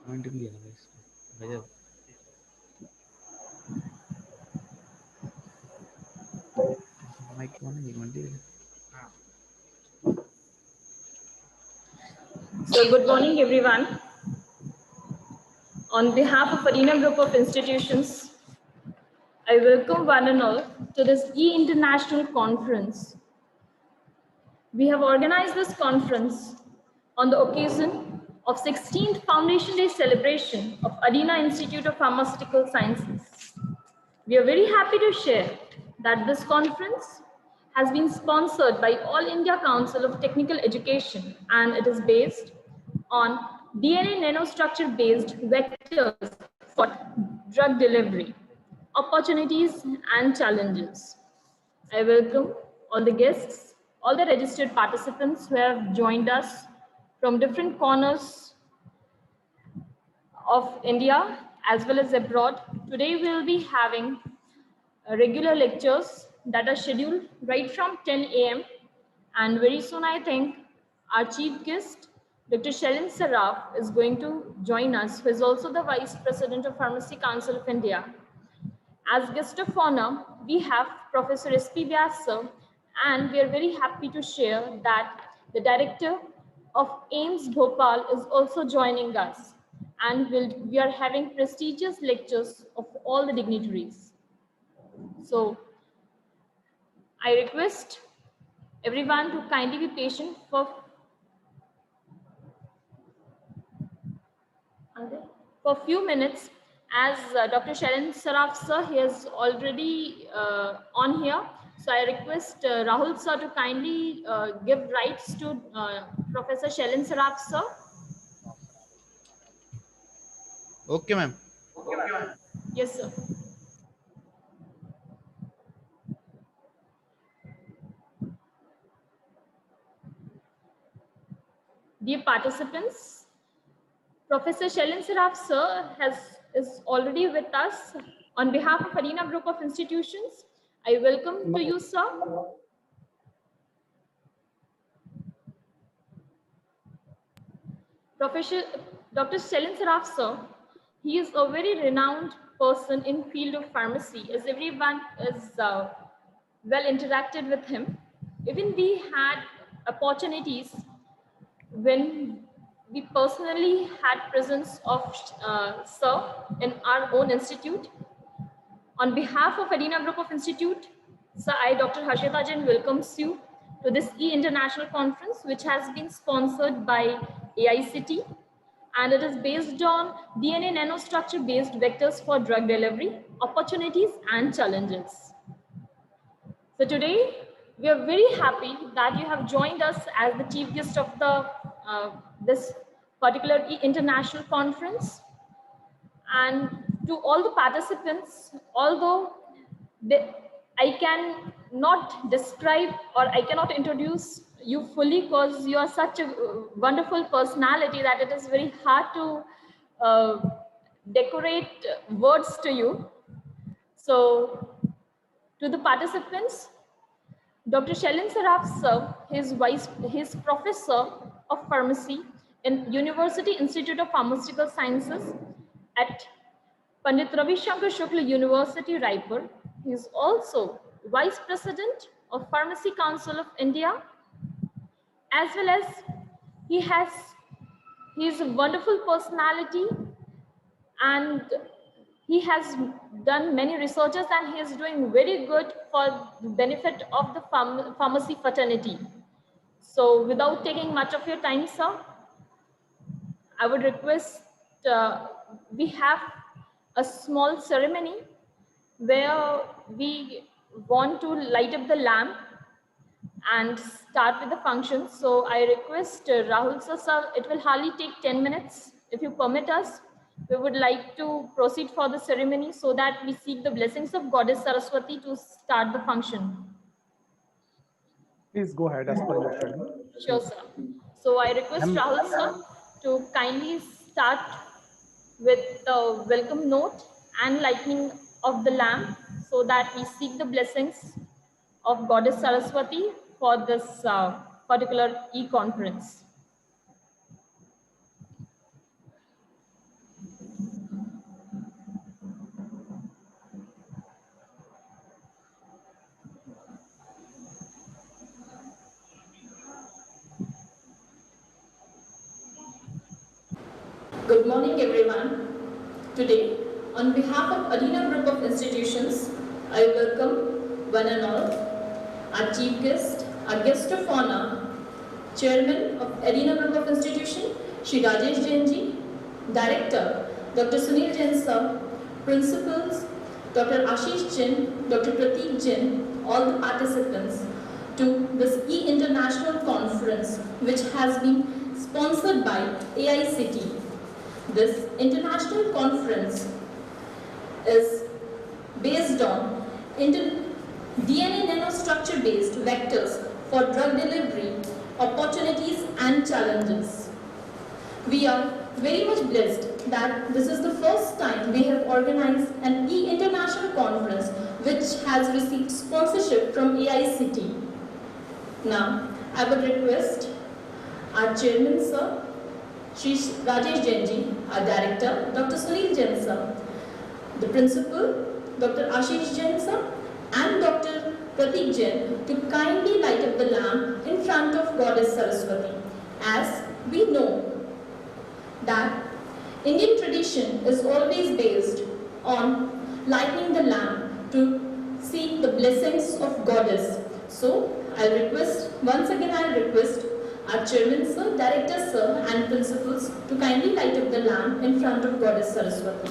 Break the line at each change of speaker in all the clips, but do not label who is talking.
So good morning, everyone. On behalf of Adina Group of Institutions, I welcome one and all to this E-International Conference. We have organized this conference on the occasion of 16th Foundation Day celebration of Adina Institute of Pharmaceutical Sciences. We are very happy to share that this conference has been sponsored by All India Council of Technical Education, and it is based on DNA nanostructure based vectors for drug delivery, opportunities and challenges. I welcome all the guests, all the registered participants who have joined us from different corners of India as well as abroad. Today we will be having regular lectures that are scheduled right from 10 a.m. And very soon I think our chief guest, Dr. Shailin Saraf, is going to join us, who is also the Vice President of Pharmacy Council of India. As guest of honor, we have Professor S.P. Vyas sir, and we are very happy to share that the Director of Aims Bhopal is also joining us, and we are having prestigious lectures of all the dignitaries. So I request everyone to kindly be patient for a few minutes, as Dr. Shailin Saraf sir, he is already on here. So I request Rahul sir to kindly give rights to Professor Shailin Saraf sir.
Okay, ma'am.
Yes, sir. Dear participants, Professor Shailin Saraf sir is already with us. On behalf of Adina Group of Institutions, I welcome to you, sir. Professor Dr. Shailin Saraf sir, he is a very renowned person in field of pharmacy, as everyone is well interacted with him. Even we had opportunities when we personally had presence of sir in our own institute. On behalf of Adina Group of Institute, sir, I, Dr. Harshita Jain, welcomes you to this E-International Conference, which has been sponsored by AICT, and it is based on DNA nanostructure-based vectors for drug delivery, opportunities and challenges. So today, we are very happy that you have joined us as the chief guest of this particular E-International Conference. And to all the participants, although I can not describe or I cannot introduce you fully because you are such a wonderful personality that it is very hard to decorate words to you. So to the participants, Dr. Shailin Saraf sir, his professor of pharmacy in University Institute of Pharmaceutical Sciences at Pandit Ravi Shankar Shukla University, Raipur. He is also Vice President of Pharmacy Council of India, as well as he is a wonderful personality, and he has done many researches, and he is doing very good for the benefit of the pharmacy fraternity. So without taking much of your time, sir, I would request we have a small ceremony where we want to light up the lamp and start with the function. So I request Rahul sir, it will hardly take 10 minutes. If you permit us, we would like to proceed for the ceremony so that we seek the blessings of Goddess Saraswati to start the function.
Please go ahead as per your schedule.
Sure, sir. So I request Rahul sir to kindly start with the welcome note and lighting of the lamp so that we seek the blessings of Goddess Saraswati for this particular e-conference.
Good morning, everyone. Today, on behalf of Adina Group of Institutions, I welcome one and all our chief guest, our guest of honor, Chairman of Adina Group of Institution, Shri Rajesh Jain ji, Director, Dr. Sunil Jain sir, Principals, Dr. Ashish Jain, Dr. Prateek Jain, all the participants to this E-International Conference, which has been sponsored by AICT. This international conference is based on DNA nanostructure based vectors for drug delivery, opportunities and challenges. We are very much blessed that this is the first time we have organized an E-International Conference which has received sponsorship from AICT. Now, I would request our chairman sir, Shri Rajesh Jain ji, our director, Dr. Sunil Jain sir, the principal, Dr. Ashish Jain sir, and Dr. Prateek Jain to kindly light up the lamp in front of Goddess Saraswati. As we know that Indian tradition is always based on lighting the lamp to seek the blessings of Goddess. So, once again I'll request our chairman sir, director sir and principals to kindly light up the lamp in front of Goddess Saraswati.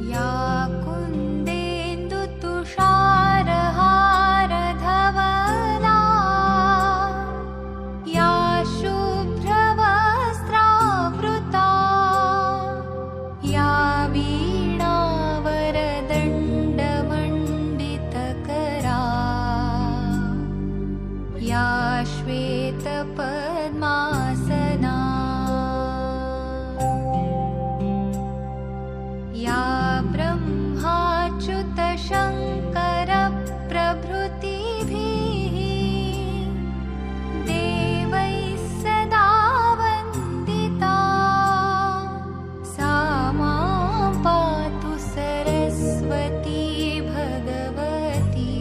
या कुन्देन्दु तुषारहार धवला या शुभ्रवस्त्रावृता या वीणावरदण्डमण्डितकरा या श्वेतपद्मासना या ब्रह्माच्युतशङ्करप्रभृतिभिः देवैः सदा वन्दिता सा मां पातु सरस्वती भगवती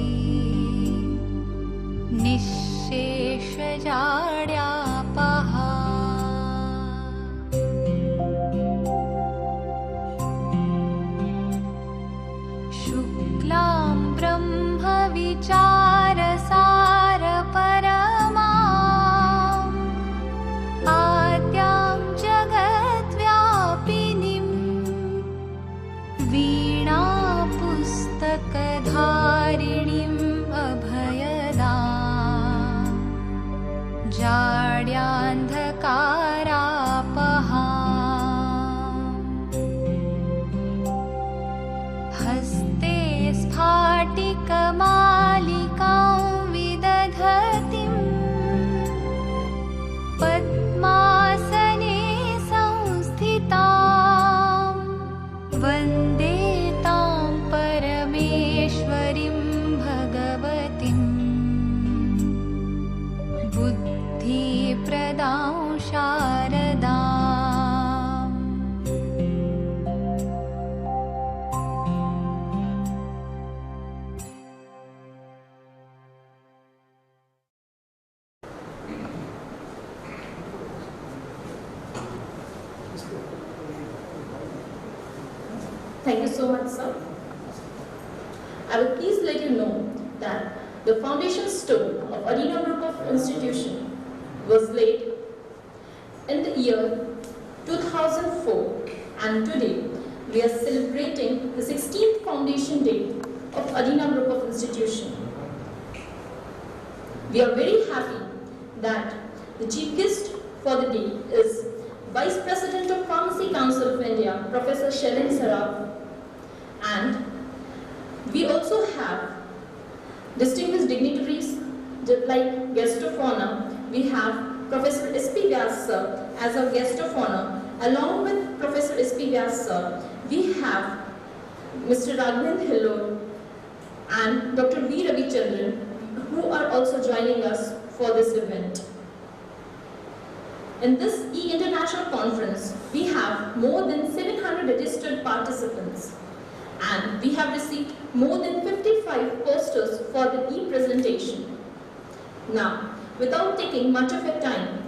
निःशेषजाड्यापहा शुक्लां ब्रह्मविचारसारपरमाम् आद्यां जगद्व्यापिनीं वीणापुस्तकधारिणीम् अभयदाम् जाड्यान्धकारापहाम् हस्ते स्फाटिकमालिकां विदधतीं पद्मासने संस्थितां वन्दे तां परमेश्वरीं भगवतीं बुद्धिप्रदां शारदाम्
Thank you so much, sir. I will please let you know that the foundation stone of Adina Group of Institution was laid in the year 2004, and today we are celebrating the 16th foundation day of Adina Group of Institution. We are very happy that the chief guest for the day is Vice President of Pharmacy Council of India, Professor Shailendra Saraf, and we also have distinguished dignitaries like guest of honor. We have Professor S.P. Vyas sir as our guest of honor. Along with Professor S.P. Vyas sir, we have Mr. Raghavendra Hillod and Dr. V. Ravichandran, who are also joining us for this event. In this E-International Conference, we have more than 700 registered participants, and we have received more than 55 posters for the e-presentation. Now, without taking much of your time,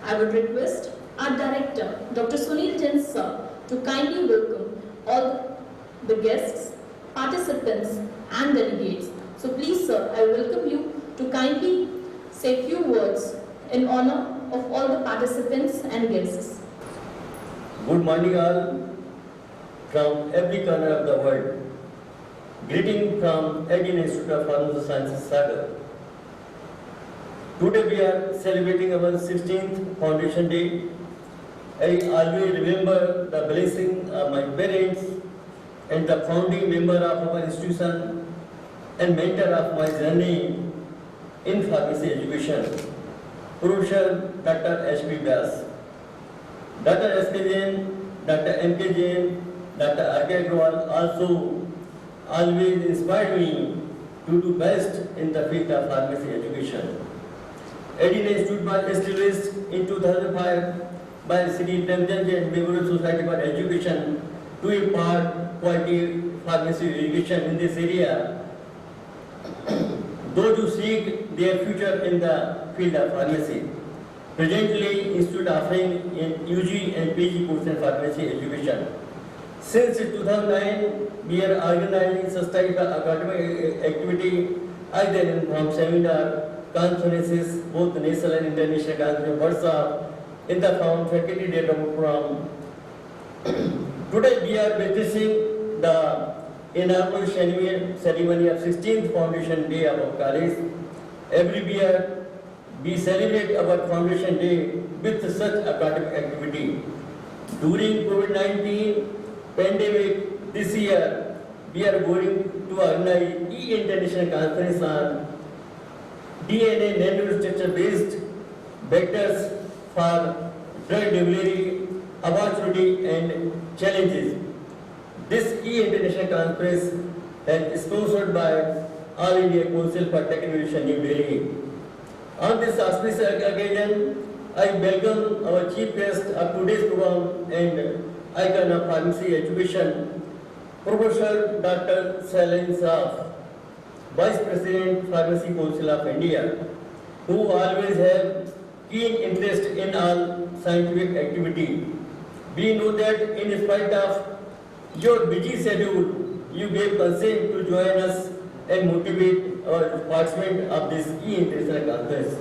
I would request our director, Dr. Sunil Jain sir, to kindly welcome all the guests, participants and delegates. So please sir, I welcome you to kindly say few words in honor of all the participants and guests.
Good morning all from every corner of the world. Greeting from Adina Institute of Pharmaceutical Sciences, Sagar. Today we are celebrating our 16th Foundation Day. I always remember the blessing of my parents and the founding member of our institution and mentor of my journey in pharmacy education, Professor Dr. H.P. Vyas. Dr. S.K. Jain, Dr. M.K. Jain, Dr. R.K. Agrawal also always inspired me to do best in the field of pharmacy education. Adina Institute was established in 2005 by City Intelligence and Behavioral Society for Education to impart quality pharmacy education in this area. Those who seek their future in the field of pharmacy. Presently, Institute offering in UG and PG course in pharmacy education. Since 2009, we are organizing such type of academic activity either in form seminar, conferences, both national and international conferences, workshop, in the form faculty data program. Today we are witnessing the inaugural ceremony of 16th Foundation Day of our college. Every year we celebrate our Foundation Day with such academic activity. During COVID-19 pandemic this year, we are going to organize E-International Conference on DNA nanostructure based vectors for drug delivery, opportunity and challenges. This E-International Conference is sponsored by All India Council for Technology, New Delhi. On this auspicious occasion, I welcome our chief guest of today's program and icon of pharmacy education, Professor Dr. Sagar Saf, Vice President, Pharmacy Council of India, who always have keen interest in all scientific activity. We know that in spite of your busy schedule, you gave consent to join us and motivate our participant of this E-International Conference.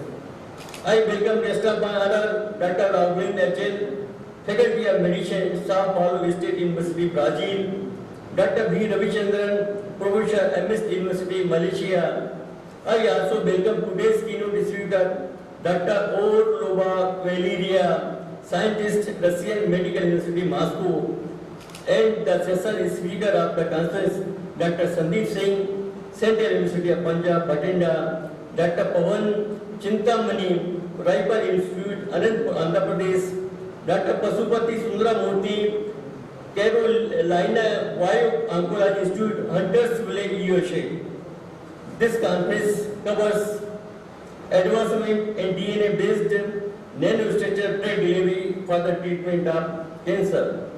I welcome guest of my honor, Dr. Arvind H.L., Faculty of Medicine, Sao Paulo State University, Brazil, Dr. V. Ravichandran, Professor, MS University, Malaysia. I also welcome today's keynote speaker, Dr. Orlova Valeria, Scientist, Russian Medical University, Moscow, and the session speaker of the conference, Dr. Sandeep Singh, Central University of Punjab, Bathinda, Dr. Pawan Chintamani, Raipur Institute, Andhra Pradesh, Dr. Pasupati Sundaramurthy, Carolina Bio Oncology Institute, Huntersville, USA. This conference covers advancement in DNA-based nanostructure drug delivery for the treatment of cancer.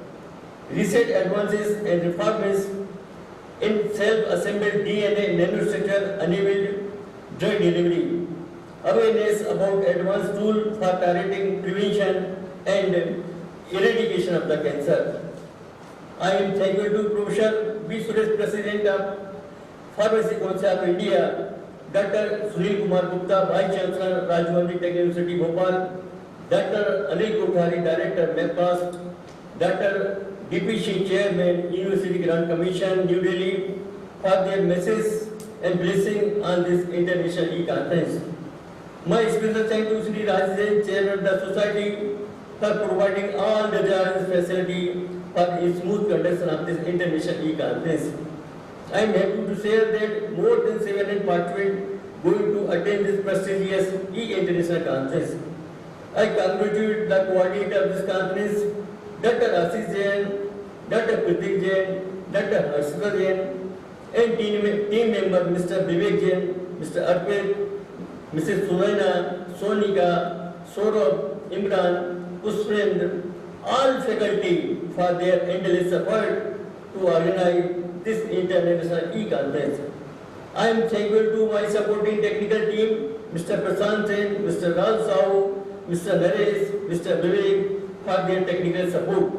Recent advances and reforms in self-assembled DNA nanostructure enabled drug delivery, awareness about advanced tools for targeting prevention and eradication of the cancer. I am thankful to Professor B. Suresh, President of Pharmacy Council of India, Dr. Sunil Kumar Gupta, Vice Chancellor, Rajiv Gandhi Technical University, Bhopal, Dr. Anil Kothari, Director, MEPCAST, Dr. D.P. Singh, Chairman, University Grant Commission, New Delhi, for their message and blessing on this international e-conference. My special thanks to Sri Raj Jain, Chairman of the Society, for providing all the required facility for a smooth conduction of this international e-conference. I am happy to share that more than 700 participants going to attend this prestigious e-international conference. I congratulate the coordinator of this conference, Dr. Ashish Jain, Dr. Prateek Jain, Dr. Harshita Jain, and team member Mr. Vivek Jain, Mr. Arpit, Mrs. Sunaina, Sonika, Saurabh, Imran, Pushpendra, all faculty for their endless effort to organize this international e-conference. I am thankful to my supporting technical team, Mr. Prashant Sen, Mr. Raj Sahu, Mr. Naresh, Mr. Vivek, for their technical support.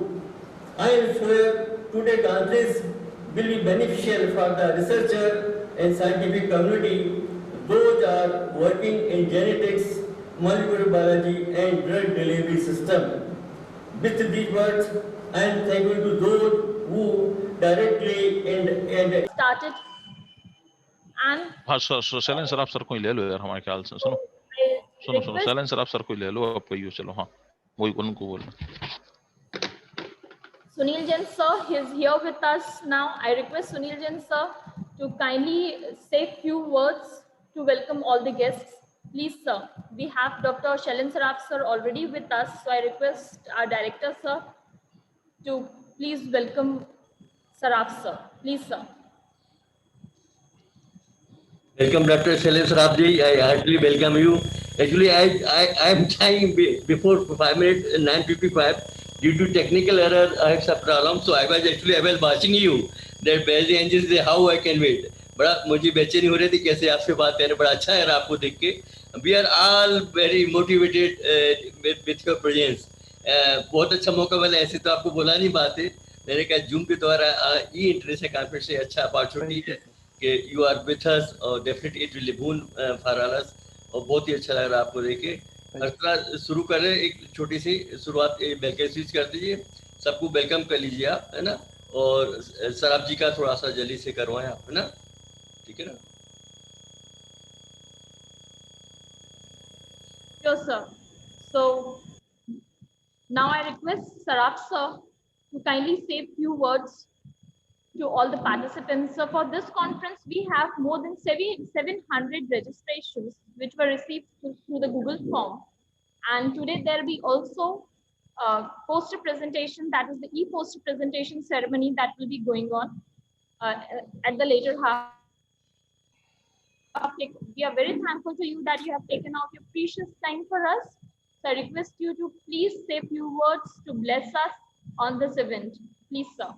I am sure today's answers will be beneficial for the researcher and scientific community. Those are working in genetics, molecular biology, and drug delivery system. With these words, I am thankful to those who directly and
started. And
हाँ sir silencer sir आप sir को ही ले लो यार हमारे ख्याल से सुनो सुनो सुनो
request
सैलेंसर आप सर को ही ले लो आप यो चलो हाँ वही उनको बोलो
Sunil Jain sir, he is here with us now. I request Sunil Jain sir to kindly say few words to welcome all the guests. Please sir, we have Dr. Shailin Saraf sir already with us. So I request our director sir to please welcome Saraf sir. Please sir.
welcome Dr. Shailin Saraf ji. I heartily welcome you. Actually, I am trying before 5 minutes 9:55. Due to technical error, I have some problem. So I was watching you. That Belly engines say how I can wait. बड़ा मुझे बेचैनी हो रही थी कैसे आपसे बात करें बड़ा अच्छा है आपको देख के we are all very motivated with your presence. बहुत अच्छा मौका मिला ऐसे तो आपको बोला नहीं बात है मैंने कहा जूम के द्वारा ये इंटरेस्ट है कॉन्फ्रेंस से अच्छा अपॉर्चुनिटी है कि यू आर विथ अस और definitely it will boon for us और बहुत ही अच्छा लग रहा है आपको देख के शुरू करें एक छोटी सी शुरुआत वेलकम स्पीच कर दीजिए सबको वेलकम कर लीजिए आप है ना और सर आप जी का थोड़ा सा जल्दी से करवाएं आप है ना ठीक है ना
Sure, sir. So now I request Saraf sir to kindly say a few words to all the participants. So for this conference, we have more than 700 registrations which were received through the Google form. And today there will be also a poster presentation, that is the e-poster presentation ceremony that will be going on at the later half. We are very thankful to you that you have taken out your precious time for us. So I request you to please say a few words to bless us on this event. Please, sir.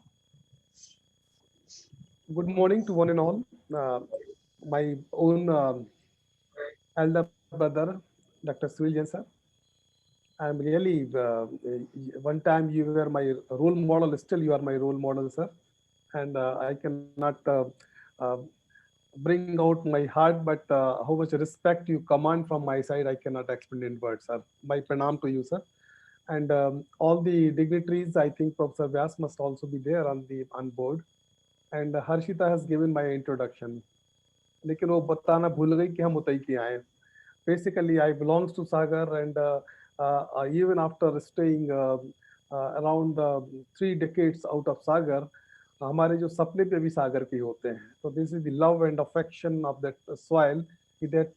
Good morning to one and all. My own elder brother, Dr. Sunil Jain sir. I'm really, one time you were my role model, still you are my role model, sir. And I cannot bring out my heart, but how much respect you command from my side, I cannot explain in words, sir. My pranam to you, sir. And all the dignitaries, I think Professor Vyas must also be there on board. And Harshita has given my introduction. लेकिन वो बताना भूल गई कि हम उतई के आए. Basically, I belongs to Sagar, and even after staying around 3 decades out of Sagar, हमारे जो सपने पे भी सागर के होते हैं. So this is the love and affection of that soil. That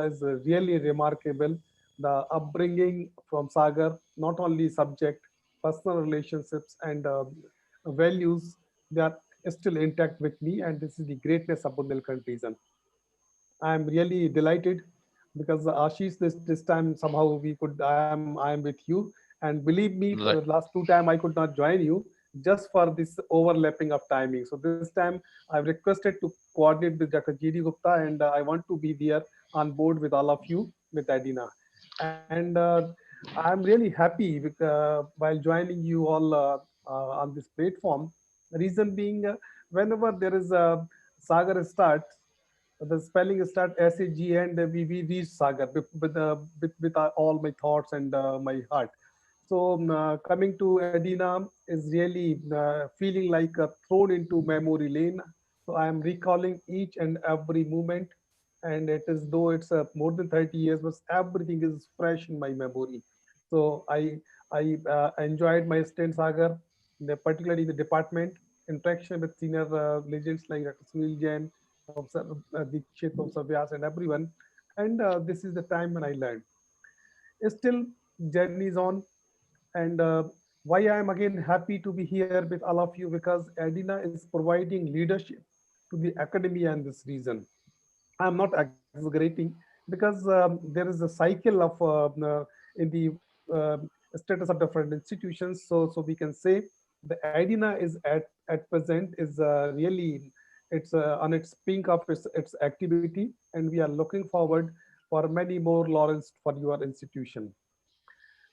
is really remarkable. The upbringing from Sagar, not only subject, personal relationships and values, they are still intact with me, and this is the greatness of Bundelkhand region. I am really delighted because Ashish, this time somehow we could. I am with you, and believe me, for the last 2 times I could not join you just for this overlapping of timing. So this time I've requested to coordinate with Dr. G.D. Gupta, and I want to be there on board with all of you with Adina. And I'm really happy with, while joining you all on this platform. Reason being, whenever there is a Sagar start, the spelling start SAG, and we reach Sagar with all my thoughts and my heart. So coming to Adina is really feeling like thrown into memory lane. So I am recalling each and every moment, and it is though it's more than 30 years, but everything is fresh in my memory. So I enjoyed my stay in Sagar, particularly the department interaction with senior legends like Dr. Sunil Jain, Professor Dikshit, Professor Vyas, and everyone. And this is the time when I learned. Still, journey is on, and why I am again happy to be here with all of you, because Adina is providing leadership to the academia in this region. I'm not exaggerating, because there is a cycle of in the status of different institutions. So we can say the Adina is at present is really it's on its peak of its activity, and we are looking forward for many more laurels for your institution.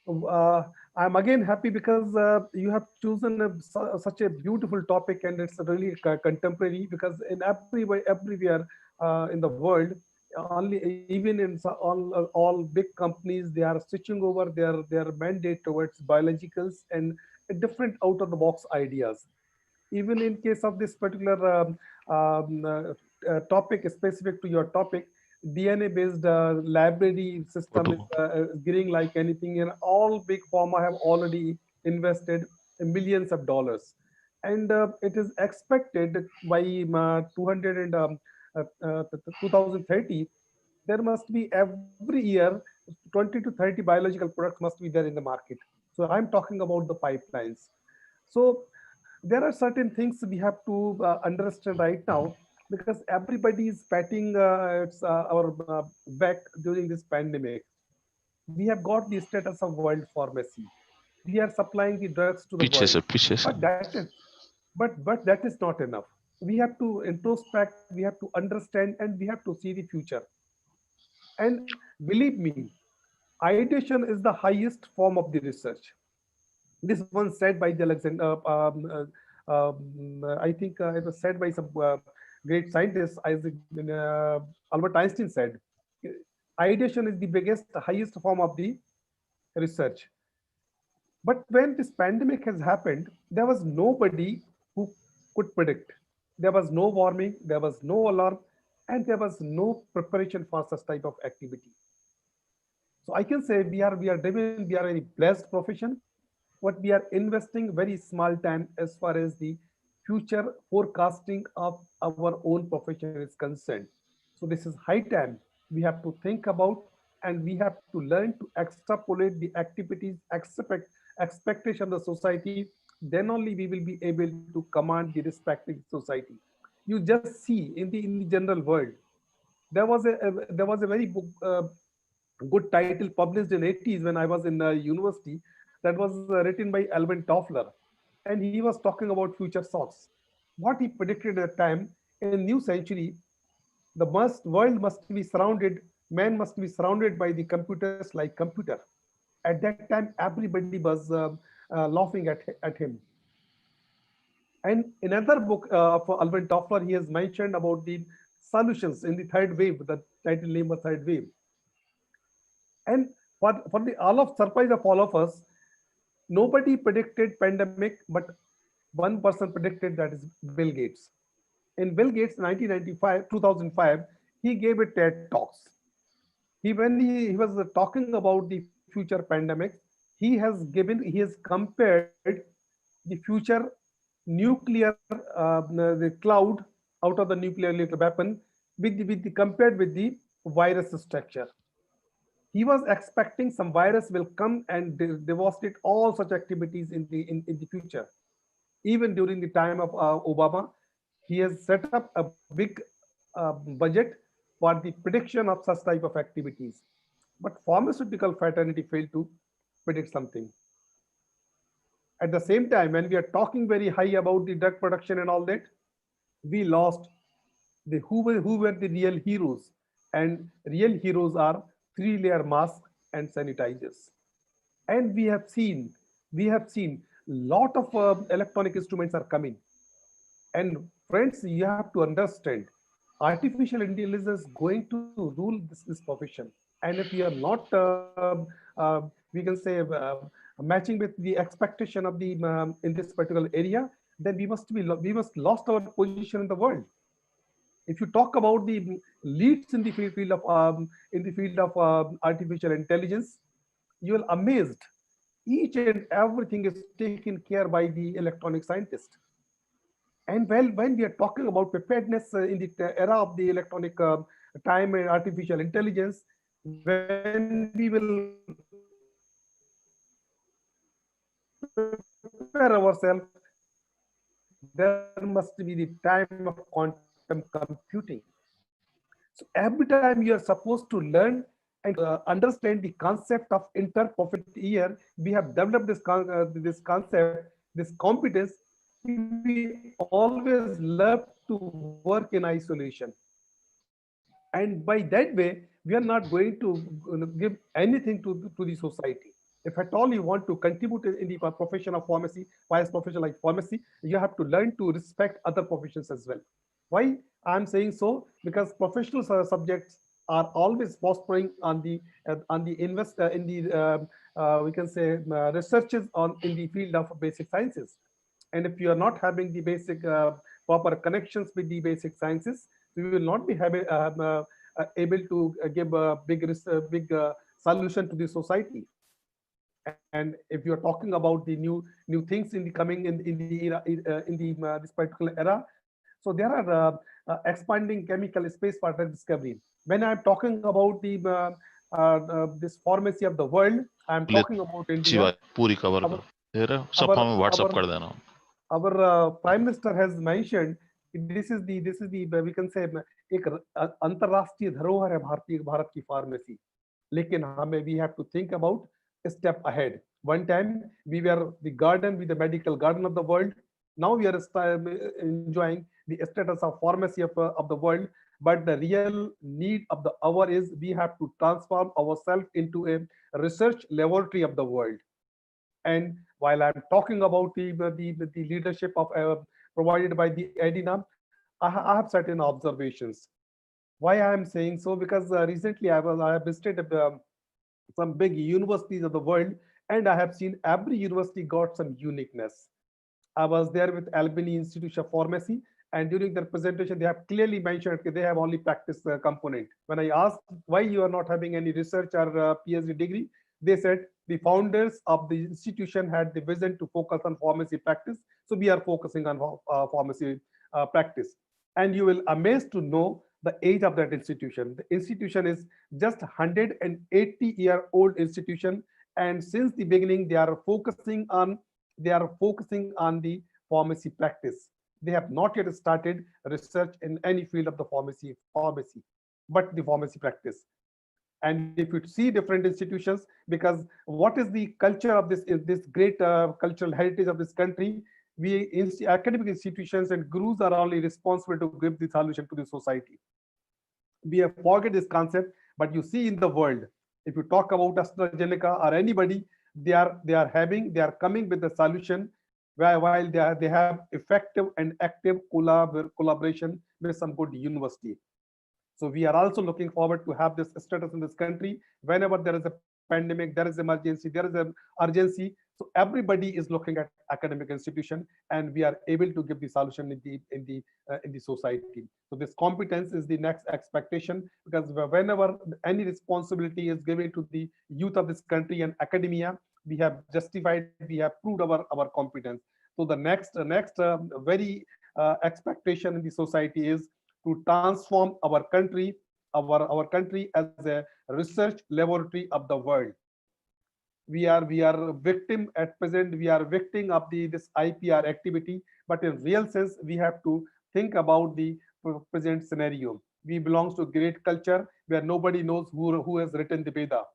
I'm again happy because you have chosen such a beautiful topic, and it's really contemporary, because in everywhere in the world, only even in all big companies, they are switching over their mandate towards biologicals and different out of the box ideas. Even in case of this particular topic specific to your topic, DNA based library system is
Protocol.
getting like anything, and all big pharma have already invested millions of dollars, and it is expected by 200 and 2030, there must be every year 20 to 30 biological products must be there in the market. So I'm talking about the pipelines. So there are certain things we have to understand right now, because everybody is patting our back during this pandemic. We have got the status of world pharmacy. We are supplying the drugs to the
पीछे
world,
से पीछे से
but that is not enough. We have to introspect, we have to understand, and we have to see the future. And believe me, ideation is the highest form of the research. This one said by the Alexander, I think it was said by some great scientist, Isaac, Albert Einstein said, ideation is the biggest, highest form of the research. But when this pandemic has happened, there was nobody who could predict. There was no warming, there was no alarm, and there was no preparation for such type of activity. So I can say we are a blessed profession, but we are investing very small time as far as the future forecasting of our own profession is concerned. So this is high time we have to think about, and we have to learn to extrapolate the activities, expectation of the society. Then only we will be able to command the respective society. You just see in the general world, there was a very good title published in 80s when I was in university, that was written by Alvin Toffler, and he was talking about future shocks. What he predicted at the time, in new century, world must be surrounded, man must be surrounded by the computers like computer. At that time, everybody was laughing at him. And in another book of Alvin Toffler, he has mentioned about the solutions in the third wave. The title name was Third Wave. And for the all of surprise of all of us, nobody predicted pandemic, but one person predicted, that is Bill Gates. In Bill Gates 1995, 2005, he gave a TED talks. He was talking about the future pandemic. He has compared the future nuclear the cloud out of the nuclear weapon with the compared with the virus structure. He was expecting some virus will come and devastate all such activities in the future. Even during the time of Obama, he has set up a big budget for the prediction of such type of activities. But pharmaceutical fraternity failed to predict something. At the same time, when we are talking very high about the drug production and all that, we lost who were the real heroes. And real heroes are three-layer masks and sanitizers. And we have seen lot of electronic instruments are coming. And friends, you have to understand, artificial intelligence is going to rule this profession. And if we are not we can say matching with the expectation of the in this particular area, then we must lost our position in the world. If you talk about the leads in the field of artificial intelligence, you will amazed. Each and everything is taken care by the electronic scientist. And well, when we are talking about preparedness in the era of the electronic time and artificial intelligence, when we will prepare ourselves, there must be the time of quantum computing. So every time you are supposed to learn and understand the concept of inter-profit year, we have developed this concept, this competence. We always love to work in isolation. And by that way, we are not going to give anything to the society. If at all you want to contribute in the profession of pharmacy, vice profession like pharmacy, you have to learn to respect other professions as well. Why I'm saying so? Because professional subjects are always prospering on the invest in the we can say researches on in the field of basic sciences. And if you are not having the basic proper connections with the basic sciences, we will not be able to give a big solution to the society. And if you are talking about the new things in the coming in the era in the this particular era, so there are expanding chemical space for drug discovery. When I'm talking about the this pharmacy of the world, I'm
ले
talking about
अच्छी
India.
बात पूरी cover
our
कर दे रहे हो, सब
our
हमें WhatsApp
our
कर देना।
our prime minister has mentioned this is the we can say एक अंतरराष्ट्रीय धरोहर है भारत की फार्मेसी. लेकिन हमें we have to think about a step ahead. One time we were the garden with the medical garden of the world. Now we are enjoying the status of pharmacy of the world. But the real need of the hour is we have to transform ourselves into a research laboratory of the world. And while I'm talking about the leadership of provided by the Adina, I have certain observations. Why I am saying so? Because recently I have visited some big universities of the world, and I have seen every university got some uniqueness. I was there with Albany Institute of Pharmacy, and during their presentation, they have clearly mentioned that they have only practice component. When I asked why you are not having any research or PhD degree, they said the founders of the institution had the vision to focus on pharmacy practice, so we are focusing on pharmacy practice. And you will amazed to know the age of that institution. The institution is just 180-year-old institution, and since the beginning, they are focusing on the pharmacy practice. They have not yet started research in any field of the pharmacy, but the pharmacy practice. And if you see different institutions, because what is the culture of this great cultural heritage of this country, academic institutions and gurus are only responsible to give the solution to the society. We have forget this concept, but you see in the world, if you talk about AstraZeneca or anybody, they are coming with a solution while they have effective and active collaboration with some good university. So we are also looking forward to have this status in this country. Whenever there is a pandemic, there is emergency, there is an urgency. So everybody is looking at academic institution, and we are able to give the solution in the society. So this competence is the next expectation, because whenever any responsibility is given to the youth of this country and academia, we have justified, we have proved our competence. So the next very expectation in the society is to transform our country as a research laboratory of the world. We are victim at present. We are victim of this IPR activity, but in real sense, we have to think about the present scenario. We belongs to great culture where nobody knows who has written the Veda.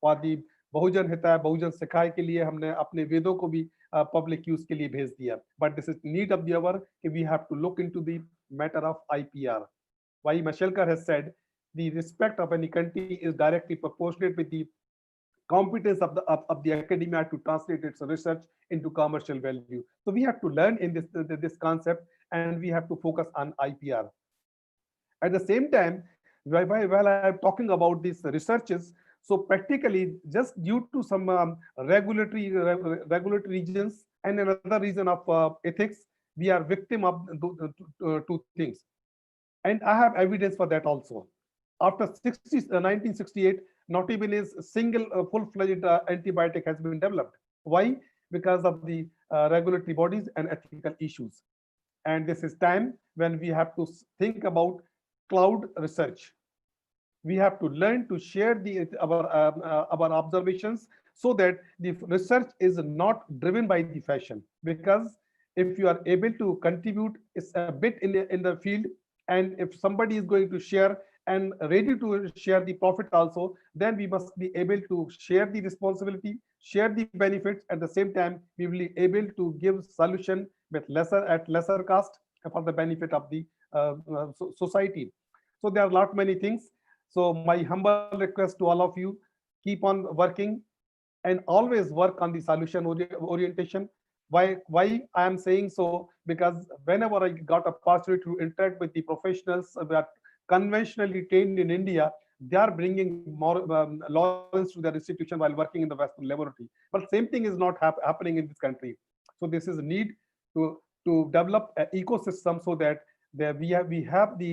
और the बहुजन हिताय बहुजन सिखाए के लिए हमने अपने वेदों को भी पब्लिक यूज के लिए भेज दिया. But this is need of the hour. We have to look into the matter of IPR. Why Mashelkar has said the respect of any country is directly proportionate with the competence of the academia to translate its research into commercial value. So we have to learn in this concept, and we have to focus on IPR. At the same time, while I'm talking about these researches, so practically just due to some regulatory reasons and another reason of ethics, we are victim of two things. And I have evidence for that also. After 1968, not even a single full-fledged antibiotic has been developed. Why? Because of the regulatory bodies and ethical issues. And this is time when we have to think about cloud research. We have to learn to share our observations so that the research is not driven by the fashion. Because if you are able to contribute a bit in the field, and if somebody is going to share and ready to share the profit also, then we must be able to share the responsibility, share the benefits. At the same time, we will be able to give solution at lesser cost for the benefit of the society. So there are a lot many things. So my humble request to all of you, keep on working and always work on the solution orientation. Why I am saying so? Because whenever I got a opportunity to interact with the professionals that conventionally trained in India, they are bringing more laurels to their institution while working in the Western laboratory. But same thing is not happening in this country. So this is a need to develop an ecosystem so that we have the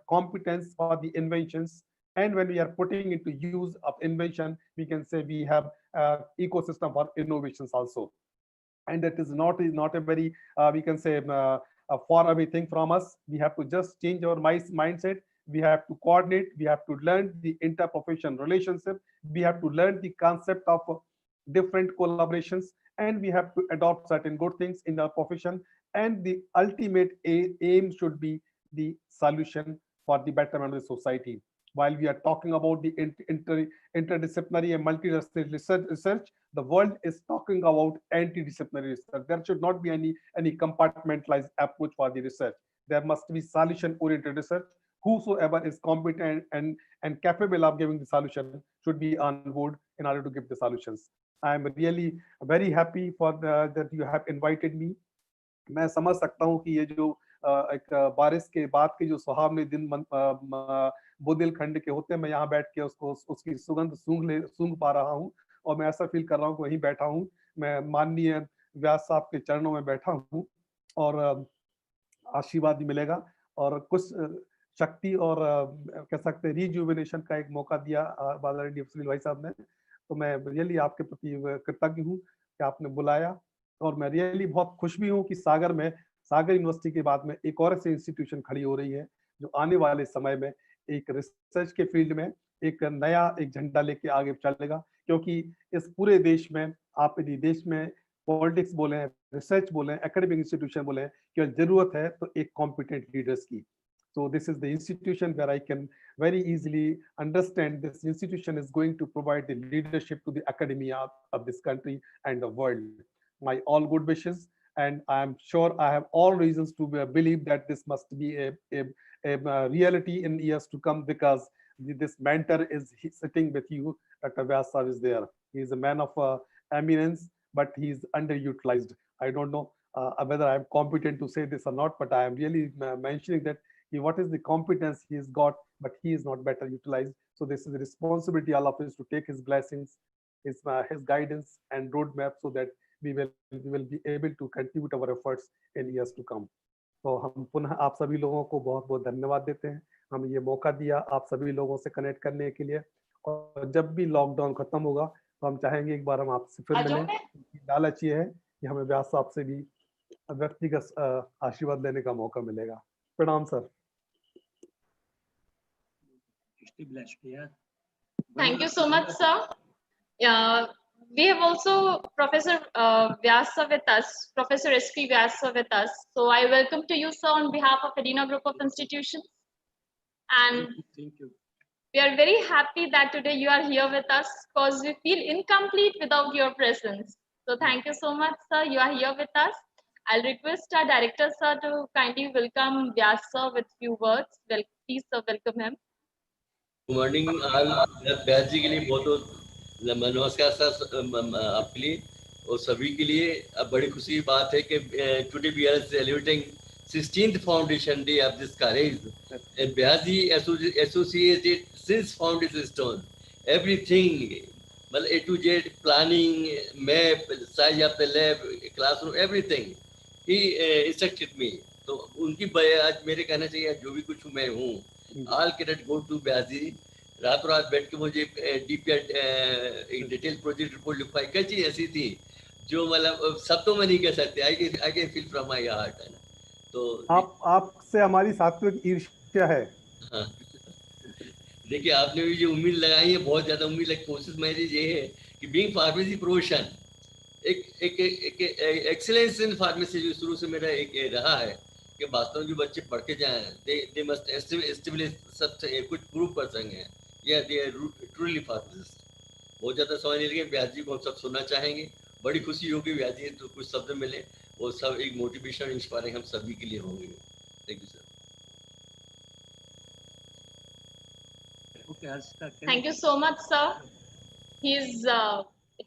competence for the inventions, and when we are putting into use of invention, we can say we have ecosystem for innovations also. And that is not a very we can say a far away thing from us. We have to just change our mindset. We have to coordinate. We have to learn the interprofessional relationship. We have to learn the concept of different collaborations, and we have to adopt certain good things in our profession. And the ultimate aim should be the solution for the betterment of the society. While we are talking about the interdisciplinary and multidisciplinary research, the world is talking about anti-disciplinary research. There should not be any compartmentalized approach for the research. There must be solution-oriented research. Whosoever is competent and capable of giving the solution should be on board in order to give the solutions. I am really very happy for that you have invited me. मैं समझ सकता हूँ कि ये जो एक बारिश के बाद के जो सुहावने दिन बुंदेलखंड के होते हैं, मैं यहाँ बैठ के उसकी सुगंध सूंघ पा रहा हूँ, और मैं ऐसा फील कर रहा हूँ कि वहीं बैठा हूँ, मैं माननीय व्यास साहब के चरणों में बैठा हूँ, और आशीर्वाद भी मिलेगा और कुछ शक्ति और कह सकते हैं रिजुविनेशन का एक मौका दिया बादल सुनील भाई साहब ने। तो मैं रियली आपके प्रति कृतज्ञ हूँ कि आपने बुलाया, और मैं रियली बहुत खुश भी हूँ कि सागर यूनिवर्सिटी के बाद में एक और ऐसी इंस्टीट्यूशन खड़ी हो रही है जो आने वाले समय में एक रिसर्च के फील्ड में एक नया एक झंडा लेके आगे चलेगा। क्योंकि इस पूरे देश में, आप यदि देश में पॉलिटिक्स बोले, रिसर्च बोले, एकेडमिक इंस्टीट्यूशन बोले, कि जरूरत है तो एक कॉम्पिटेंट लीडर्स की। So this is the institution where I can very easily understand this institution is going to provide the leadership to the academia of this country and the world. My all good wishes, and I am sure I have all reasons to believe that this must be a reality in years to come, because this mentor is sitting with you. Dr. Vyasa is there. He is a man of eminence, but he is underutilized. I don't know whether I am competent to say this or not, but I am really mentioning that what is the competence he has got, but he is not better utilized. So this is a responsibility all of us to take his blessings, his guidance and roadmap, so that we will be able to contribute our efforts in years to come. तो हम पुनः आप सभी लोगों को बहुत बहुत धन्यवाद देते हैं, हमें ये मौका दिया आप सभी लोगों से कनेक्ट करने के लिए। और जब भी लॉकडाउन खत्म होगा तो हम चाहेंगे एक बार हम आपसे फिर मिलें। लालच ये है कि हमें व्यास साहब से भी व्यक्तिगत आशीर्वाद लेने का मौका मिलेगा। प्रणाम sir.
Thank you so much, sir. We have also Professor Vyasa with us, Professor S.P. Vyasa with us. So I welcome to you, sir, on behalf of Adina Group of Institutions. And
thank you.
We are very happy that today you are here with us, because we feel incomplete without your presence. So thank you so much, sir. You are here with us. I'll request our director, sir, to kindly welcome Vyasa with few words. Well, please, sir, welcome him.
Good morning all. Vyas ji के लिए बहुत बहुत नमस्कार sir आपके लिए और सभी के लिए। अब बड़ी खुशी की बात है कि today we are celebrating 16th foundation day of this college and Vyas ji associated since foundation stone everything, मतलब A to Z planning, map, size of the lab, classroom, everything he instructed me. तो उनकी आज मेरे कहना चाहिए जो भी कुछ मैं हूँ, ऑल क्रेडिट गो टू व्यास जी। रातों रात बैठ के मुझे डीपीआर एक डिटेल प्रोजेक्ट रिपोर्ट लिखवाई, कई चीज ऐसी थी जो मतलब सब तो मैं नहीं कह सकते। I can feel from my heart है ना। तो
आपसे हमारी सात्विक ईर्ष्या है।
हाँ, देखिए आपने भी जो उम्मीद लगाई है, बहुत ज्यादा उम्मीद लगी। कोशिश मेरी ये है कि बीइंग फार्मेसी प्रोफेशन एक एक्सीलेंस इन फार्मेसी जो शुरू से मेरा एक रहा है कि वास्तव में जो बच्चे पढ़ के जाएं, दे मस्ट एस्टेब्लिश सबसे कुछ प्रूव कर सकें या दे आर ट्रूली फार्मासिस्ट। बहुत ज़्यादा समझ नहीं लगे। व्यास जी को हम सब सुनना चाहेंगे। बड़ी खुशी होगी व्यास जी तो कुछ शब्द मिले, वो सब एक मोटिवेशन इंस्पायरिंग हम सभी के लिए होंगे। Thank you sir.
Thank you so much, sir. He is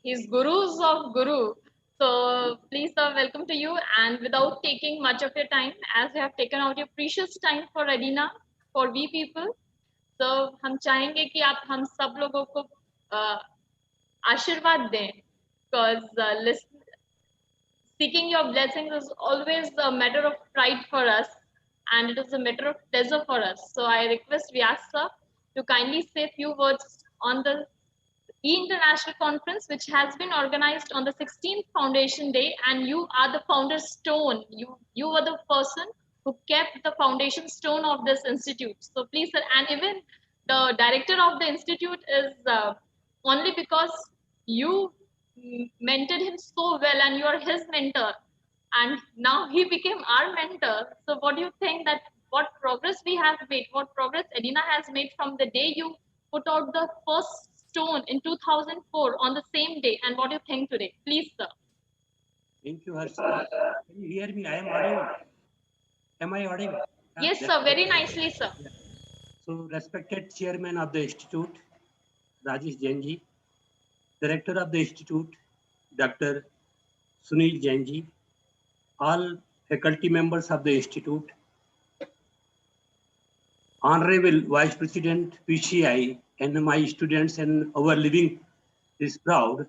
He's gurus of guru. So please, sir, welcome to you. And without taking much of your time, as you have taken out your precious time for Adina, for we people, so हम चाहेंगे कि आप हम सब लोगों को आशीर्वाद दें, because seeking your blessings is always a matter of pride for us, and it is a matter of pleasure for us. So I request Vyas sir to kindly say a few words on the international conference, which has been organized on the 16th foundation day, and you are the founder stone. You were the person who kept the foundation stone of this institute. So please, sir, and even the director of the institute is only because you mentored him so well, and you are his mentor, and now he became our mentor. So what do you think, that what progress we have made, what progress Edina has made from the day you put out the first stone in 2004 on the same day, and what do you think today? Please, sir.
Thank you, Harshita. Can you hear me? I am audible. Am I audible?
Yes, sir. Very nicely, sir.
Yeah. So, respected chairman of the institute, Rajesh Jain ji, director of the institute, Dr. Sunil Jain ji, all faculty members of the institute, honorable vice president PCI, and my students and our living is proud,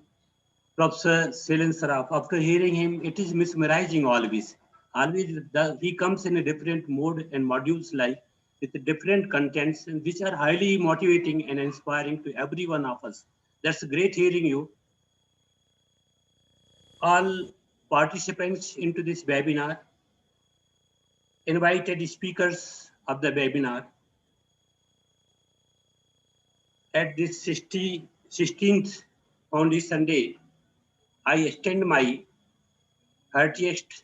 Professor Selen Saraf. After hearing him, it is mesmerizing always. He comes in a different mode and modules like with different contents, and which are highly motivating and inspiring to every one of us. That's great hearing you. All participants into this webinar, invited speakers of the webinar, at this 16th Foundation Day, I extend my heartiest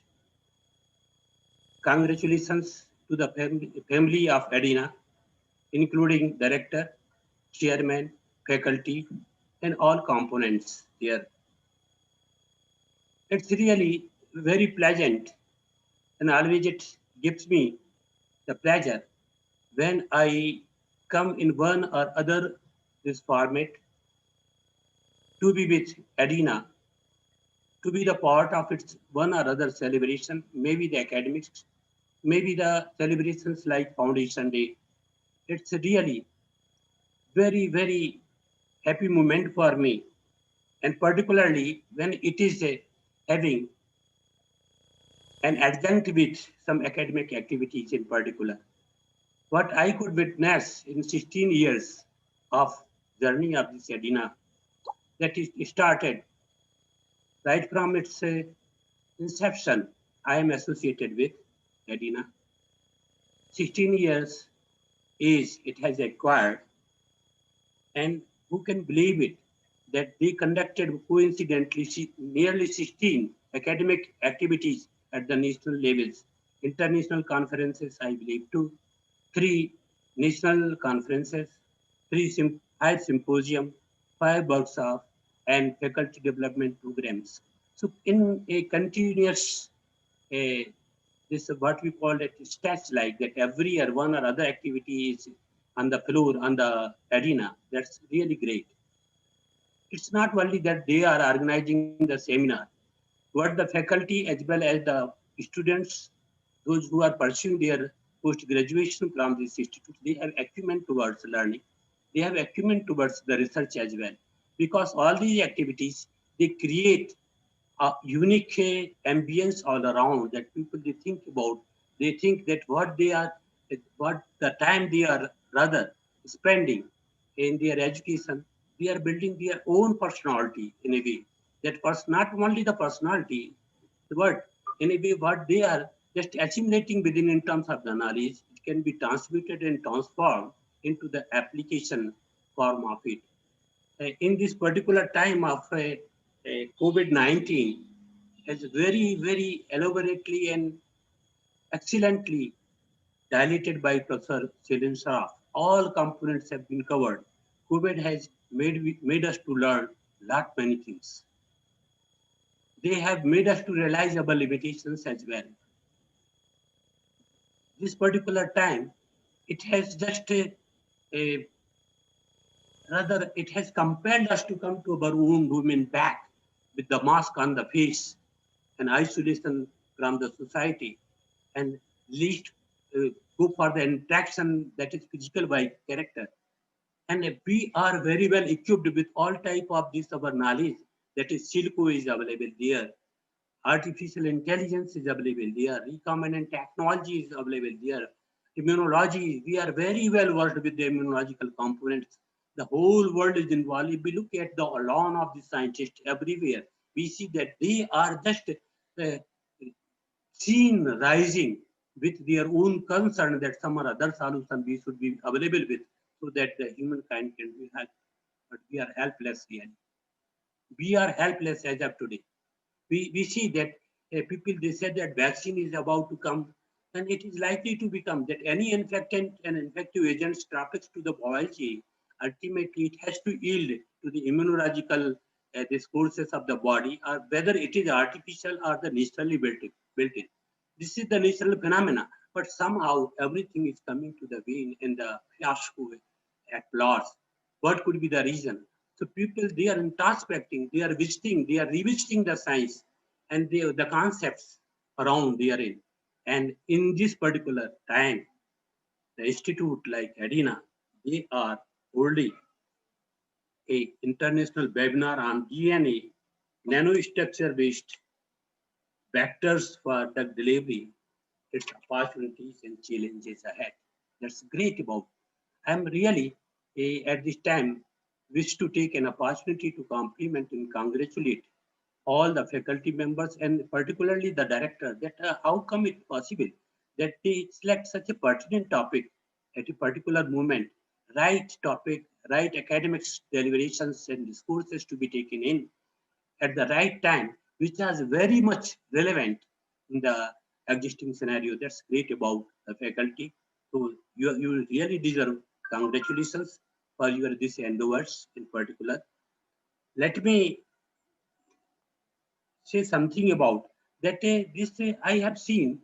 congratulations to the family of Adina, including director, chairman, faculty, and all components here. It's really very pleasant, and always it gives me the pleasure when I come in one or other this format to be with Adina, to be the part of its one or other celebration, maybe the academics, maybe the celebrations like Foundation Day. It's really very, very happy moment for me. And particularly when it is having an adjunct with some academic activities in particular. What I could witness in 16 years of journey of this Adina, that it started right from its inception. I am associated with Adina. 16 years age it has acquired, and who can believe it that they conducted coincidentally nearly 16 academic activities at the national levels, international conferences, I believe, 3 national conferences, 3 high symposium, 5 workshops, and faculty development programs. So in a continuous, this is what we call it stats like that every year one or other activity is on the floor, on the arena. That's really great. It's not only that they are organizing the seminar, but the faculty as well as the students, those who are pursuing their post-graduation from this institute, they have acumen towards learning. They have acumen towards the research as well. Because all these activities, they create a unique ambience all around that people they think about. They think that what the time they are rather spending in their education, they are building their own personality in a way. That was not only the personality, but in a way what they are just assimilating within in terms of the knowledge, it can be transmuted and transformed into the application form of it. In this particular time of COVID-19 has very, very elaborately and excellently dilated by Professor Selin Saraf. All components have been covered. COVID has made us to learn lot many things. They have made us to realize our limitations as well. This particular time, it has just Rather, it has compelled us to come to our own room and back with the mask on the face and isolation from the society, and least go for the interaction that is physical by character. And we are very well equipped with all type of this our knowledge. That is, Silco is available there, artificial intelligence is available there, recombinant technology is available there, immunology, we are very well versed with the immunological components. The whole world is involved. If we look at the lawn of the scientists everywhere, we see that they are just seen rising with their own concern that some or other solution we should be available with so that the humankind can be helped. But we are helpless really. We are helpless as of today. We see that people, they said that vaccine is about to come and it is likely to become that any infectant and infective agents traffics to the biology, ultimately it has to yield to the immunological discourses of the body, or whether it is artificial or the naturally built in. This is the natural phenomena, but somehow everything is coming to the vein in the fiasco at large. What could be the reason? So people, they are introspecting, they are visiting, they are revisiting the science and the concepts around therein. And in this particular time, the institute like Adina, they are holding a international webinar on DNA nanostructure-based vectors for drug delivery, its opportunities and challenges ahead. That's great about. I'm really at this time wish to take an opportunity to compliment and congratulate all the faculty members and particularly the director that how come it possible that they select such a pertinent topic at a particular moment, right topic, right academics deliberations and discourses to be taken in at the right time, which is very much relevant in the existing scenario. That's great about the faculty. So you really deserve congratulations for your this endeavors in particular. Let me say something about that. I have seen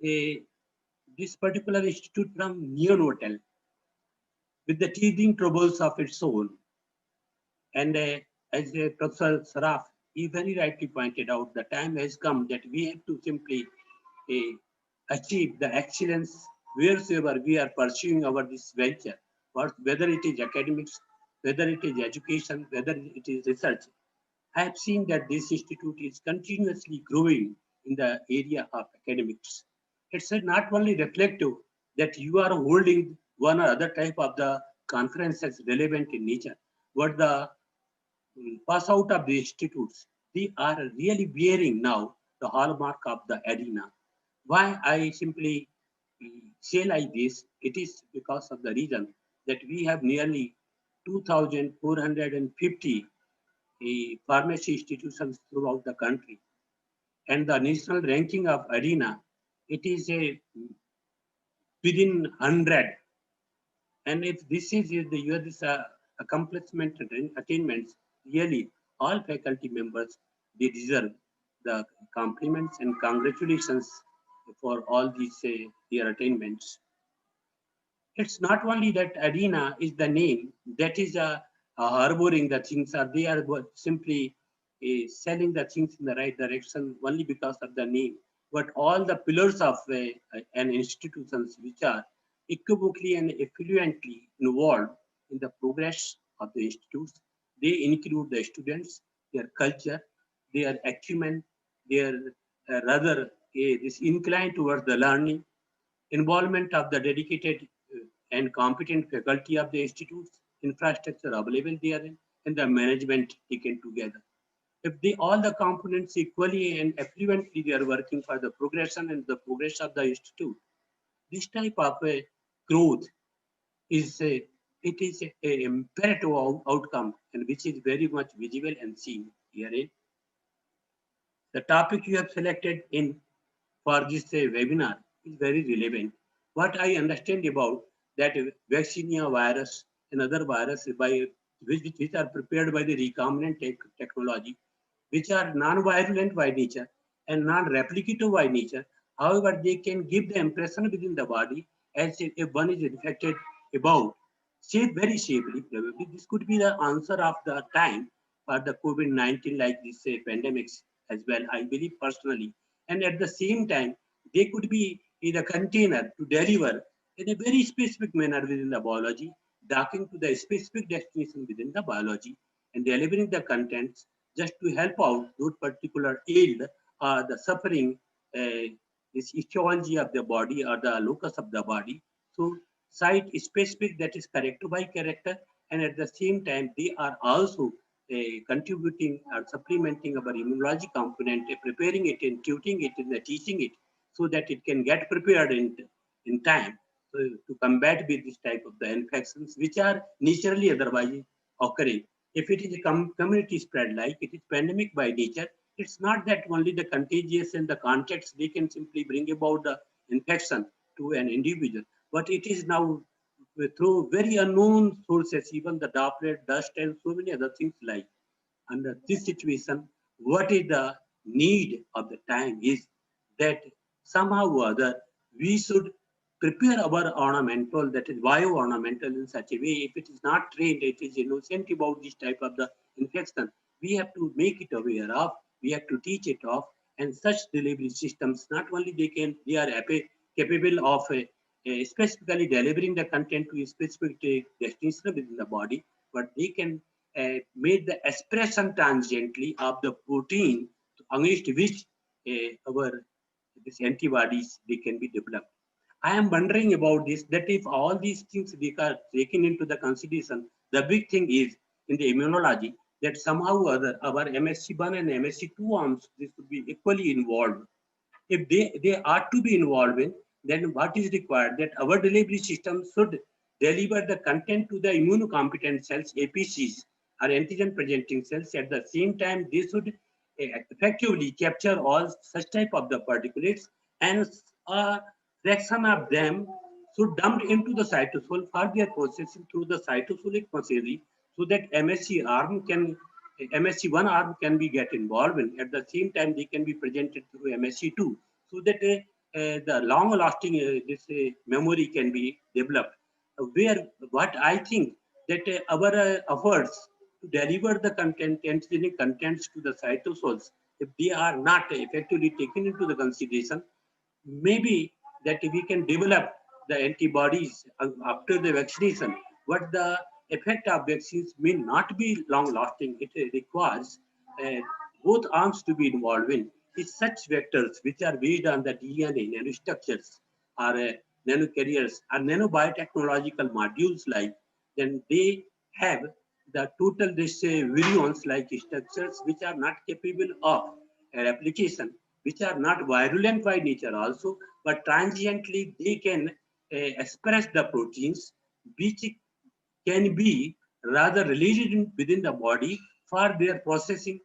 this particular institute from neonatal with the teething troubles of its own. And as Professor Saraf, he very rightly pointed out, the time has come that we have to simply achieve the excellence wheresoever we are pursuing our this venture, whether it is academics, whether it is education, whether it is research. I have seen that this institute is continuously growing in the area of academics. It's not only reflective that you are holding one or other type of the conferences relevant in nature, but the pass out of the institutes, they are really bearing now the hallmark of the arena. Why I simply say like this, it is because of the reason that we have nearly 2,450 pharmacy institutions throughout the country. And the national ranking of Arena, it is a within 100. And if this is the year this accomplishment and attainments, really all faculty members, they deserve the compliments and congratulations for all these their attainments. It's not only that Adina is the name that is harboring the things, or they are simply selling the things in the right direction only because of the name. But all the pillars of an institutions which are equivocally and effluently involved in the progress of the institutes, they include the students, their culture, their acumen, their rather this incline towards the learning, involvement of the dedicated and competent faculty of the institutes, infrastructure available therein, and the management taken together. If they all the components equally and effluently they are working for the progression and the progress of the institute, this type of a growth is it is a imperative outcome and which is very much visible and seen herein. The topic you have selected in for this webinar is very relevant. What I understand about that vaccinia virus and other viruses which are prepared by the recombinant technology, which are non-virulent by nature and non-replicative by nature. However, they can give the impression within the body as if one is infected about safe, very safely, probably. This could be the answer of the time for the COVID-19, like this pandemics as well, I believe personally. And at the same time, they could be in a container to deliver in a very specific manner within the biology, docking to the specific destination within the biology, and delivering the contents just to help out those particular ill or the suffering, this etiology of the body or the locus of the body. So site specific, that is character by character, and at the same time they are also contributing or supplementing our immunology component, preparing it and tutoring it and teaching it so that it can get prepared in time, so to combat with this type of the infections which are naturally otherwise occurring. If it is a community spread, like it is pandemic by nature, it's not that only the contagious and the contacts they can simply bring about the infection to an individual, but it is now through very unknown sources, even the droplet, dust, and so many other things like. Under this situation, what is the need of the time is that somehow or other we should prepare our ornamental, that is bio ornamental, in such a way. If it is not trained, it is innocent about this type of the infection, we have to make it aware of, we have to teach it off, and such delivery systems, not only they are capable of specifically delivering the content to a specific destination within the body, but they can made the expression transiently of the protein against which our these antibodies they can be developed. I am wondering about this, that if all these things they are taken into the consideration, the big thing is in the immunology that somehow or other our MSC1 and MSC2 arms this would be equally involved. If they are to be involved in, then what is required that our delivery system should deliver the content to the immunocompetent cells, APCs, or antigen presenting cells. At the same time, they should effectively capture all such type of the particulates, and a fraction of them should dump into the cytosol for their processing through the cytosolic machinery, so that MSC1 arm can be get involved in. At the same time, they can be presented through MSC2, so that the long-lasting this memory can be developed. Where what I think that our efforts to deliver the content, antigenic contents to the cytosols, if they are not effectively taken into the consideration, maybe that we can develop the antibodies after the vaccination, but the effect of vaccines may not be long lasting. It requires both arms to be involved in. It's such vectors which are based on the DNA, nanostructures, or nanocarriers, or nanobiotechnological modules like, then they have the total this virions like structures which are not capable of replication, which are not virulent by nature also, but transiently they can express the proteins which can be rather released within the body for their processing.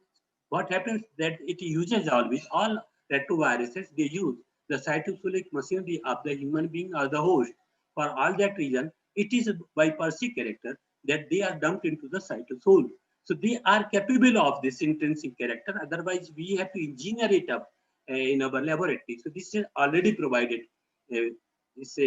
What happens that it uses always, all retroviruses, they use the cytosolic machinery of the human being or the host. For all that reason, it is by per se character that they are dumped into the cytosol. So they are capable of this intrinsic character. Otherwise, we have to engineer it up in our laboratory. So this is already provided. This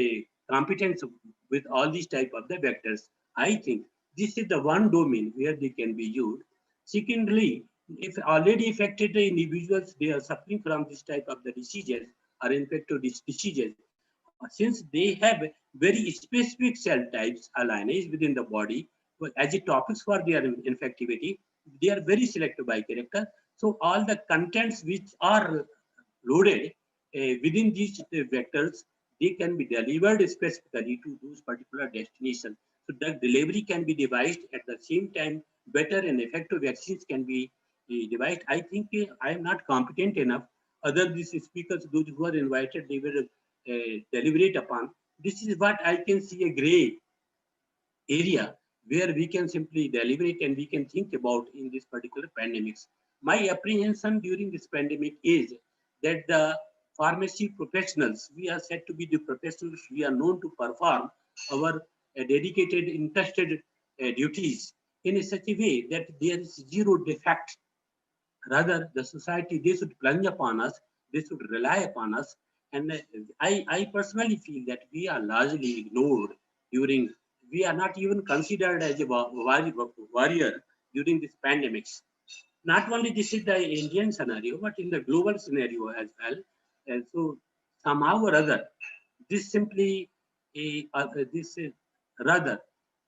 competence with all these type of the vectors. I think this is the one domain where they can be used. Secondly, if already affected individuals, they are suffering from this type of the diseases or infectious diseases, since they have very specific cell types aligned within the body as a topics for their infectivity, they are very selective by character. So all the contents which are loaded within these vectors, they can be delivered specifically to those particular destinations. So drug delivery can be devised at the same time. Better and effective vaccines can be devised. I think I am not competent enough. Other these speakers, those who are invited, they will deliberate upon. This is what I can see a gray area where we can simply deliberate and we can think about in this particular pandemics. My apprehension during this pandemic is that the pharmacy professionals, we are said to be the professionals, we are known to perform our dedicated, interested duties in such a way that there is zero defect. Rather, the society, they should plunge upon us, they should rely upon us. And I personally feel that we are largely ignored during we are not even considered as a warrior during this pandemics. Not only this is the Indian scenario, but in the global scenario as well. And so somehow or other, this simply this rather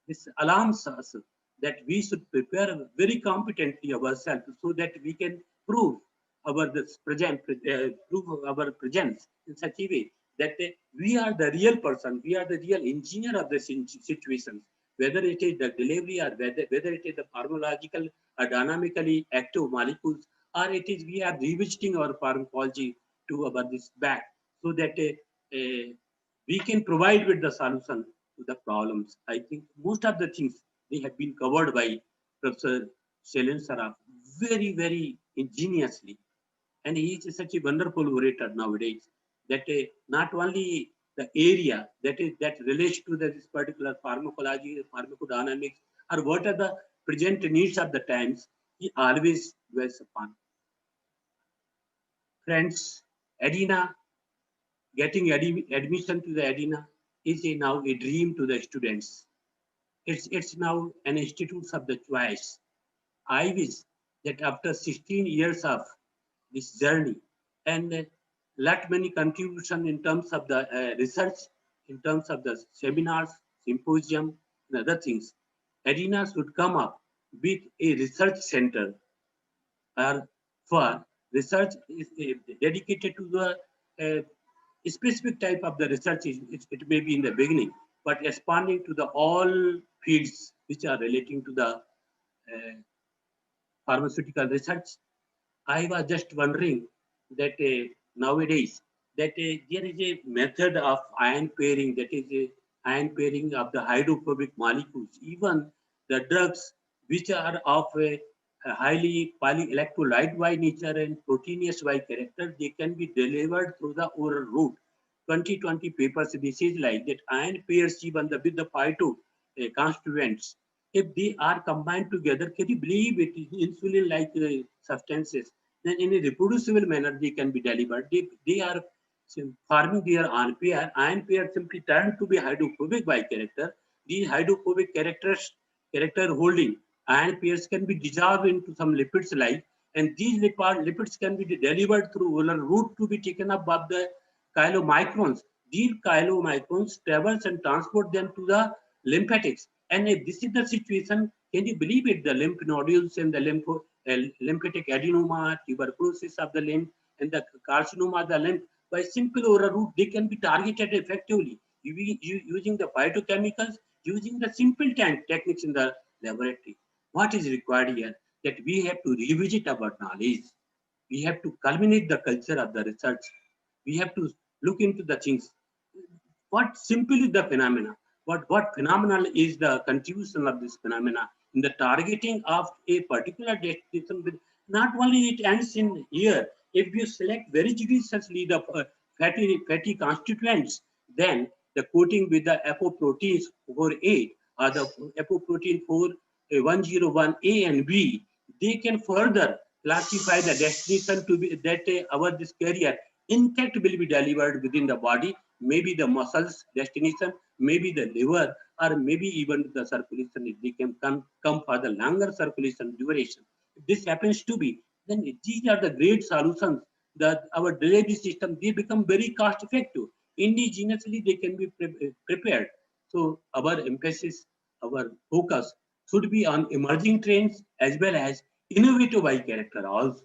this alarms us that we should prepare very competently ourselves so that we can prove prove our presence in such a way that we are the real person, we are the real engineer of the situations, whether it is the delivery or whether it is the pharmacological or dynamically active molecules, or it is we are revisiting our pharmacology to our this back so that we can provide with the solution to the problems. I think most of the things they have been covered by Professor Shailen Saraf very, very ingeniously. And he is such a wonderful orator nowadays that not only the area that relates to this particular pharmacology, pharmacodynamics, or what are the present needs of the times, he always dwells upon. Friends, Adina, getting admission to the Adina is now a dream to the students. It's now an institute of the choice. I wish that after 16 years of this journey and lot many contribution in terms of the research, in terms of the seminars, symposium, and other things, Adina should come up with a research center or for research is dedicated to the specific type of the research. It may be in the beginning, but expanding to the all fields which are relating to the pharmaceutical research. I was just wondering that nowadays that there is a method of ion pairing, that is ion pairing of the hydrophobic molecules. Even the drugs which are of a highly polyelectrolyte by nature and proteinous by character, they can be delivered through the oral route. 2020 papers, this is like that ion pairs even with the phyto constituents, if they are combined together, can you believe it? Insulin-like substances, then in a reproducible manner they can be delivered. They are forming their ion pair. Ion pair simply turn to be hydrophobic by character. These hydrophobic character holding ion pairs can be dissolved into some lipids like, and these lipids can be delivered through oral route to be taken up by the chylomicrons. These chylomicrons travels and transport them to the lymphatics. And if this is the situation, can you believe it? The lymph nodules and the lymphatic adenoma, tuberculosis of the lymph, and the carcinoma of the lymph, by simple oral route, they can be targeted effectively using the phytochemicals, using the simple techniques in the laboratory. What is required here? That we have to revisit our knowledge. We have to culminate the culture of the research. We have to look into the things. What simply the phenomena? What phenomenal is the contribution of this phenomena in the targeting of a particular destination? With not only it ends in here. If you select very judiciously the fatty constituents, then the coating with the apoproteins 4A or the apoprotein 4101A and B, they can further classify the destination to be that our this carrier intact will be delivered within the body, maybe the muscles destination, maybe the liver, or maybe even the circulation. If they can come for the longer circulation duration. If this happens to be, then these are the great solutions that our delivery system, they become very cost effective. Indigenously, they can be prepared. So our emphasis, our focus should be on emerging trends as well as innovative by character also.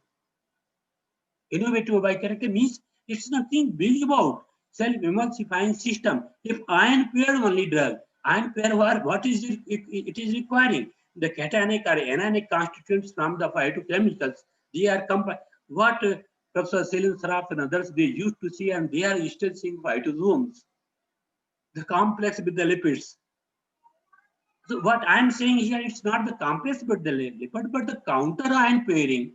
Innovative by character means it's nothing big about self-emulsifying system. If ion pair only drug, ion pair what is it is requiring? The cationic or anionic constituents from the phytochemicals, they are what Professor Shailen Saraf and others they used to see, and they are still seeing phytosomes. The complex with the lipids. So what I'm saying here, it's not the complex but the lipid, but the counter ion pairing,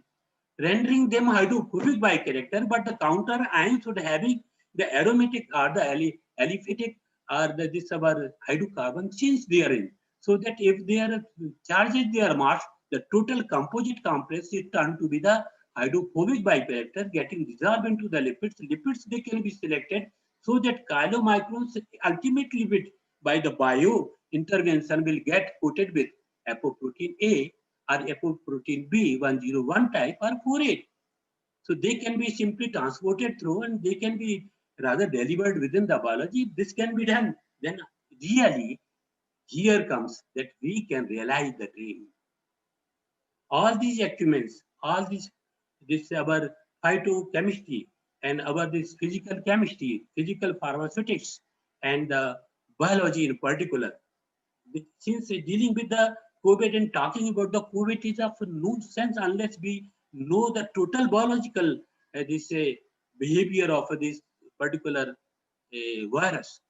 rendering them hydrophobic by character, but the counter ion should having the aromatic or the aliphatic or this our hydrocarbon chains therein. So that if they are charges their mass, the total composite complex is turned to be the hydrophobic by character, getting dissolved into the lipids. Lipids they can be selected so that chylomicrons ultimately by the bio intervention will get coated with apoprotein A or apoprotein B 101 type or 48. So they can be simply transported through and they can be rather delivered within the biology. If this can be done, then really here comes that we can realize the dream. All these acumen, all this our phytochemistry and our this physical chemistry, physical pharmaceutics, and biology in particular. Since dealing with the COVID and talking about the COVID is of no sense unless we know the total biological this behavior of this particular virus.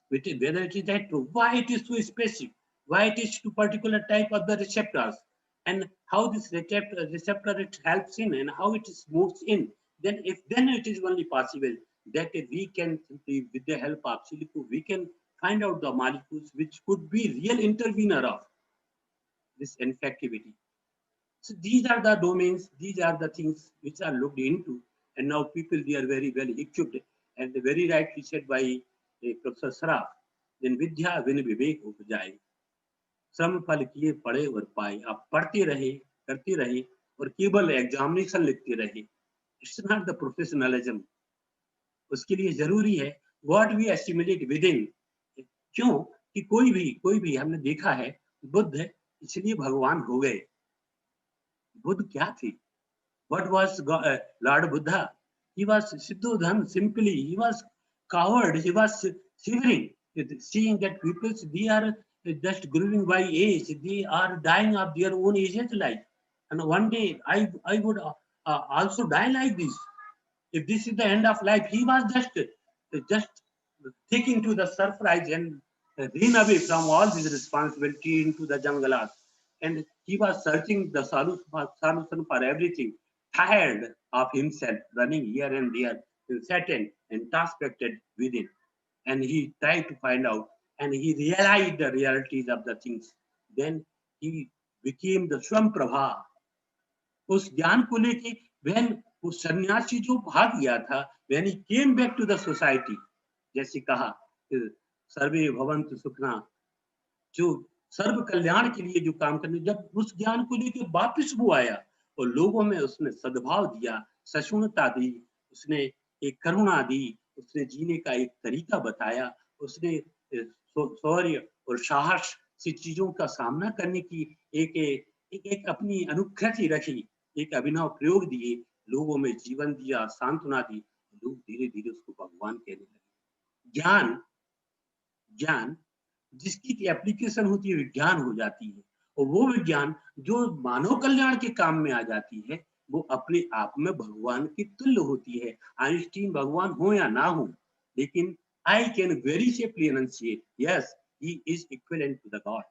Whether it is that why it is so specific, why it is to particular type of the receptors, and how this receptor it helps in and how it moves in. Then it is only possible that we can simply with the help of silico we can find out the molecules which could be real intervener of this infectivity. So these are the domains, these are the things which are looked into, and now people they are very well equipped, and very rightly said by Professor Saraf. Then vidya vin vivek उपजाए, श्रम फल किए पढ़े और पाए. आप पढ़ते रहे, करते रहे और केवल एग्जामिनेशन लिखते रहे. It's not the professionalism. उसके लिए जरूरी है what we assimilate within. क्यों कि कोई भी हमने देखा है बुद्ध इसलिए भगवान हो गए. बुद्ध क्या थे? What was Lord Buddha? He was Siddhodhan simply. He was coward. He was shivering, seeing that people they are just growing by age. They are dying of their own age's life. And one day I would also die like this. If this is the end of life, he was just taking to the surprise and ran away from all this responsibility into the jungles. And he was searching the solution for everything, tired of himself running here and there, uncertain and introspected within. And he tried to find out, and he realized the realities of the things. Then he became the Swamprabha. उस ज्ञान को लेके when उस सन्यासी जो भाग गया था, when he came back to the society, जैसे कहा सर्वे भवन्तु सुखिनः, जो सर्व कल्याण के लिए जो काम करने, जब उस ज्ञान को लेके वापस वो आया और लोगों में उसने सद्भाव दिया, सहिष्णुता दी, उसने एक करुणा दी, उसने जीने का एक तरीका बताया, उसने शौर्य और साहस से चीजों का सामना करने की एक अपनी अनुकृति रखी, एक अभिनव प्रयोग दिए, लोगों में जीवन दिया, सांत्वना दी, लोग धीरे धीरे उसको भगवान कहने लगे. ज्ञान जिसकी एप्लीकेशन होती है विज्ञान हो जाती है, और वो विज्ञान जो मानव कल्याण के काम में आ जाती है वो अपने आप में भगवान की तुल्य होती है. आइंस्टीन भगवान हो या ना हो, लेकिन I can very safely enunciate yes he is equivalent to the god.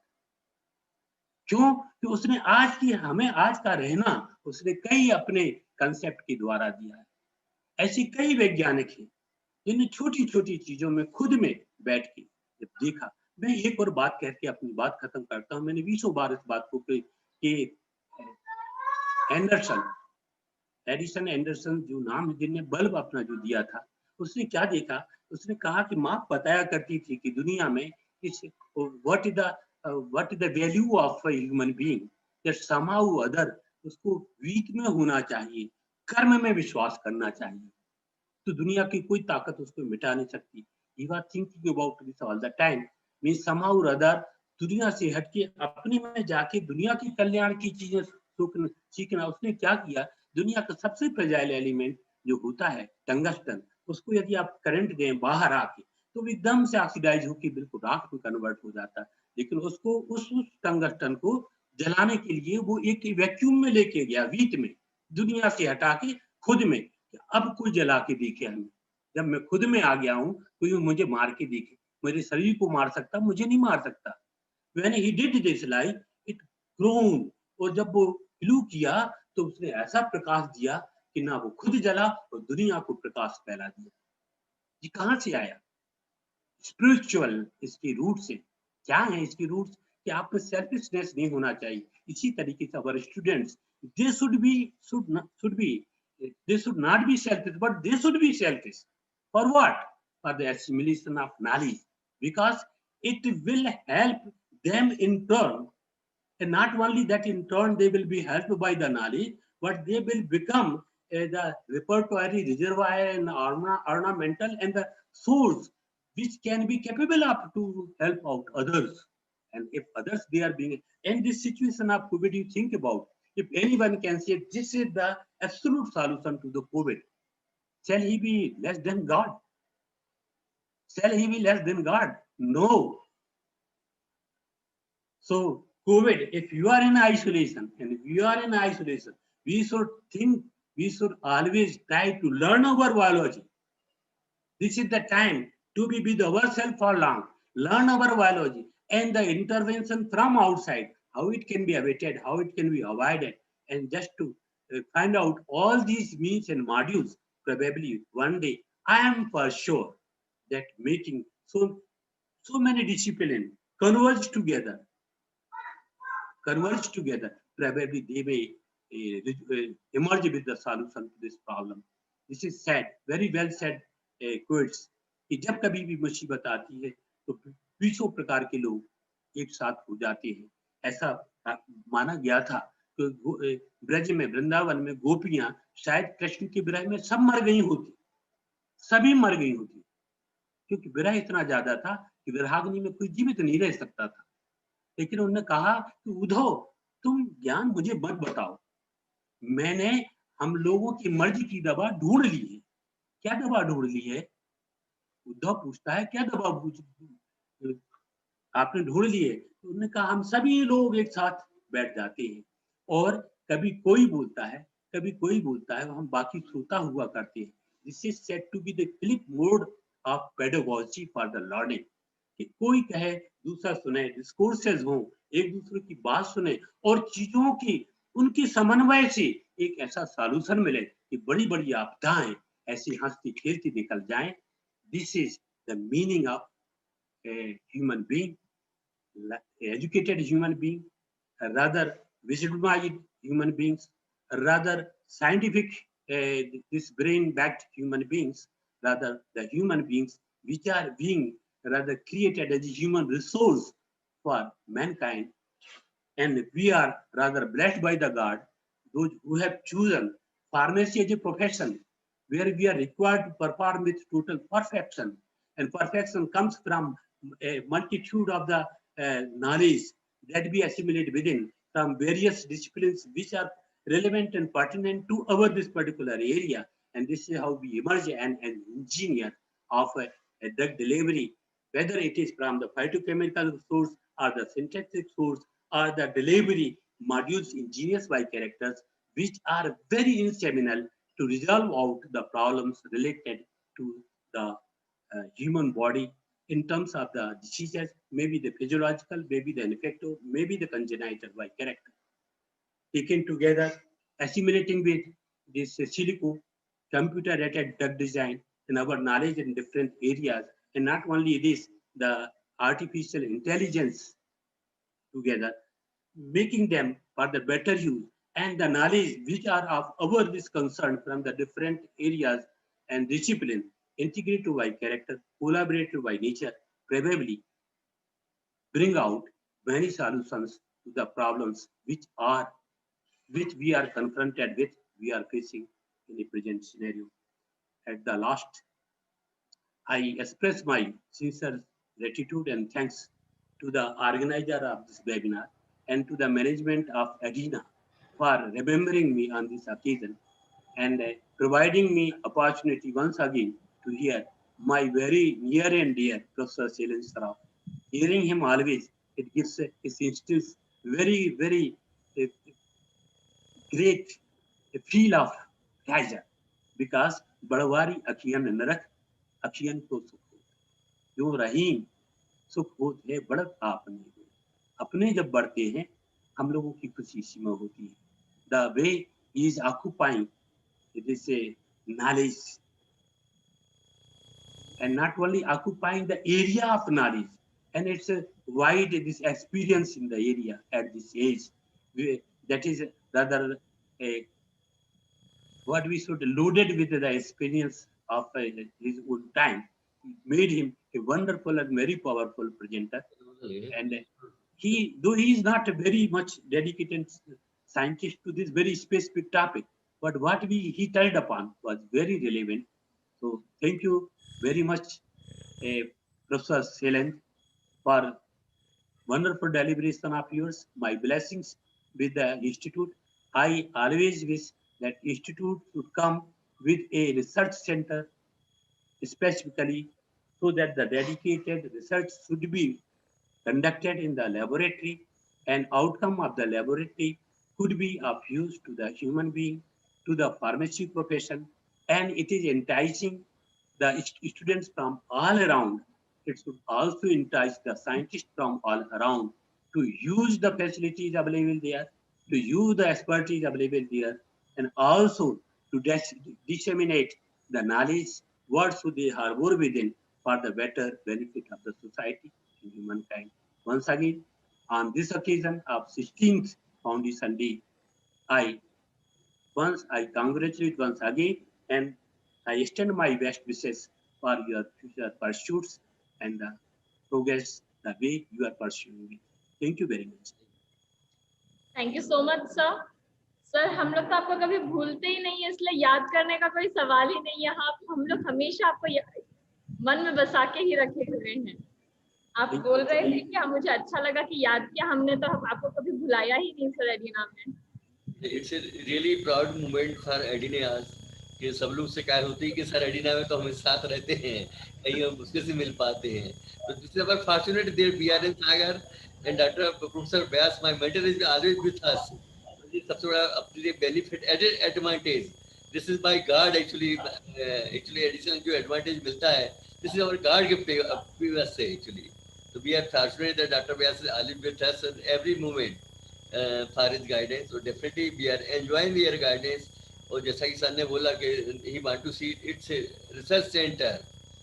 क्यों कि उसने हमें आज का रहना उसने कई अपने कंसेप्ट के द्वारा दिया है. ऐसी कई वैज्ञानिक हैं जिन्हें छोटी छोटी चीजों में खुद में बैठ के जब देखा. मैं एक और बात कह के अपनी बात खत्म करता हूं. मैंने 20 बार इस बात को कि एडिसन एंडरसन जो नाम जिनने बल्ब अपना जो दिया था, उसने क्या देखा, उसने कहा कि माँ बताया करती थी कि दुनिया में what is the value of a human being, that somehow other उसको वीक में होना चाहिए, कर्म में विश्वास करना चाहिए, तो दुनिया की कोई ताकत उसको मिटा नहीं सकती. He was thinking about this all the time. Means somehow other दुनिया से हटके अपने में जाके दुनिया के कल्याण की चीजें सीखना. उसने क्या किया, दुनिया का सबसे फ्रेजाइल एलिमेंट जो होता है टंगस्टन, उसको यदि आप करंट दें बाहर आके तो एकदम से ऑक्सीडाइज होकर बिल्कुल राख में कन्वर्ट हो जाता है. लेकिन उसको उस टंगस्टन को जलाने के लिए वो एक वैक्यूम में लेके गया, वीट में, दुनिया से हटा के खुद में. अब कोई जला के देखे हमें. जब मैं खुद में आ गया हूँ कोई मुझे मार के देखे, मेरे शरीर को मार सकता, मुझे नहीं मार सकता. When he did this light, it grown. और जब वो ग्लू किया तो उसने ऐसा प्रकाश दिया कि ना वो खुद जला और दुनिया को प्रकाश फैला दिया. ये कहाँ से आया? स्पिरिचुअल इसकी रूट से. क्या है इसकी रूट? कि आप में सेल्फिशनेस नहीं होना चाहिए. इसी तरीके से हमारे students they should not be selfish, but they should be selfish. For what? For the assimilation of knowledge. Because it will help them in turn. And not only that, in turn, they will be helped by the knowledge, but they will become the repertory, reservoir, and ornamental, and the source which can be capable of to help out others. And if others they are being in this situation of COVID, you think about if anyone can say this is the absolute solution to the COVID, shall he be less than God? Shall he be less than God? No. So COVID, if you are in isolation, and if you are in isolation, we should think, we should always try to learn our biology. This is the time to be with ourselves for long, learn our biology, and the intervention from outside, how it can be avoided, how it can be avoided, and just to find out all these means and modules. Probably one day, I am for sure that making so many disciplines converge together, probably they may emerge with the solution to this problem. This is said, very well said quotes कि जब कभी भी मुसीबत आती है तो 20 प्रकार के लोग एक साथ हो जाते हैं. ऐसा माना गया था कि ब्रज में, वृंदावन में गोपियां शायद कृष्ण के विरह में सब मर गई होती, सभी मर गई होती, क्योंकि विरह इतना ज्यादा था कि विरहाग्नि में कोई जीवित नहीं रह सकता था. लेकिन उन्होंने कहा कि उद्धव तुम ज्ञान मुझे मत बताओ, मैंने हम लोगों की मर्जी की दवा ढूंढ ली है. क्या दवा ढूंढ ली है? उद्धव पूछता है क्या दवा आपने ढूंढ ली है? तो उन्होंने कहा हम सभी लोग एक साथ बैठ जाते हैं और कभी कोई बोलता है, कभी कोई बोलता है, हम बाकी श्रोता हुआ करते हैं. This is said to be the click mode of pedagogy for the learning. कि कोई कहे दूसरा सुने, डिस्कोर्सेस हो, एक दूसरे की बात सुने और चीजों की उनकी समन्वय से एक ऐसा सॉल्यूशन मिले कि बड़ी बड़ी आपदाएं ऐसी हंसती खेलती निकल जाएं. This is the meaning of human being, educated human being, rather wisdomized human beings, rather scientific, this brain-backed human beings, rather the human beings which are being rather created as a human resource for mankind. And we are rather blessed by the God, those who have chosen pharmacy as a profession, where we are required to perform with total perfection. And perfection comes from a multitude of the knowledge that we assimilate within from various disciplines which are relevant and pertinent to our this particular area. And this is how we emerge an engineer of a drug delivery, whether it is from the phytochemical source or the synthetic source or the delivery modules ingenious by characters, which are very inseminal to resolve out the problems related to the human body in terms of the diseases, maybe the physiological, maybe the infective, maybe the congenital by character. Taken together, assimilating with this silico, computer-rated drug design, and our knowledge in different areas, and not only this, the artificial intelligence together, making them for the better use, and the knowledge which are of our this concern from the different areas and discipline, integrated by character, collaborated by nature, probably bring out many solutions to the problems which we are confronted with, we are facing in the present scenario. At the last, I express my sincere gratitude and thanks to the organizer of this webinar and to the management of Adina for remembering me on this occasion and providing me opportunity once again to hear my very near and dear Professor Shailendra Saraf. Hearing him always, it gives his instance very, very great feel of pleasure because Badawari Akiyan Narak Akiyan ko Sukh जो रहीम सुख होत है बढ़त आपने अपने जब बढ़ते हैं हम लोगों की खुशी सीमा होती है. The way he is occupying this knowledge and not only occupying the area of knowledge and it's a wide this experience in the area at this age that is rather a what we should loaded with the experience of his own time made him a wonderful and very powerful presenter. And though he is not a very much dedicated scientist to this very specific topic, but what he touched upon was very relevant. So thank you very much, Professor Selen, for wonderful deliberation of yours. My blessings with the institute. I always wish that institute should come with a research center specifically, so that the dedicated research should be conducted in the laboratory, and outcome of the laboratory could be of use to the human being, to the pharmacy profession, and it is enticing the students from all around. It should also entice the scientists from all around to use the facilities available there, to use the expertise available there, and also to disseminate the knowledge what should they harbor within for the better benefit of the society and humankind. Once again, on this occasion of 16th Foundation Day, I congratulate once again, and I extend my best wishes for your future pursuits and the progress the way you are pursuing it. Thank you very much.
Thank you so much sir. Sir हम लोग तो आपको कभी भूलते ही नहीं है, इसलिए याद करने का कोई सवाल ही नहीं है. हम लोग हमेशा आपको मन में बसा के ही रखे हुए हैं. आप बोल रहे थे कि मुझे अच्छा लगा कि याद किया हमने, तो आपको कभी भुलाया ही नहीं सर एडिना में.
It's a really proud moment for Adina कि सब लोग शिकायत होती है कि सर एडिना में तो हम साथ रहते हैं, कहीं हम उसके से मिल पाते हैं. तो this is our fortunate there we are in Sagar, and Dr. Professor Vyas, my mentor, is always with us. ये सबसे बड़ा अपने लिए benefit added advantage. This is by God actually additional जो advantage मिलता है, this is our God gift we must say actually. So we are fortunate that Dr. Vyas is always with us at every moment for his guidance. So definitely we are enjoying their guidance. और जैसा कि sir ने बोला कि he want to see it's a research center.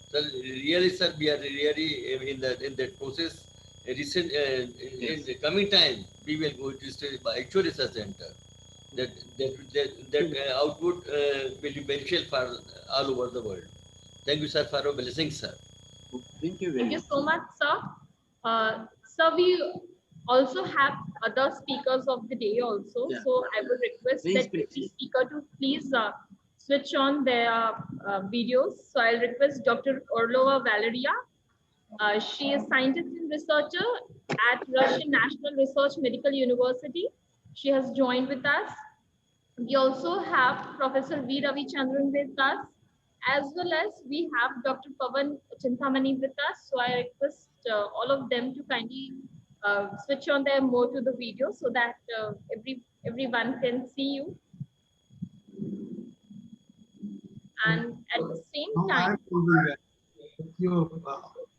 So really sir, we are really in that process. Recent in the coming time we will go to actual research center. That output will be beneficial for all over the world. Thank you sir for your blessings, sir.
Thank you very
Thank you
much.
so much, sir. Sir, we also have other speakers of the day also.
Yeah.
So I would request
Please,
that
please.
every speaker to please switch on their videos. So I'll request Dr. Orlova Valeria. She is scientist and researcher at Russian National Research Medical University. She has joined with us. We also have Professor V. Ravichandran with us, as well as we have Dr. Pavan Chintamani with us. So I request all of them to kindly switch on their mode to the video so that everyone can see you. And at the same
No, I
time,
am leaving that. Your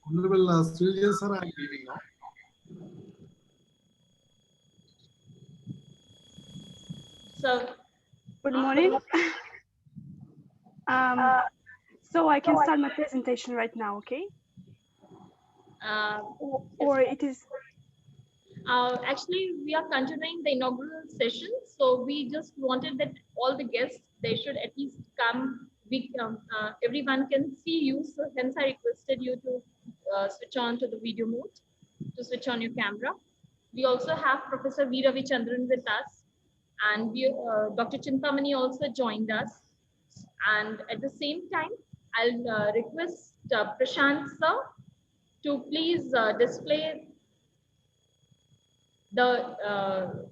Honorable Srilja sir, I am leaving now.
so
Good morning. So I can start my presentation right now, okay? Or it is...
actually, we are continuing the inaugural session. So we just wanted that all the guests, they should at least come. Everyone can see you. So hence I requested you to switch on to the video mode, to switch on your camera. We also have Professor V. Ravichandran with us, and Dr. Chintamani also joined us. And at the same time, I'll request Prashant sir to please display the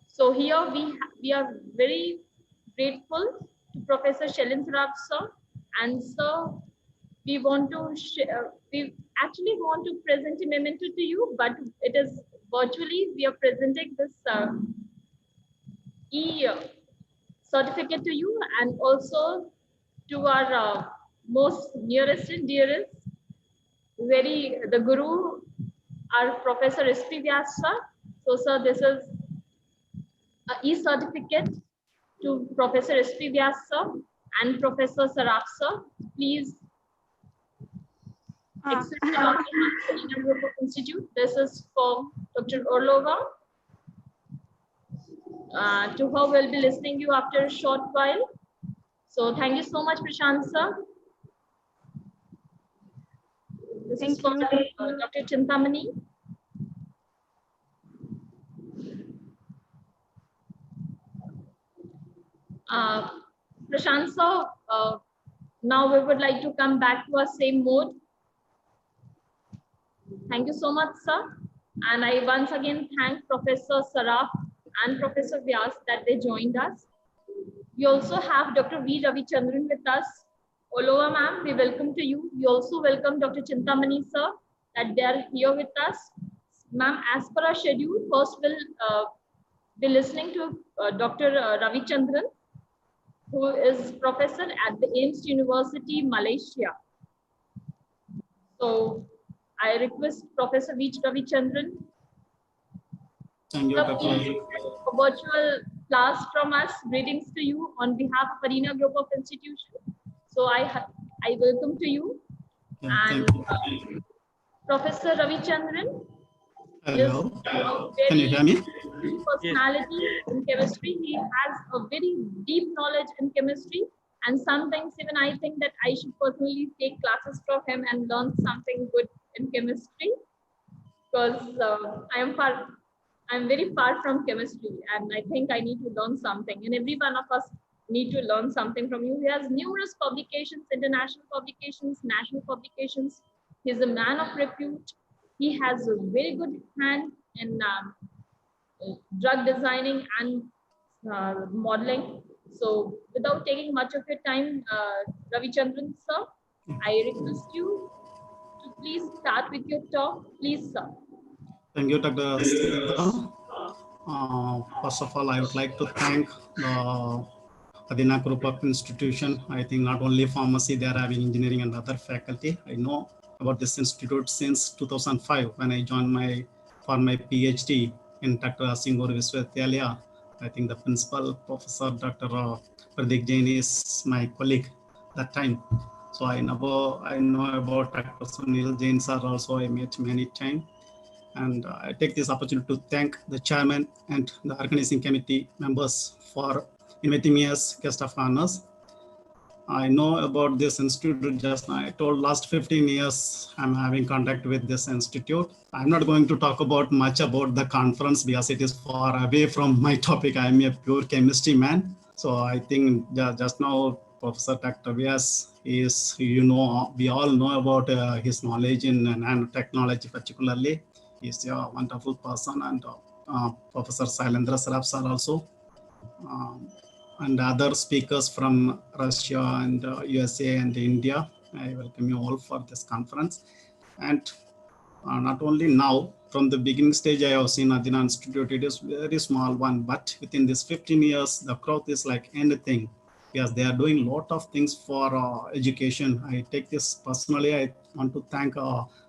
so here we are very grateful to Professor Shailendra Saraf sir, and sir, we want to we actually want to present a memento to you, but it is virtually we are presenting this certificate to you, and also to our most nearest and dearest, the guru, our Professor S.P. Vyas sir. So sir, this is an e-certificate to Professor S.P. Vyas sir and Professor Saraf sir. Please accept it on behalf of the Adina Group of Institute. This is for Dr. Orlova. To her, we'll be listening to you after a short while. So thank you so much, Prashant sir. This
Thank
is for
you.
Dr. Chintamani. Prashant sir, now we would like to come back to our same mode. Thank you so much, sir. And I once again thank Professor Saraf and Professor Vyas that they joined us. We also have Dr. V. Ravichandran with us. Olova ma'am, we welcome to you. We also welcome Dr. Chintamani sir that they are here with us. Ma'am, as per our schedule, first we'll be listening to Dr. Ravichandran, who is professor at the Aips University, Malaysia. So I request Professor V. Ravichandran
Thank you,
to
Dr.
a virtual class from us. Greetings to you on behalf of Adina Group of Institutions. So I welcome to you.
Yeah,
And
thank you.
Professor Ravichandran
Hello,
is
can you hear me?
personality in chemistry. He has a very deep knowledge in chemistry, and sometimes even I think that I should personally take classes from him and learn something good in chemistry, because I'm very far from chemistry, and I think I need to learn something, and every one of us need to learn something from you. He has numerous publications, international publications, national publications. He's a man of repute. He has a very good hand in drug designing and modeling. So without taking much of your time, Ravichandran sir, I request you to please start with your talk. Please, sir.
Thank you, Dr. Siddha. First of all, I would like to thank the Adina Group of Institution. I think not only pharmacy, they are having engineering and other faculty. I know about this institute since 2005 when I joined for my PhD in Dr. Singur Viswavidyalaya. I think the principal professor, Dr. Prateek Jain, is my colleague that time. So I know about Dr. Sunil Jain sir also. I met many times. And I take this opportunity to thank the chairman and the organizing committee members for inviting me as guest of honors. I know about this institute just now. I told last 15 years I'm having contact with this institute. I'm not going to talk about much about the conference because it is far away from my topic. I'm a pure chemistry man. So I think just now Professor Dr. Vyas is, we all know about his knowledge in nanotechnology particularly. He's a wonderful person, and Professor Sailendra Saraf sir also. And other speakers from Russia and USA and India. I welcome you all for this conference. And not only now, from the beginning stage, I have seen Adina Institute. It is very small one, but within this 15 years, the growth is like anything. Yes, they are doing a lot of things for education. I take this personally. I want to thank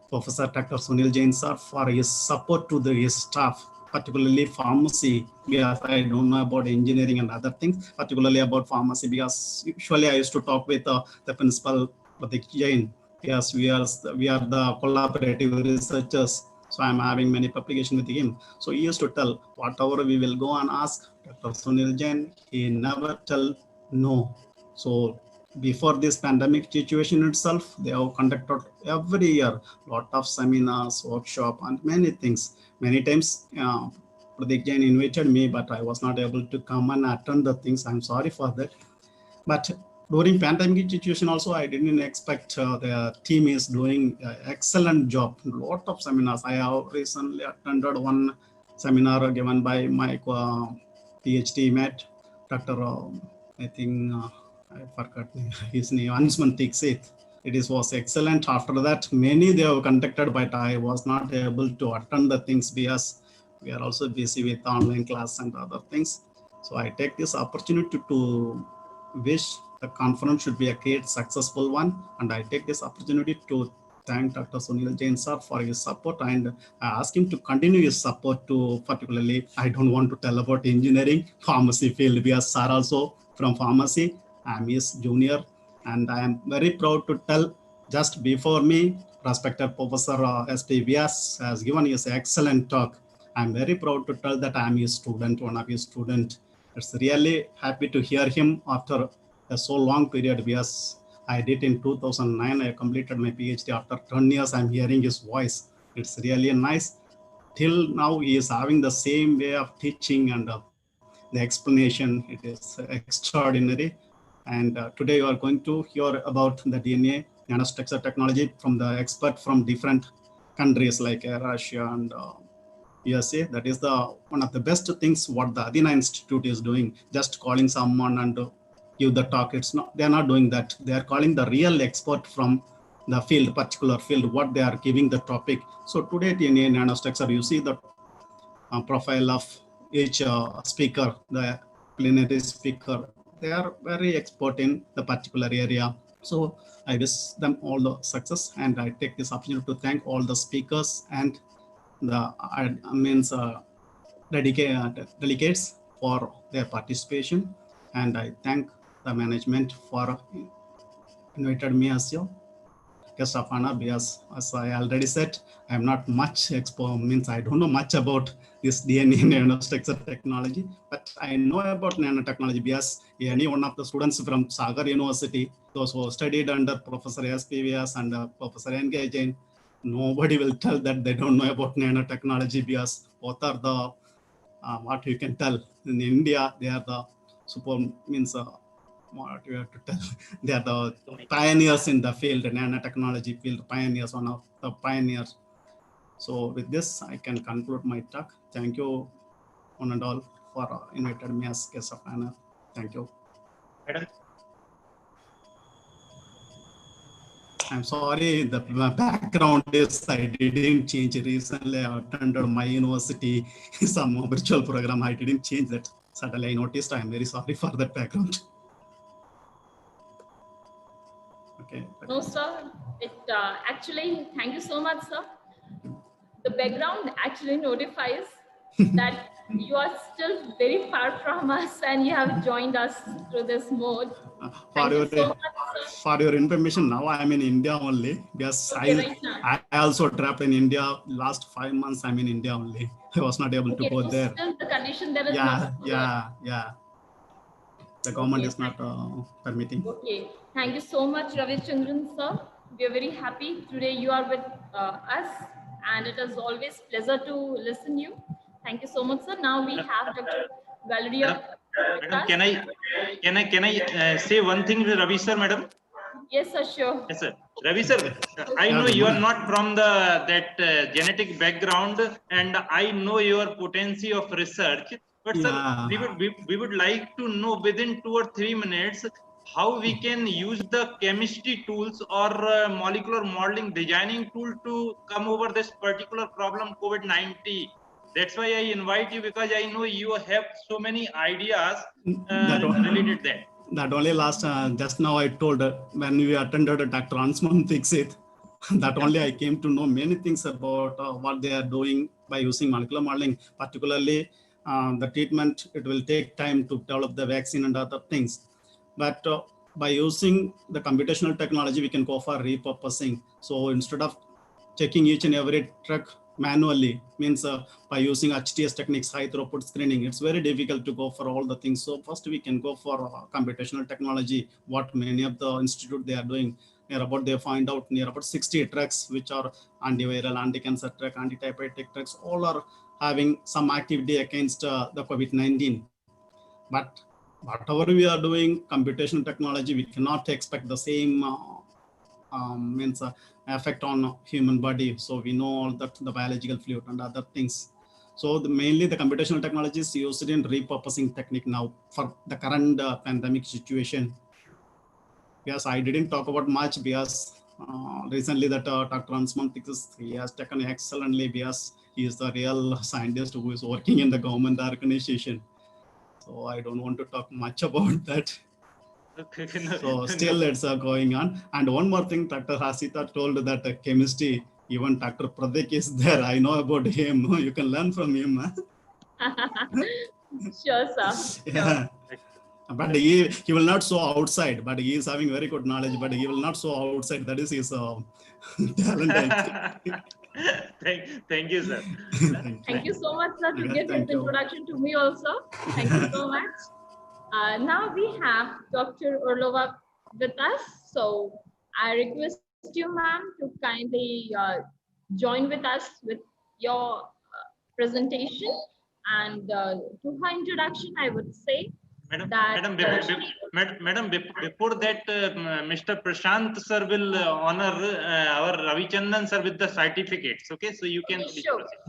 Professor Dr. Sunil Jain sir for his support to his staff, particularly pharmacy, because I don't know about engineering and other things, particularly about pharmacy, because usually I used to talk with the principal, Prateek Jain. Yes, we are the collaborative researchers. So I'm having many publications with him. So he used to tell whatever we will go and ask Dr. Sunil Jain, he never tell no. So before this pandemic situation itself, they have conducted every year lot of seminars, workshop, and many things. Many times, Prateek Jain invited me, but I was not able to come and attend the things. I'm sorry for that. But during pandemic situation also, I didn't expect the team is doing excellent job. Lot of seminars. I have recently attended one seminar given by my PhD mate, Dr. I think I forgot his name, Ansman Tiksit. It was excellent. After that, many they have conducted, but I was not able to attend the things because we are also busy with online class and other things. So I take this opportunity to wish the conference should be a great successful one, and I take this opportunity to thank Dr. Sunil Jain sir for his support, and I ask him to continue his support to, particularly, I don't want to tell about engineering, pharmacy field, because sir also from pharmacy. I'm his junior, and I am very proud to tell, just before me, respected Professor S.P. Vyas has given his excellent talk. I'm very proud to tell that I'm his student, one of his students. It's really happy to hear him after a so long period, because I did in 2009. I completed my PhD. After 10 years, I'm hearing his voice. It's really nice. Till now, he is having the same way of teaching and the explanation. It is extraordinary. And today you are going to hear about the DNA nanostructure technology from the expert from different countries like Russia and USA. That is the one of the best things what the Adina Institute is doing. Just calling someone and give the talk. It's not. They are not doing that. They are calling the real expert from the field, particular field, what they are giving the topic. So today DNA nanostructure, you see the profile of each speaker, the plenary speaker. They are very expert in the particular area. So I wish them all the success, and I take this opportunity to thank all the speakers and the delegates for their participation. And I thank the management for invited me as your guest of honor, because as I already said, I'm not much I don't know much about this DNA nanostructure technology, but I know about nanotechnology because any one of the students from Sagar University, those who studied under Professor SPVS and Professor Jain, nobody will tell that they don't know about nanotechnology, because both are the what you can tell in India, they are the what you have to tell, they are the pioneers in the field, nanotechnology field, pioneers, one of the pioneers. So with this, I can conclude my talk. Thank you, one and all, for inviting me as guest of honor. Thank you.
Madam.
I'm sorry, the background is I didn't change recently. I attended my university some virtual program. I didn't change that. Suddenly I noticed. I'm very sorry for that background. Okay.
No, sir. It actually, thank you so much, sir. The background actually notifies that you are still very far from us and you have joined us through this mode.
For your information, now I am in India only, because
okay,
I also trapped in India. Last 5 months I'm in India only. I was not able to go there.
Still the condition there is not.
Yeah. The government is not permitting.
Okay. Thank you so much, Ravichandran, sir. We are very happy today you are with us, and it is always pleasure to listen you. Thank you so much, sir. Now we have Dr. Valeria.
Madam, can I say one thing with Ravi sir, madam?
Yes, sir, sure.
Yes, sir. Ravi sir, I know you are not from that genetic background, and I know your potency of research. But sir, we would like to know within 2 or 3 minutes how we can use the chemistry tools or molecular modeling designing tool to come over this particular problem, COVID-19. That's why I invite you, because I know you have so many ideas related that.
That only last, just now I told when we attended Dr. Ansman Dixit, that only I came to know many things about what they are doing by using molecular modeling, particularly the treatment. It will take time to develop the vaccine and other things. But by using the computational technology, we can go for repurposing. So instead of checking each and every truck manually, means by using HTS techniques, high throughput screening, it's very difficult to go for all the things. So first we can go for computational technology, what many of the institute they are doing. They find out near about 60 drugs which are antiviral, anti-cancer drug, anti-diabetic drugs, all are having some activity against the COVID-19. But whatever we are doing, computational technology, we cannot expect the same effect on human body. So we know all that, the biological fluid and other things. So mainly the computational technology is used in repurposing technique now for the current pandemic situation. Yes, I didn't talk about much because recently that Dr. Ansman Dixit, he has taken excellently because he is the real scientist who is working in the government organization. So I don't want to talk much about that. So still it's going on. And one more thing, Dr. Hasita told that chemistry, even Dr. Prateek is there. I know about him. You can learn from him.
Sure, sir.
Yeah. But he will not show outside, but he is having very good knowledge, but he will not show outside. That is his talent.
Thank you, sir.
Thank you so much, sir, to give this introduction to me also. Thank you so much. Now we have Dr. Orlova with us. So I request you, ma'am, to kindly join with us with your presentation. And to her introduction, I would say
Madam, before that, Mr. Prashant sir will honor our Ravichandran sir with the certificates. Okay, so you can please proceed.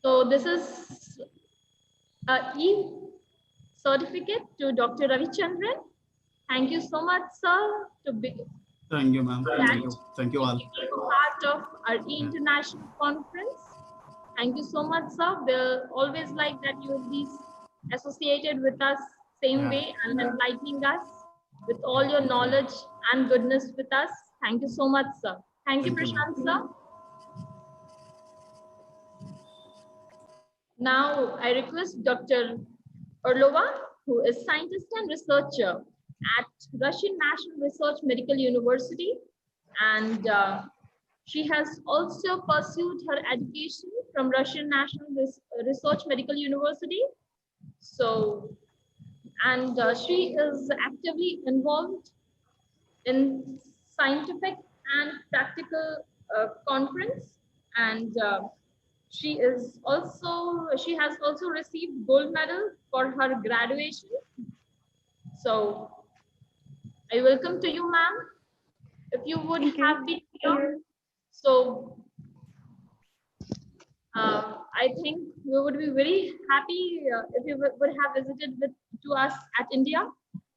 So this is e-certificate to Dr. Ravichandran. Thank you so much, sir, to be
Thank you, ma'am. Thank you all.
part of our international conference. Thank you so much, sir. We're always like that you will be associated with us same way and enlightening us with all your knowledge and goodness with us. Thank you so much, sir. Thank you, Prashant, sir. Now, I request Dr. Orlova, who is scientist and researcher at Russian National Research Medical University, and she has also pursued her education from Russian National Research Medical University. So, and she is actively involved in scientific and practical conference, and she has also received gold medal for her graduation. So I welcome to you, ma'am. If you would have been here, so I think we would be very happy if you would have visited to us at India.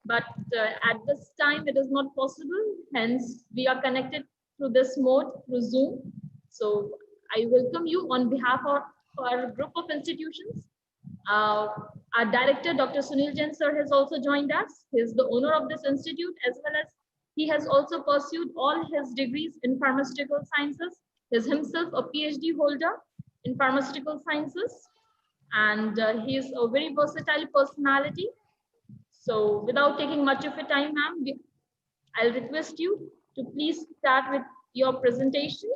But at this time, it is not possible. Hence, we are connected through this mode, through Zoom. So I welcome you on behalf of our group of institutions. Our director, Dr. Sunil Jain sir, has also joined us. He is the owner of this institute, as well as he has also pursued all his degrees in pharmaceutical sciences. He is himself a PhD holder in pharmaceutical sciences, and he is a very versatile personality. So without taking much of your time, ma'am, I'll request you to please start with your presentation,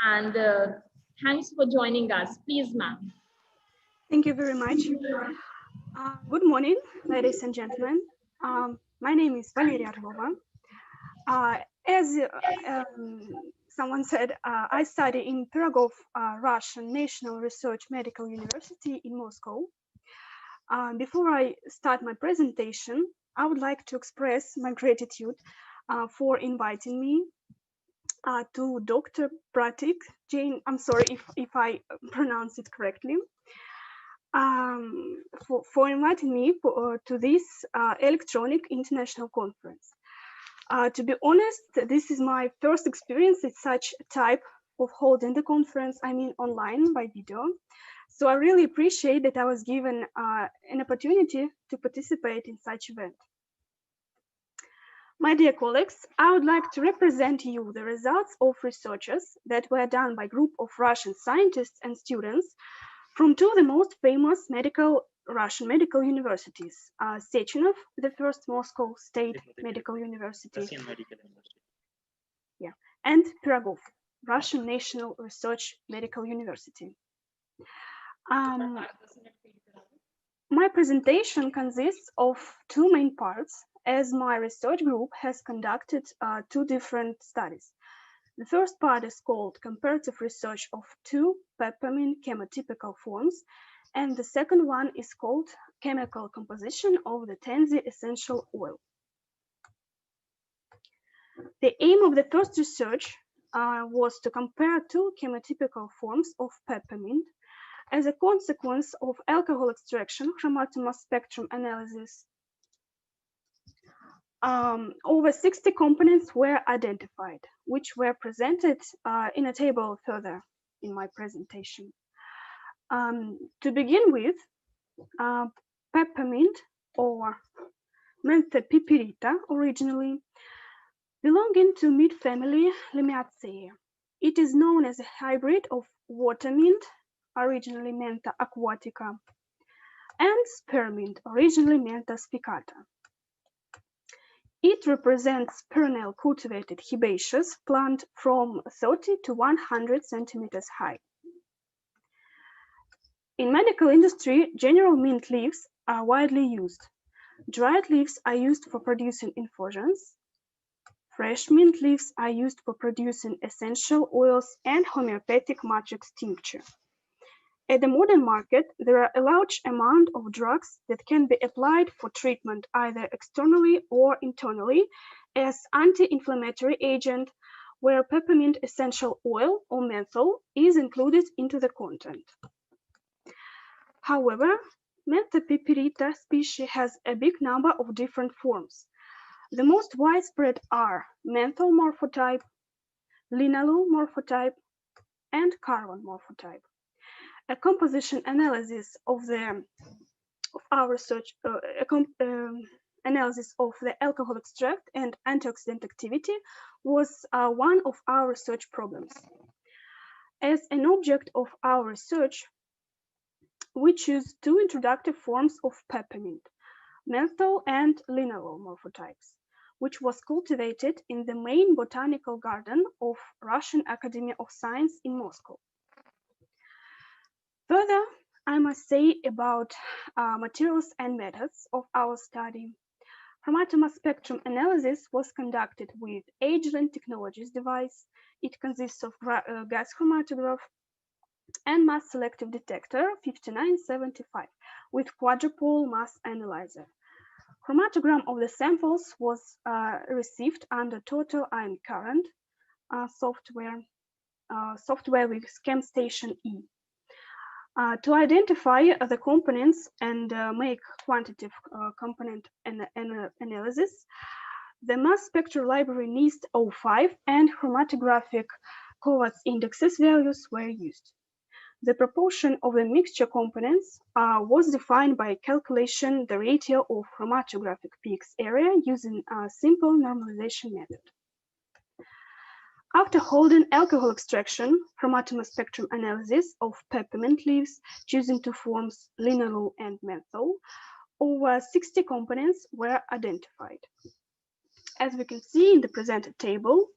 and thanks for joining us. Please, ma'am.
Thank you very much. Good morning, ladies and gentlemen. My name is Valeria Orlova. As someone said, I study in Pyragov, Russian National Research Medical University in Moscow. Before I start my presentation, I would like to express my gratitude for inviting me to Dr. Prateek, Jain. I'm sorry if I pronounce it correctly. For inviting me to this electronic international conference. To be honest, this is my first experience with such a type of holding the conference, I mean online by video. So I really appreciate that I was given an opportunity to participate in such event. My dear colleagues, I would like to represent you the results of researches that were done by a group of Russian scientists and students from two of the most famous Russian medical universities, Sechenov, the first Moscow State Medical University, and Pyragov, Russian National Research Medical University. My presentation consists of two main parts, as my research group has conducted two different studies. The first part is called Comparative Research of two peppermint chemotypical forms, and the second one is called Chemical Composition of the tansy essential oil. The aim of the first research was to compare two chemotypical forms of peppermint as a consequence of alcohol extraction chromatomass spectrum analysis. Over 60 components were identified, which were presented in a table further in my presentation. To begin with, peppermint, or Mentha piperita originally, belonging to mint family Limiaceae. It is known as a hybrid of water mint, originally Mentha aquatica, and spearmint, originally Mentha spicata. It represents perennial cultivated herbaceous plant from 30 to 100 centimeters high. In medical industry, general mint leaves are widely used. Dried leaves are used for producing infusions, Fresh mint leaves are used for producing essential oils and homeopathic matrix tincture. At the modern market, there are a large amount of drugs that can be applied for treatment either externally or internally as anti-inflammatory agent, where peppermint essential oil or menthol is included into the content. However, Mentha piperita species has a big number of different forms. The most widespread are menthol morphotype, linalool morphotype, and carbon morphotype. A composition analysis of our research, analysis of the alcohol extract and antioxidant activity was one of our research problems. As an object of our research, we choose two introductive forms of peppermint, menthol and linalool morphotypes, which was cultivated in the main botanical garden of Russian Academy of Science in Moscow. Further, I must say about materials and methods of our study. Chromatoma spectrum analysis was conducted with Agilent Technologies device. It consists of gas chromatograph and mass selective detector 5975 with quadrupole mass analyzer. Chromatogram of the samples was received under total ion current software with SchemStation E. To identify the components and make quantitative component analysis, the mass spectral library NIST 05 and chromatographic Kovacs indexes values were used. The proportion of the mixture components was defined by calculation the ratio of chromatographic peaks area using a simple normalization method. After holding alcohol extraction, chromatoma spectrum analysis of peppermint leaves choosing two forms, linalool and menthol, over 60 components were identified. As we can see in the presented table,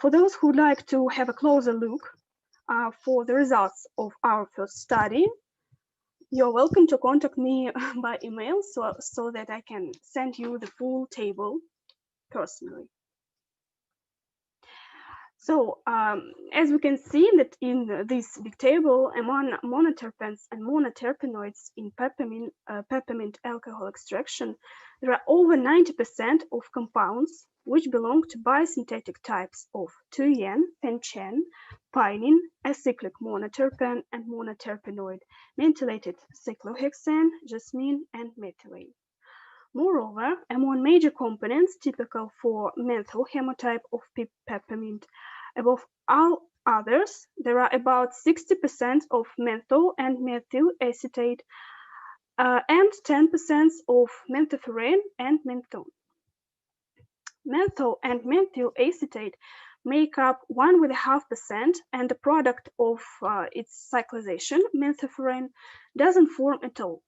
for those who would like to have a closer look for the results of our first study, you're welcome to contact me by email so that I can send you the full table personally. So as we can see that in this big table, among monoterpenes and monoterpenoids in peppermint alcohol extraction, there are over 90% of compounds which belong to biosynthetic types of 2-yen, penchen, pinene, acyclic monoterpene, and monoterpenoid, methylated cyclohexane, jasmine, and methylene. Moreover, among major components typical for menthol hemotype of peppermint, above all others, there are about 60% of menthol and methyl acetate and 10% of menthofuran and menthone. Menthol and methyl acetate make up 1.5%, and the product of its cyclization, menthofuran, doesn't form at all.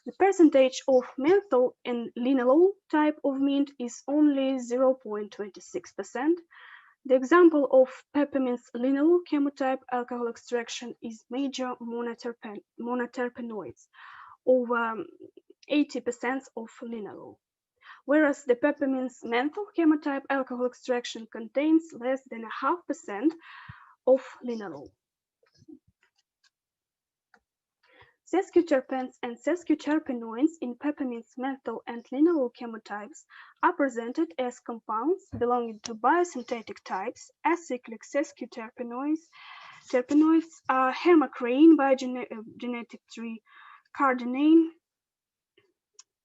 The percentage of menthol in linalool type of mint is only 0.26%. The example of peppermint's linalool chemotype alcohol extraction is major monoterpenoids, over 80% of linalool, whereas the peppermint's menthol chemotype alcohol extraction contains less than 0.5% of linalool. Sesquiterpenes and sesquiterpenoids in peppermint's menthol and linalool chemotypes are presented as compounds belonging to biosynthetic types, acyclic sesquiterpenoids, hermocrane biogenetic tree, cardinane,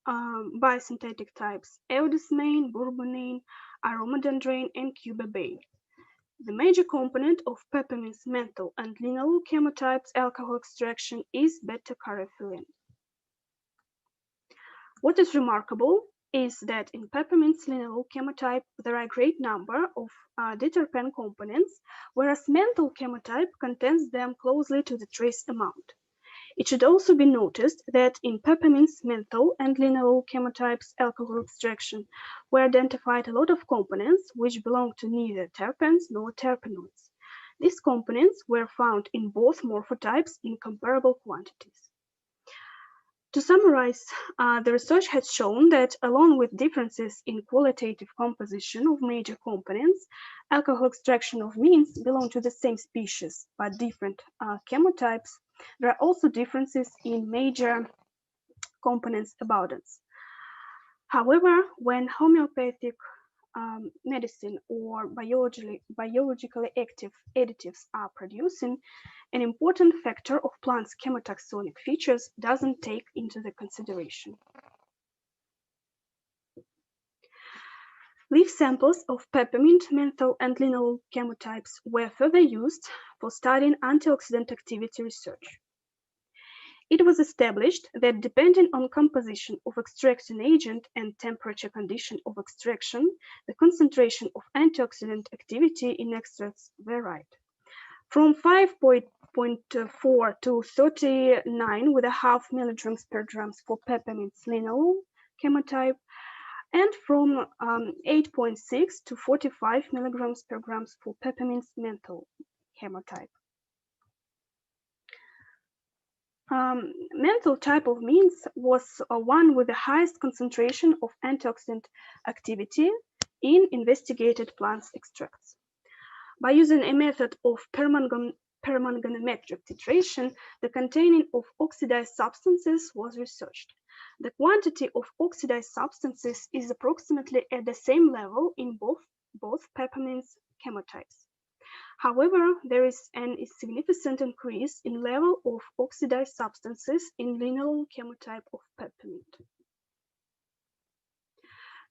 biosynthetic types, eudismane, bourbonane, aromadendrane, and cubabane. The major component of peppermint's menthol and linalool chemotypes alcohol extraction is beta-caryophyllene. What is remarkable is that in peppermint's linalool chemotype there are a great number of diterpene components, whereas menthol chemotype contains them closely to the trace amount. It should also be noticed that in peppermint's menthol and linalool chemotypes alcohol extraction were identified a lot of components which belong to neither terpenes nor terpenoids. These components were found in both morphotypes in comparable quantities. To summarize, the research has shown that along with differences in qualitative composition of major components, alcohol extraction of means belong to the same species but different chemotypes. There are also differences in major components abundance. However, when homeopathic medicine or biologically active additives are producing, an important factor of plants' chemotaxonic features doesn't take into the consideration. Leaf samples of peppermint, menthol, and linalool chemotypes were further used for studying antioxidant activity research. It was established that depending on composition of extracting agent and temperature condition of extraction, the concentration of antioxidant activity in extracts varied. From 5.4 to 39.5 milligrams per grams for peppermint linalool chemotype, and from 8.6 to 45 milligrams per grams for peppermint menthol chemotype. Menthol type of means was one with the highest concentration of antioxidant activity in investigated plants extracts. By using a method of permanganometric titration, the containing of oxidized substances was researched. The quantity of oxidized substances is approximately at the same level in both peppermint chemotypes. However, there is a significant increase in level of oxidized substances in linalool chemotype of peppermint.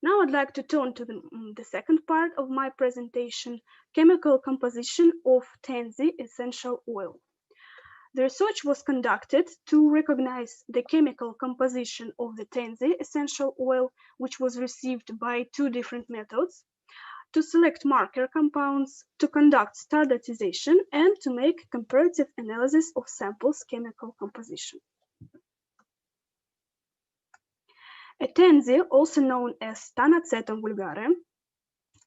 Now I'd like to turn to the second part of my presentation, chemical composition of tansy essential oil. The research was conducted to recognize the chemical composition of the tansy essential oil, which was received by two different methods, to select marker compounds, to conduct standardization, and to make comparative analysis of samples' chemical composition. A tansy, also known as Tanacetum vulgare,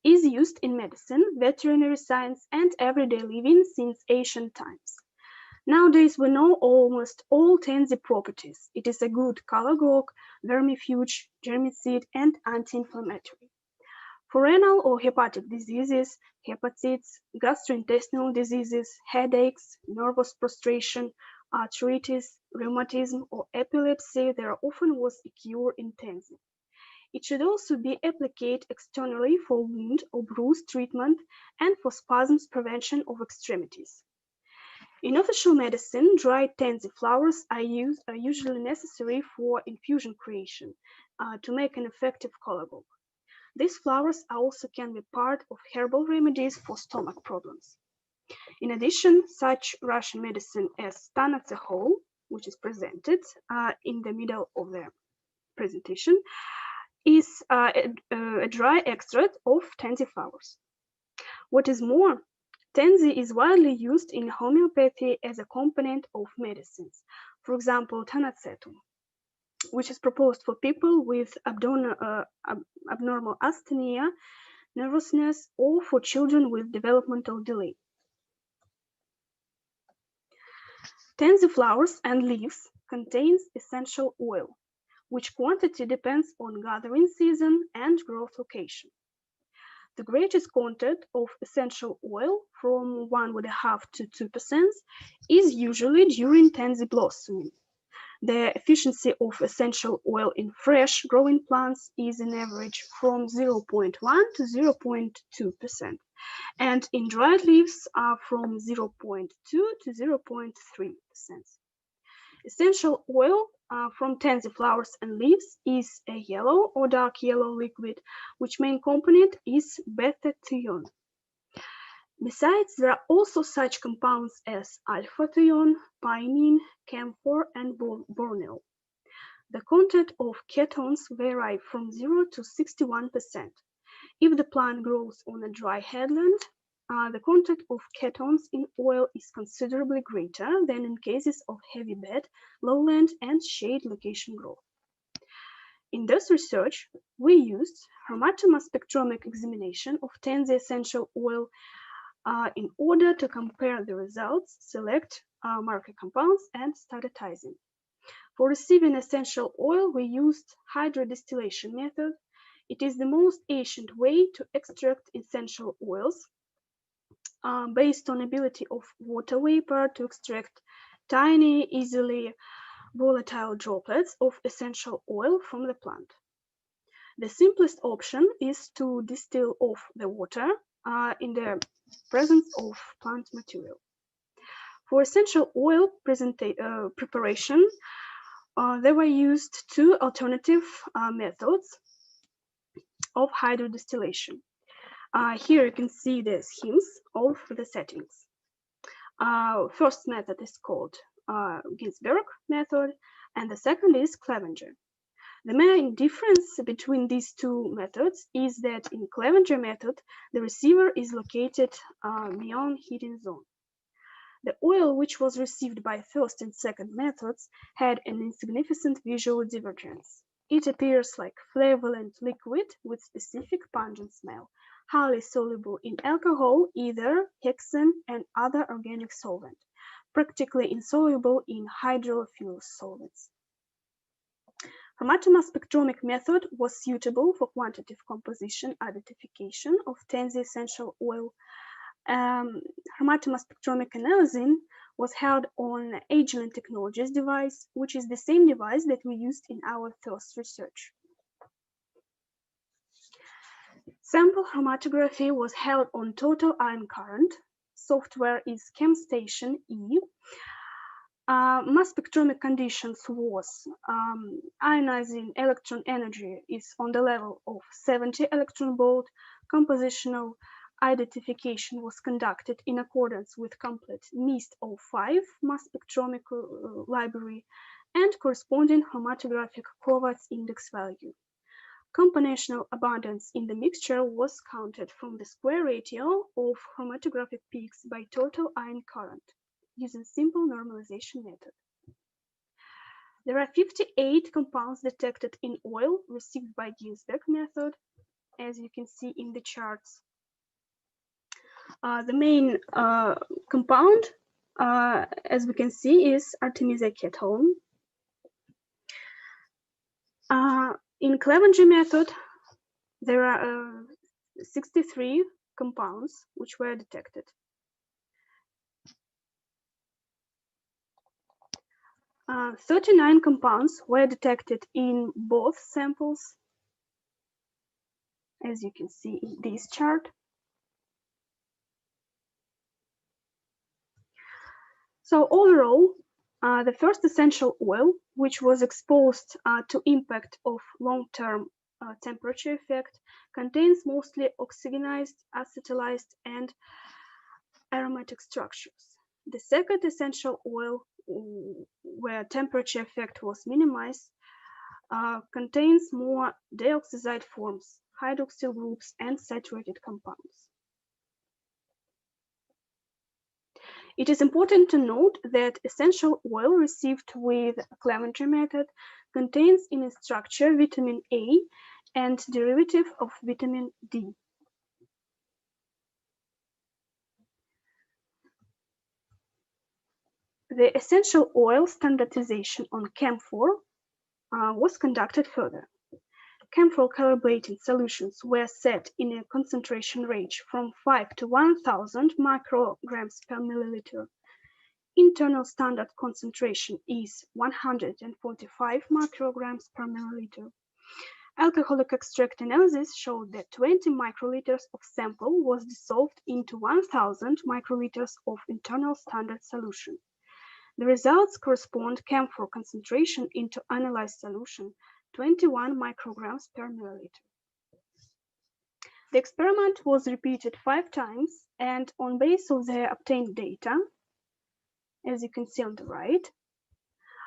is used in medicine, veterinary science, and everyday living since ancient times. Nowadays, we know almost all tansy properties. It is a good chalagogue, vermifuge, germicide, and anti-inflammatory. For renal or hepatic diseases, hepatitis, gastrointestinal diseases, headaches, nervous prostration, arthritis, rheumatism, or epilepsy, there often was a cure in tansy. It should also be applied externally for wound or bruise treatment and for spasms prevention of extremities. In official medicine, dried tansy flowers are usually necessary for infusion creation to make an effective chalagogue. These flowers also can be part of herbal remedies for stomach problems. In addition, such Russian medicine as tanacehol, which is presented in the middle of the presentation, is a dry extract of tansy flowers. What is more, tansy is widely used in homeopathy as a component of medicines. For example, tanacetum, which is proposed for people with abnormal asthenia, nervousness, or for children with developmental delay. Tansy flowers and leaves contains essential oil, which quantity depends on gathering season and growth location. The greatest content of essential oil, from 1.5 to 2%, is usually during tansy blossoming. The efficiency of essential oil in fresh growing plants is an average from 0.1 to 0.2%, and in dried leaves are from 0.2 to 0.3%. Essential oil from tansy flowers and leaves is a yellow or dark yellow liquid, which main component is beta-thione. Besides, there are also such compounds as alpha-thione, pinene, camphor, and bornyl. The content of ketones vary from 0 to 61%. If the plant grows on a dry headland, the content of ketones in oil is considerably greater than in cases of heavy bed, lowland, and shade location growth. In this research, we used chromatomass-spectromic examination of tansy essential oil in order to compare the results, select marker compounds, and standardizing. For receiving essential oil, we used hydrodistillation method. It is the most ancient way to extract essential oils, based on ability of water vapor to extract tiny, easily volatile droplets of essential oil from the plant. The simplest option is to distill off the water in the presence of plant material. For essential oil preparation, there were used two alternative methods of hydrodistillation. Here you can see the schemes of the settings. First method is called Ginsberg method, and the second is Clevenger. The main difference between these two methods is that in Clevenger method, the receiver is located beyond heating zone. The oil which was received by first and second methods had an insignificant visual divergence. It appears like flavorant liquid with specific pungent smell, highly soluble in alcohol, ether, hexane, and other organic solvent, practically insoluble in hydrophilus solvents. Chromatomass-spectromic method was suitable for quantitative composition identification of Tenzi essential oil. Chromatomass-spectromic analysis was held on Agilent Technologies device, which is the same device that we used in our first research. Sample chromatography was held on total ion current. Software is ChemStation E. Mass spectromic conditions was ionizing electron energy is on the level of 70 electron volt. Compositional identification was conducted in accordance with complete MIST-05 mass spectromic library and corresponding chromatographic Kovacs index value. Combinational abundance in the mixture was counted from the square ratio of chromatographic peaks by total ion current using simple normalization method. There are 58 compounds detected in oil received by Ginsberg method, as you can see in the charts. The main compound, as we can see, is artemisia ketone. In Clevenger method, there are 63 compounds which were detected. Uh, 39 compounds were detected in both samples, as you can see in this chart. So overall, the first essential oil, which was exposed to impact of long-term temperature effect, contains mostly oxygenized, acetylized, and aromatic structures. The second essential oil, where temperature effect was minimized, contains more dioxazide forms, hydroxyl groups, and saturated compounds. It is important to note that essential oil received with Clevenger method contains in its structure vitamin A and derivative of vitamin D. The essential oil standardization on camphor was conducted further. Camphor calibrating solutions were set in a concentration range from 5 to 1000 micrograms per milliliter. Internal standard concentration is 145 micrograms per milliliter. Alcoholic extract analysis showed that 20 microliters of sample was dissolved into 1000 microliters of internal standard solution. The results correspond camphor concentration into analyzed solution 21 micrograms per milliliter. The experiment was repeated 5 times, and on base of the obtained data, as you can see on the right,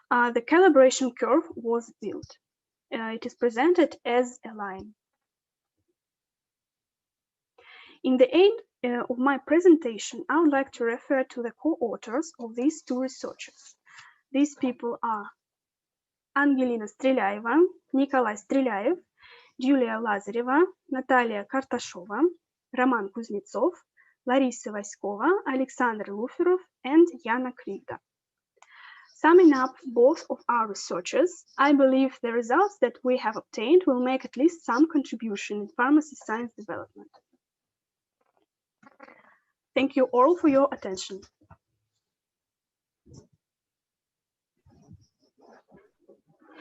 the calibration curve was built. It is presented as a line. In the end of my presentation, I would like to refer to the co-authors of these two researches. These people are Angelina Strelyaeva, Nikolai Strelyaev, Julia Lazareva, Natalia Kartashova, Roman Kuznetsov, Larissa Vaskova, Alexander Luferov, and Yana Krivda. Summing up both of our researches, I believe the results that we have obtained will make at least some contribution in pharmacy science development. Thank you all for your attention.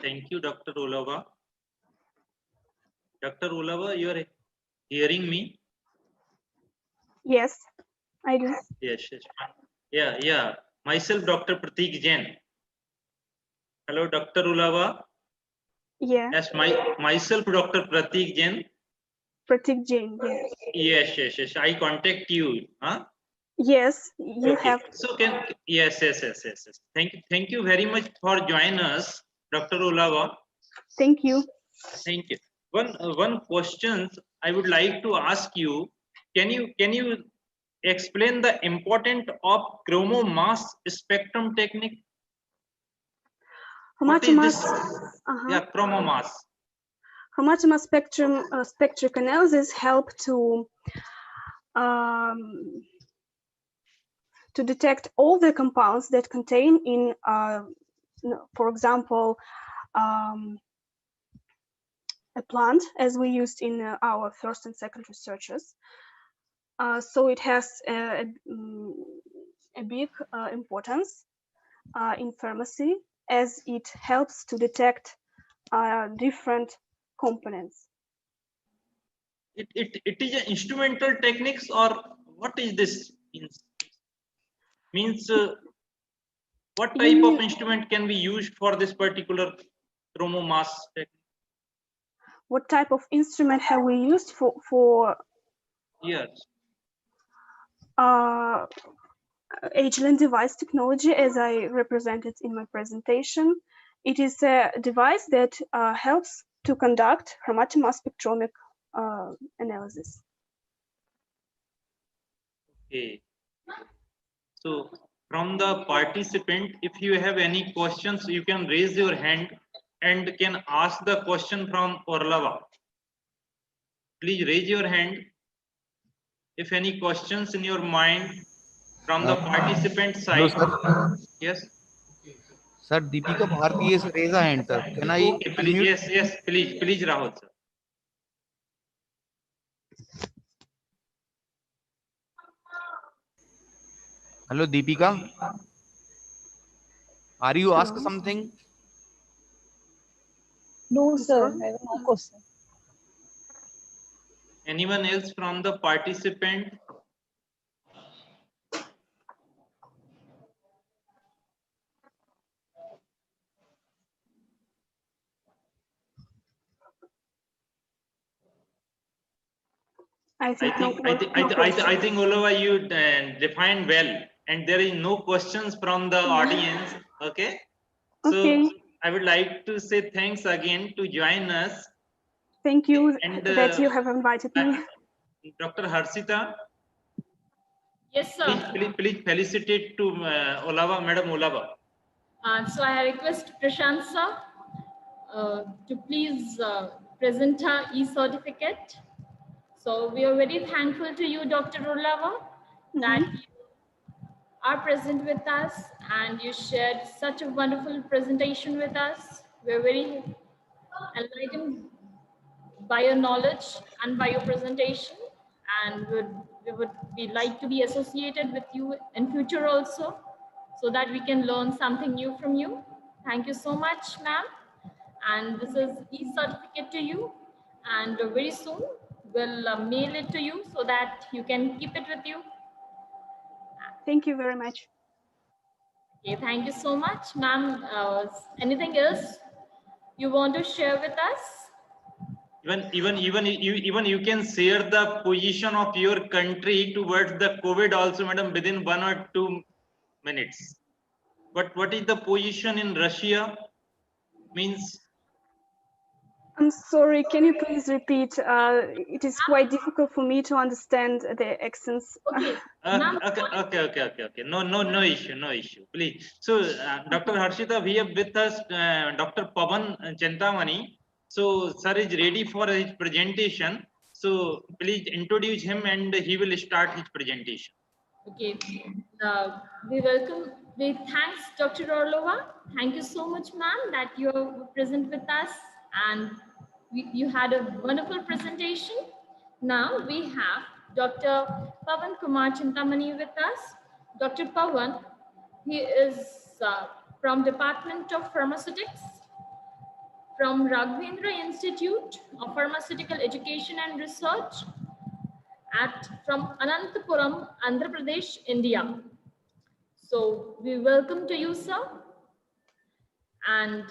Thank you, Dr. Ulava. Dr. Ulava, you are hearing me?
Yes, I do.
Yes, yes. Yeah. Myself, Dr. Prateek Jain. Hello, Dr. Ulava.
Yeah.
Yes, myself, Dr. Prateek Jain.
Prateek Jain, yes.
Yes. I contact you. Huh?
Yes, you
Okay.
have.
So yes. Thank you very much for joining us, Dr. Ulava.
Thank you.
Thank you. One question I would like to ask you. Can you explain the importance of chromomass spectrum technique? What is this? Yeah, chromomass.
Chromatoma spectric analysis help to detect all the compounds that contain in, for example, a plant, as we used in our first and second researches. So it has a big importance in pharmacy, as it helps to detect different components.
It is an instrumental techniques, or what is this? Means what type of instrument can be used for this particular chromomass technique?
What type of instrument have we used for
Yes.
H-lens device technology, as I represented in my presentation? It is a device that helps to conduct chromatoma spectromic analysis.
Okay. So from the participant, if you have any questions, you can raise your hand and can ask the question from Orlava. Please raise your hand if any questions in your mind from the participant side.
Hello, sir.
Yes.
Sir, Deepika Bharti has raised a hand, sir. Can I
Okay, please,
unmute?
yes, please, Rahul, sir.
Hello, Deepika. Are you asked
Hello?
something?
No, sir. I have no question.
Anyone else from the participant? I think Olova, you defined well, and there is no questions from the audience. Okay. So I would like to say thanks again to join us.
Thank you that you have invited me.
Dr. Harshita.
Yes, sir.
Please felicitate to Olava, Madam Olava.
So I request Prashant sir to please present her e-certificate. So we are very thankful to you, Dr. Ulava, that you are present with us and you shared such a wonderful presentation with us. We're very enlightened by your knowledge and by your presentation, and we would be like to be associated with you in future also, so that we can learn something new from you. Thank you so much, ma'am. And this is e-certificate to you, and very soon we'll mail it to you so that you can keep it with you.
Thank you very much.
Okay, thank you so much, ma'am. Anything else you want to share with us?
Even you can share the position of your country towards the COVID also, madam, within 1 or 2 minutes. But what is the position in Russia? Means.
I'm sorry, can you please repeat? It is quite difficult for me to understand the accents.
Okay.
Okay. No issue. Please. So, Dr. Harshita, we have with us Dr. Pavan Chintamani. So, sir is ready for his presentation. So, please introduce him and he will start his presentation.
Okay. We welcome We thanks Dr. Orlova. Thank you so much, ma'am, that you're present with us and you had a wonderful presentation. Now we have Dr. Pawan Kumar Chintamani with us. Dr. Pawan, he is from Department of Pharmaceutics from Raghavendra Institute of Pharmaceutical Education and Research from Anantapuram, Andhra Pradesh, India. So we welcome to you, sir. And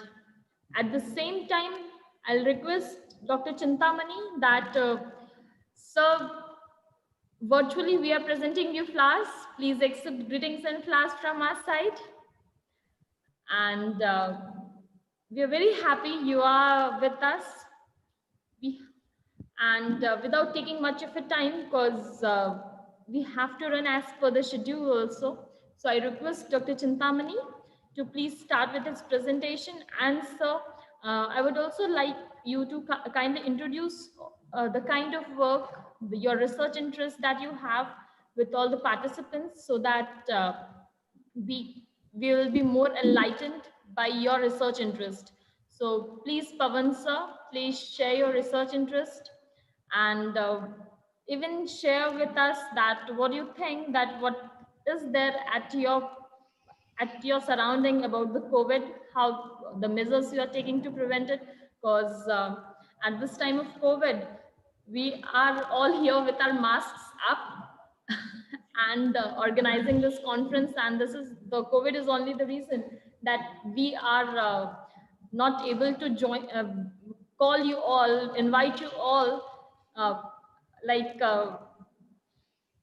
at the same time, I'll request Dr. Chintamani that, sir, virtually we are presenting you flowers. Please accept greetings and flowers from our side. And we are very happy you are with us. Without taking much of a time, because we have to run as per the schedule also. So I request Dr. Chintamani to please start with his presentation. And sir, I would also like you to kindly introduce the kind of work, your research interest that you have with all the participants, so that we will be more enlightened by your research interest. So please, Pawan sir, please share your research interest and even share with us that what you think, that what is there at your surrounding about the COVID, how the measures you are taking to prevent it, because at this time of COVID, we are all here with our masks up and organizing this conference, and the COVID is only the reason that we are not able to join, call you all, invite you all,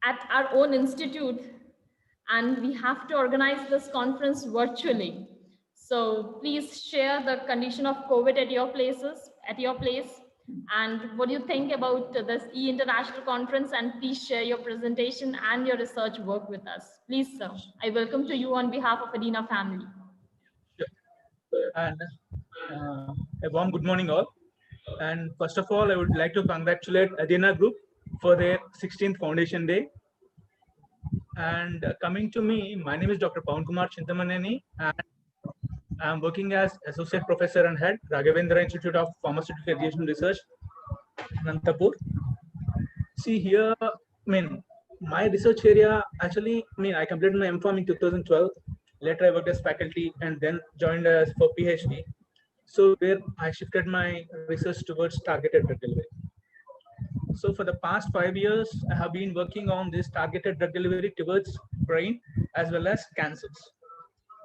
at our own institute, and we have to organize this conference virtually. So please share the condition of COVID at your place, and what do you think about this E-International Conference, and please share your presentation and your research work with us. Please, sir, I welcome to you on behalf of Adina family.
And a warm good morning all. And first of all, I would like to congratulate Adina Group for their 16th Foundation Day. And coming to me, my name is Dr. Pawan Kumar Chintamani, and I'm working as Associate Professor and Head, Raghavendra Institute of Pharmaceutical Education Research, Anantapur. See here, my research area, actually, I completed my M.Pharm in 2012. Later, I worked as faculty and then joined as for PhD. So where I shifted my research towards targeted drug delivery. So for the past 5 years, I have been working on this targeted drug delivery towards brain as well as cancers.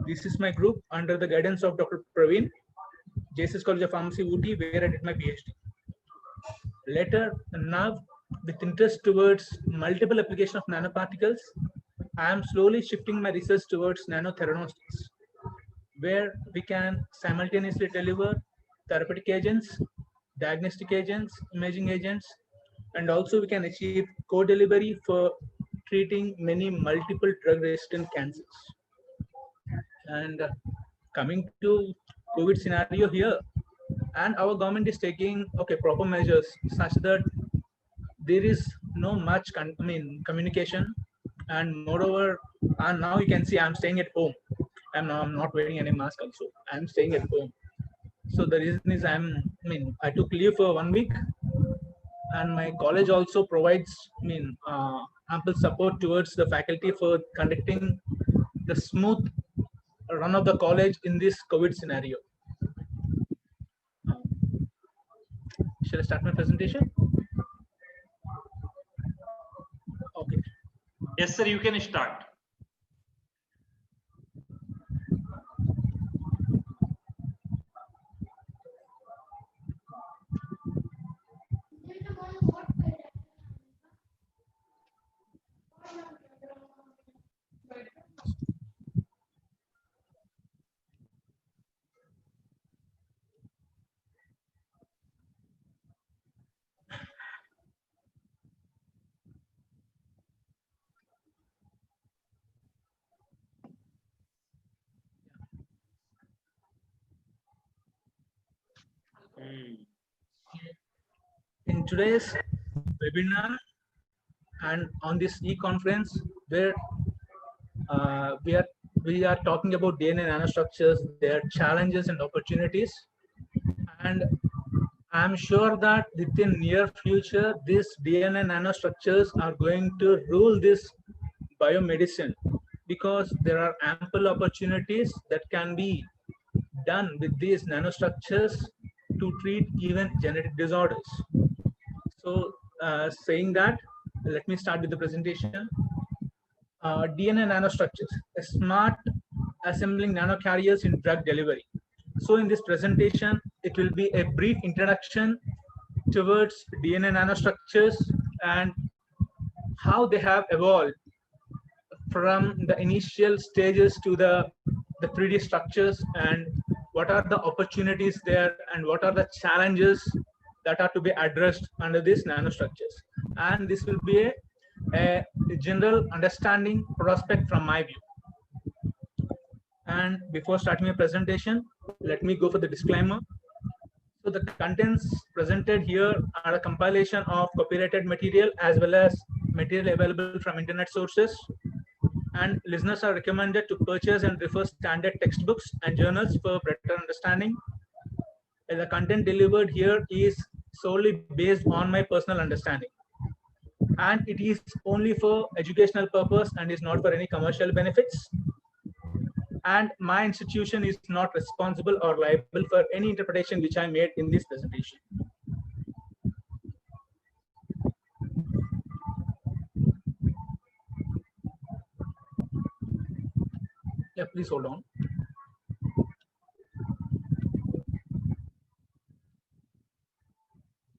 This is my group under the guidance of Dr. Praveen, JSS College of Pharmacy, Ooty, where I did my PhD. Later, now with interest towards multiple application of nanoparticles, I am slowly shifting my research towards nanotheranostics, where we can simultaneously deliver therapeutic agents, diagnostic agents, imaging agents, and also we can achieve co-delivery for treating many multiple drug-resistant cancers. And coming to COVID scenario here, and our government is taking proper measures such that there is no much communication, and moreover, and now you can see I'm staying at home. I'm not wearing any mask also. I'm staying at home. So the reason is I took leave for 1 week, and my college also provides ample support towards the faculty for conducting the smooth run of the college in this COVID scenario. Shall I start my presentation? Okay.
Yes, sir, you can start.
In today's webinar and on this e-conference, where we are we are talking about DNA nanostructures, their challenges and opportunities. And I'm sure that within near future, these DNA nanostructures are going to rule this biomedicine, because there are ample opportunities that can be done with these nanostructures to treat even genetic disorders. So saying that, let me start with the presentation. DNA nanostructures, a smart assembling nanocarriers in drug delivery. So in this presentation, it will be a brief introduction towards DNA nanostructures and how they have evolved from the initial stages to the 3D structures, and what are the opportunities there and what are the challenges that are to be addressed under these nanostructures. And this will be a general understanding prospect from my view. And before starting my presentation, let me go for the disclaimer. So the contents presented here are a compilation of copyrighted material as well as material available from internet sources. And listeners are recommended to purchase and refer standard textbooks and journals for better understanding. And the content delivered here is solely based on my personal understanding. And it is only for educational purpose and is not for any commercial benefits. And my institution is not responsible or liable for any interpretation which I made in this presentation. Yeah, please hold on.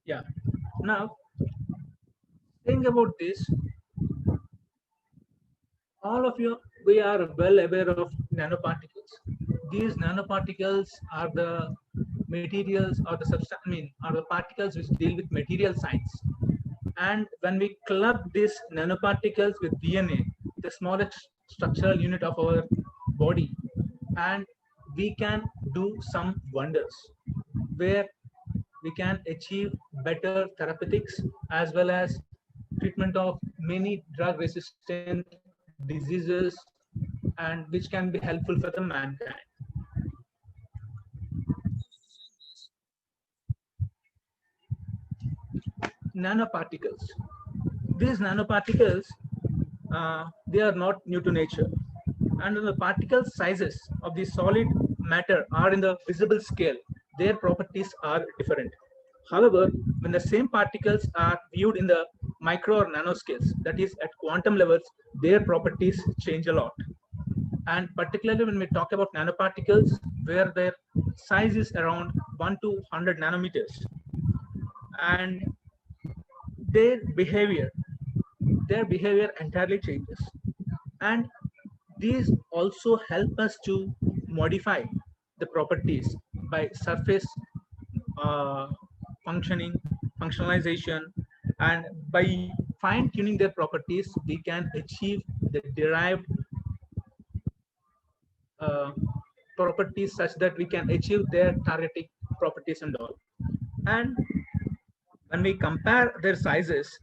Yeah, now think about this. All of you, we are well aware of nanoparticles. These nanoparticles are the materials or the substance, are the particles which deal with material science. And when we club these nanoparticles with DNA, the smallest structural unit of our body, and we can do some wonders where we can achieve better therapeutics as well as treatment of many drug resistant diseases, and which can be helpful for the mankind. Nanoparticles. These nanoparticles, they are not new to nature, and the particle sizes of the solid matter are in the visible scale. Their properties are different. However, when the same particles are viewed in the micro or nanoscales, that is at quantum levels, their properties change a lot. And particularly when we talk about nanoparticles, where their size is around 1 to 100 nanometers, and their behavior entirely changes. And these also help us to modify the properties by surface functionalization, and by fine-tuning their properties, we can achieve the derived properties such that we can achieve their targeting properties and all. And when we compare their sizes,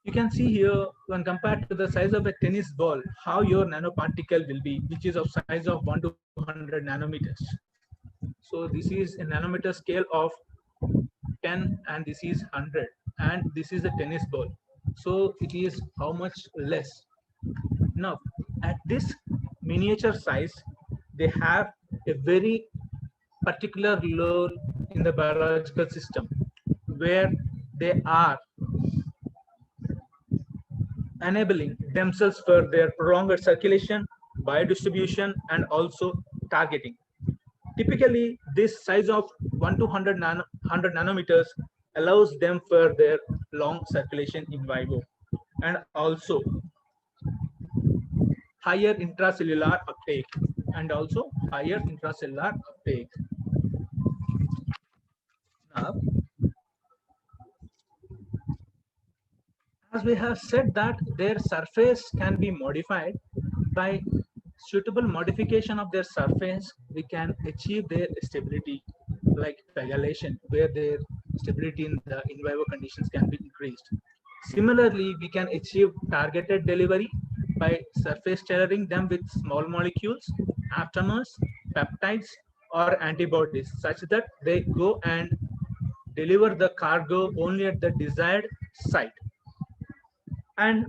you can see here, when compared to the size of a tennis ball, how your nanoparticle will be, which is of size of 1 to 100 nanometers. So this is a nanometer scale of 10, and this is 100, and this is a tennis ball. So it is how much less. Now, at this miniature size, they have a very particular role in the biological system, where they are enabling themselves for their prolonged circulation, biodistribution, and also targeting. Typically, this size of 1 to 100 nanometers allows them for their long circulation in vivo, and also higher intracellular uptake, Now, as we have said that their surface can be modified, by suitable modification of their surface, we can achieve their stability, like pegylation, where their stability in the in vivo conditions can be increased. Similarly, we can achieve targeted delivery by surface tailoring them with small molecules, aptamers, peptides, or antibodies, such that they go and deliver the cargo only at the desired site. And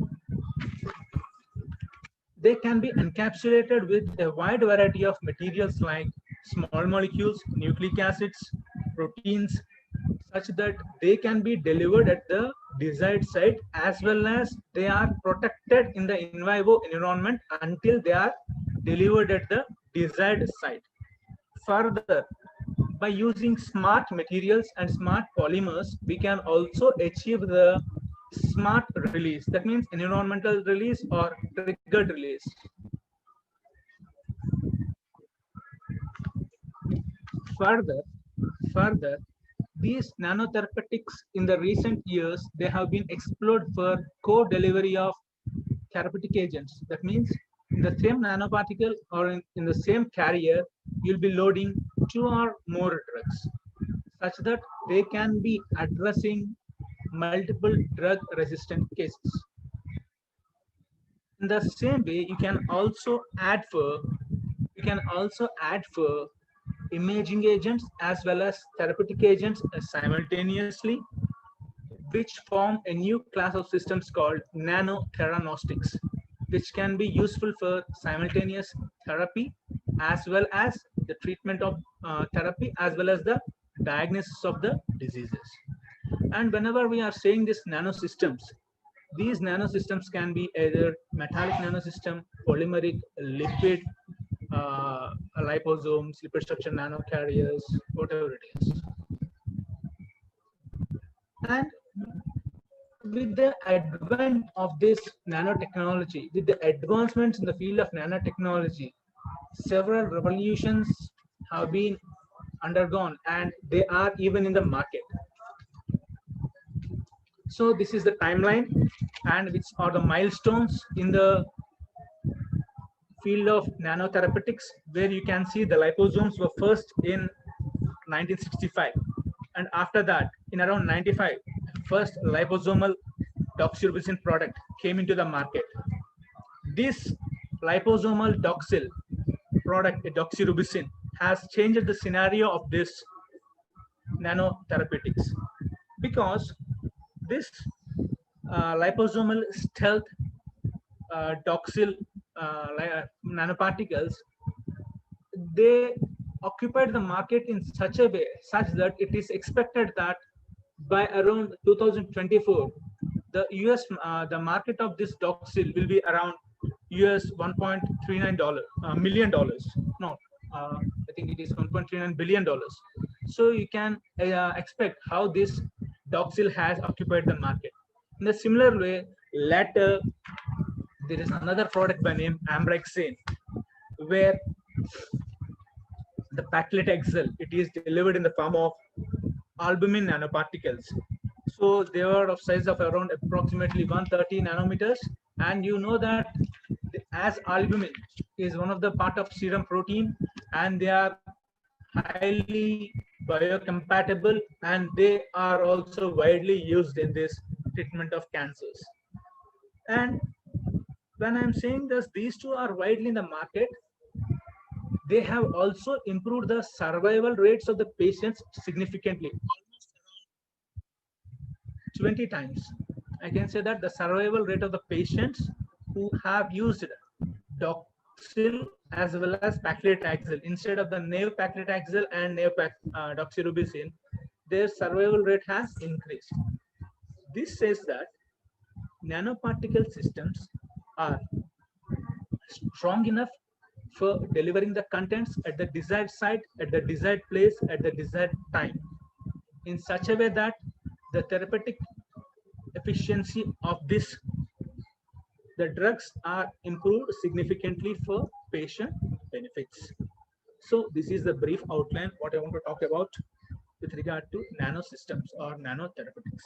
they can be encapsulated with a wide variety of materials like small molecules, nucleic acids, proteins, such that they can be delivered at the desired site, as well as they are protected in the in vivo environment until they are delivered at the desired site. Further, by using smart materials and smart polymers, we can also achieve the smart release. That means environmental release or triggered release. Further, these nanotherapeutics in the recent years, they have been explored for co-delivery of therapeutic agents. That means in the same nanoparticle or in the same carrier, you'll be loading 2 or more drugs, such that they can be addressing multiple drug resistant cases. In the same way, you can also add for imaging agents as well as therapeutic agents simultaneously, which form a new class of systems called nanotheranostics, which can be useful for simultaneous therapy as well as the treatment of therapy as well as the diagnosis of the diseases. And whenever we are saying these nanosystems can be either metallic nanosystem, polymeric, lipid, liposomes, lipid structure nanocarriers, whatever it is. And with the advent of this nanotechnology, with the advancements in the field of nanotechnology, several revolutions have been undergone and they are even in the market. So this is the timeline and which are the milestones in the field of nanotherapeutics, where you can see the liposomes were first in 1965, and after that in around 95, first liposomal doxorubicin product came into the market. This liposomal doxil product, doxorubicin, has changed the scenario of this nanotherapeutics, because this liposomal stealth doxil nanoparticles, they occupied the market in such a way such that it is expected that by around 2024, the US the market of this doxil will be around US $1.39 million. No, I think it is $1.39 billion. So you can expect how this doxil has occupied the market. In a similar way, later there is another product by name Ambrexane, where the paclitaxel, it is delivered in the form of albumin nanoparticles. So they are of size of around approximately 130 nanometers, and you know that as albumin is one of the part of serum protein, and they are highly biocompatible, and they are also widely used in this treatment of cancers. And when I'm saying this, these two are widely in the market, they have also improved the survival rates of the patients significantly, almost 20 times. I can say that the survival rate of the patients who have used doxil as well as paclitaxel instead of the nab-paclitaxel and doxorubicin, their survival rate has increased. This says that nanoparticle systems are strong enough for delivering the contents at the desired site, at the desired place, at the desired time, in such a way that the therapeutic efficiency of the drugs are improved significantly for patient benefits. So this is the brief outline what I want to talk about with regard to nanosystems or nanotherapeutics.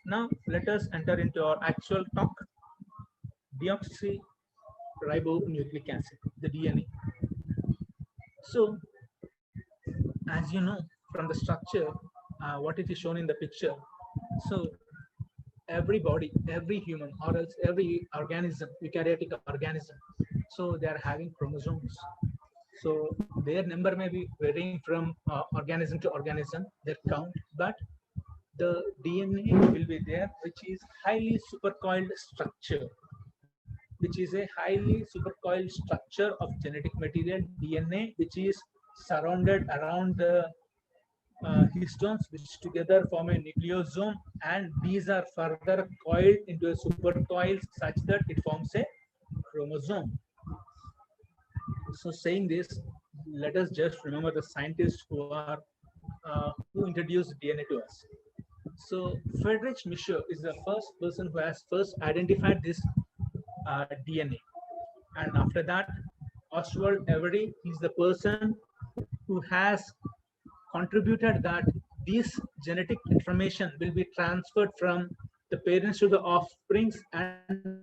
Now let us enter into our actual talk. Deoxyribonucleic acid, the DNA. So as you know from the structure, what it is shown in the picture. So everybody, every human, or else every organism, eukaryotic organism. So they are having chromosomes. So their number may be varying from organism to organism, their count, but the DNA will be there, which is highly supercoiled structure, which is a highly supercoiled structure of genetic material, DNA, which is surrounded around the histones, which together form a nucleosome, and these are further coiled into a supercoil such that it forms a chromosome. So saying this, let us just remember the scientists who introduced DNA to us. So Friedrich Miescher is the first person who has first identified this DNA, and after that, Oswald Avery is the person who has contributed that this genetic information will be transferred from the parents to the offsprings, and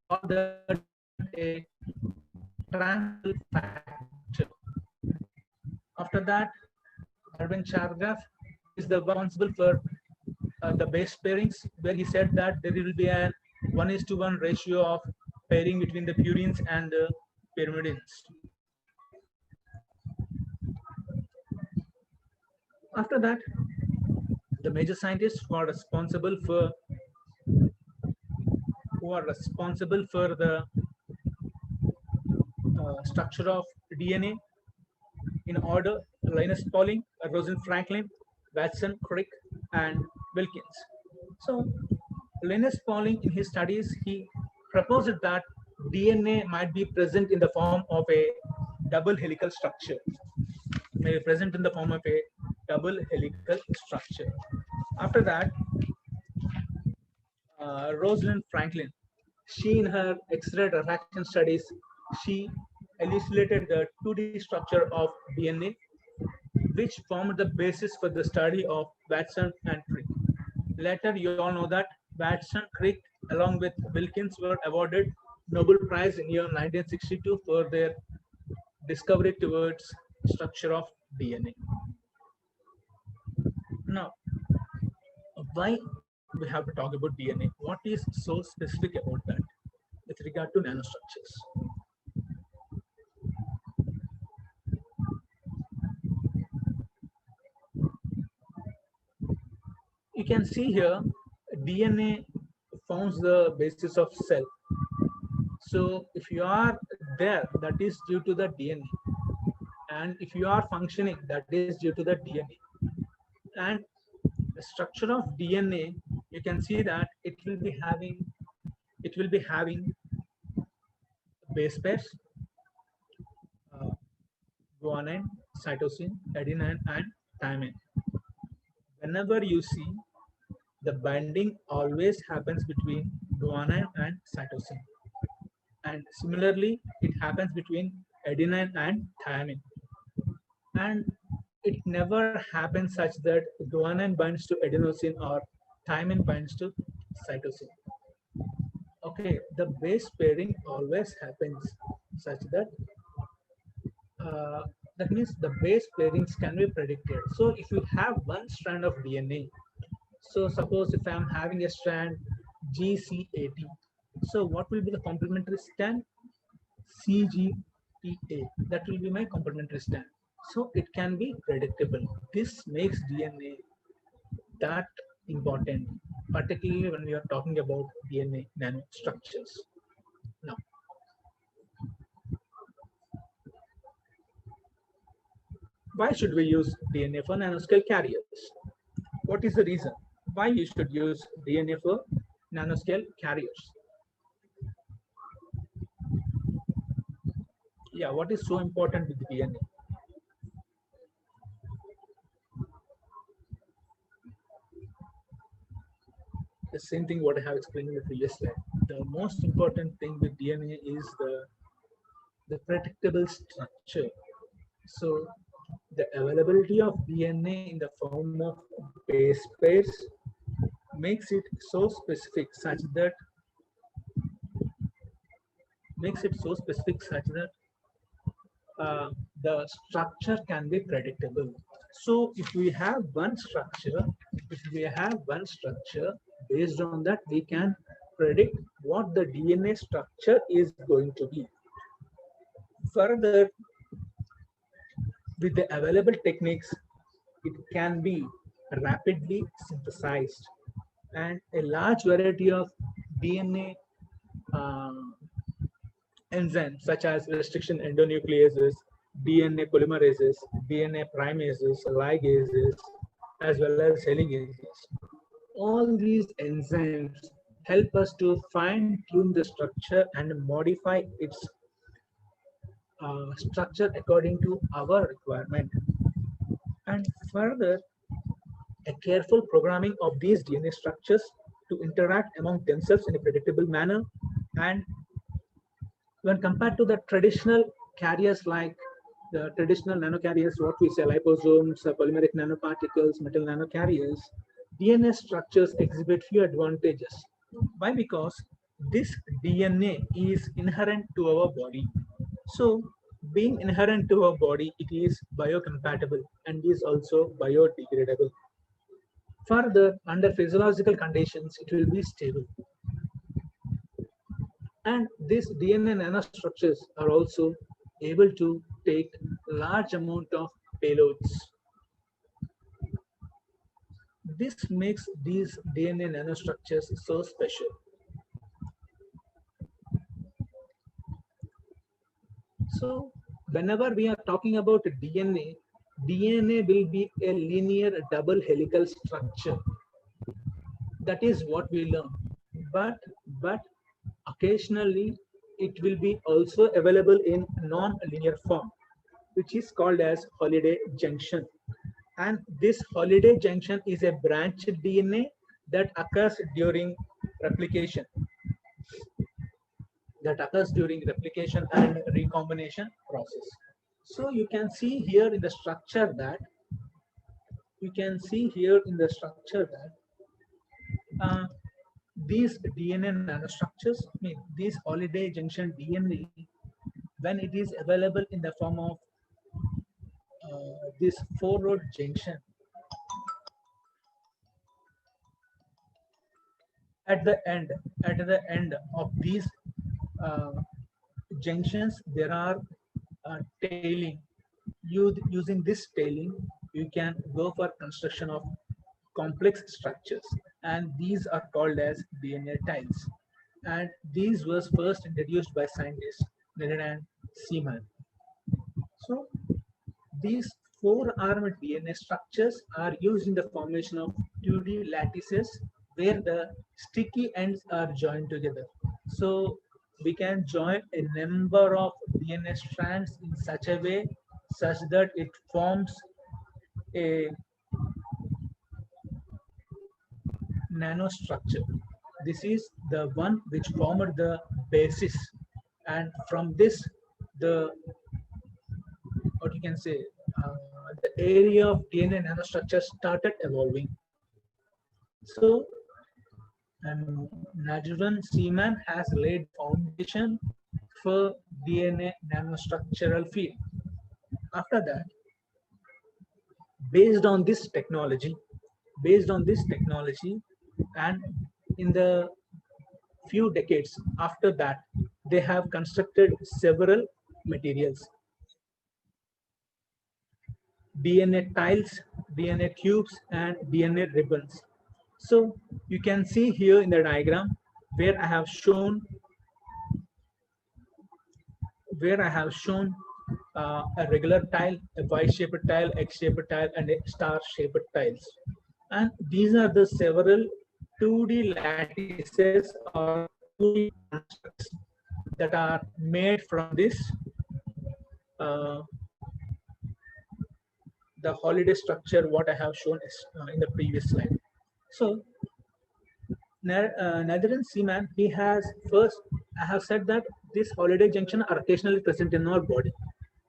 call that a transfer factor. After that, Erwin Chargaff is the responsible for the base pairings, where he said that there will be a 1:1 ratio of pairing between the purines and the pyrimidines. After that, the major scientists who are responsible for the structure of DNA in order: Linus Pauling, Rosalind Franklin, Watson, Crick, and Wilkins. So Linus Pauling, in his studies, he proposed that DNA might be present in the form of a double helical structure. May be present in the form of a double helical structure. After that, Rosalind Franklin, she in her X-ray diffraction studies, she elucidated the 2D structure of DNA, which formed the basis for the study of Watson and Crick. Later, you all know that Watson, Crick, along with Wilkins, were awarded Nobel Prize in year 1962 for their discovery towards structure of DNA. Now, why we have to talk about DNA? What is so specific about that with regard to nanostructures? You can see here, DNA forms the basis of cell. So if you are there, that is due to the DNA. And if you are functioning, that is due to the DNA. And the structure of DNA, you can see that it will be having base pairs, guanine, cytosine, adenine, and thymine. Whenever you see, the binding always happens between guanine and cytosine. And similarly, it happens between adenine and thymine. And it never happens such that guanine binds to adenosine or thymine binds to cytosine. Okay, the base pairing always happens such that that means the base pairings can be predicted. So if you have one strand of DNA, so suppose if I'm having a strand GCAT, so what will be the complementary strand? CGTA. That will be my complementary strand. So it can be predictable. This makes DNA that important, particularly when we are talking about DNA nanostructures. Now, why should we use DNA for nanoscale carriers? What is the reason why you should use DNA for nanoscale carriers? Yeah, what is so important with DNA? The same thing what I have explained in the previous slide. The most important thing with DNA is the predictable structure. So the availability of DNA in the form of base pairs makes it so specific such that the structure can be predictable. So if we have one structure, based on that we can predict what the DNA structure is going to be. Further, with the available techniques, it can be rapidly synthesized, and a large variety of DNA enzymes such as restriction endonucleases, DNA polymerases, DNA primases, ligases, as well as heligases. All these enzymes help us to fine-tune the structure and modify its structure according to our requirement. And further, a careful programming of these DNA structures to interact among themselves in a predictable manner, and when compared to the traditional carriers like the traditional nanocarriers, what we say liposomes, polymeric nanoparticles, metal nanocarriers, DNA structures exhibit few advantages. Why? Because this DNA is inherent to our body. So being inherent to our body, it is biocompatible and is also biodegradable. Further, under physiological conditions, it will be stable. And these DNA nanostructures are also able to take large amount of payloads. This makes these DNA nanostructures so special. So whenever we are talking about DNA, DNA will be a linear double helical structure. That is what we learn. But occasionally it will be also available in non-linear form, which is called as holiday junction. And this holiday junction is a branched DNA that occurs during replication. And recombination process. So you can see here in the structure that these DNA nanostructures, these holiday junction DNA, when it is available in the form of this four-rod junction, at the end of these junctions, there are tailing. Using this tailing, you can go for construction of complex structures, and these are called as DNA tiles. And these was first introduced by scientists Jain and Seaman. So these four-armed DNA structures are used in the formation of 2D lattices where the sticky ends are joined together. So we can join a number of DNA strands in such a way such that it forms a nanostructure. This is the one which formed the basis, and from this the area of DNA nanostructure started evolving. So Nadran Seaman has laid foundation for DNA nanostructural field. After that, based on this technology, and in the few decades after that, they have constructed several materials: DNA tiles, DNA tubes, and DNA ribbons. So you can see here in the diagram where I have shown a regular tile, a Y-shaped tile, X-shaped tile, and a star-shaped tiles. And these are the several 2D lattices or 2D constructs that are made from this the holiday structure what I have shown in the previous slide. So Nadran Seaman, he has first, I have said that this holiday junction are occasionally present in our body,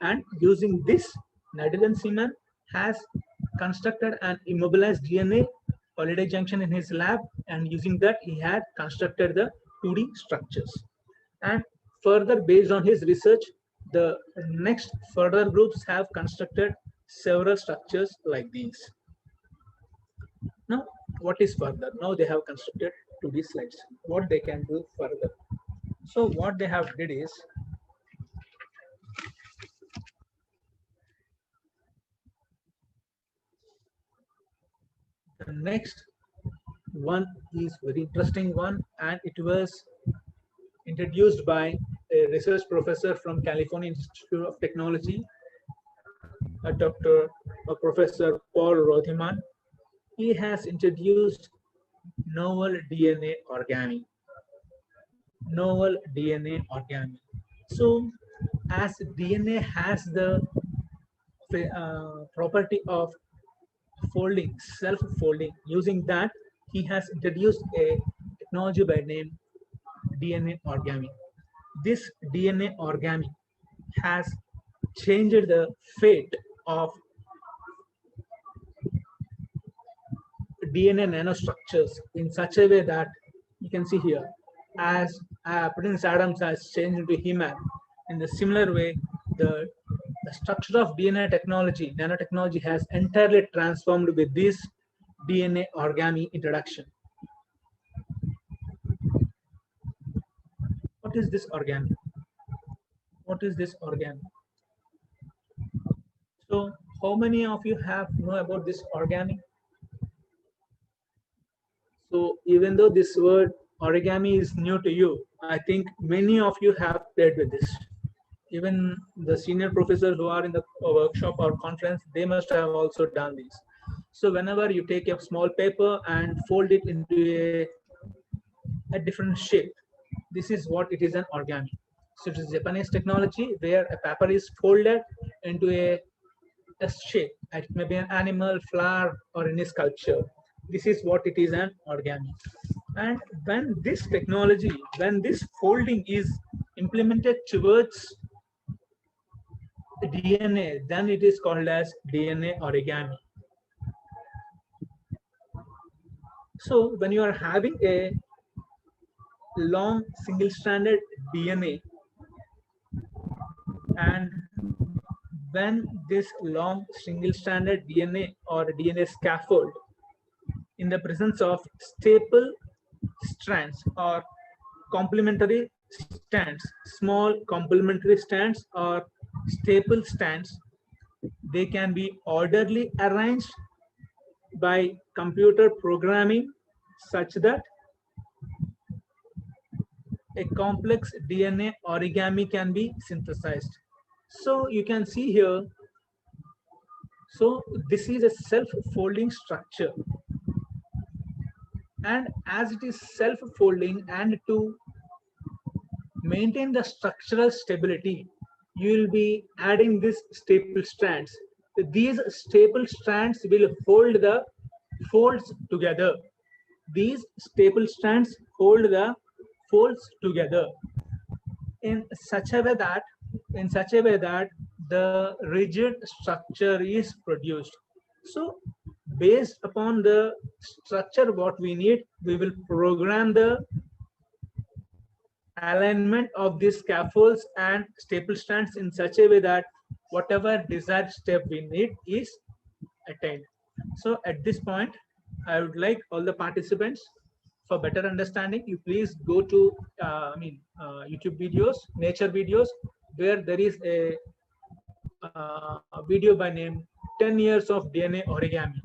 and using this, Nadran Seaman has constructed an immobilized DNA holiday junction in his lab, and using that he had constructed the 2D structures. And further, based on his research, the next further groups have constructed several structures like these. Now, what is further? Now they have constructed 2D slides. What they can do further? So what they have did is, the next one is very interesting one, and it was introduced by a research professor from California Institute of Technology, Professor Paul Rothman. He has introduced novel DNA origami. Novel DNA origami. So, as DNA has the property of folding, self-folding, using that, he has introduced a technology by name DNA origami. This DNA origami has changed the fate of DNA nanostructures in such a way that you can see here, as Prince Adams has changed into He-Man, in the similar way, the structure of DNA technology, nanotechnology, has entirely transformed with this DNA origami introduction. What is this origami? What is this origami? So, how many of you know about this origami? So, even though this word origami is new to you, I think many of you have played with this. Even the senior professors who are in the workshop or conference, they must have also done this. So, whenever you take a small paper and fold it into a different shape, this is what it is, an origami. So, it is Japanese technology where a paper is folded into a shape. It may be an animal, flower, or any sculpture. This is what it is, an origami. And when this technology, when this folding is implemented towards DNA, then it is called as DNA origami. So when you are having a long single-stranded DNA, and when this long single-stranded DNA or DNA scaffold in the presence of staple strands or complementary strands, small complementary strands or staple strands, they can be orderly arranged by computer programming such that a complex DNA origami can be synthesized. So you can see here, so this is a self-folding structure. And as it is self-folding, and to maintain the structural stability, you will be adding these staple strands. These staple strands will hold the folds together. These staple strands hold the folds together in such a way that the rigid structure is produced. So based upon the structure what we need, we will program the alignment of these scaffolds and staple strands in such a way that whatever desired step we need is attained. So at this point, I would like all the participants, for better understanding, you please go to YouTube videos, nature videos, where there is a video by name 10 years of DNA origami,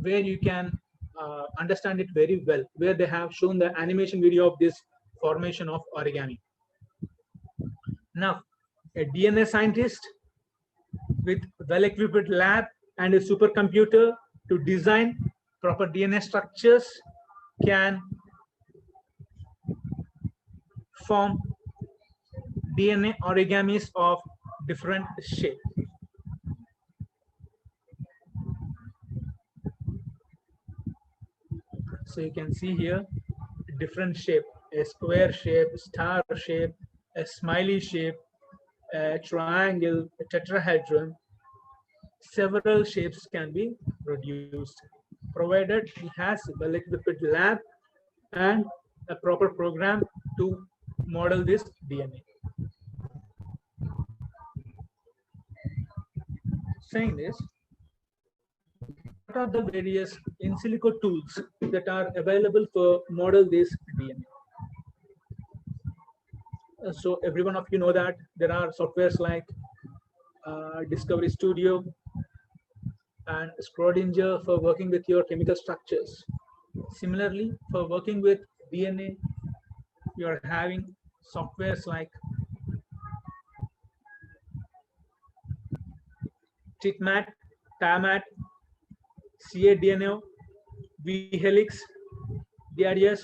where you can understand it very well, where they have shown the animation video of this formation of origami. Now, a DNA scientist with well-equipped lab and a supercomputer to design proper DNA structures can form DNA origamis of different shape. So you can see here different shape, a square shape, star shape, a smiley shape, a triangle, a tetrahedron. Several shapes can be produced, provided he has a well-equipped lab and a proper program to model this DNA. Saying this, what are the various in silico tools that are available for model this DNA? So every one of you know that there are softwares like Discovery Studio and Schrodinger for working with your chemical structures. Similarly, for working with DNA, you are having softwares like TITMAT, TAMAT, CADNO, vHelix, DRDS,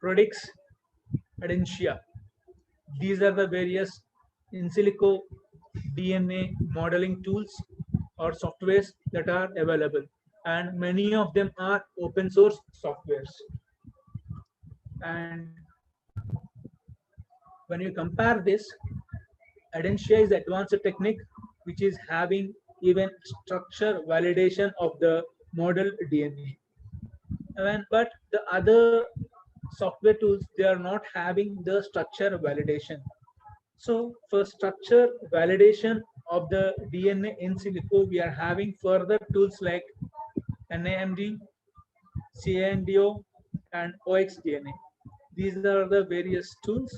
Prodix, Adentia. These are the various in silico DNA modeling tools or softwares that are available, and many of them are open source softwares. And when you compare this, Adentia is advanced technique which is having even structure validation of the model DNA. But the other software tools, they are not having the structure validation. So for structure validation of the DNA in silico, we are having further tools like NAMD, CANDO, and OXDNA. These are the various tools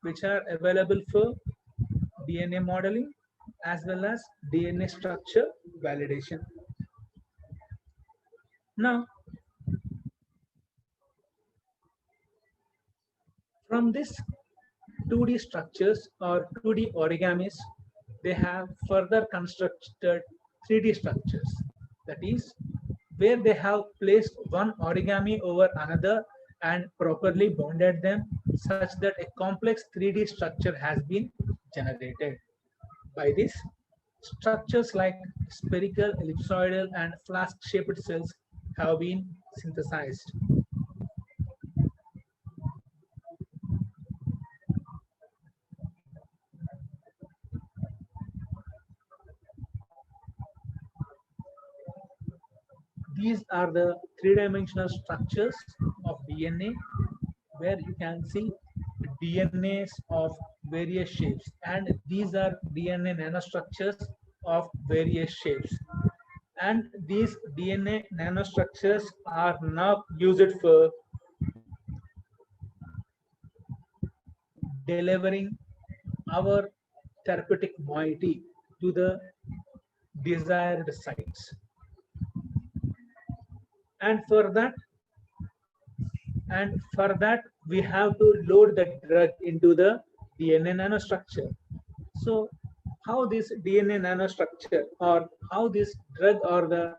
which are available for DNA modeling as well as DNA structure validation. Now, from this 2D structures or 2D origamis, they have further constructed 3D structures. That is, where they have placed one origami over another and properly bonded them such that a complex 3D structure has been generated. By this, structures like spherical, ellipsoidal, and flask-shaped cells have been synthesized. These are the three-dimensional structures of DNA, where you can see DNAs of various shapes, and these are DNA nanostructures of various shapes. And these DNA nanostructures are now used for delivering our therapeutic moiety to the desired sites. And for that we have to load the drug into the DNA nanostructure. So how this DNA nanostructure, or how this drug or the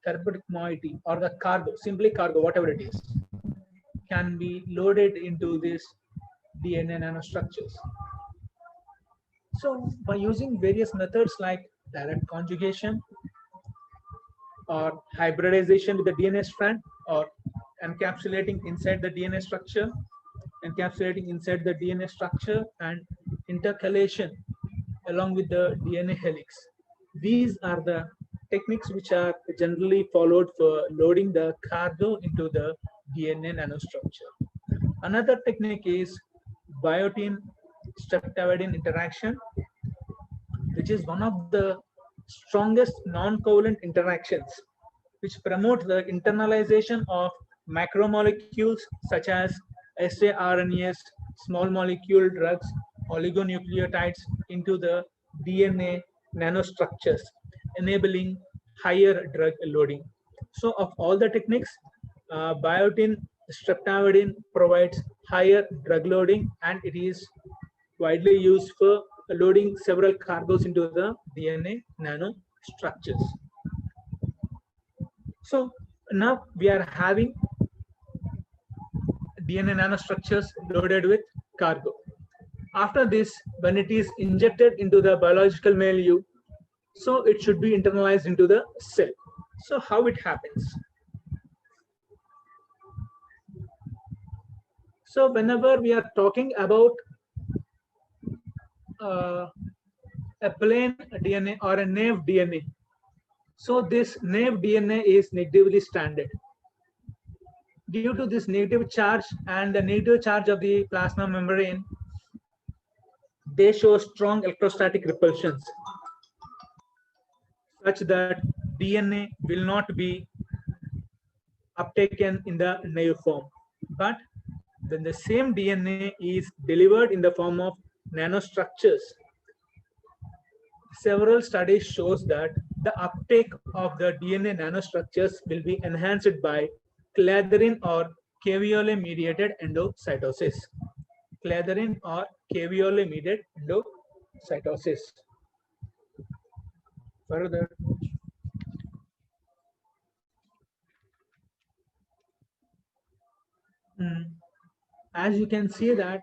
therapeutic moiety or the cargo, simply cargo, whatever it is, can be loaded into this DNA nanostructures. So by using various methods like direct conjugation or hybridization with the DNA strand, or encapsulating inside the DNA structure, and intercalation along with the DNA helix. These are the techniques which are generally followed for loading the cargo into the DNA nanostructure. Another technique is biotin-streptavidin interaction, which is one of the strongest non-covalent interactions which promote the internalization of macromolecules such as saRNAs, small molecule drugs, oligonucleotides into the DNA nanostructures, enabling higher drug loading. So of all the techniques, biotin-streptavidin provides higher drug loading, and it is widely used for loading several cargoes into the DNA nanostructures. So now we are having DNA nanostructures loaded with cargo. After this, when it is injected into the biological milieu, so it should be internalized into the cell. So how it happens? So whenever we are talking about a plain DNA or a naive DNA, so this naive DNA is negatively stranded. Due to this negative charge and the negative charge of the plasma membrane, they show strong electrostatic repulsions, such that DNA will not be uptaken in the naive form, but when the same DNA is delivered in the form of nanostructures, several studies shows that the uptake of the DNA nanostructures will be enhanced by clathrin or caveole mediated endocytosis. Clathrin or caveole mediated endocytosis. Further, as you can see that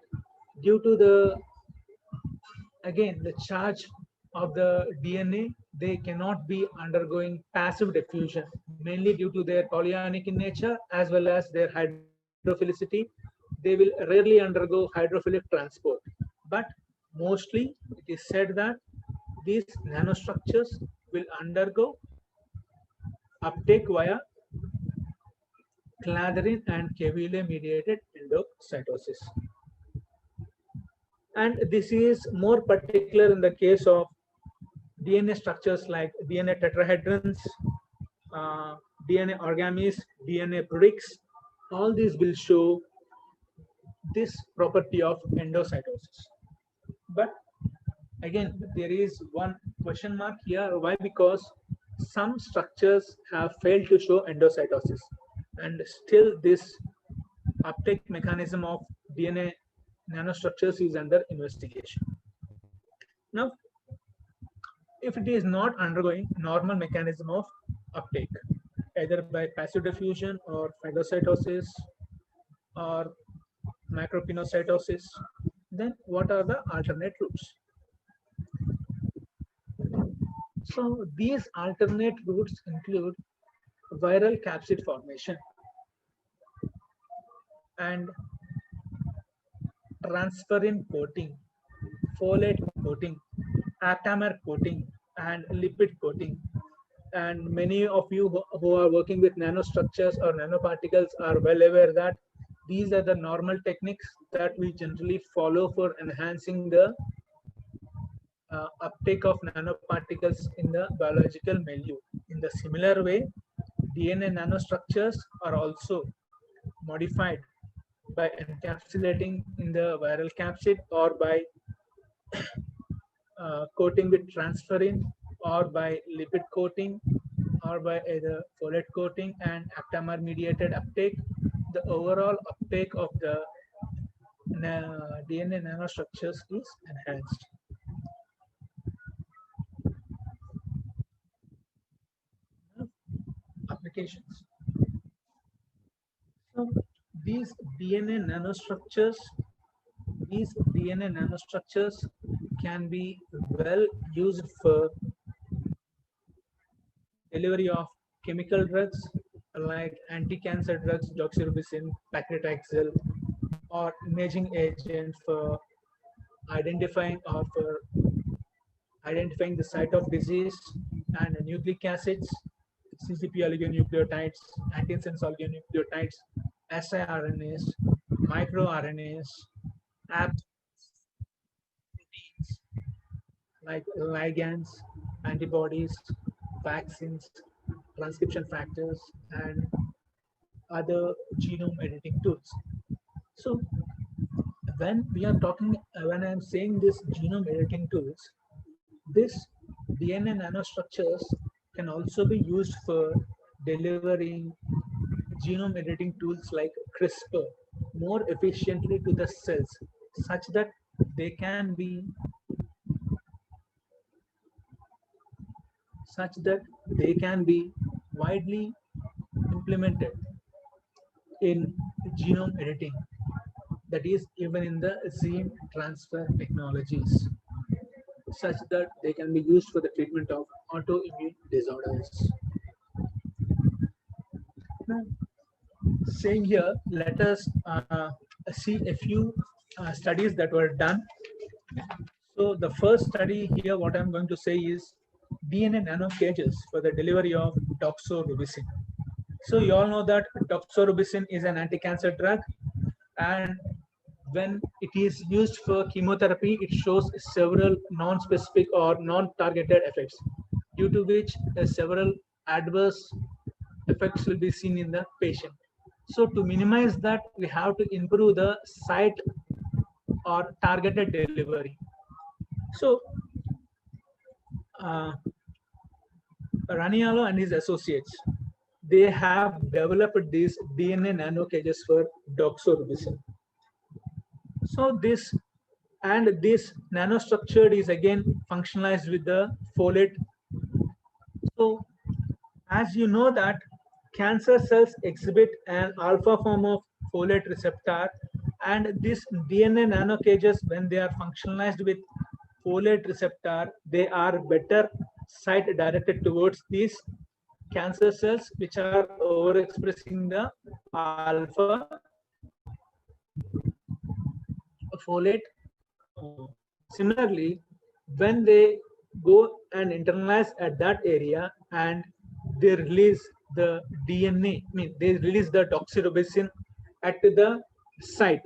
due to the charge of the DNA, they cannot be undergoing passive diffusion, mainly due to their polyionic in nature as well as their hydrophilicity. They will rarely undergo hydrophilic transport, but mostly it is said that these nanostructures will undergo uptake via clathrin and caveole mediated endocytosis. And this is more particular in the case of DNA structures like DNA tetrahedrons, DNA orgamies, DNA prodix. All these will show this property of endocytosis. But again, there is one question mark here. Why? Because some structures have failed to show endocytosis, and still this uptake mechanism of DNA nanostructures is under investigation. Now, if it is not undergoing normal mechanism of uptake, either by passive diffusion or phagocytosis or macropinocytosis, then what are the alternate routes? So these alternate routes include viral capsid formation and transferrin coating, folate coating, aptamer coating, and lipid coating. And many of you who are working with nanostructures or nanoparticles are well aware that these are the normal techniques that we generally follow for enhancing the uptake of nanoparticles in the biological milieu. In the similar way, DNA nanostructures are also modified by encapsulating in the viral capsid or by coating with transferrin or by lipid coating or by either folate coating and aptamer mediated uptake. The overall uptake of the DNA nanostructures is enhanced. Applications. So these DNA nanostructures can be well used for delivery of chemical drugs like anti-cancer drugs, doxorubicin, paclitaxel, or imaging agent for identifying the site of disease, and nucleic acids, CCP oligonucleotides, antisense oligonucleotides, siRNAs, microRNAs, Aips, proteins like ligands, antibodies, vaccines, transcription factors, and other genome editing tools. So when I'm saying this genome editing tools, this DNA nanostructures can also be used for delivering genome editing tools like CRISPR more efficiently to the cells, such that they can be widely implemented in genome editing, that is even in the gene transfer technologies, such that they can be used for the treatment of autoimmune disorders. Now, saying here, let us see a few studies that were done. So the first study here, what I'm going to say is DNA nanocages for the delivery of doxorubicin. So you all know that doxorubicin is an anti-cancer drug, and when it is used for chemotherapy, it shows several non-specific or non-targeted effects, due to which several adverse effects will be seen in the patient. So to minimize that, we have to improve the site or targeted delivery. So Raniallo and his associates, they have developed these DNA nano cages for doxorubicin. So this nanostructured is again functionalized with the folate. So as you know that cancer cells exhibit an alpha form of folate receptor, and these DNA nano cages, when they are functionalized with folate receptor, they are better site directed towards these cancer cells which are overexpressing the alpha folate. Similarly, when they go and internalize at that area and they release the DNA, they release the doxorubicin at the site.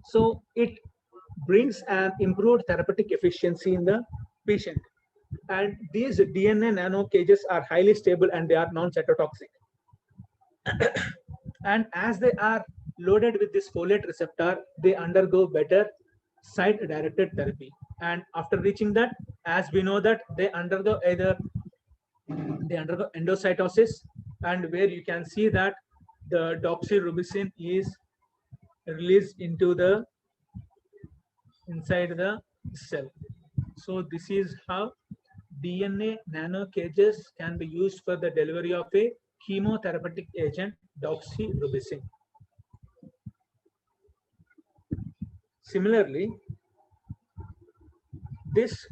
So it brings an improved therapeutic efficiency in the patient. And these DNA nano cages are highly stable and they are non-cytotoxic. And as they are loaded with this folate receptor, they undergo better site-directed therapy. And after reaching that, as we know that they undergo endocytosis, and where you can see that the doxorubicin is released into the inside the cell. So this is how DNA nano cages can be used for the delivery of a chemotherapeutic agent, doxorubicin. Similarly, this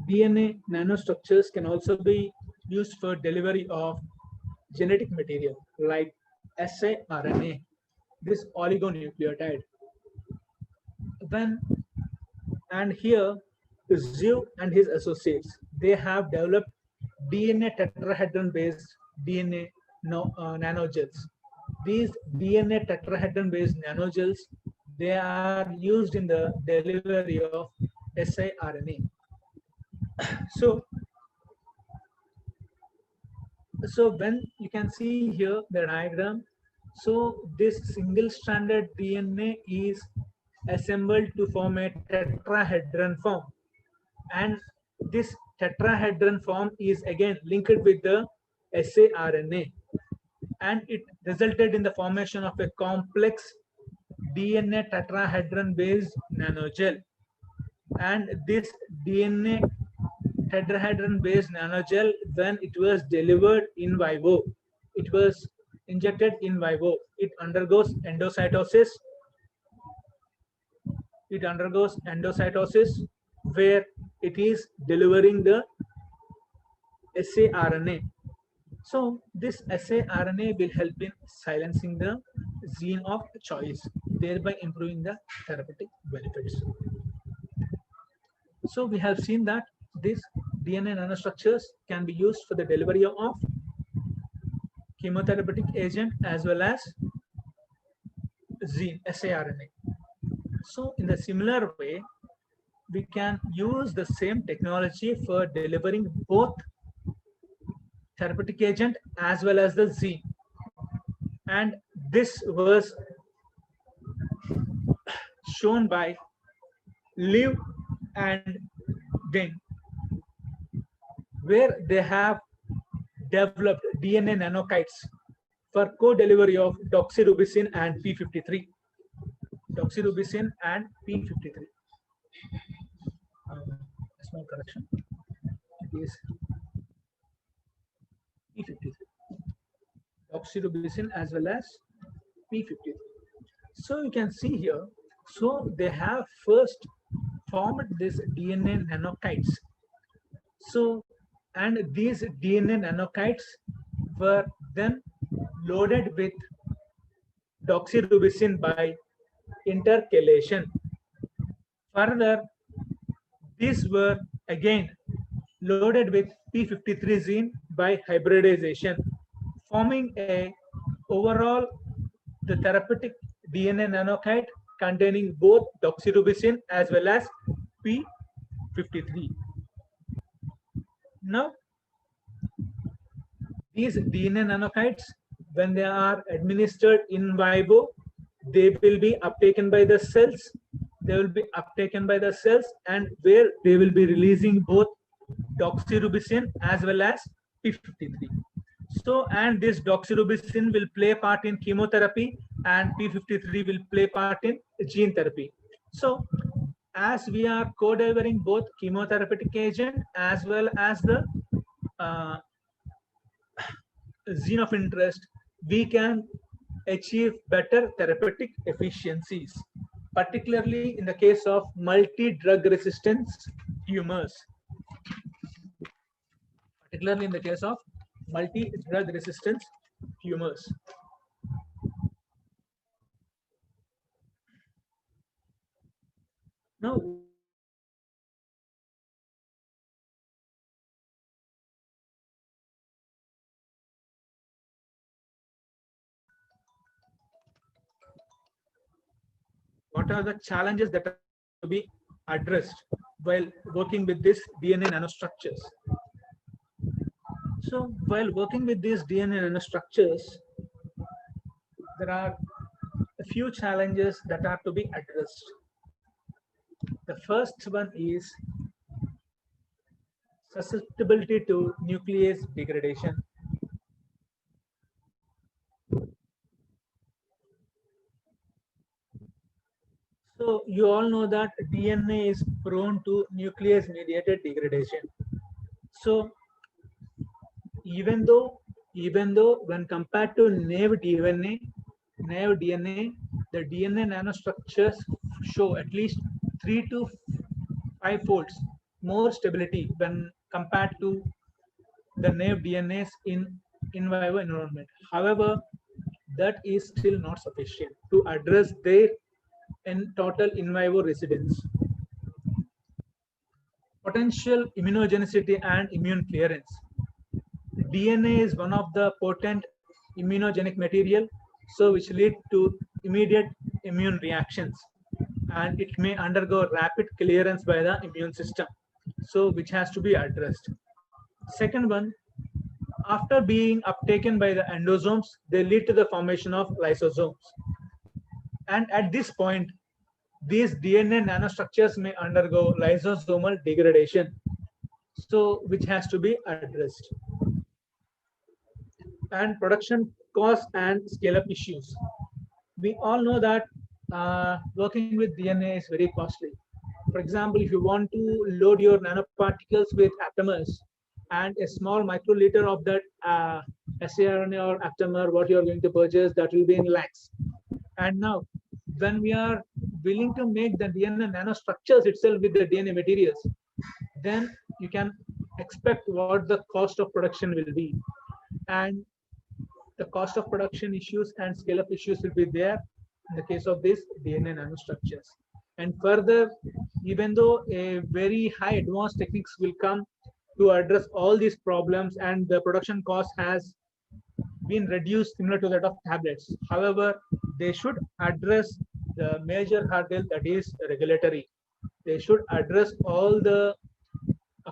DNA nanostructures can also be used for delivery of genetic material like siRNA, this oligonucleotide. And here, Zhu and his associates, they have developed DNA tetrahedron-based DNA nanogels. These DNA tetrahedron-based nanogels, they are used in the delivery of siRNA. So when you can see here the diagram, so this single-stranded DNA is assembled to form a tetrahedron form, and this tetrahedron form is again linked with the siRNA, and it resulted in the formation of a complex DNA tetrahedron based nanogel. And this DNA tetrahedron based nanogel, when it was delivered in vivo, it was injected in vivo, it undergoes endocytosis. It undergoes endocytosis where it is delivering the siRNA. So this siRNA will help in silencing the gene of choice, thereby improving the therapeutic benefits. So we have seen that these DNA nanostructures can be used for the delivery of chemotherapeutic agent as well as gene siRNA. So in the similar way, we can use the same technology for delivering both therapeutic agent as well as the gene. And this was shown by Liu and Jain, where they have developed DNA nanokites for co-delivery of doxorubicin and P53. Doxorubicin and P53. Small correction. It is P53. Doxorubicin as well as P53. So you can see here, so they have first formed this DNA nanokites. So, and these DNA nanokites were then loaded with doxorubicin by intercalation. Further, these were again loaded with P53 gene by hybridization, forming a overall the therapeutic DNA nanokite containing both doxorubicin as well as P53. Now, These DNA nanokites, when they are administered in vivo, they will be uptaken by the cells. They will be uptaken by the cells, and where they will be releasing both doxorubicin as well as p53. So, and this doxorubicin will play a part in chemotherapy, and p53 will play part in gene therapy. So, as we are co-delivering both chemotherapeutic agent as well as the uh, gene of interest, we can achieve better therapeutic efficiencies, particularly in the case of multi-drug resistance tumors. Particularly in the case of multi-drug resistance tumors. Now, what are the challenges that are to be addressed while working with these DNA nanostructures? So, while working with these DNA nanostructures, there are a few challenges that are to be addressed. The first one is susceptibility to nuclease degradation. So you all know that DNA is prone to nuclease mediated degradation. So even though when compared to naive DNA, the DNA nanostructures show at least 3 to 5 folds more stability when compared to the naive DNAs in vivo environment. However, that is still not sufficient to address their total in vivo residence. Potential immunogenicity and immune clearance. DNA is one of the potent immunogenic material, so which lead to immediate immune reactions, and it may undergo rapid clearance by the immune system, so which has to be addressed. Second one, after being uptaken by the endosomes, they lead to the formation of lysosomes. And at this point, these DNA nanostructures may undergo lysosomal degradation, so which has to be addressed. And production cost and scale-up issues. We all know that working with DNA is very costly. For example, if you want to load your nanoparticles with aptamers, and a small microliter of that siRNA or aptamer, what you are going to purchase, that will be in lakhs. And now, when we are willing to make the DNA nanostructures itself with the DNA materials, then you can expect what the cost of production will be. And the cost of production issues and scale-up issues will be there in the case of these DNA nanostructures. And further, even though a very high advanced techniques will come to address all these problems, and the production cost has been reduced similar to that of tablets. However, they should address the major hurdle, that is regulatory. They should address all the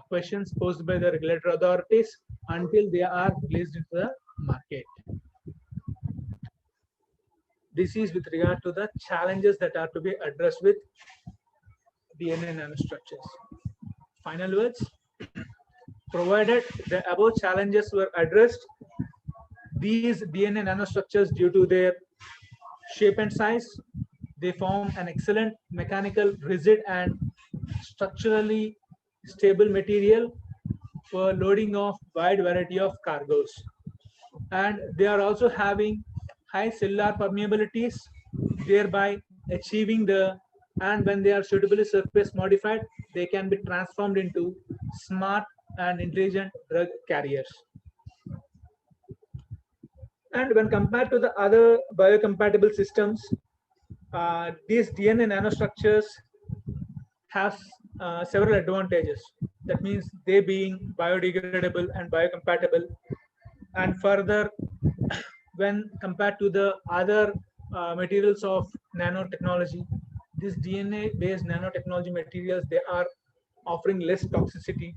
questions posed by the regulatory authorities until they are released into the market. This is with regard to the challenges that are to be addressed with DNA nanostructures. Final words. Provided the above challenges were addressed, these DNA nanostructures, due to their shape and size, they form an excellent mechanical, rigid, and structurally stable material for loading of wide variety of cargoes. And they are also having high cellular permeabilities, thereby achieving the, and when they are suitably surface modified, they can be transformed into smart and intelligent drug carriers. And when compared to the other biocompatible systems, these DNA nanostructures have several advantages. That means they being biodegradable and biocompatible. And further, when compared to the other materials of nanotechnology, these DNA-based nanotechnology materials, they are offering less toxicity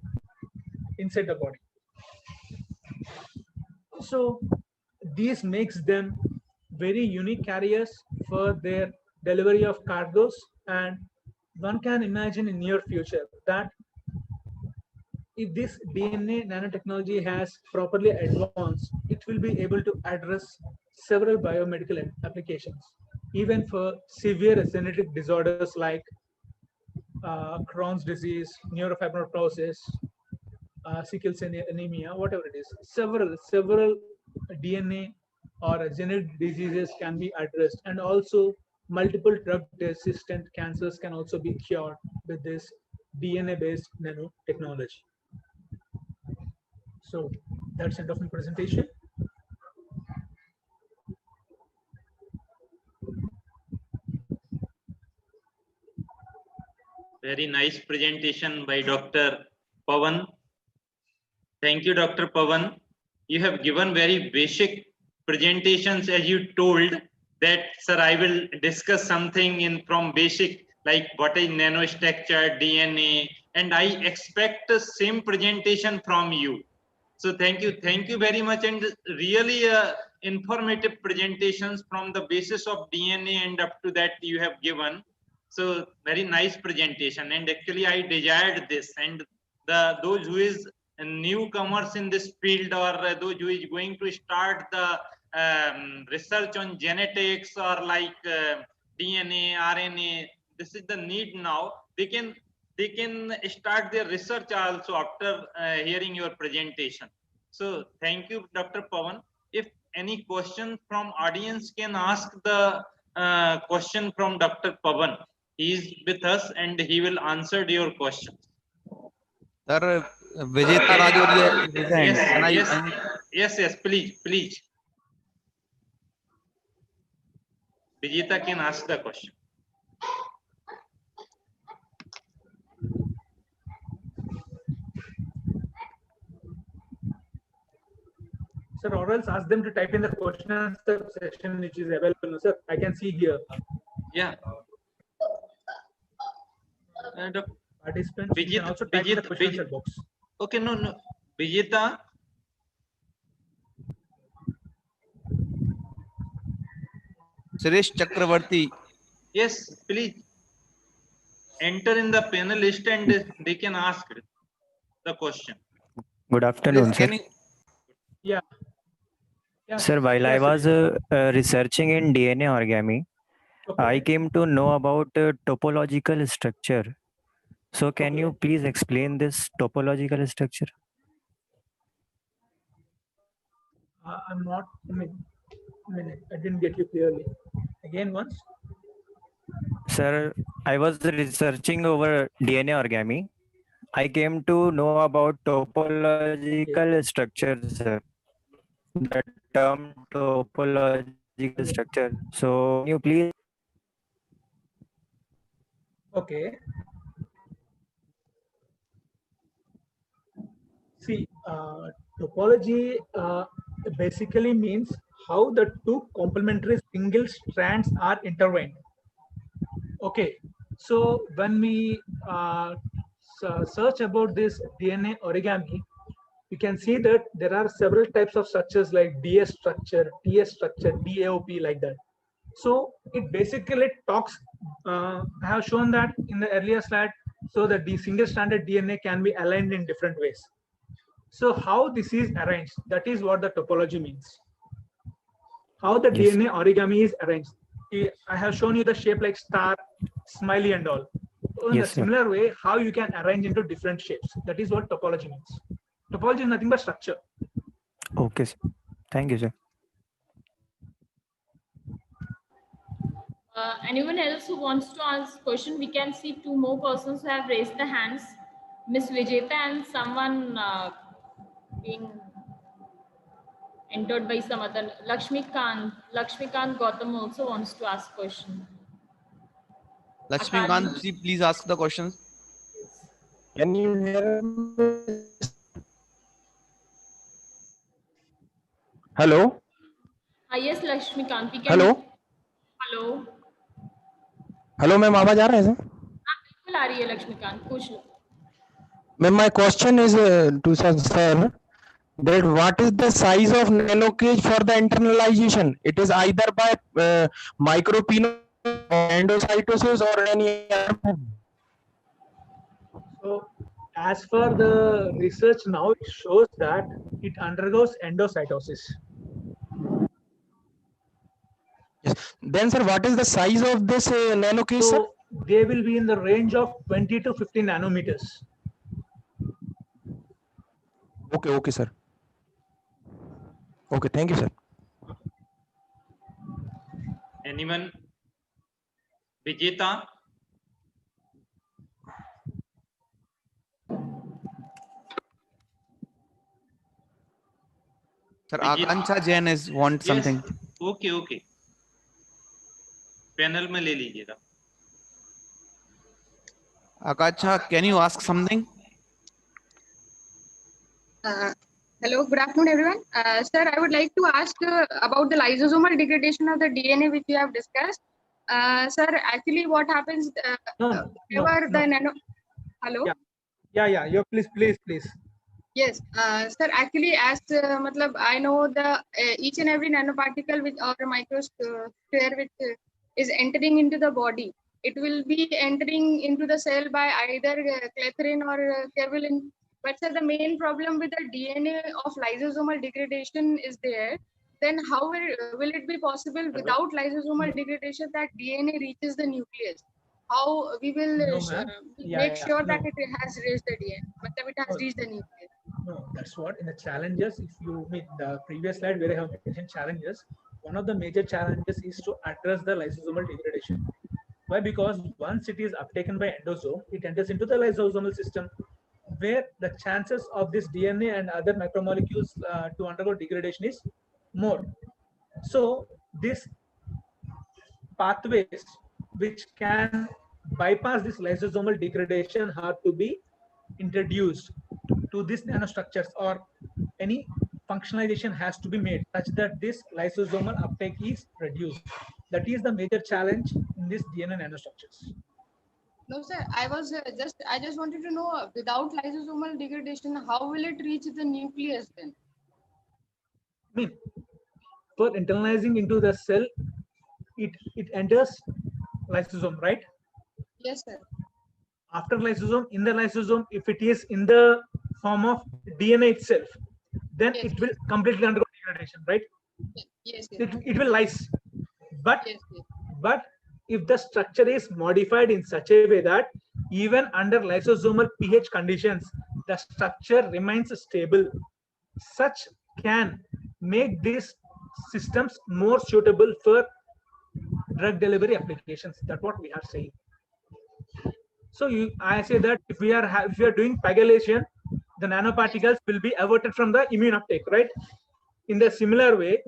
inside the body. So this makes them very unique carriers for their delivery of cargoes, and one can imagine in near future that if this DNA nanotechnology has properly advanced, it will be able to address several biomedical applications, even for severe genetic disorders like Crohn's disease, neurofibromatosis, sickle cell anemia, whatever it is. Several DNA or genetic diseases can be addressed, and also multiple drug-resistant cancers can also be cured with this DNA-based nanotechnology. So that's end of my presentation.
Very nice presentation by Dr. Pawan. Thank you, Dr. Pawan. You have given very basic presentations, as you told that, sir, I will discuss something in from basic, like what is nanostructure, DNA, and I expect the same presentation from you. So thank you very much, and really informative presentations from the basis of DNA and up to that you have given. So very nice presentation, and actually I desired this, and those who is newcomers in this field, or those who is going to start the research on genetics or like DNA, RNA, this is the need now. They can start their research also after hearing your presentation. So thank you, Dr. Pawan. If any question from audience, can ask the question from Dr. Pawan. He is with us and he will answer your questions.
Sir, Vijeta Rajoria is hand.
Yes, please. Vijeta can ask the question.
Sir, or else ask them to type in the question and answer session which is available. Sir, I can see here.
Yeah.
Participants, you can also type in the question answer box.
Okay, no. Vijeta.
Suresh Chakravarti.
Yes, please. Enter in the panelist and they can ask the question.
Good afternoon, sir.
Yeah.
Sir, while I was researching in DNA origami, I came to know about topological structure. So can you please explain this topological structure?
I'm not, I didn't get you clearly. Again once.
Sir, I was researching over DNA origami. I came to know about topological structure, sir. The term topological structure. So can you please?
Okay. See, topology basically means how the two complementary single strands are intertwined. Okay, so when we search about this DNA origami, you can see that there are several types of structures like DS structure, TS structure, DAOP, like that. So it basically talks, I have shown that in the earlier slide, so that the single stranded DNA can be aligned in different ways. So how this is arranged, that is what the topology means. How the DNA origami is arranged. I have shown you the shape like star, smiley and all. So in a similar way, how you can arrange into different shapes. That is what topology means. Topology is nothing but structure.
Okay, sir. Thank you, sir.
Anyone else who wants to ask question? We can see two more persons who have raised their hands. Miss Vijeta and someone being entered by some other. Lakshmikant Gautam also wants to ask question.
Lakshmikant, please ask the questions.
Can you hear me? Hello?
Yes, Lakshmikant, we can.
Hello?
Hello.
Hello, ma'am, आवाज आ रहा है sir?
बिल्कुल आ रही है लक्ष्मीकांत, पूछ लो.
Ma'am, my question is to sir. that what is the size of nano cage for the internalization? It is either by micropino or endocytosis or any other method.
So as for the research now, it shows that it undergoes endocytosis.
Yes. Then, sir, what is the size of this nano cage, sir?
So they will be in the range of 20 to 50 nanometers.
Okay, okay, sir. Okay, thank you, sir.
Anyone? Vijeta?
Sir, Akansha Jain is want something.
Okay okay panel में ले लीजिएगा.
Akansha, can you ask something?
Hello, good afternoon, everyone. Sir, I would like to ask about the lysosomal degradation of the DNA, which you have discussed. Sir, actually, what happens? Whenever the nano. Hello.
Yeah. You please.
Yes, sir. Actually, as matlab, I know the each and every nanoparticle which or microsphere which is entering into the body, it will be entering into the cell by either clethrine or caveolin. But sir, the main problem with the DNA of lysosomal degradation is there. Then how will it be possible without lysosomal degradation that DNA reaches the nucleus? How we will make sure that it has reached the DNA, matlab it has reached the nucleus.
No, that's what in the challenges. If you meet the previous slide where I have mentioned challenges, one of the major challenges is to address the lysosomal degradation. Why? Because once it is uptaken by endosome, it enters into the lysosomal system, where the chances of this DNA and other macromolecules to undergo degradation is more. So these pathways which can bypass this lysosomal degradation have to be introduced to these nanostructures, or any functionalization has to be made such that this lysosomal uptake is reduced. That is the major challenge in this DNA nanostructures.
No, sir. I just wanted to know without lysosomal degradation, how will it reach the nucleus then?
I mean, for internalizing into the cell, it enters lysosome, right?
Yes, sir.
After lysosome, in the lysosome, if it is in the form of DNA itself, then it will completely undergo degradation, right?
Yes.
It will lyse. But if the structure is modified in such a way that even under lysosomal pH conditions, the structure remains stable, such can make these systems more suitable for drug delivery applications. That's what we are saying. So I say that if we are doing pagylation, the nanoparticles will be averted from the immune uptake, right? In the similar way,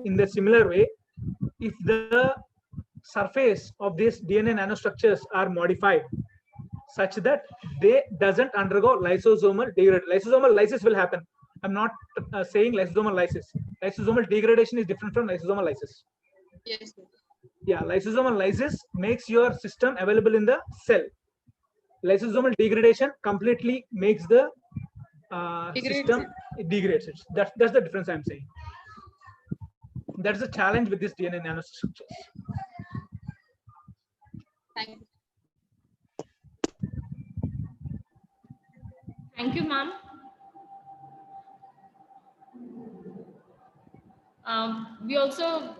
if the surface of these DNA nanostructures are modified such that they doesn't undergo lysosomal degradation. Lysosomal lysis will happen. I'm not saying lysosomal lysis. Lysosomal degradation is different from lysosomal lysis.
Yes, sir.
Yeah, lysosomal lysis makes your system available in the cell. Lysosomal degradation completely makes the system degrades it. That's the difference I'm saying. That's the challenge with this DNA nanostructures.
Thank you.
Thank you, ma'am. We also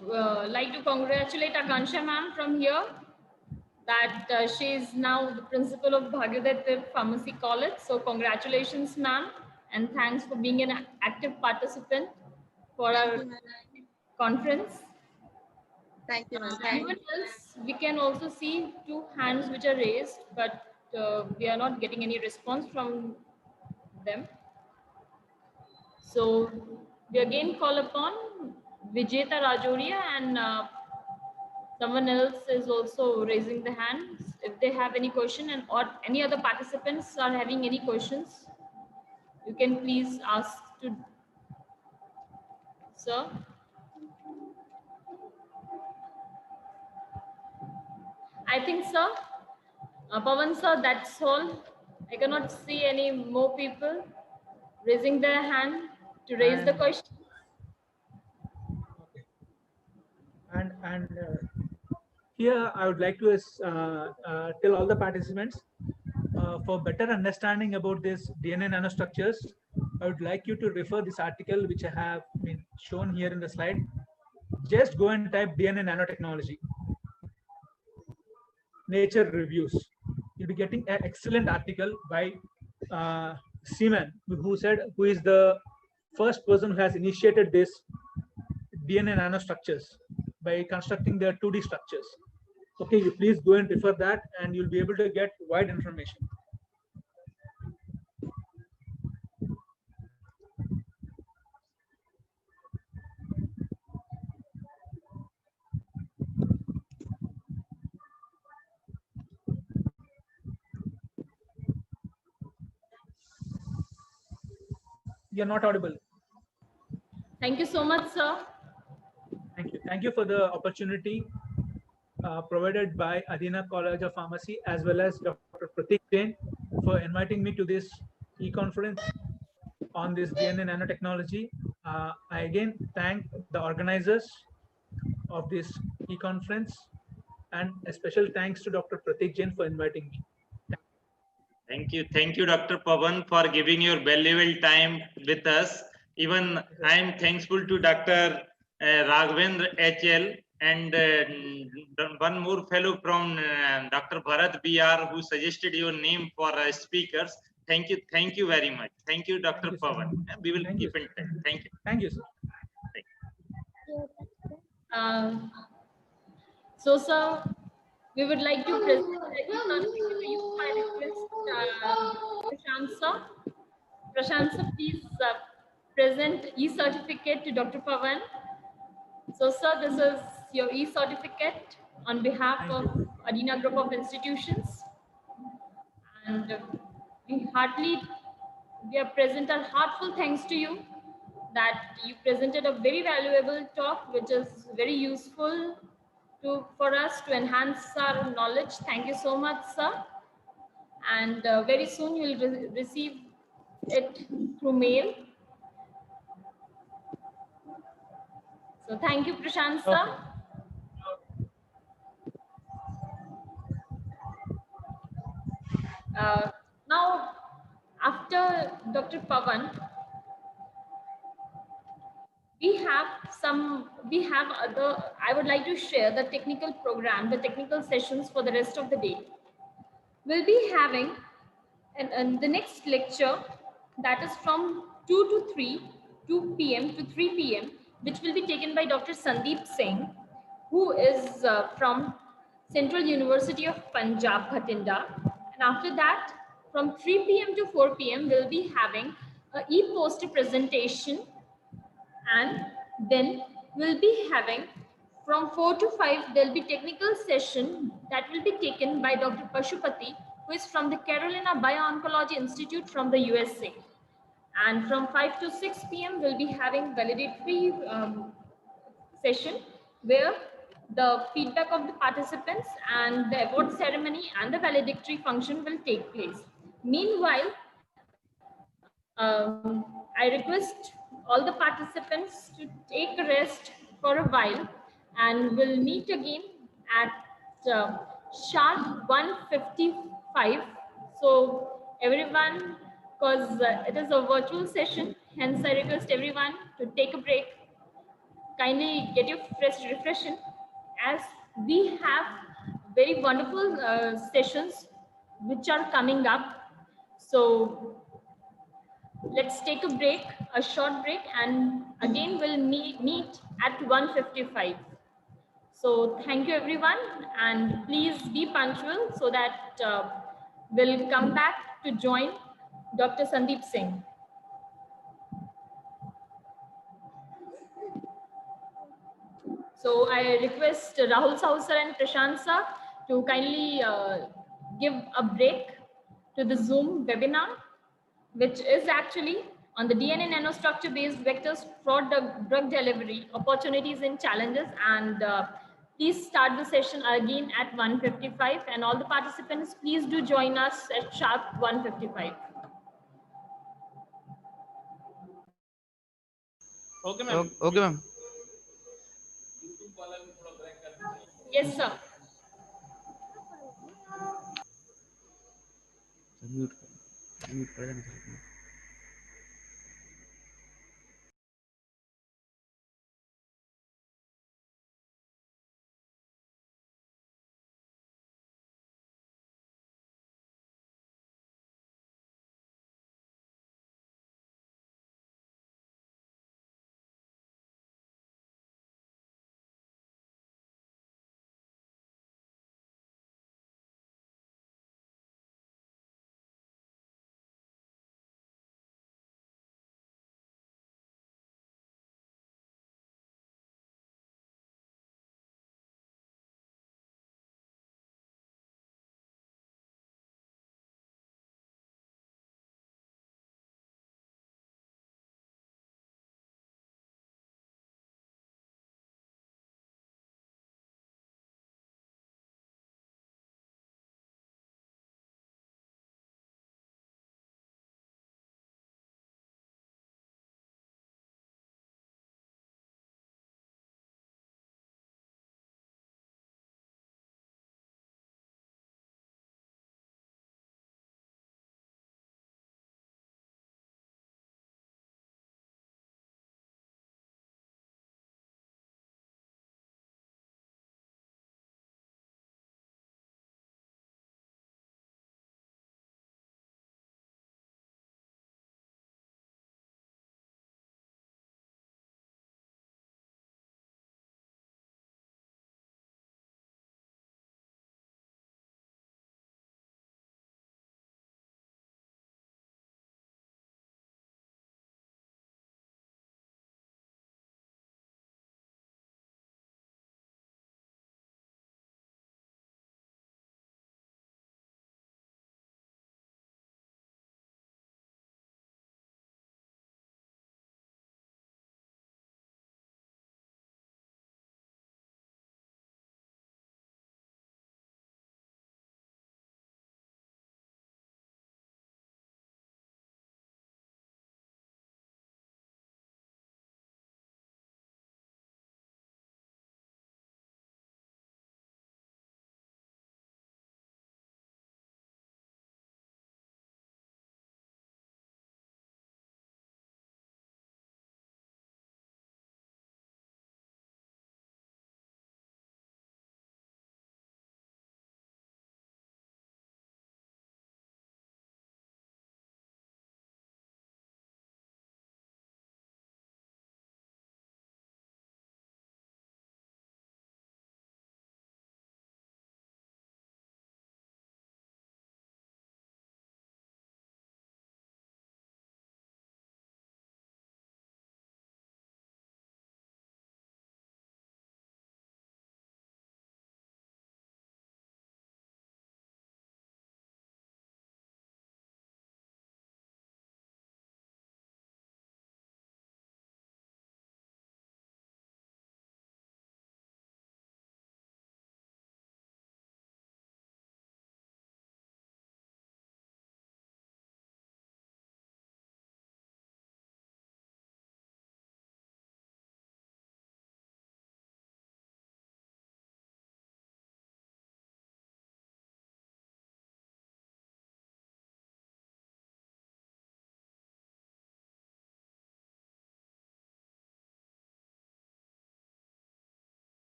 like to congratulate Akansha ma'am from here, that she is now the principal of Bhagirath Pharmacy College. So congratulations, ma'am, and thanks for being an active participant for our conference.
Thank you, ma'am.
Anyone else? We can also see 2 hands which are raised, but we are not getting any response from them. So we again call upon Vijeta Rajoria, and someone else is also raising the hands if they have any question, and or any other participants are having any questions, you can please ask to sir. I think, sir, Pawan sir, that's all. I cannot see any more people raising their hand to raise the question.
And here I would like to tell all the participants, for better understanding about this DNA nanostructures, I would like you to refer this article which I have been shown here in the slide. Just go and type DNA nanotechnology, Nature Reviews. You'll be getting an excellent article by Seaman, who is the first person who has initiated this DNA nanostructures by constructing their 2D structures. Okay, you please go and refer that, and you'll be able to get wide information. You're not audible.
Thank you so much, sir.
Thank you. Thank you for the opportunity provided by Adina College of Pharmacy as well as Dr. Prateek Jain for inviting me to this e-conference on this DNA nanotechnology. I again thank the organizers of this e-conference, and a special thanks to Dr. Prateek Jain for inviting me.
Thank you, Dr. Pavan, for giving your valuable time with us. Even I am thankful to Dr. Raghavendra HL and one more fellow from Dr. Bharat BR, who suggested your name for speakers. Thank you very much. Thank you, Dr. Pavan. We will keep in touch. Thank you.
Thank you, sir.
So, sir, we would like to present the e-certificate to you. I request Prashant, sir. Prashant, sir, please present e-certificate to Dr. Pavan. So, sir, this is your e-certificate on behalf of Adina Group of Institutions. And we present our heartful thanks to you that you presented a very valuable talk, which is very useful for us to enhance our knowledge. Thank you so much, sir. And very soon you will receive it through mail. So thank you, Prashant, sir.
Okay.
Now, after Dr. Pavan, I would like to share the technical program, the technical sessions for the rest of the day. We'll be having the next lecture, that is from 2 p.m. to 3 p.m., which will be taken by Dr. Sandeep Singh, who is from Central University of Punjab, Bhatinda. And after that, from 3 p.m. to 4 p.m., we'll be having an e-poster presentation. And then we'll be having from 4 to 5, there'll be technical session that will be taken by Dr. Pashupati, who is from the Carolina Bio-Oncology Institute from the USA. And from 5 to 6 p.m., we'll be having valedictory session where the feedback of the participants and the award ceremony and the valedictory function will take place. Meanwhile, I request all the participants to take a rest for a while, and we'll meet again at sharp 1:55. So everyone, because it is a virtual session, hence I request everyone to take a break. Kindly get your refreshing, as we have very wonderful sessions which are coming up. So let's take a break, a short break, and again we'll meet at 1:55. So thank you everyone, and please be punctual so that we'll come back to join Dr. Sandeep Singh. So I request Rahul Sahu sir and Prashant sir to kindly give a break to the Zoom webinar, which is actually on the DNA nanostructure based vectors for drug delivery, opportunities and challenges. And please start the session again at 1:55, and all the participants, please do join us at sharp 1:55.
Okay, ma'am.
Okay, ma'am.
Yes, sir.
Mute.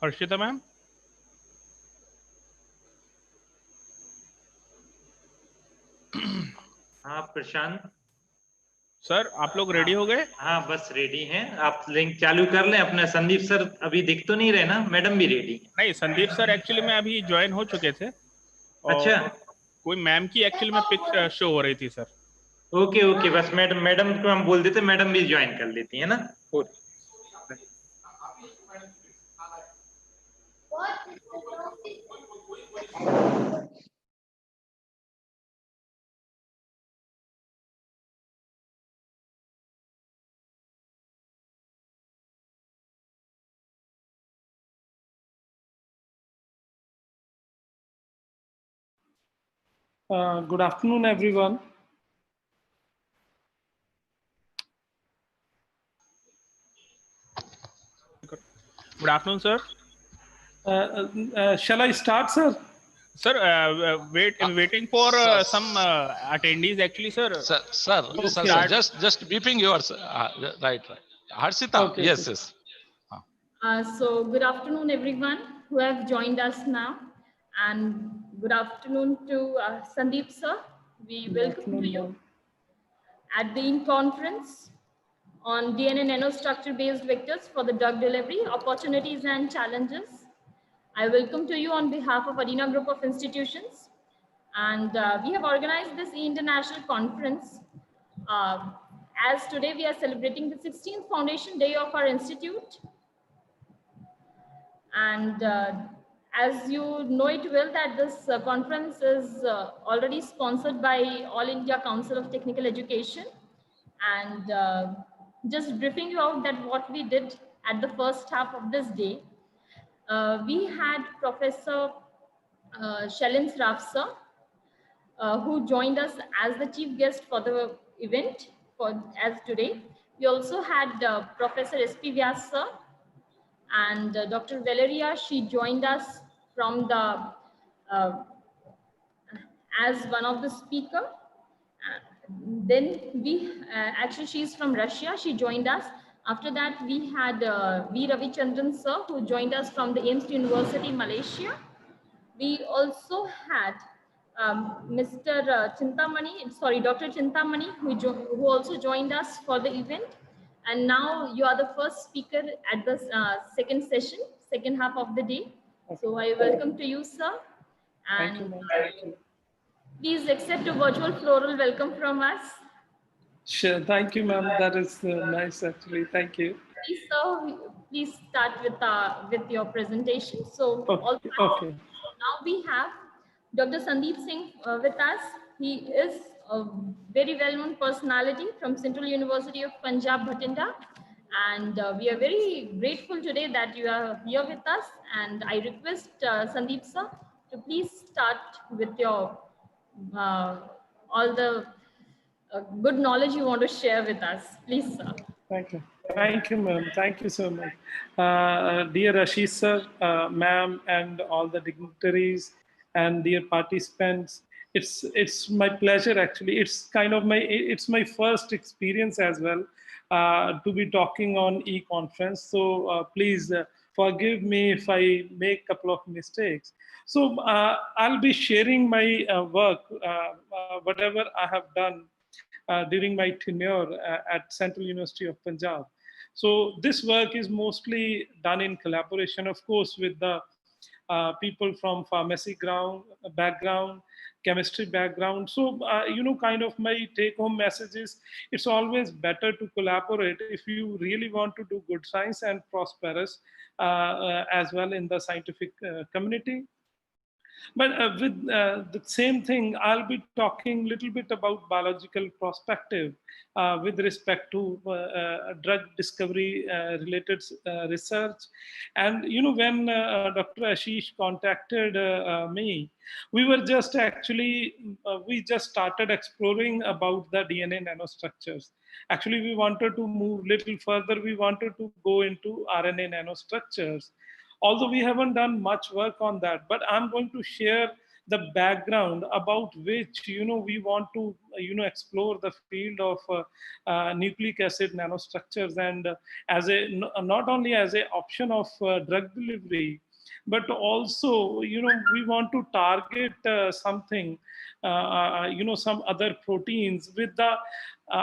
Harshita ma'am.
हाँ प्रशांत
sir आप लोग ready हो गए?
हाँ बस ready हैं, आप link चालू कर लें अपना। संदीप सर अभी दिख तो नहीं रहे ना? मैडम भी रेडी?
नहीं, संदीप सर एक्चुअली में अभी ज्वाइन हो चुके थे और
अच्छा
कोई मैम की एक्चुअली में पिक शो हो रही थी सर।
ओके ओके, बस मैडम को हम बोल देते, मैडम भी ज्वाइन कर लेती है ना।
Good afternoon, everyone.
Good afternoon, sir.
Shall I start, sir?
Sir, waiting for some attendees actually, sir.
Sir, just beeping yours. Right. Harshita,
Okay,
yes,
okay.
yes.
So good afternoon, everyone who have joined us now, and good afternoon to Sandeep sir. We welcome to you at the conference on DNA nanostructure-based vectors for the drug delivery, opportunities and challenges. I welcome to you on behalf of Adina Group of Institutions, and we have organized this international conference as today we are celebrating the 16th foundation day of our institute. And as you know it well that this conference is already sponsored by All India Council of Technical Education. And just briefing you out that what we did at the first half of this day, we had Professor Shailin Sraf sir, who joined us as the chief guest for the event as today. We also had Professor S.P. Vyas sir, and Dr. Valeria, she joined us from the as one of the speaker. Then we actually she's from Russia. She joined us. After that, we had V. Ravichandran sir, who joined us from the Aips University, Malaysia. We also had Mr. Dr. Chintamani, who also joined us for the event. And now you are the first speaker at the second session, second half of the day. So I welcome to you, sir. And
Thank you, ma'am. Thank you.
Please accept a virtual floral welcome from us.
Sure. Thank you, ma'am. That is nice, actually. Thank you.
Please, sir, please start with your presentation. So
Okay.
Now we have Dr. Sandeep Singh with us. He is a very well-known personality from Central University of Punjab, Bhatinda. And we are very grateful today that you are here with us. And I request Sandeep sir to please start with your all the good knowledge you want to share with us. Please, sir.
Thank you. Thank you, ma'am. Thank you so much. Dear Ashish sir, ma'am, and all the dignitaries and dear participants, it's my pleasure, actually. It's kind of it's my first experience as well to be talking on e-conference. So please forgive me if I make a couple of mistakes. So I'll be sharing my work, whatever I have done during my tenure at Central University of Punjab. So this work is mostly done in collaboration, of course, with the people from pharmacy background, chemistry background. So, kind of my take-home message is it's always better to collaborate if you really want to do good science and prosperous as well in the scientific community. But with the same thing, I'll be talking a little bit about biological perspective with respect to drug discovery related research. And, when Dr. Ashish contacted me, we were just actually, we just started exploring about the DNA nanostructures. Actually, we wanted to move a little further. We wanted to go into RNA nanostructures. Although we haven't done much work on that, but I'm going to share the background about which we want to explore the field of nucleic acid nanostructures, and as a not only as a option of drug delivery, but also we want to target something some other proteins with the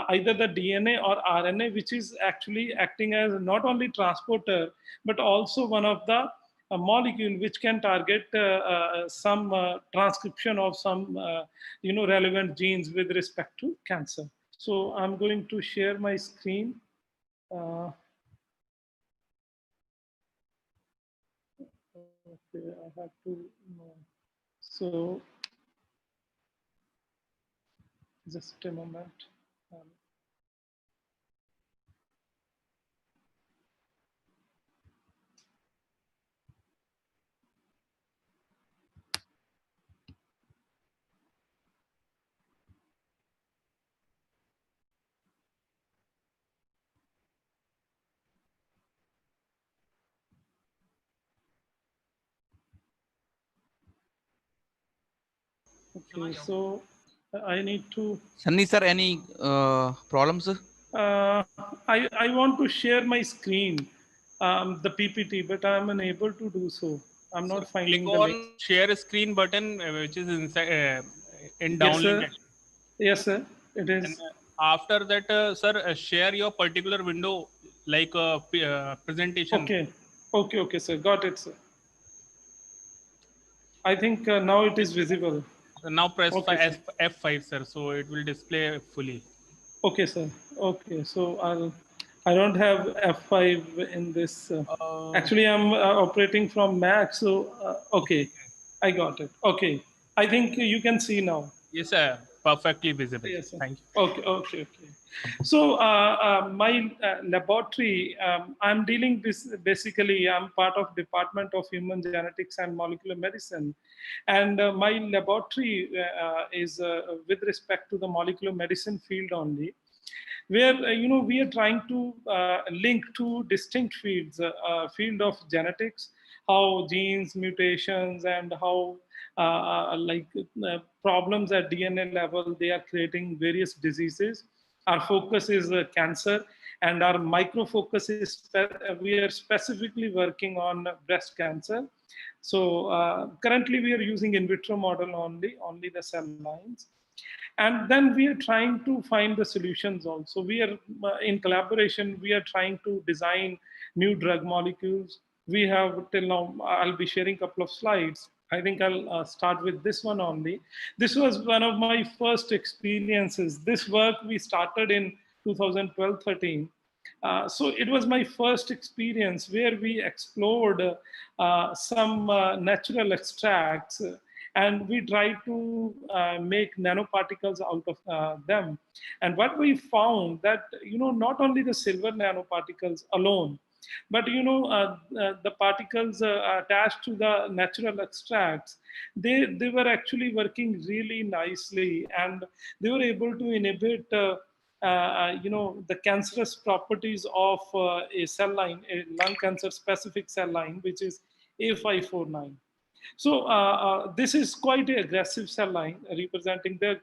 either the DNA or RNA, which is actually acting as not only transporter but also one of the molecule which can target some transcription of some relevant genes with respect to cancer. So I'm going to share my screen. Okay, I have to know. So just a moment. Okay, so I need to.
Sunny sir, any problems?
I want to share my screen, the PPT, but I'm unable to do so. I'm not finding
Click
the link.
on share screen button, which is inside in
Yes,
downlink.
sir. Yes, sir. It is.
And after that, sir, share your particular window like a presentation.
Okay. Okay. Okay, sir. Got it, sir. I think now it is visible.
Now press
Okay, sir.
F5, sir. So it will display fully.
Okay, sir. Okay, so I don't have F5 in this. Actually, I'm operating from Mac. So okay, I got it. Okay, I think you can see now.
Yes, sir. Perfectly visible.
Yes, sir.
Thank you.
Okay, okay, okay. So my laboratory, I'm dealing this basically. I'm part of Department of Human Genetics and Molecular Medicine, and my laboratory is with respect to the molecular medicine field only, where we are trying to link two distinct fields: field of genetics, how genes, mutations, and how problems at DNA level, they are creating various diseases. Our focus is cancer, and our micro focus is we are specifically working on breast cancer. So currently we are using in vitro model only the cell lines. And then we are trying to find the solutions also. We are in collaboration, we are trying to design new drug molecules. We have till now, I'll be sharing a couple of slides. I think I'll start with this one only. This was one of my first experiences. This work we started in 2012-13. So it was my first experience where we explored some natural extracts, and we tried to make nanoparticles out of them. And what we found that, not only the silver nanoparticles alone, but the particles attached to the natural extracts, they were actually working really nicely, and they were able to inhibit the cancerous properties of a cell line, a lung cancer specific cell line, which is A549. So this is quite an aggressive cell line, representing the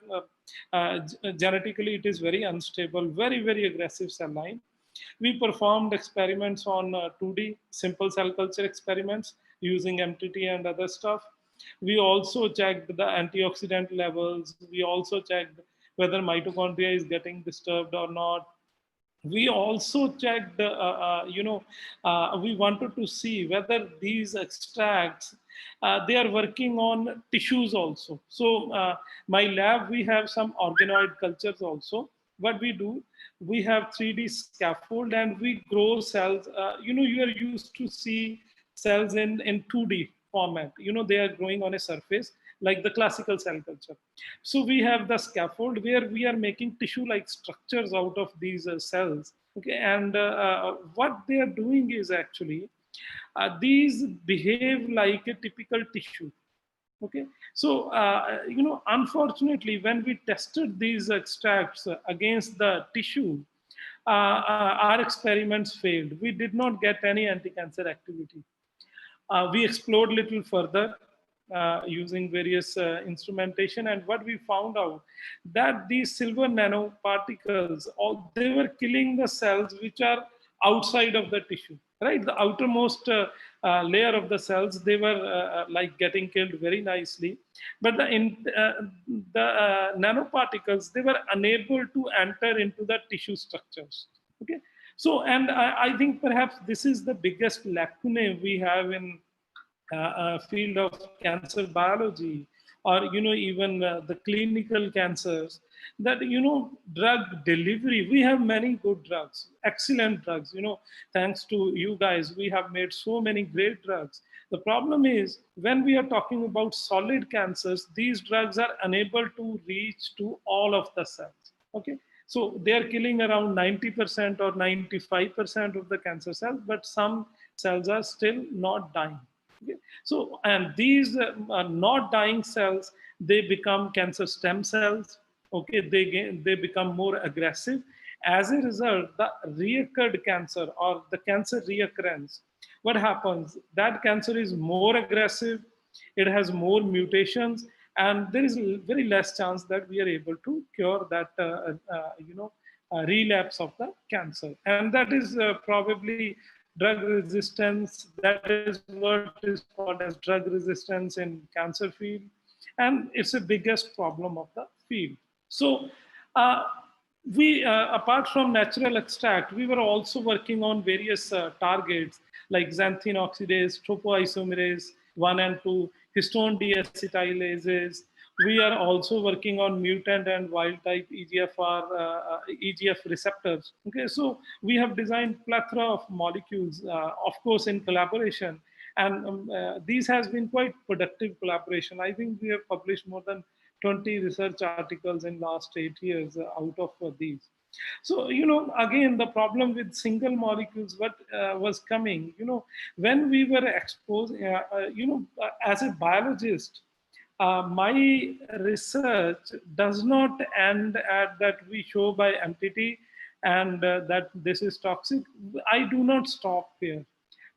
genetically it is very unstable, very aggressive cell line. We performed experiments on 2D simple cell culture experiments using MTT and other stuff. We also checked the antioxidant levels. We also checked whether mitochondria is getting disturbed or not. We also checked, we wanted to see whether these extracts, they are working on tissues also. So my lab, we have some organoid cultures also. What we do, we have 3D scaffold and we grow cells. You are used to see cells in 2D format. They are growing on a surface like the classical cell culture. So we have the scaffold where we are making tissue-like structures out of these cells. Okay, and what they are doing is actually these behave like a typical tissue. Okay, so unfortunately, when we tested these extracts against the tissue, our experiments failed. We did not get any anti-cancer activity. We explored a little further. using various instrumentation. And what we found out that these silver nanoparticles, they were killing the cells which are outside of the tissue, right? The outermost layer of the cells, they were like getting killed very nicely. But the nanoparticles, they were unable to enter into the tissue structures. Okay. So, and I think perhaps this is the biggest lacuna we have in field of cancer biology, or even the clinical cancers, that drug delivery, we have many good drugs, excellent drugs, thanks to you guys, we have made so many great drugs. The problem is when we are talking about solid cancers, these drugs are unable to reach to all of the cells. Okay. So they are killing around 90% or 95% of the cancer cells, but some cells are still not dying. Okay. So, and these not dying cells, they become cancer stem cells. Okay, they become more aggressive. As a result, the reoccurred cancer or the cancer reoccurrence, what happens? That cancer is more aggressive, it has more mutations, and there is very less chance that we are able to cure that relapse of the cancer. And that is probably drug resistance. That is what is called as drug resistance in cancer field, and it's the biggest problem of the field. So we apart from natural extract, we were also working on various targets like xanthine oxidase, topoisomerase 1 and 2, histone deacetylases. We are also working on mutant and wild type EGF receptors. Okay, so we have designed plethora of molecules, of course, in collaboration. And these has been quite productive collaboration. I think we have published more than 20 research articles in last 8 years out of these. So, again, the problem with single molecules, what was coming, when we were exposed, as a biologist, my research does not end at that we show by MTT and that this is toxic. I do not stop here.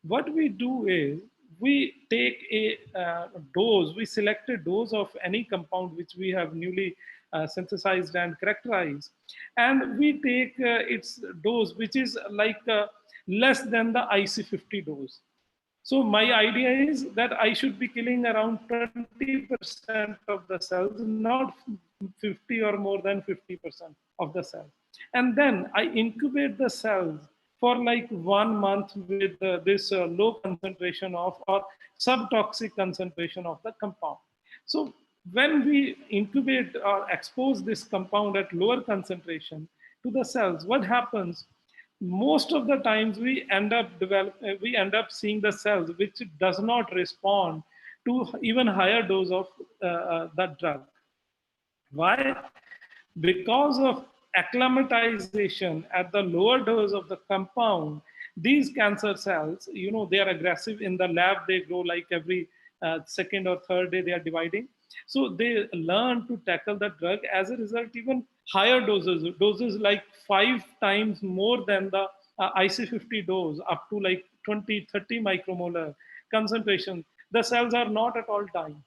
What we do is we take a dose, we select a dose of any compound which we have newly synthesized and characterized, and we take its dose which is like less than the IC50 dose. So my idea is that I should be killing around 20% of the cells, not 50 or more than 50% of the cells. And then I incubate the cells for like 1 month with this low concentration of or subtoxic concentration of the compound. So when we incubate or expose this compound at lower concentration to the cells, what happens? Most of the times we end up seeing the cells which does not respond to even higher dose of that drug. Why? Because of acclimatization at the lower dose of the compound, these cancer cells, they are aggressive in the lab. They grow like every second or third day they are dividing. So they learn to tackle the drug. As a result, even higher doses like 5 times more than the IC50 dose, up to like 20, 30 micromolar concentration, the cells are not at all dying.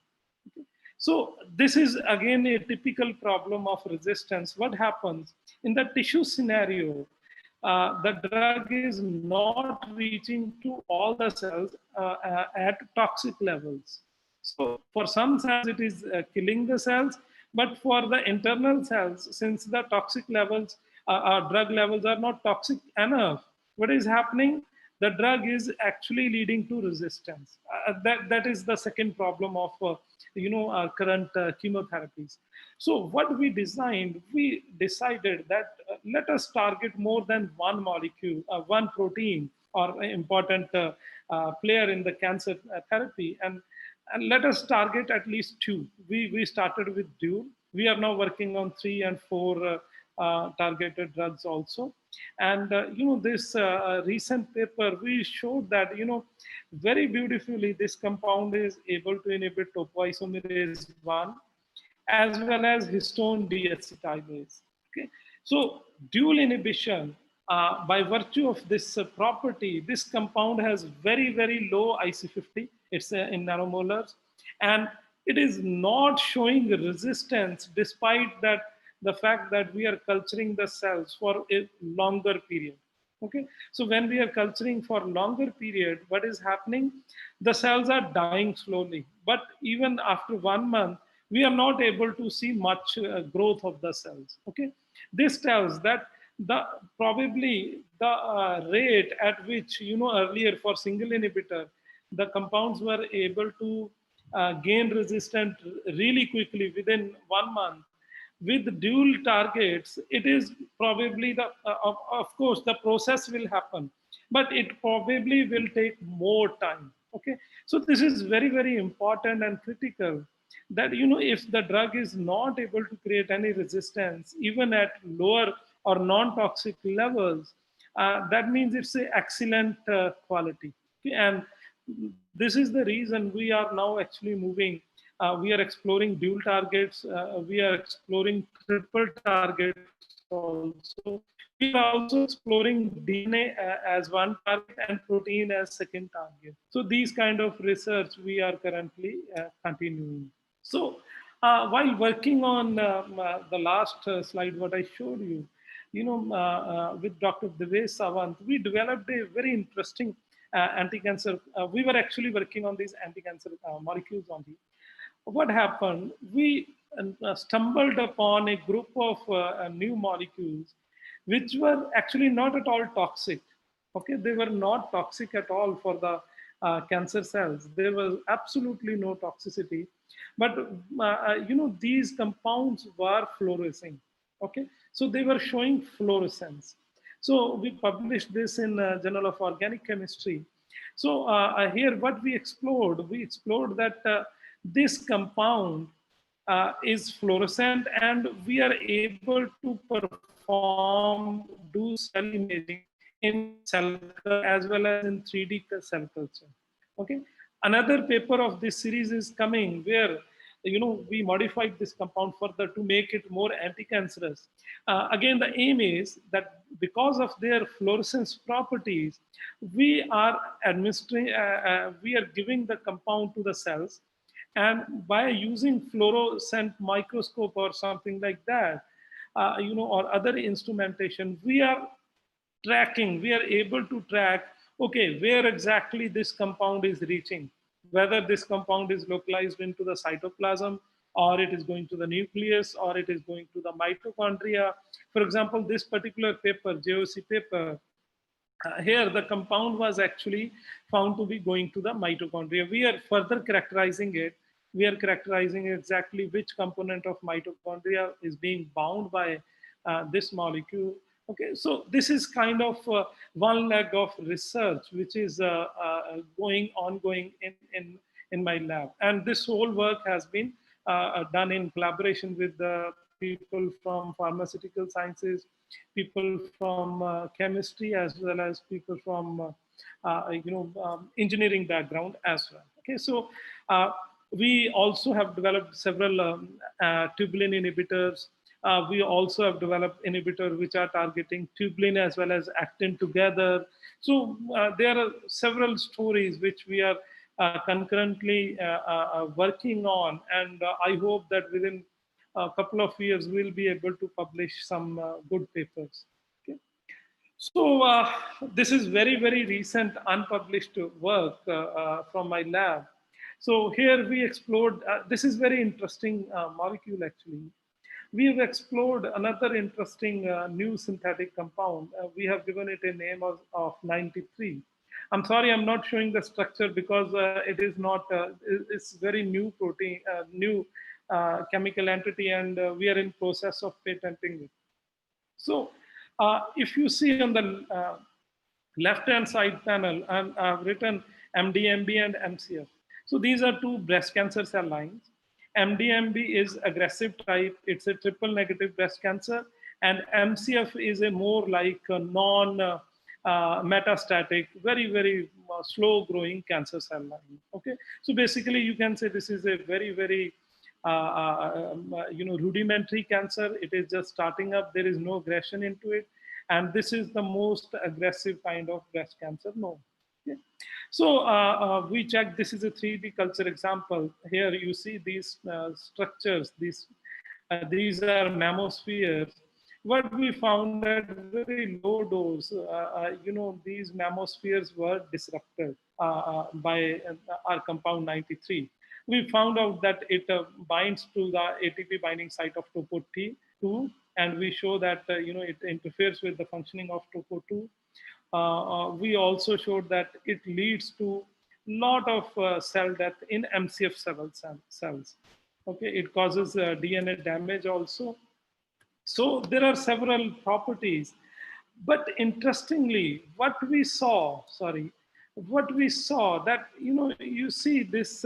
Okay. So this is again a typical problem of resistance. What happens in the tissue scenario? The drug is not reaching to all the cells at toxic levels. So for some cells, it is killing the cells, but for the internal cells, since the toxic levels, drug levels are not toxic enough, what is happening? The drug is actually leading to resistance. That is the second problem of our current chemotherapies. So what we designed, we decided that let us target more than one molecule, one protein, or an important player in the cancer therapy, and let us target at least 2. We started with dual. We are now working on 3 and 4 targeted drugs also. And this recent paper, we showed that very beautifully this compound is able to inhibit topoisomerase 1 as well as histone deacetylase. Okay, so dual inhibition. By virtue of this property, this compound has very, very low IC50. It's in nanomolars. And it is not showing resistance despite that the fact that we are culturing the cells for a longer period. Okay, so when we are culturing for longer period, what is happening? The cells are dying slowly, but even after 1 month, we are not able to see much growth of the cells. Okay, this tells that the probably the rate at which, you know, earlier for single inhibitor, the compounds were able to gain resistance really quickly within 1 month. With dual targets, it is probably the, of course, the process will happen, but it probably will take more time. Okay, so this is very, very important and critical that, you know, if the drug is not able to create any resistance, even at lower or non-toxic levels, that means it's an excellent quality. Okay? And this is the reason we are now actually moving. We are exploring dual targets. We are exploring triple targets also. We are also exploring DNA as one target and protein as second target. So these kind of research we are currently continuing. So while working on the last slide, what I showed you, you know, with Dr. Devesh Sawant, we developed a very interesting anti-cancer. We were actually working on these anti-cancer molecules only. What happened? We stumbled upon a group of new molecules which were actually not at all toxic. Okay, they were not toxic at all for the cancer cells. There was absolutely no toxicity, but you know, these compounds were fluorescing. Okay, so they were showing fluorescence. So we published this in Journal of Organic Chemistry. So here, what we explored that this compound is fluorescent, and we are able to do cell imaging in cell culture as well as in 3D cell culture. Okay, another paper of this series is coming where, you know, we modified this compound further to make it more anti-cancerous. Again, the aim is that because of their fluorescence properties, we are administering, we are giving the compound to the cells, and by using fluorescent microscope or something like that, you know, or other instrumentation, we are able to track, okay, where exactly this compound is reaching, whether this compound is localized into the cytoplasm, or it is going to the nucleus, or it is going to the mitochondria. For example, this particular paper, JOC paper, here the compound was actually found to be going to the mitochondria. We are further characterizing it. We are characterizing exactly which component of mitochondria is being bound by this molecule. Okay, so this is kind of one leg of research which is ongoing in my lab. And this whole work has been done in collaboration with the people from pharmaceutical sciences, people from chemistry, as well as people from engineering background as well. Okay, so we also have developed several tubulin inhibitors. We also have developed inhibitors which are targeting tubulin as well as actin together. So there are several stories which we are concurrently working on, and I hope that within a couple of years we'll be able to publish some good papers. Okay. So this is very, very recent unpublished work from my lab. So here we explored, this is very interesting molecule actually. We have explored another interesting new synthetic compound. We have given it a name of 93. I'm sorry, I'm not showing the structure because it is not, it's very new protein, new chemical entity, and we are in process of patenting it. So if you see on the left-hand side panel, I've written MDMB and MCF. So these are two breast cancer cell lines. MDMB is aggressive type. It's a triple negative breast cancer. And MCF is a more like a non-metastatic, very, very slow growing cancer cell line. Okay. So basically you can say this is a very, very rudimentary cancer. It is just starting up. There is no aggression into it. And this is the most aggressive kind of breast cancer known. Okay. So we checked, this is a 3D culture example. Here you see these structures, these are mammospheres. What we found at very low dose, these mammospheres were disrupted by our compound 93. We found out that it binds to the ATP binding site of topo T2, and we show that it interferes with the functioning of topo 2. We also showed that it leads to lot of cell death in MCF7 cells. Okay, it causes DNA damage also. So there are several properties, but interestingly, what we saw that you see this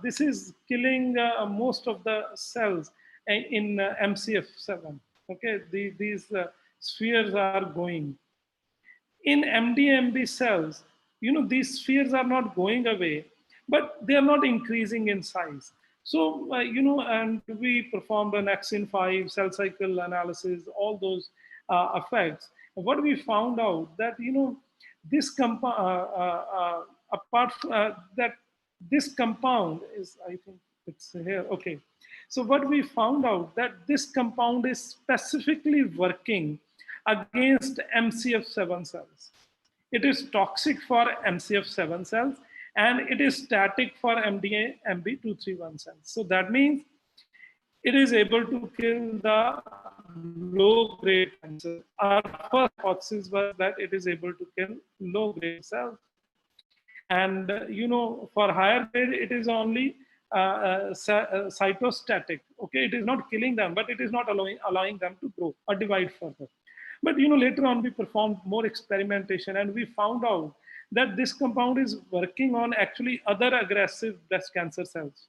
this is killing most of the cells in MCF7. Okay, these spheres are going. In MDMB cells, these spheres are not going away, but they are not increasing in size. So, and we performed an Axin-5 cell cycle analysis, all those effects. What we found out that, this that this compound is, I think it's here, okay. So what we found out that this compound is specifically working against MCF7 cells. It is toxic for MCF7 cells and it is static for MB231 cells. So that means it is able to kill the low-grade cancer. Our first hypothesis was that it is able to kill low-grade cells. And for higher grade, it is only cytostatic. Okay, it is not killing them, but it is not allowing them to grow or divide further. But later on we performed more experimentation and we found out that this compound is working on actually other aggressive breast cancer cells.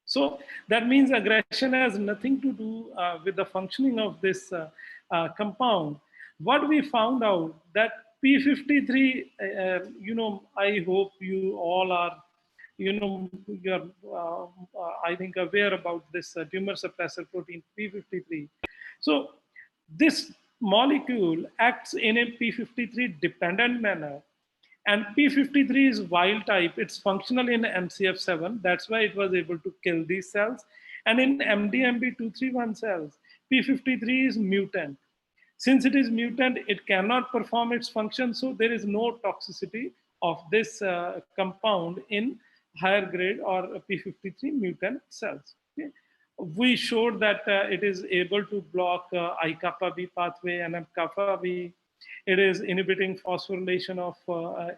So that means aggression has nothing to do with the functioning of this compound. What we found out that P53, I hope you all are, you're, I think, aware about this tumor suppressor protein P53. So this molecule acts in a P53 dependent manner, and P53 is wild type. It's functional in MCF7. That's why it was able to kill these cells. And in MDMB231 cells, P53 is mutant. Since it is mutant, it cannot perform its function. So there is no toxicity of this compound in higher grade or P53 mutant cells. Okay? We showed that it is able to block I-kappa-B pathway and M-kappa-B. It is inhibiting phosphorylation of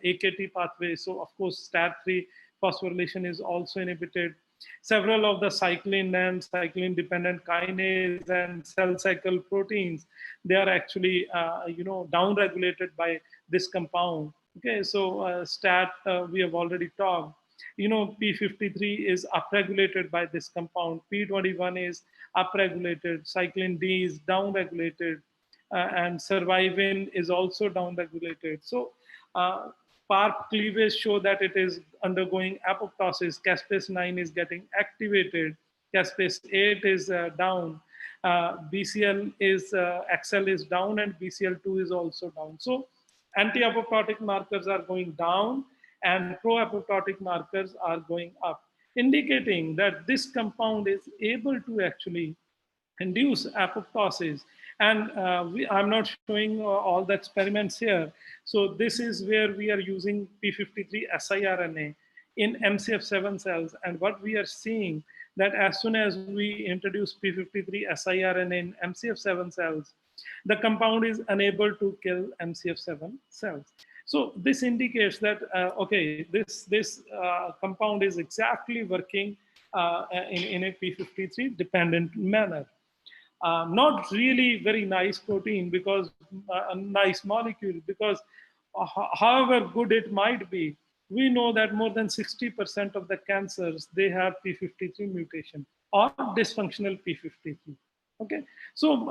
AKT pathway. So of course, STAT3 phosphorylation is also inhibited. Several of the cyclin and cyclin dependent kinase and cell cycle proteins, they are actually, down-regulated by this compound. Okay, so STAT, we have already talked. P53 is upregulated by this compound. P21 is upregulated. Cyclin D is downregulated. And survivin is also downregulated. So PARP cleavage show that it is undergoing apoptosis. Caspase 9 is getting activated. Caspase 8 is down. BCL is, XL is down and BCL2 is also down. So anti-apoptotic markers are going down and pro-apoptotic markers are going up, indicating that this compound is able to actually induce apoptosis. And I'm not showing all the experiments here. So this is where we are using P53 siRNA in MCF7 cells. And what we are seeing that as soon as we introduce P53 siRNA in MCF7 cells, the compound is unable to kill MCF7 cells. So this indicates that, okay, this compound is exactly working in a P53 dependent manner. Not really very nice protein because a nice molecule, because however good it might be, we know that more than 60% of the cancers, they have P53 mutation or dysfunctional P53. Okay, so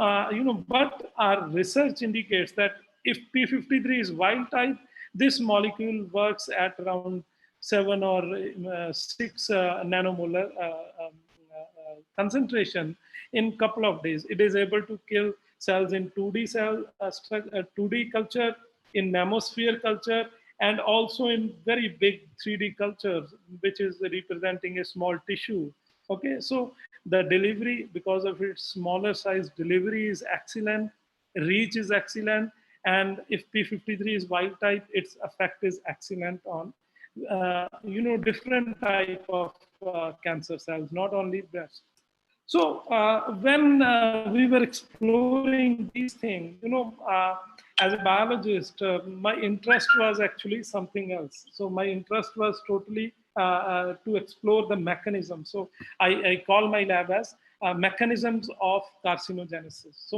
but our research indicates that if P53 is wild type, this molecule works at around 7 or 6 nanomolar concentration in a couple of days. It is able to kill cells in 2D 2D culture, in mammosphere culture, and also in very big 3D cultures, which is representing a small tissue. Okay, so the delivery, because of its smaller size, delivery is excellent, reach is excellent, and if P53 is wild type, its effect is excellent on different type of cancer cells, not only breast. So when we were exploring these things, as a biologist, my interest was actually something else. So my interest was totally to explore the mechanism. So I call my lab as mechanisms of carcinogenesis. So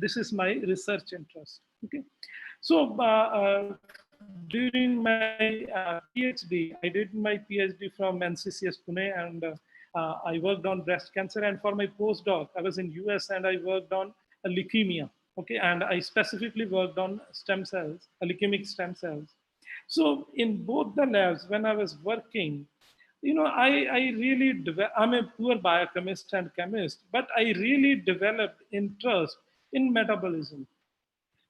this is my research interest. Okay, so during my PhD, I did my PhD from NCCS Pune, and I worked on breast cancer. And for my postdoc, I was in US and I worked on leukemia. Okay, and I specifically worked on stem cells, leukemic stem cells. So in both the labs, when I was working, I really, I'm a poor biochemist and chemist, but I really developed interest in metabolism,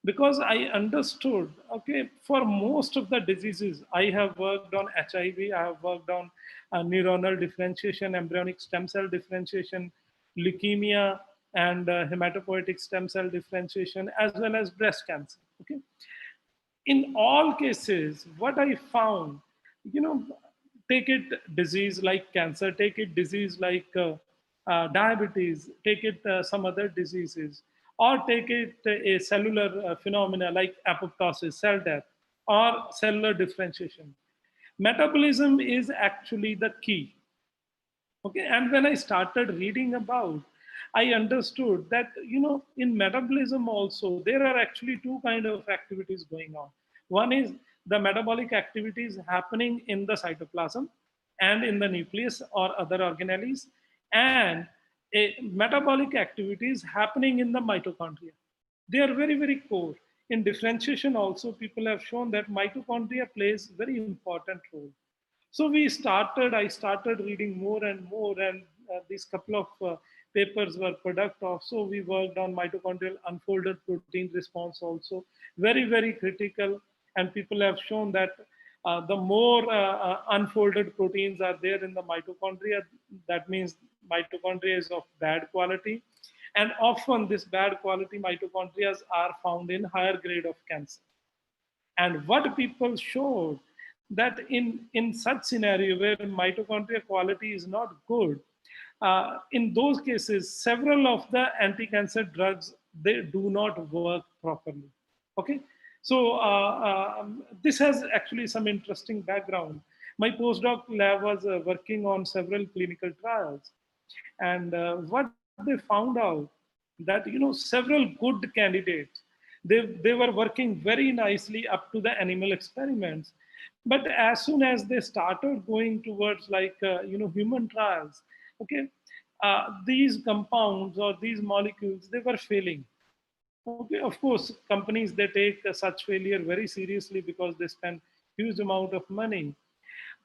because I understood, okay, for most of the diseases, I have worked on HIV, I have worked on neuronal differentiation, embryonic stem cell differentiation, leukemia, and hematopoietic stem cell differentiation, as well as breast cancer. Okay, in all cases, what I found, take it disease like cancer, take it disease like diabetes, take it some other diseases, or take it a cellular phenomena like apoptosis, cell death, or cellular differentiation. Metabolism is actually the key. Okay, and when I started reading about, I understood that in metabolism also there are actually two kind of activities going on. One is the metabolic activities happening in the cytoplasm and in the nucleus or other organelles, and a metabolic activities happening in the mitochondria. They are very, very core. In differentiation also, people have shown that mitochondria plays very important role. So I started reading more and more, and these couple of papers were product of. So we worked on mitochondrial unfolded protein response also, very, very critical. And people have shown that the more unfolded proteins are there in the mitochondria, that means mitochondria is of bad quality. And often this bad quality mitochondria are found in higher grade of cancer. And what people showed, that in such scenario where mitochondria quality is not good, in those cases, several of the anti-cancer drugs, they do not work properly. Okay, so this has actually some interesting background. My postdoc lab was working on several clinical trials, and what they found out, that several good candidates, they were working very nicely up to the animal experiments, but as soon as they started going towards like human trials, okay, these compounds or these molecules, they were failing. Okay, of course, companies, they take such failure very seriously because they spend huge amount of money.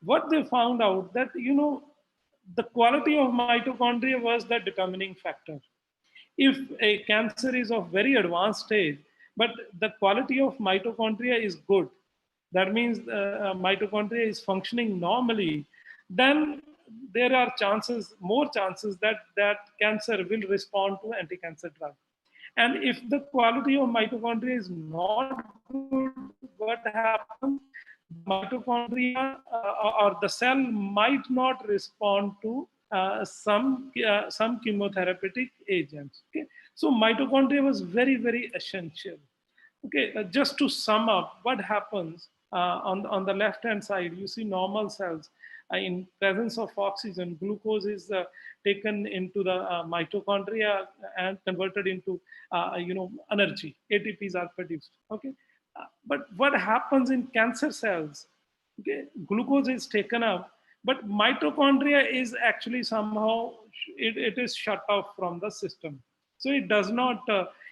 What they found out, that the quality of mitochondria was the determining factor. If a cancer is of very advanced stage, but the quality of mitochondria is good, that means mitochondria is functioning normally, then there are more chances that cancer will respond to anti-cancer drug. And if the quality of mitochondria is not good, what happens? The mitochondria or the cell might not respond to some chemotherapeutic agents. Okay, so mitochondria was very, very essential. Okay, just to sum up, what happens on the left hand side, you see normal cells. In presence of oxygen, glucose is taken into the mitochondria and converted into energy. ATPs are produced. Okay, but what happens in cancer cells? Okay, glucose is taken up, but mitochondria is actually somehow it is shut off from the system. So it does not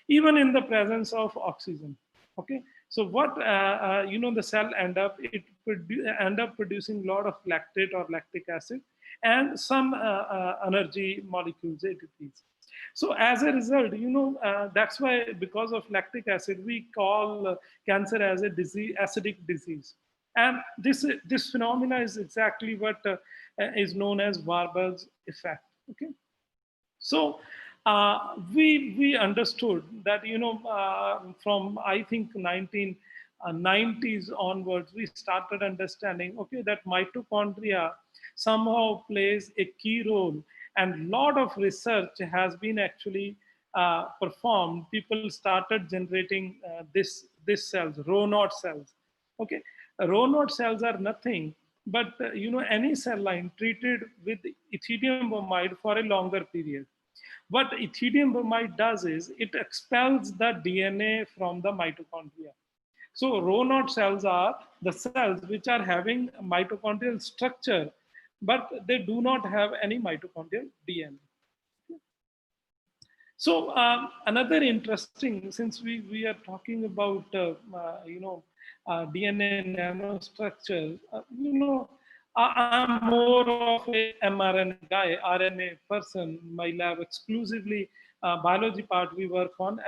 even in the presence of oxygen. Okay, so what the cell end up producing a lot of lactate or lactic acid and some energy molecules, ATPs. So as a result, that's why, because of lactic acid, we call cancer as a disease, acidic disease. And this phenomena is exactly what is known as Warburg's effect. Okay, so we understood that, from I think 1990s onwards, we started understanding, okay, that mitochondria somehow plays a key role, and lot of research has been actually performed. People started generating this cells, Rho-naught cells. Okay, Rho-naught cells are nothing but any cell line treated with ethidium bromide for a longer period. What ethidium bromide does is it expels the DNA from the mitochondria. So Rho-naught cells are the cells which are having mitochondrial structure, but they do not have any mitochondrial DNA. So another interesting, since we are talking about DNA nanostructure, I'm more of a mRNA guy, RNA person. My lab exclusively biology part, we work on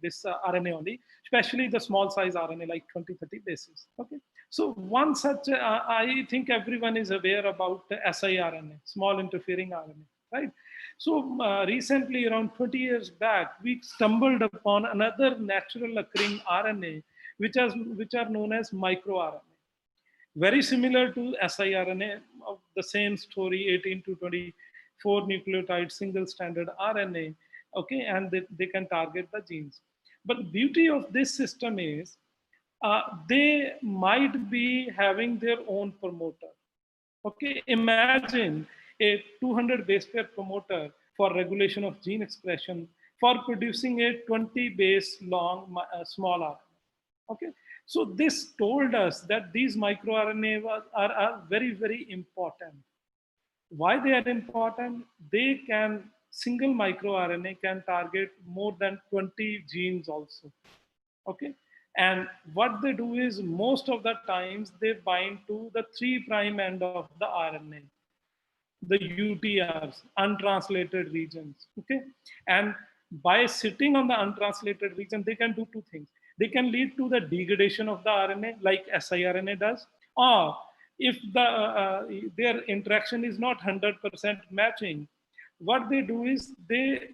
this RNA only, especially the small size RNA like 20-30 bases. Okay, so one such I think everyone is aware about the siRNA, small interfering RNA, right? So recently, around 20 years back, we stumbled upon another natural occurring RNA, which are known as microRNA. Very similar to siRNA, of the same story, 18 to 24 nucleotide single stranded RNA, okay, and they can target the genes. But the beauty of this system is they might be having their own promoter. Okay, imagine a 200 base pair promoter for regulation of gene expression for producing a 20 base long small RNA. Okay, so this told us that these microRNA are very, very important. Why they are important? They can, single microRNA can target more than 20 genes also. Okay, and what they do is most of the times they bind to the 3' end of the RNA, the UTRs, untranslated regions. Okay, and by sitting on the untranslated region, they can do two things. They can lead to the degradation of the RNA like siRNA does, or if their interaction is not 100% matching, what they do is they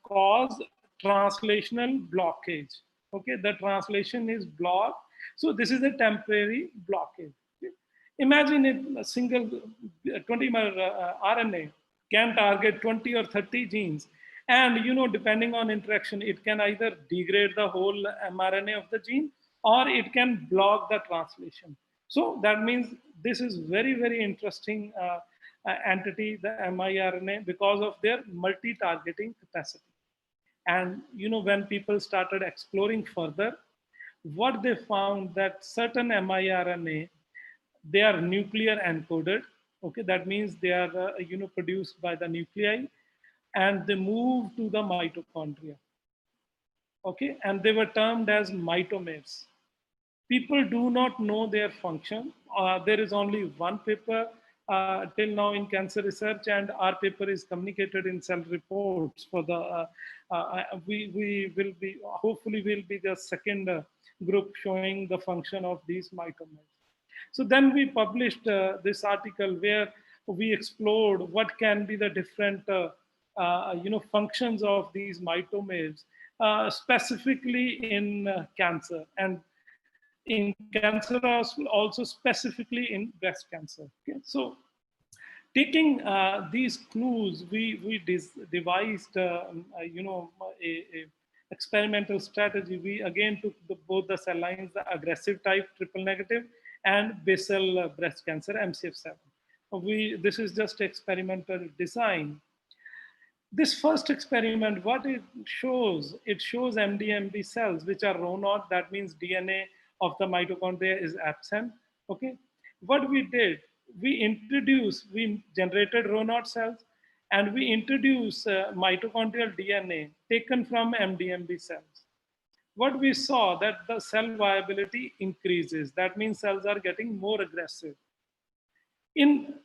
cause translational blockage. Okay, the translation is blocked, so this is a temporary blockage. Okay? Imagine a single 20 RNA can target 20 or 30 genes, and depending on interaction, it can either degrade the whole mRNA of the gene, or it can block the translation. So that means this is very, very interesting entity, the miRNA, because of their multi-targeting capacity. And when people started exploring further, what they found that certain miRNA, they are nuclear encoded. Okay, that means they are produced by the nuclei, and they move to the mitochondria. Okay, and they were termed as mitomeres. People do not know their function. There is only one paper till now in cancer research, and our paper is communicated in Cell Reports for the, we will be, hopefully we'll be the second group showing the function of these mitomeres. So then we published this article where we explored what can be the different functions of these mitomeres, specifically in cancer, and in cancer also specifically in breast cancer. Okay? So taking these clues, we devised a experimental strategy. We again took both the cell lines, the aggressive type triple negative and basal breast cancer, MCF7. This is just experimental design. This first experiment, what it shows MDMB cells, which are Rho-naught, that means DNA of the mitochondria is absent. Okay, what we did, we generated Rho-naught cells, and we introduced mitochondrial DNA taken from MDMB cells. What we saw that the cell viability increases. That means cells are getting more aggressive. In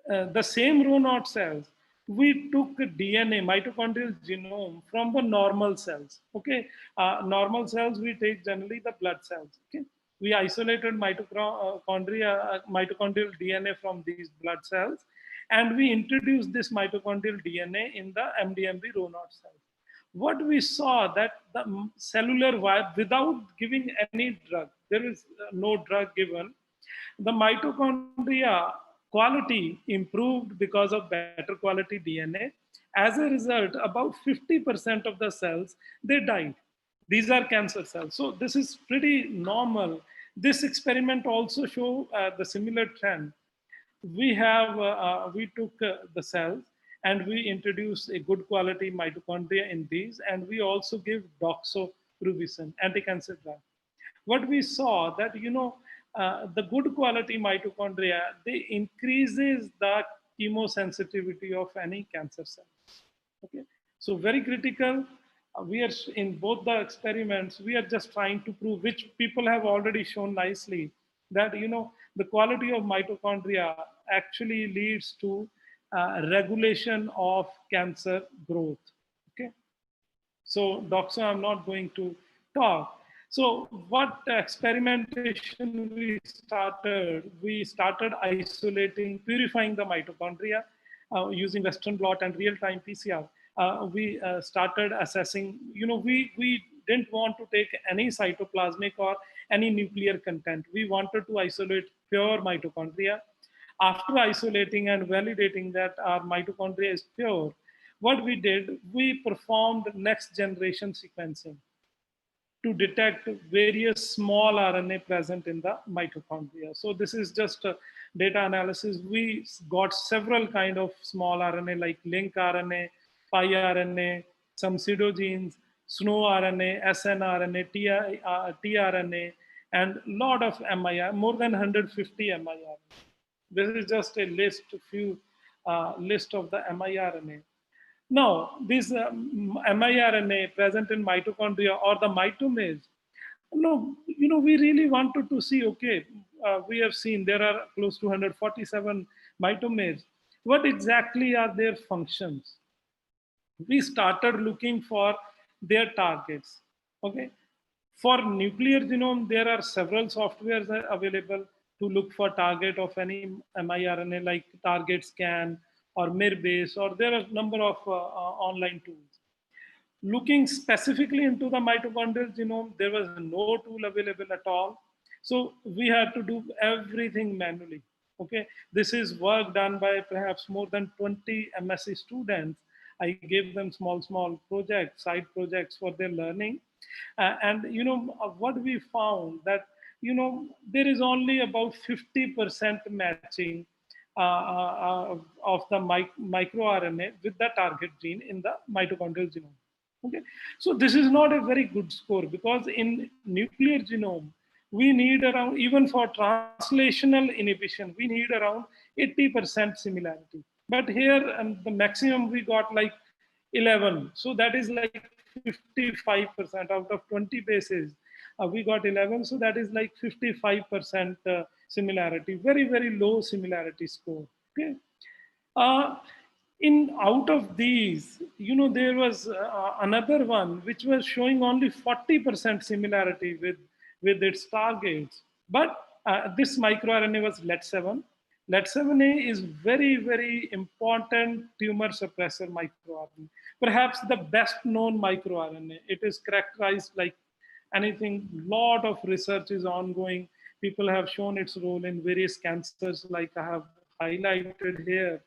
the same Rho-naught cells, we took DNA, mitochondrial genome, from the normal cells. Okay, normal cells we take generally the blood cells. Okay, We isolated mitochondrial DNA from these blood cells, and we introduced this mitochondrial DNA in the MDMB Rho naught cells. What we saw that the cellular without giving any drug, there is no drug given, the mitochondria quality improved because of better quality DNA. As a result, about 50% of the cells, they died. These are cancer cells. So this is pretty normal. This experiment also show the similar trend. We took the cells and we introduced a good quality mitochondria in these, and we also give doxorubicin, anti-cancer drug. What we saw that, the good quality mitochondria, they increases the chemosensitivity of any cancer cell. Okay, so very critical. We are in both the experiments, we are just trying to prove, which people have already shown nicely, that the quality of mitochondria actually leads to regulation of cancer growth. Okay, so doxo I'm not going to talk. So what experimentation we started isolating, purifying the mitochondria using Western blot and real-time PCR. We started assessing, we didn't want to take any cytoplasmic or any nuclear content. We wanted to isolate pure mitochondria. After isolating and validating that our mitochondria is pure, what we did, we performed next generation sequencing to detect various small RNA present in the mitochondria. So this is just a data analysis. We got several kind of small RNA like link RNA, pi RNA, some pseudogenes, SNO RNA, snRNA, tRNA, and lot of MIR, more than 150 MIR. This is just a list of the miRNA. Now, this miRNA present in mitochondria or the mitomers, we really wanted to see, okay, we have seen there are close to 147 mitomers. What exactly are their functions? We started looking for their targets, okay? For nuclear genome, there are several softwares available to look for target of any miRNA like Target Scan or MIR-base, or there are a number of online tools. Looking specifically into the mitochondrial genome, there was no tool available at all. So we had to do everything manually. Okay, this is work done by perhaps more than 20 MSc students. I gave them small projects, side projects for their learning. And what we found that, there is only about 50% matching of the microRNA with the target gene in the mitochondrial genome. Okay, so this is not a very good score, because in nuclear genome, we need around, even for translational inhibition, we need around 80% similarity. But here, the maximum we got like 11. So that is like 55% out of 20 bases. We got 11. So that is like 55% similarity, very, very low similarity score. Okay. Out of these, there was another one which was showing only 40% similarity with its targets. But this microRNA was LET7. LET7A is very, very important tumor suppressor microRNA. Perhaps the best known microRNA. It is characterized like anything. Lot of research is ongoing. People have shown its role in various cancers, like I have highlighted here: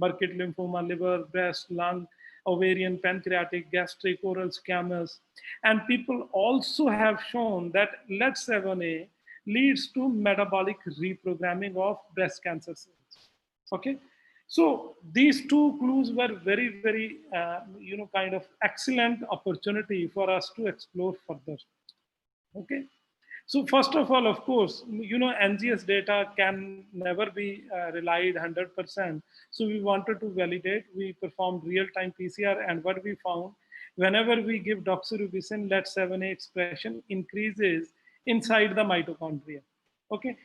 Burkitt lymphoma, liver, breast, lung, ovarian, pancreatic, gastric, oral squamous. And people also have shown that LET7A leads to metabolic reprogramming of breast cancer cells. Okay, so these two clues were very, very, kind of excellent opportunity for us to explore further. Okay, so first of all, of course, NGS data can never be relied 100%. So we wanted to validate. We performed real-time PCR, and what we found, whenever we give doxorubicin, LET7A expression increases inside the mitochondria. Okay.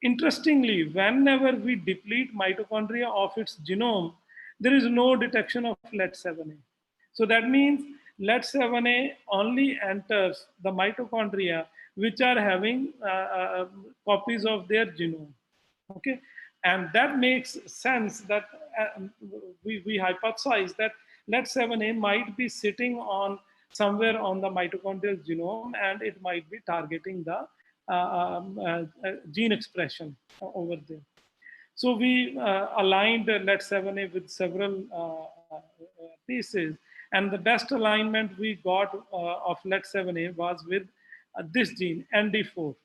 Interestingly, whenever we deplete mitochondria of its genome, there is no detection of LET7A. So that means LET7A only enters the mitochondria which are having copies of their genome. Okay, and that makes sense that we hypothesize that LET7A might be sitting on somewhere on the mitochondrial genome, and it might be targeting the gene expression over there. So we aligned LET7A with several pieces, and the best alignment we got of LET7A was with this gene, ND4.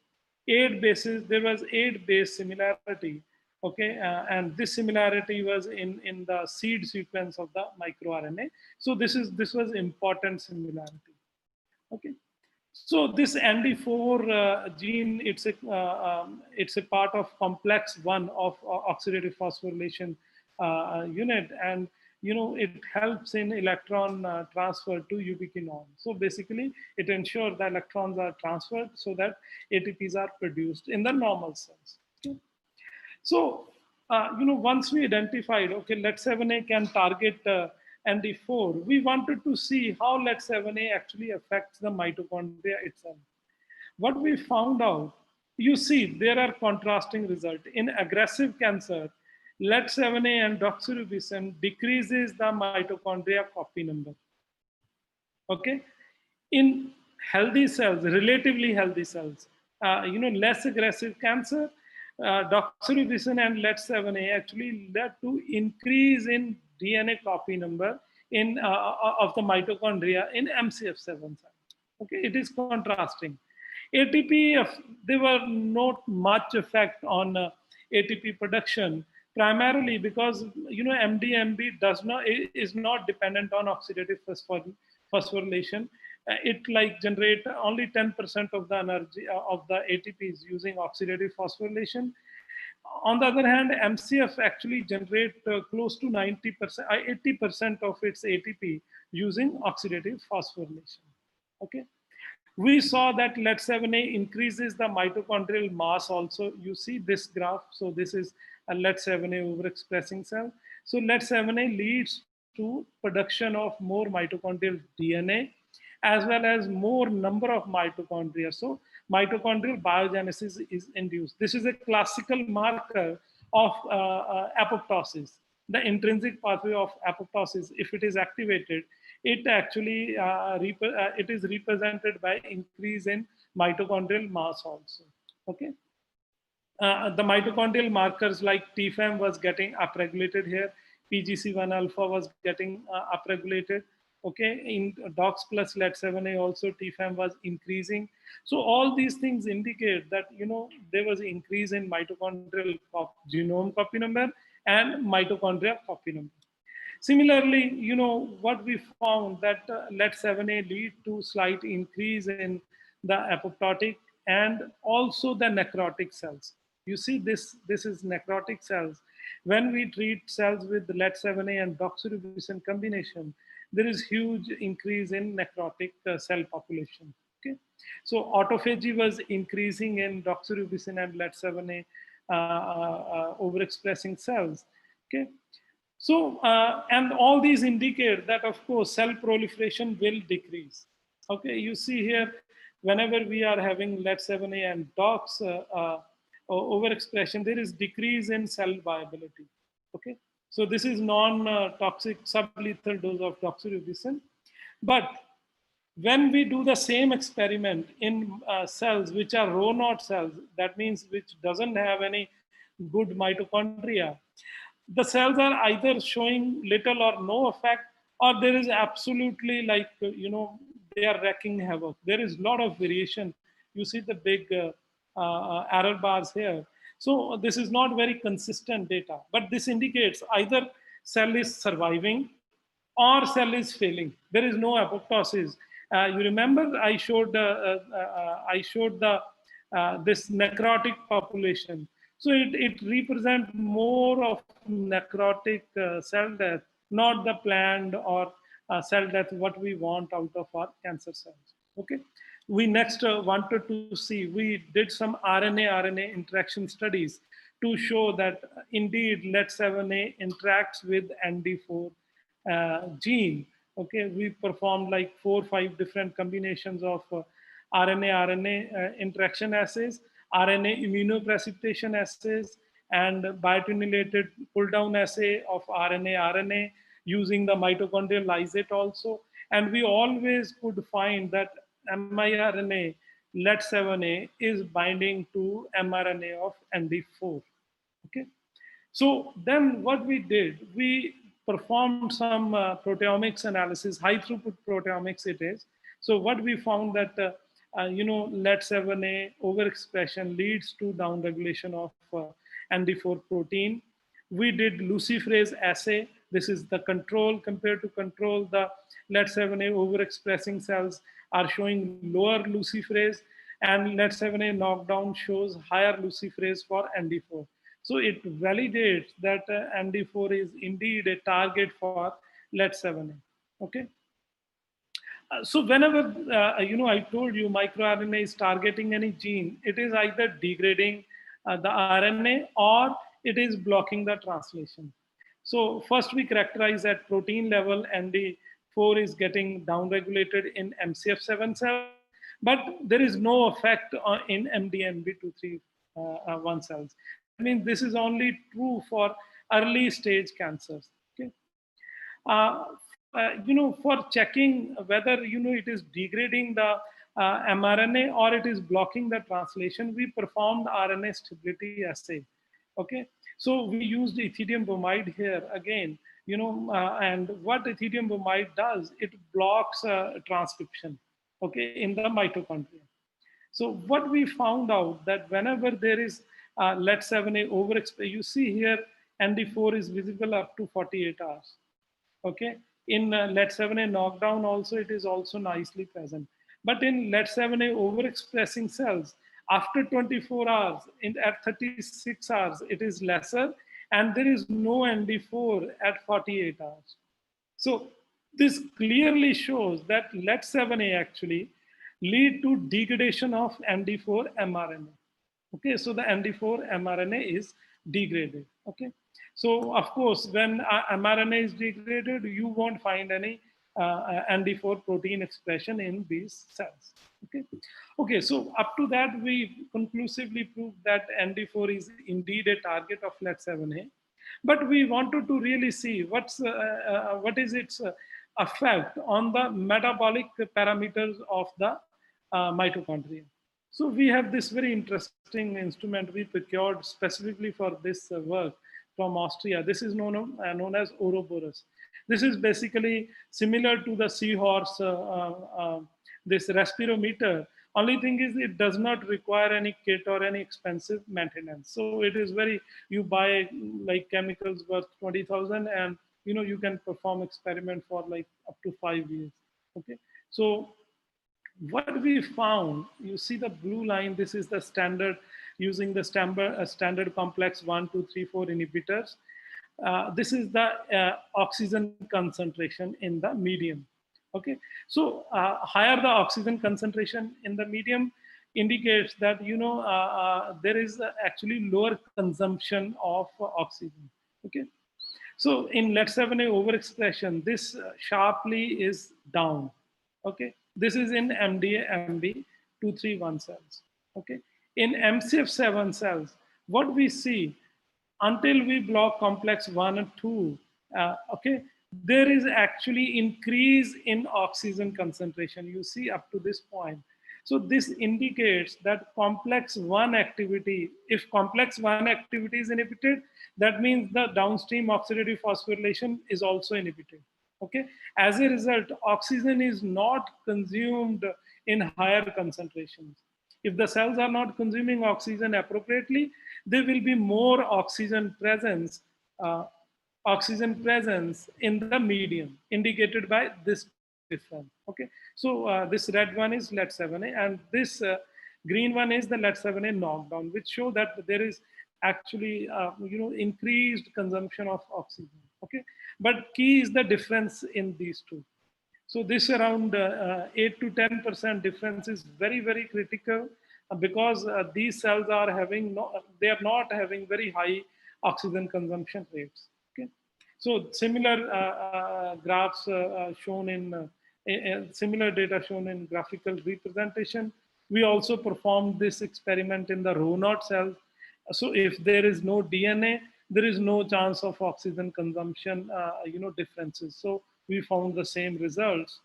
8 bases, there was 8 base similarity, okay, and this similarity was in the seed sequence of the microRNA. So this was important similarity, okay. So this ND4 gene, it's a part of complex 1 of oxidative phosphorylation unit, and it helps in electron transfer to ubiquinone. So basically, it ensures that electrons are transferred so that ATPs are produced in the normal cells. Okay? So once we identified, okay, LET7A can target ND4, we wanted to see how LET7A actually affects the mitochondria itself. What we found out, you see, there are contrasting results. In aggressive cancer, LET7A and doxorubicin decreases the mitochondria copy number. Okay, in healthy cells, relatively healthy cells, less aggressive cancer, doxorubicin and LET7A actually led to increase in DNA copy number in of the mitochondria in MCF7 cells. Okay, it is contrasting. ATP, there were not much effect on ATP production, primarily because MDMB is not dependent on oxidative phosphorylation. It generate only 10% of the energy of the ATPs using oxidative phosphorylation. On the other hand, MCF actually generate close to 90%, 80% of its ATP using oxidative phosphorylation. Okay. We saw that LET7A increases the mitochondrial mass also. You see this graph. So this is a LET7A overexpressing cell. So LET7A leads to production of more mitochondrial DNA as well as more number of mitochondria. So mitochondrial biogenesis is induced. This is a classical marker of apoptosis. The intrinsic pathway of apoptosis, if it is activated, it actually it is represented by increase in mitochondrial mass also. Okay. The mitochondrial markers like TFM was getting upregulated here. PGC1 alpha was getting upregulated. Okay, in DOX plus LET7A also TFM was increasing. So all these things indicate that there was an increase in mitochondrial genome copy number and mitochondria copy number. Similarly, what we found that LET7A lead to slight increase in the apoptotic and also the necrotic cells. You see this is necrotic cells. When we treat cells with LET7A and doxorubicin combination, there is huge increase in necrotic cell population. Okay, so autophagy was increasing in doxorubicin and LET7A overexpressing cells. Okay, so and all these indicate that of course cell proliferation will decrease. Okay, you see here, whenever we are having LET7A and DOX overexpression, there is decrease in cell viability. Okay, so this is non-toxic sublethal dose of doxorubicin. But when we do the same experiment in cells which are row knot cells, that means which doesn't have any good mitochondria, the cells are either showing little or no effect, or there is absolutely they are wreaking havoc. There is a lot of variation. You see the big error bars here. So this is not very consistent data, but this indicates either cell is surviving or cell is failing. There is no apoptosis. You remember I showed this necrotic population. So it represents more of necrotic cell death, not the planned or cell death what we want out of our cancer cells. Okay. We next wanted to see, we did some RNA interaction studies to show that indeed LET7A interacts with ND4 gene. Okay, we performed like 4 or 5 different combinations of RNA interaction assays, RNA immunoprecipitation assays, and biotinylated pull down assay of RNA using the mitochondrial lysate also. And we always could find that miRNA LET7A is binding to mRNA of ND4. Okay. So then what we did, we performed some proteomics analysis, high throughput proteomics it is. So what we found that, LET7A overexpression leads to downregulation of ND4 protein. We did luciferase assay. This is the control. Compared to control, the LET7A overexpressing cells are showing lower luciferase, and LET7A knockdown shows higher luciferase for ND4. So it validates that ND4 is indeed a target for LET7A. Okay. So whenever, I told you microRNA is targeting any gene, it is either degrading the RNA or it is blocking the translation. So first we characterize at protein level, ND4 is getting downregulated in MCF7 cells, but there is no effect in MDNB231 cells. That means this is only true for early stage cancers. Okay. For checking whether, it is degrading the mRNA or it is blocking the translation, we performed RNA stability assay. Okay. So we used ethidium bromide here again, and what ethidium bromide does, it blocks transcription, okay, in the mitochondria. So what we found out that whenever there is LET7A overexpression, you see here ND4 is visible up to 48 hours. Okay, in LET7A knockdown also, it is also nicely present. But in LET7A overexpressing cells, after 24 hours, at 36 hours, it is lesser, and there is no ND4 at 48 hours. So this clearly shows that LET7A actually lead to degradation of ND4 mRNA. Okay, so the ND4 mRNA is degraded. Okay, so of course, when mRNA is degraded, you won't find any ND4 protein expression in these cells. Okay, okay. So up to that, we conclusively proved that ND4 is indeed a target of LET7A. But we wanted to really see what is its effect on the metabolic parameters of the mitochondria. So we have this very interesting instrument we procured specifically for this work from Austria. This is known as Ouroboros. This is basically similar to the seahorse, this respirometer. Only thing is it does not require any kit or any expensive maintenance. So it is very, you buy like chemicals worth 20,000 and you can perform experiment for like up to 5 years. Okay. So what we found, you see the blue line, this is the standard using the standard complex 1, 2, 3, 4 inhibitors. This is the oxygen concentration in the medium. Okay, so higher the oxygen concentration in the medium indicates that there is actually lower consumption of oxygen. Okay, so in LET7A overexpression, this sharply is down. Okay, this is in MDA-MB231 cells. Okay, in MCF7 cells, what we see until we block complex 1 and 2, okay, there is actually increase in oxygen concentration. You see up to this point. So this indicates that complex 1 activity, if complex 1 activity is inhibited, that means the downstream oxidative phosphorylation is also inhibited. Okay. As a result, oxygen is not consumed in higher concentrations. If the cells are not consuming oxygen appropriately, there will be more oxygen presence in the medium, indicated by this difference. Okay, so this red one is LET7A, and this green one is the LET7A knockdown, which show that there is actually increased consumption of oxygen. Okay, but key is the difference in these two. So this around 8 to 10% difference is very, very critical because these cells are having they are not having very high oxygen consumption rates. Okay, so similar graphs shown in similar data shown in graphical representation. We also performed this experiment in the row knot cells. So if there is no DNA, there is no chance of oxygen consumption, differences. So we found the same results.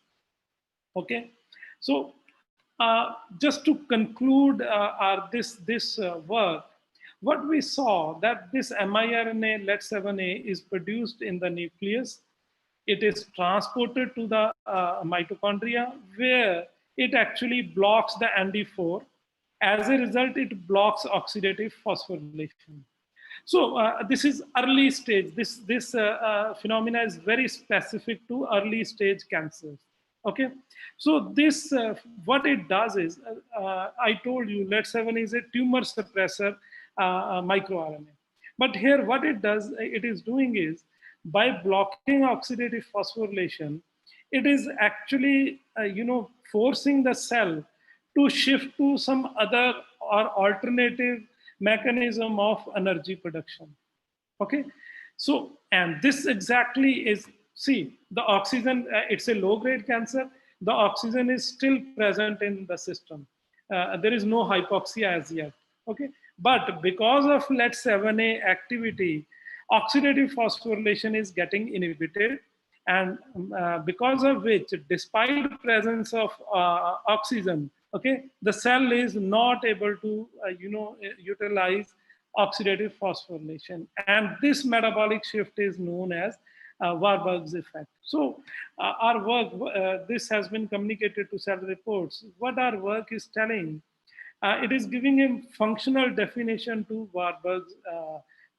Okay, so just to conclude this work, what we saw that this miRNA LET7A is produced in the nucleus. It is transported to the mitochondria, where it actually blocks the ND4. As a result, it blocks oxidative phosphorylation. So this is early stage. This phenomena is very specific to early stage cancers. Okay, so this what it does is, I told you LET7 is a tumor suppressor microRNA. But here what it does, it is doing is, by blocking oxidative phosphorylation, it is actually forcing the cell to shift to some other or alternative mechanism of energy production. Okay, so and this exactly is, see, the oxygen, it's a low grade cancer, the oxygen is still present in the system. There is no hypoxia as yet. Okay, but because of LET7A activity, oxidative phosphorylation is getting inhibited, and because of which, despite presence of oxygen, okay, the cell is not able to utilize oxidative phosphorylation, and this metabolic shift is known as Warburg's effect. So our work, this has been communicated to Cell Reports. What our work is telling, it is giving a functional definition to Warburg's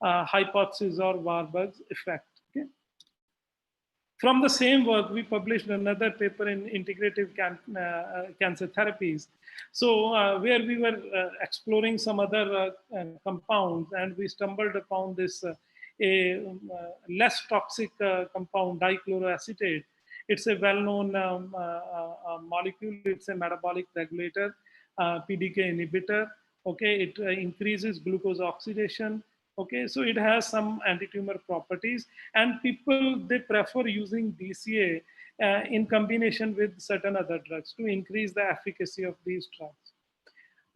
hypothesis or Warburg's effect. Okay? From the same work, we published another paper in integrative cancer therapies. So where we were exploring some other compounds, and we stumbled upon this less toxic compound, dichloroacetate. It's a well-known molecule. It's a metabolic regulator, PDK inhibitor. Okay, it increases glucose oxidation. Okay, so it has some anti-tumor properties, and people, they prefer using DCA in combination with certain other drugs to increase the efficacy of these drugs.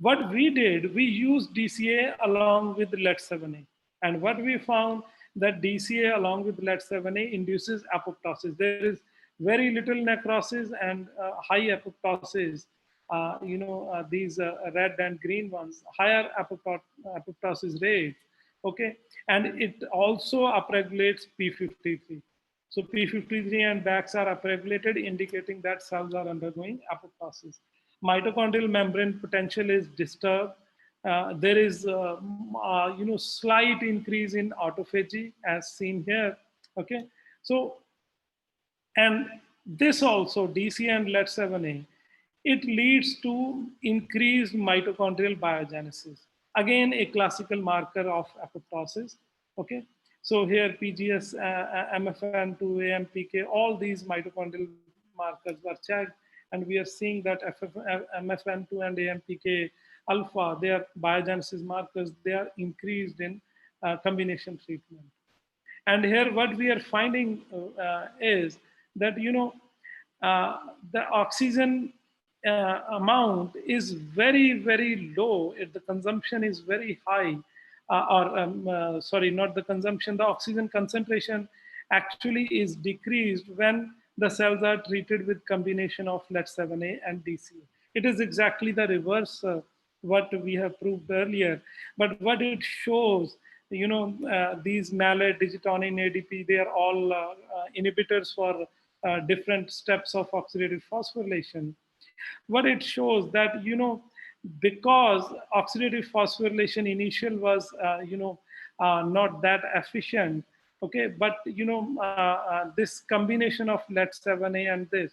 What we did, we used DCA along with LET7A, and what we found that DCA along with LET7A induces apoptosis. There is very little necrosis and high apoptosis. These red and green ones, higher apoptosis rate. Okay, and it also upregulates P53. So P53 and BAX are upregulated, indicating that cells are undergoing apoptosis. Mitochondrial membrane potential is disturbed. There is slight increase in autophagy as seen here. Okay, so and this also, DC and LET7A, it leads to increased mitochondrial biogenesis. Again, a classical marker of apoptosis. Okay, so here PGS, MFN2, AMPK, all these mitochondrial markers were checked, and we are seeing that MFN2 and AMPK alpha, they are biogenesis markers, they are increased in combination treatment. And here what we are finding is that, the oxygen amount is very, very low. If the consumption is very high, sorry, not the consumption, the oxygen concentration actually is decreased when the cells are treated with combination of LET7A and DCA. It is exactly the reverse what we have proved earlier. But what it shows, these malate, digitonin, ADP, they are all inhibitors for different steps of oxidative phosphorylation. What it shows that, because oxidative phosphorylation initial was, not that efficient, okay, but, this combination of LET7A and this,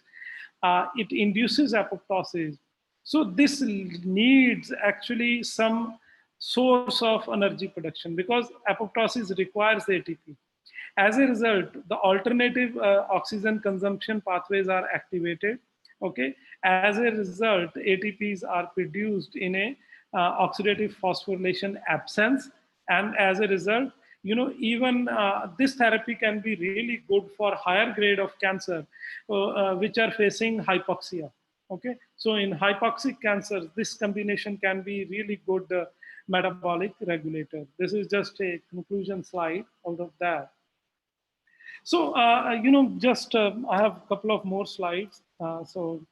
it induces apoptosis. So this needs actually some source of energy production, because apoptosis requires ATP. As a result, the alternative oxygen consumption pathways are activated. Okay, as a result, ATPs are produced in a oxidative phosphorylation absence, and as a result, even this therapy can be really good for higher grade of cancer, which are facing hypoxia. Okay, so in hypoxic cancers, this combination can be really good metabolic regulator. This is just a conclusion slide out of that. So, just I have a couple of more slides. From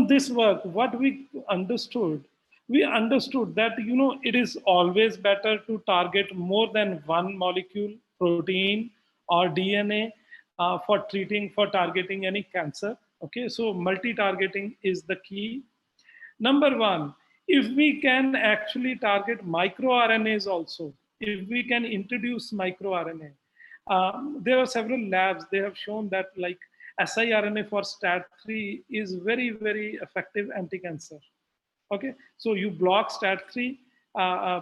this work, what we understood that, it is always better to target more than one molecule, protein or DNA for targeting any cancer. Okay, so multi-targeting is the key. Number one, if we can actually target microRNAs also, if we can introduce microRNA, there are several labs, they have shown that like siRNA for STAT3 is very, very effective anti-cancer. Okay, so you block STAT3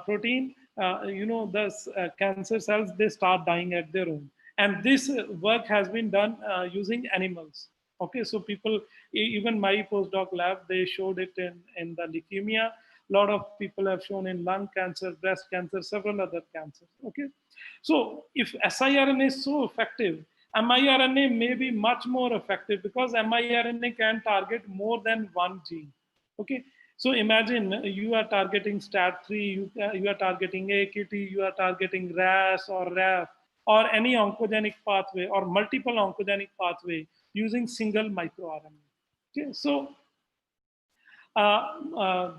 protein, the cancer cells, they start dying at their own. And this work has been done using animals. Okay, so people, even my postdoc lab, they showed it in the leukemia. A lot of people have shown in lung cancer, breast cancer, several other cancers. Okay, so if siRNA is so effective, miRNA may be much more effective because miRNA can target more than one gene. Okay, so imagine you are targeting STAT3, you are targeting AKT, you are targeting RAS or RAF or any oncogenic pathway or multiple oncogenic pathway using single microRNA. Okay, so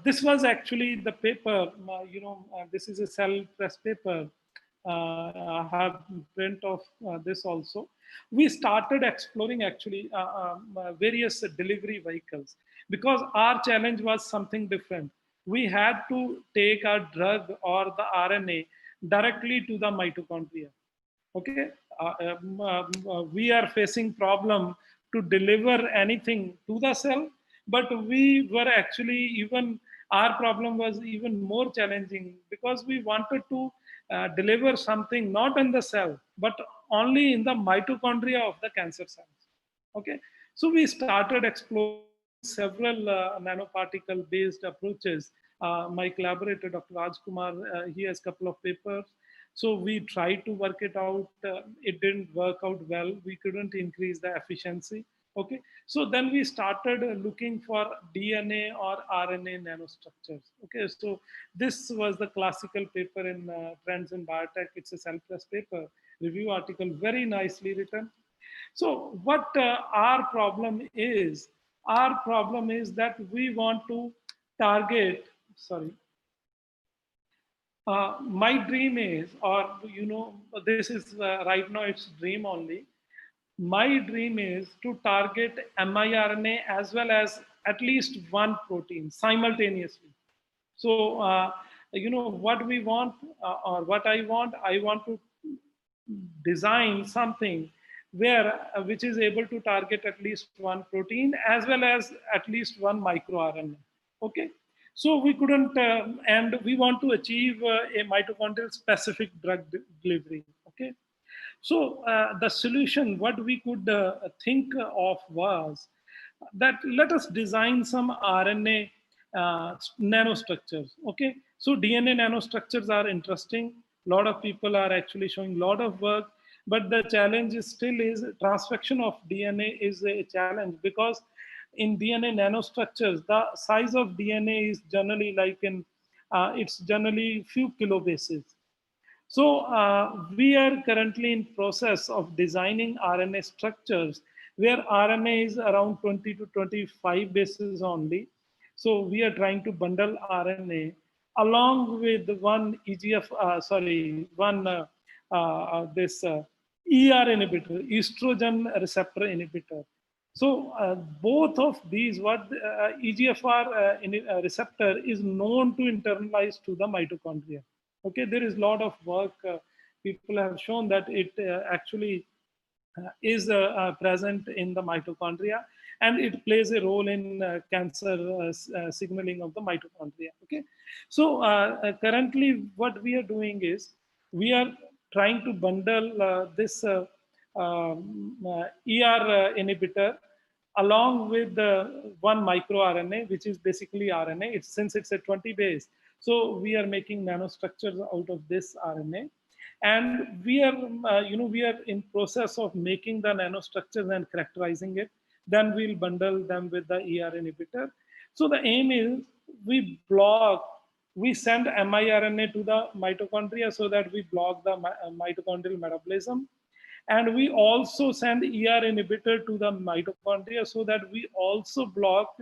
this was actually the paper, this is a cell press paper. I have print of this also. We started exploring actually various delivery vehicles because our challenge was something different. We had to take our drug or the RNA directly to the mitochondria. Okay, we are facing problem to deliver anything to the cell, but we were actually our problem was even more challenging because we wanted to deliver something not in the cell, but only in the mitochondria of the cancer cells. Okay, so we started exploring several nanoparticle based approaches. My collaborator, Dr. Kumar, he has a couple of papers. So we tried to work it out. It didn't work out well. We couldn't increase the efficiency. Okay, so then we started looking for DNA or RNA nanostructures. Okay, so this was the classical paper in Trends in Biotech. It's a cell press paper, review article, very nicely written. So what our problem is that we want to target, my dream is, or this is right now it's dream only. My dream is to target miRNA as well as at least one protein simultaneously. So, what we want or what I want to design something where which is able to target at least one protein as well as at least one microRNA. Okay, so we couldn't, and we want to achieve a mitochondrial specific drug delivery. Okay, so the solution, what we could think of was that let us design some RNA nanostructures. Okay, so DNA nanostructures are interesting. A lot of people are actually showing a lot of work, but the challenge is still is transfection of DNA is a challenge because in DNA nanostructures, the size of DNA is generally like it's generally few kilobases. So we are currently in process of designing RNA structures where RNA is around 20 to 25 bases only. So we are trying to bundle RNA along with one ER inhibitor, estrogen receptor inhibitor. So both of these, what EGFR receptor is known to internalize to the mitochondria. Okay, there is a lot of work. People have shown that it actually is present in the mitochondria, and it plays a role in cancer signaling of the mitochondria. Okay, so currently what we are doing is we are trying to bundle this ER inhibitor along with one microRNA, which is basically RNA. Since it's a 20 base, so we are making nanostructures out of this RNA, and we are in process of making the nanostructures and characterizing it. Then we'll bundle them with the ER inhibitor. So the aim is we send miRNA to the mitochondria so that we block the mitochondrial metabolism. And we also send ER inhibitor to the mitochondria so that we also block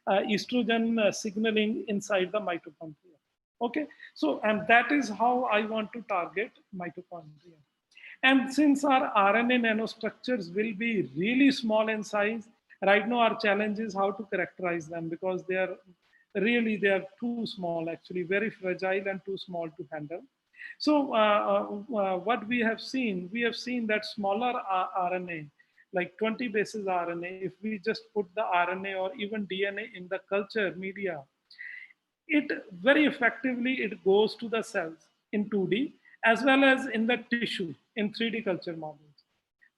estrogen signaling inside the mitochondria. Okay, so and that is how I want to target mitochondria. And since our RNA nanostructures will be really small in size, right now our challenge is how to characterize them, because they are too small, actually very fragile and too small to handle. So what we have seen that smaller RNA, like 20 bases RNA, if we just put the RNA or even DNA in the culture media, it very effectively it goes to the cells in 2D as well as in the tissue in 3D culture models.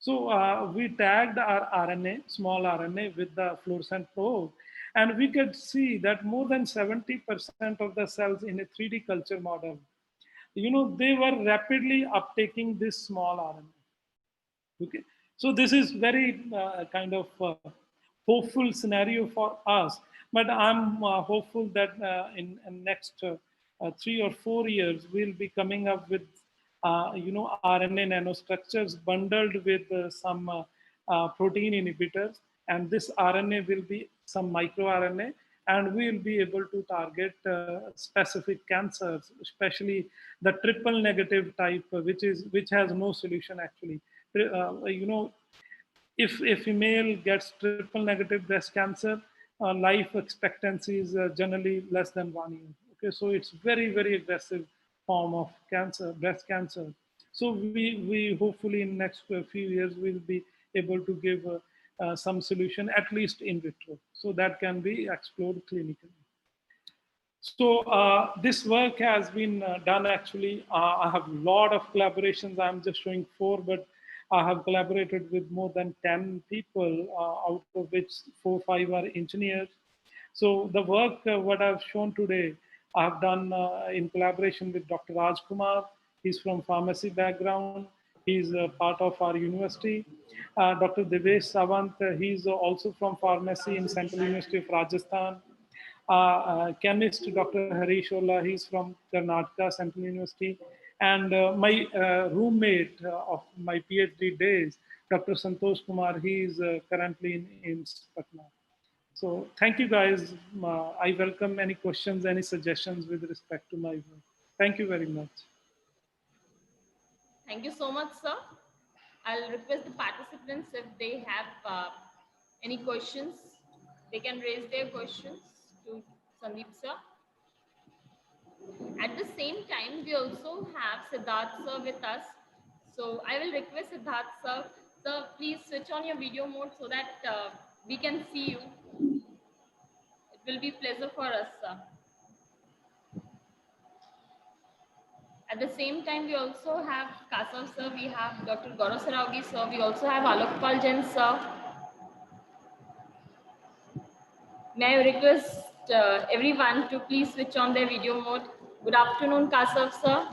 So we tagged our RNA, small RNA, with the fluorescent probe, and we could see that more than 70% of the cells in a 3D culture model, they were rapidly uptaking this small RNA. Okay, so this is very kind of hopeful scenario for us, but I'm hopeful that in next 3 or 4 years we'll be coming up with RNA nanostructures bundled with some protein inhibitors, and this RNA will be some microRNA, and we'll be able to target specific cancers, especially the triple negative type, which has no solution actually. If a female gets triple negative breast cancer, life expectancy is generally less than 1 year. Okay, so it's very, very aggressive form of cancer, breast cancer. So we hopefully in next few years we'll be able to give some solution, at least in vitro, so that can be explored clinically. So this work has been done actually. I have a lot of collaborations. I'm just showing 4, but I have collaborated with more than 10 people, out of which 4 or 5 are engineers. So the work, what I've shown today, I've done in collaboration with Dr. Kumar. He's from pharmacy background. He's part of our university. Dr. Devesh Sawant, he's also from pharmacy in Central University of Rajasthan. Chemist Dr. Harish Ola, he's from Karnataka Central University. And my roommate of my PhD days, Dr. Santosh Kumar, he is currently in Patna. So thank you guys. I welcome any questions, any suggestions with respect to my work. Thank you very much.
Thank you so much, sir. I'll request the participants, if they have any questions, they can raise their questions to Sandeep sir. At the same time, we also have Siddharth sir with us. So I will request Siddharth sir, sir, please switch on your video mode so that we can see you. It will be a pleasure for us, sir. At the same time, we also have Kasav sir, we have Dr. Gaurav Saraugi sir, we also have Alokpal Jain sir. May I request everyone to please switch on their video mode. Good afternoon, Kasav sir.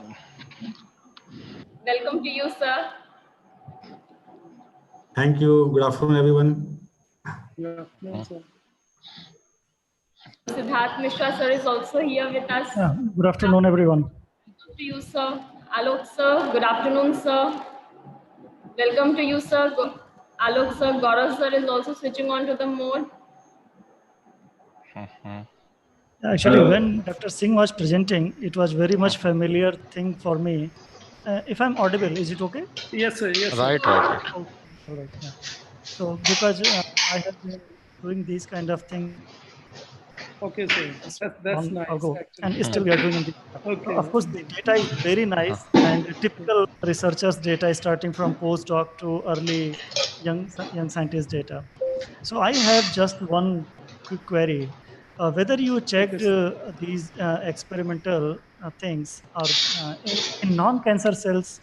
Welcome to you, sir.
Thank you. Good afternoon, everyone.
Good afternoon, sir.
Siddharth Mishra sir is also here with us.
Good afternoon, everyone.
Welcome to you, sir. Alok sir, good afternoon, sir. Welcome to you, sir. Alok sir, Gaurav sir is also switching on to the mode.
Actually, when Dr. Singh was presenting, it was very much familiar thing for me. If I'm audible, is it okay?
Yes, sir. Yes,
sir. Right.
Okay. All right. Yeah. So because I have been doing these kind of things.
Okay, sir. That's nice.
Ago,
actually.
and still we are doing it.
Okay.
Of course, the data is very nice, and typical researchers' data is starting from postdoc to early young scientist data. So I have just one quick query. Whether you checked these experimental things or in non-cancer cells.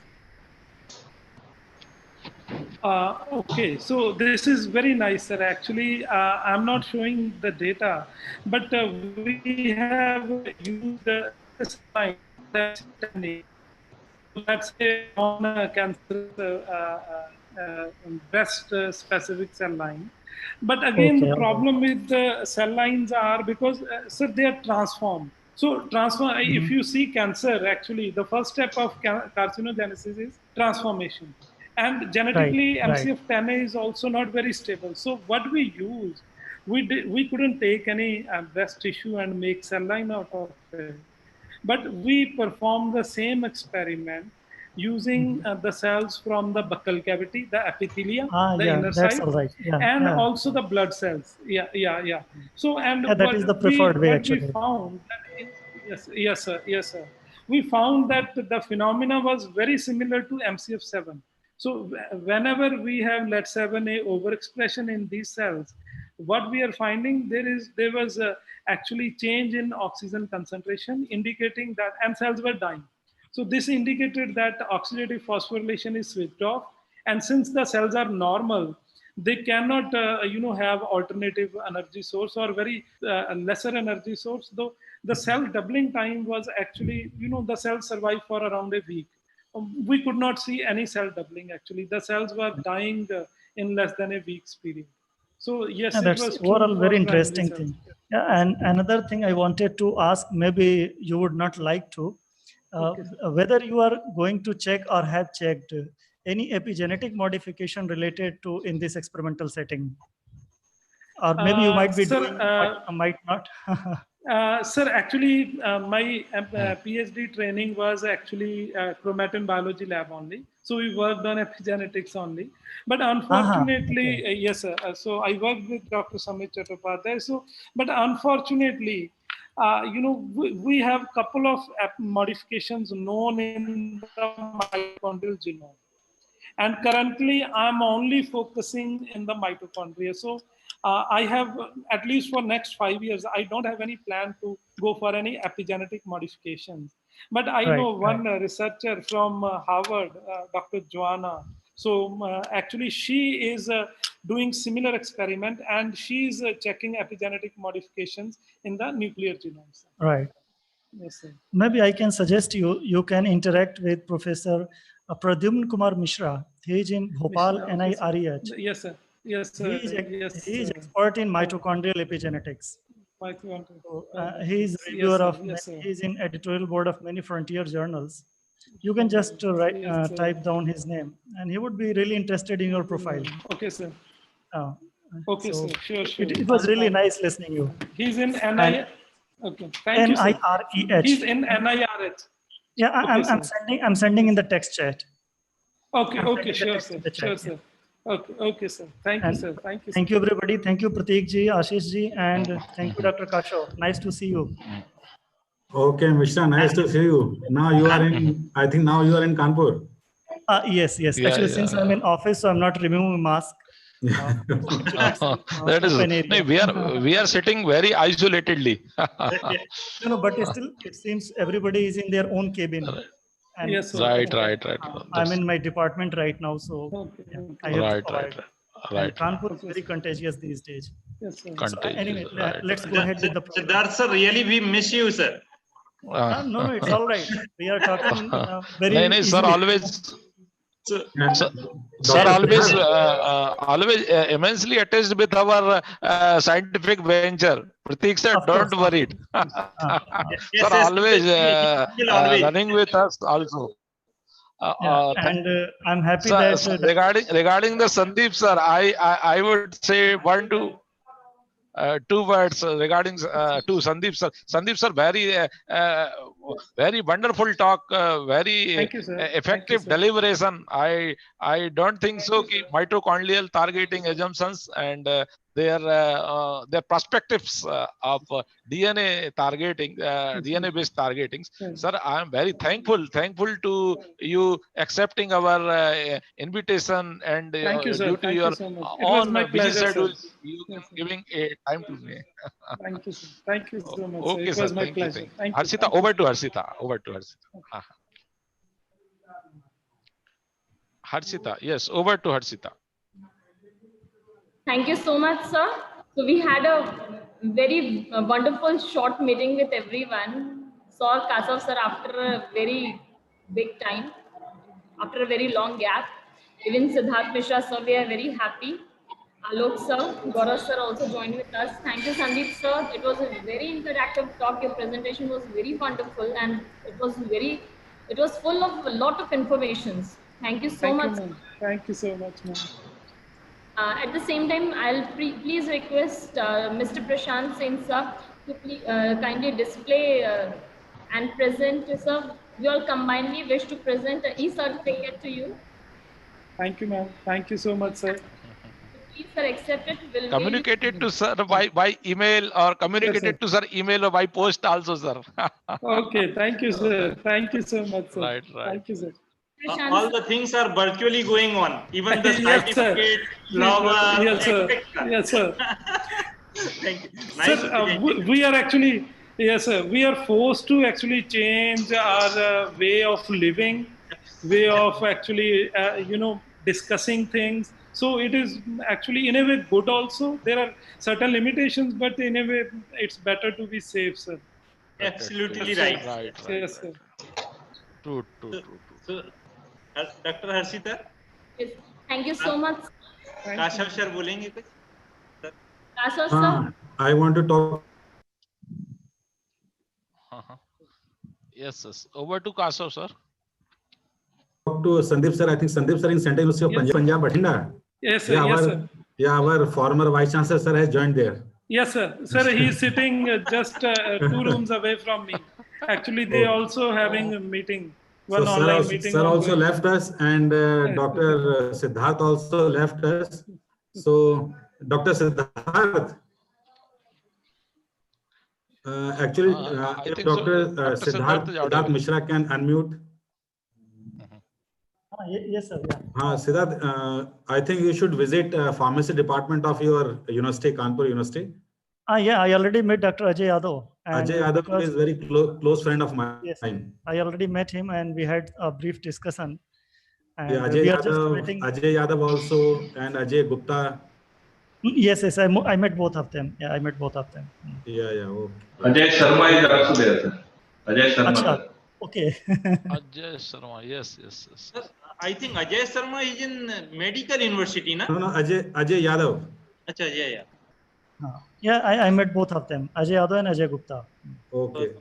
Okay, so this is very nice, sir. Actually, I'm not showing the data, but we have used this line. Let's say on a cancer breast specific cell line. But again, the
Okay.
problem with the cell lines are because, sir, they are transformed. So if you see cancer, actually, the first step of carcinogenesis is transformation. And genetically,
Right.
MCF10A is also not very stable. So what we use, we couldn't take any breast tissue and make cell line out of it. But we performed the same experiment using the cells from the buccal cavity, the epithelia, the
Yeah,
inner
that's
side,
all right.
and
Yeah.
also the blood cells. Yeah. So, and
Yeah, that is the preferred way,
what we
actually.
found that yes, sir. We found that the phenomena was very similar to MCF7. So whenever we have LET7A overexpression in these cells, what we are finding there was actually change in oxygen concentration, indicating that, and cells were dying. So this indicated that oxidative phosphorylation is switched off, and since the cells are normal, they cannot have alternative energy source or very lesser energy source. Though the cell doubling time was actually, the cells survived for around a week. We could not see any cell doubling. Actually, the cells were dying in less than a week's period. So yes,
Yeah,
it
that's
was true
overall
for
very
primary
interesting
cells.
thing. Yeah, and another thing I wanted to ask, maybe you would not like to,
Okay.
whether you are going to check or have checked any epigenetic modification related to in this experimental setting, or maybe you might be
Sir,
doing, but might not.
Sir, actually, my PhD training was actually chromatin biology lab only. So we worked on epigenetics only. But unfortunately,
Okay.
yes, sir. So I worked with Dr. Samit Chattopadhyay. So, but unfortunately, we have a couple of modifications known in the mitochondrial genome. And currently, I'm only focusing in the mitochondria. So I have, at least for next 5 years, I don't have any plan to go for any epigenetic modifications. But I know one researcher from Harvard, Dr. Joanna. So actually, she is doing similar experiment, and she's checking epigenetic modifications in the nuclear genomes.
Right.
Yes, sir.
Maybe I can suggest you can interact with Professor Pradyumn Kumar Mishra. He is in Bhopal, NIREH.
Yes, sir. Yes, sir.
He is expert in mitochondrial epigenetics. He is reviewer of he is in editorial board of many frontier journals. You can just type down his name, and he would be really interested in your profile.
Okay, sir.
Okay,
so sir. Sure.
It was really nice listening to you.
He's in NIREH. Okay, thank you, sir. He's in NIREH.
Yeah, I'm sending in the text chat.
Okay, sure, sir. Okay, sir. Thank you, sir.
Thank you, everybody. Thank you, Prateek ji, Ashish ji, and thank you, Dr. Kasho. Nice to see you.
Okay, Mishra, nice to see you. Now you are in, I think now you are in Kanpur.
Yes. Actually, since I'm in office, so I'm not removing mask.
That is, we are sitting very isolatedly.
But still, it seems everybody is in their own cabin. And
yes,
right.
I'm in my department right now, so I have to avoid.
Right.
Kanpur is very contagious these days.
Yes, sir.
So anyway, let's go ahead with the program.
Siddharth, sir, really we miss you, sir.
No, it's all right. We are talking very
No, sir,
easily.
always. Sir, always immensely attached with our scientific venture. Prateek sir, don't worry. Sir, always running with us also.
And I'm happy
sir,
that
regarding the Sandeep sir, I would say two words regarding to Sandeep sir. Sandeep sir, very wonderful talk, very effective deliberation. I don't think so. Mitochondrial targeting assumptions and their perspectives of DNA targeting, DNA based targetings. Sir, I am very thankful to you accepting our invitation and due to your own busy schedule, you giving a time to me.
Thank you, sir. Thank you so much.
Okay,
sir. It was
sir.
my
Thank
pleasure.
you.
Thank you.
Harshita, over to Harshita. Harshita, yes, over to Harshita.
Thank you so much, sir. So we had a very wonderful short meeting with everyone. Saw Kasav sir after a very big time, after a very long gap. Even Siddharth Mishra sir, we are very happy. Alok sir, Gaurav sir also joined with us. Thank you, Sandeep sir. It was a very interactive talk. Your presentation was very wonderful and it was full of a lot of informations. Thank you so
Thank you,
much.
ma'am. Thank you so much, ma'am.
At the same time, I'll please request Mr. Prashant Singh sir to kindly display and present, sir. We all combinedly wish to present an e-certificate to you.
Thank you, ma'am. Thank you so much, sir.
Please, sir, accept it. We'll
Communicate it to sir by email or communicate it to sir email or by post also, sir.
Okay, thank you, sir. Thank you so much, sir.
Right.
Thank you, sir.
All the things are virtually going on, even the
Yes, sir.
certificate, flower,
Yes, sir.
etc.
Yes, sir.
Thank you. Nice
Sir,
presentation.
we are actually, yes, sir. We are forced to actually change our way of living, way of actually, discussing things. So it is actually in a way good also. There are certain limitations, but in a way it's better to be safe, sir.
Absolutely
Yes, sir.
right.
Yes, sir.
True.
So, Dr. Harshita,
Yes. Thank you so much.
Kasav sir बोलेंगे कुछ?
Kasav sir.
I want to talk.
Yes. Over to Kasav, sir.
Talk to Sandeep sir. I think Sandeep sir in Central University of Punjab, Batinda.
Yes, sir. Yes, sir.
Yeah, our former Vice Chancellor sir has joined there.
Yes, sir. Sir, he is sitting just 2 rooms away from me. Actually, they also having a meeting, one online meeting.
Sir also left us, and Dr. Siddharth also left us. So, Dr. Siddharth, actually, if Dr. Siddharth Mishra can unmute.
Yes, sir. Yeah.
Siddharth, I think you should visit pharmacy department of your university, Kanpur University.
Yeah, I already met Dr. Ajay Yadav.
Ajay Yadav is very close friend of mine.
Yes, I already met him and we had a brief discussion. And
yeah, Ajay
we are
Yadav,
just waiting.
Ajay Yadav also, and Ajay Gupta.
Yes, I met both of them. Yeah, I met both of them.
Yeah, okay.
Ajay Sharma is also there, sir. Ajay Sharma.
Achha. Okay.
Ajay Sharma, yes.
Sir, I think Ajay Sharma is in medical university, na?
No, Ajay Yadav.
Achha, yeah.
Yeah, I met both of them, Ajay Yadav and Ajay Gupta.
Okay.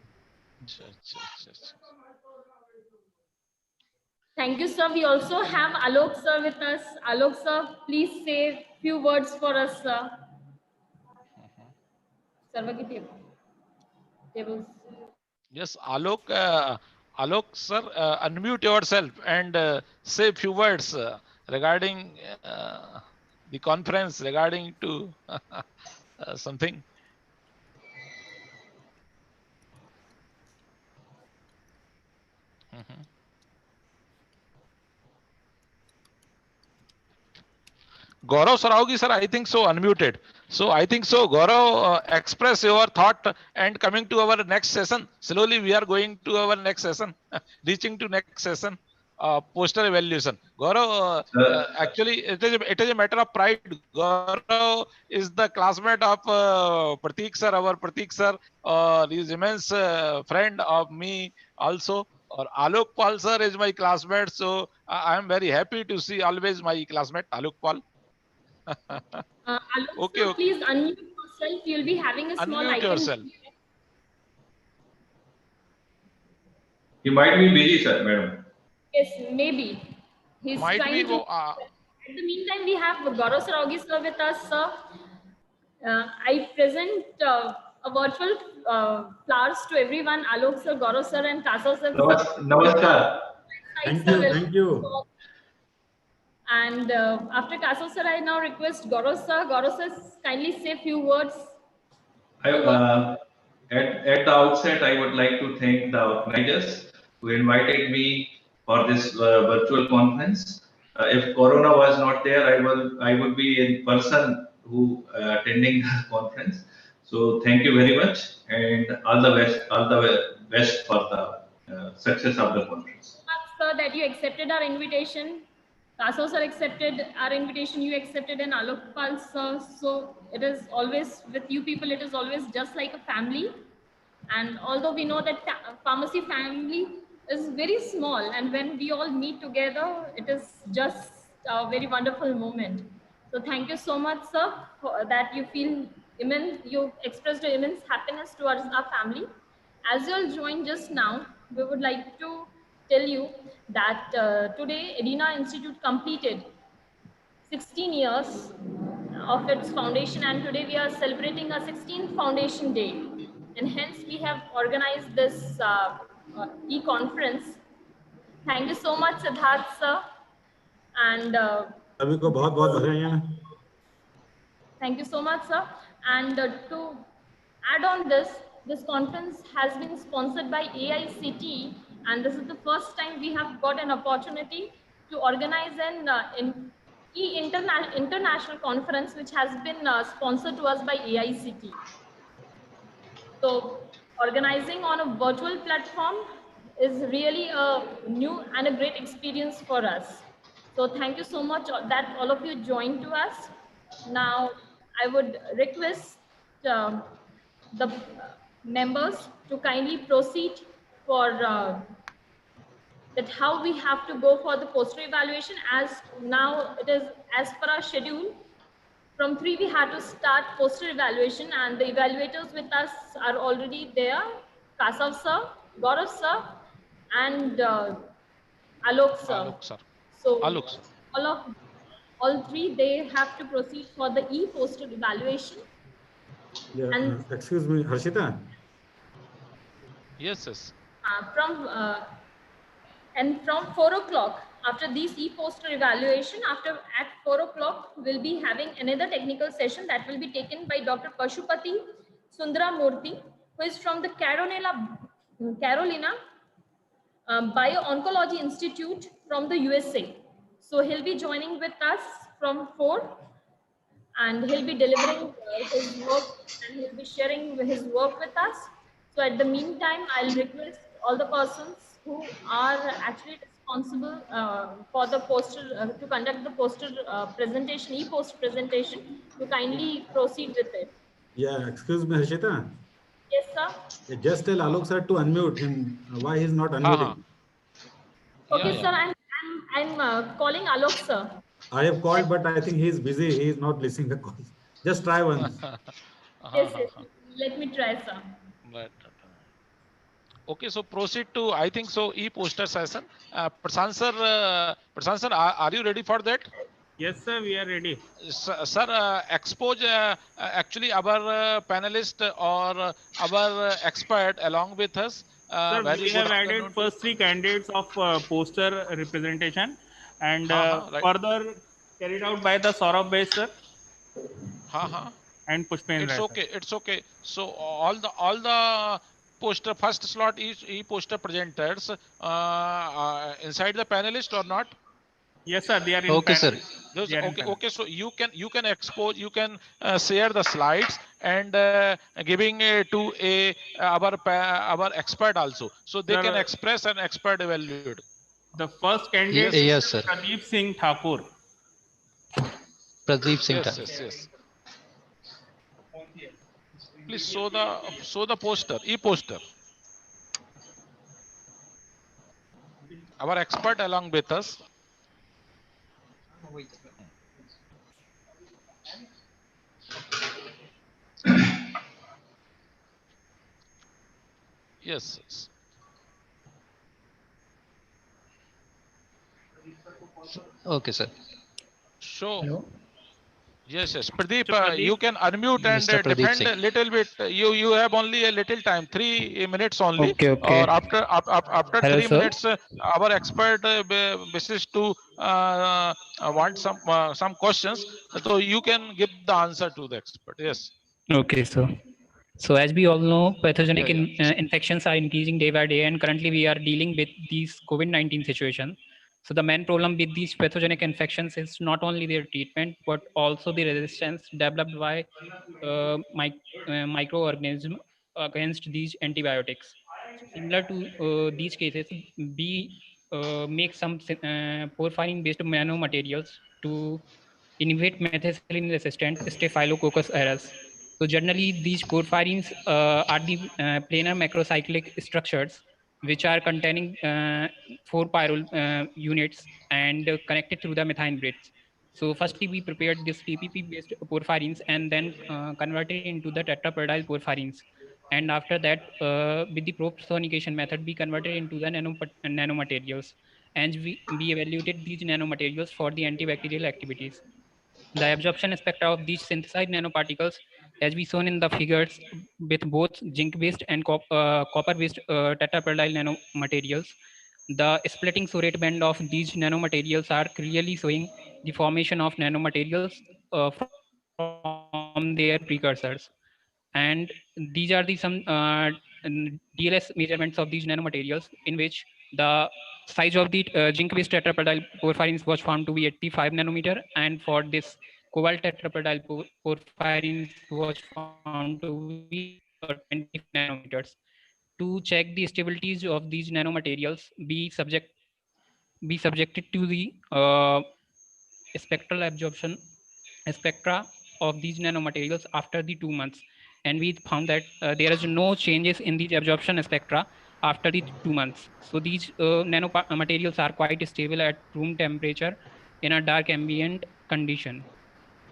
Thank you, sir. We also have Alok sir with us. Alok sir, please say few words for us, sir. Tables.
Yes, Alok sir, unmute yourself and say few words regarding the conference, regarding to something. Gaurav Saraugi sir, I think so, unmuted. So I think so, Gaurav, express your thought and coming to our next session. Slowly we are going to our next session, reaching to next session, poster evaluation. Gaurav, actually it is a matter of pride. Gaurav is the classmate of Prateek sir, our Prateek sir. He is immense friend of me also. Or Alok Pal sir is my classmate. So I am very happy to see always my classmate Alok Pal.
Alok
Okay,
sir, please unmute yourself. You'll be having a small
unmute
icon.
yourself.
He might be busy, sir, madam.
Yes, maybe. He's
Might
trying
be.
to. In the meantime, we have Gaurav Saraugi sir with us, sir. I present a virtual flowers to everyone. Alok sir, Gaurav sir, and Kasav sir.
Namaskar.
Thank you.
And after Kasav sir, I now request Gaurav sir. Gaurav sir, kindly say a few words.
At the outset, I would like to thank the organizers who invited me for this virtual conference. If Corona was not there, I would be in person who attending the conference. So thank you very much, and all the best for the success of the conference.
Sir, that you accepted our invitation. Kasav sir accepted our invitation, you accepted, and Alok Pal sir. So it is always with you people, it is always just like a family. And although we know that pharmacy family is very small, and when we all meet together, it is just a very wonderful moment. So thank you so much, sir, for that you feel immense, you expressed immense happiness towards our family. As you all joined just now, we would like to tell you that today Adina Institute completed 16 years of its foundation, and today we are celebrating our 16th foundation day, and hence we have organized this e-conference. Thank you so much, Siddharth sir, and
सभी को बहुत बहुत बधाइयाँ.
thank you so much, sir. And to add on this, this conference has been sponsored by AICT, and this is the first time we have got an opportunity to organize an international conference, which has been sponsored to us by AICT. So organizing on a virtual platform is really a new and a great experience for us. So thank you so much that all of you joined to us. Now I would request the members to kindly proceed for that how we have to go for the poster evaluation, as now it is as per our schedule. From 3 we had to start poster evaluation, and the evaluators with us are already there. Kasav sir, Gaurav sir, and Alok sir.
Alok sir.
So
Alok sir.
all three, they have to proceed for the e-poster evaluation.
Yeah,
And
excuse me, Harshita.
Yes, yes.
From 4 o'clock, after this e-poster evaluation, at 4 o'clock, we'll be having another technical session that will be taken by Dr. Pashupati Sundaramurthy, who is from the Carolina Bio-Oncology Institute from the USA. So he'll be joining with us from 4, and he'll be delivering his work, and he'll be sharing his work with us. So at the meantime, I'll request all the persons who are actually responsible for the poster, to conduct the poster presentation, e-poster presentation, to kindly proceed with it.
Yeah, excuse me, Harshita.
Yes, sir.
Yeah, just tell Alok sir to unmute him. Why he's not unmuting?
Okay, sir, I'm calling Alok, sir.
I have called, but I think he's busy. He is not listening the calls. Just try once.
Yes, let me try, sir.
Right. Okay, so proceed to, I think so, e-poster session. Prashant sir, are you ready for that?
Yes, sir, we are ready.
Sir, expose actually our panelist or our expert along with us.
Sir,
Very
we
good
have added
afternoon.
first 3 candidates of poster representation, and
right.
further carried out by the Saurabh Bhai sir and Pushpendra.
It's okay. It's okay. So all the poster first slot is e-poster presenters inside the panelist or not?
Yes, sir. They are in.
Okay,
panel.
sir.
They are in
Okay,
panel.
okay. So you can expose, you can share the slides and giving to our expert also, so they
Sir,
can express and expert evaluate.
The first candidate
Yes,
is
sir.
Pradeep Singh Thakur.
Pradeep Singh.
Yes. Please show the poster, e-poster. Our expert along with us. Yes.
Okay, sir.
Show.
Hello?
Yes. Pradeep, you can unmute and
Mr. Pradeep
defend
Singh.
a little bit. You have only a little time, 3 minutes only.
Okay.
Or after
Hello,
3
sir.
minutes, our expert wishes to want some questions. So you can give the answer to the expert. Yes.
Okay, so as we all know, pathogenic
Yeah.
infections are increasing day by day, and currently we are dealing with these COVID-19 situation. So the main problem with these pathogenic infections is not only their treatment, but also the resistance developed by microorganism against these antibiotics. Similar to these cases, we make some porphyrin-based nanomaterials to inhibit methicillin-resistant Staphylococcus aureus. So generally, these porphyrins are the planar macrocyclic structures which are containing 4 pyrrole units and connected through the methane bridge. So firstly, we prepared this TPP-based porphyrins and then converted into the tetrapyridyl porphyrins. And after that, with the propsonication method, we converted into the nanomaterials. And we evaluated these nanomaterials for the antibacterial activities. The absorption spectra of these synthesized nanoparticles, as we shown in the figures, with both zinc-based and copper-based tetrapyridyl nanomaterials, the splitting Soret band of these nanomaterials are clearly showing the formation of nanomaterials from their precursors. And these are the some DLS measurements of these nanomaterials, in which the size of the zinc-based tetrapyridyl porphyrins was found to be 85 nanometer, and for this cobalt tetrapyridyl porphyrins was found to be 25 nanometers. To check the stabilities of these nanomaterials, be subjected to the spectral absorption spectra of these nanomaterials after the 2 months, and we found that there is no changes in these absorption spectra after the 2 months. So these nanomaterials are quite stable at room temperature in a dark ambient condition.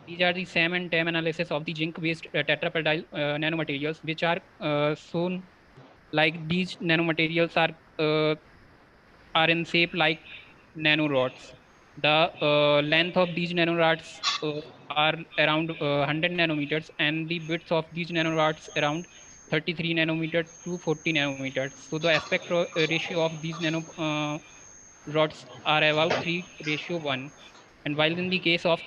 These are the SAM and TAM analysis of the zinc-based tetrapyridyl nanomaterials, which are shown like these nanomaterials are in shape like nanorods. The length of these nanorods are around 100 nanometers, and the width of these nanorods around 33 nanometer to 40 nanometers. So the aspect ratio of these rods are about 3:1. And while in the case of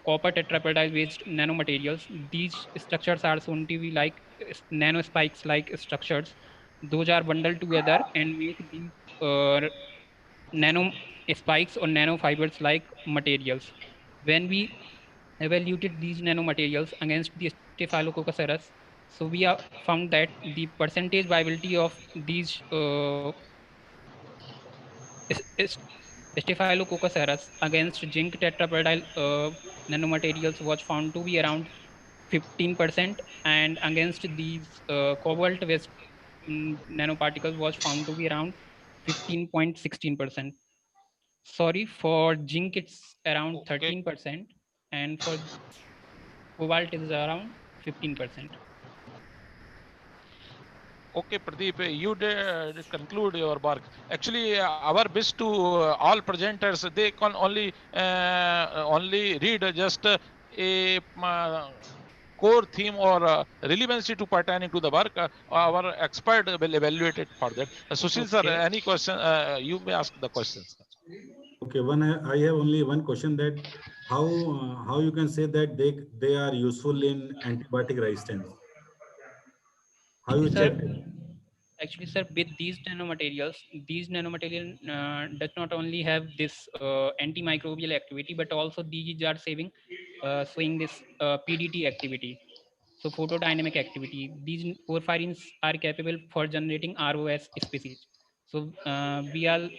copper tetrapyridyl based nanomaterials, these structures are shown to be like nanospikes like structures. Those are bundled together and make these nano spikes or nanofibers like materials. When we evaluated these nanomaterials against the Staphylococcus aureus, so we have found that the percentage viability of these Staphylococcus aureus against zinc tetrapyridyl nanomaterials was found to be around 15%, and against these cobalt based nanoparticles was found to be around 15.16%. Sorry, for zinc it's around 13%, and for cobalt is around 15%.
Okay, Pradeep, you did conclude your work. Actually, our best to all presenters, they can only read just a core theme or relevancy to pertaining to the work. Our expert will evaluate it further. Sushil sir,
Okay.
any question? You may ask the questions.
Okay, I have only one question, that how you can say that they are useful in antibiotic resistance? How you
Sir,
checked it?
actually, sir, with these nanomaterial does not only have this antimicrobial activity, but also these are showing this PDT activity. So photodynamic activity. These porphyrins are capable for generating ROS species. So we are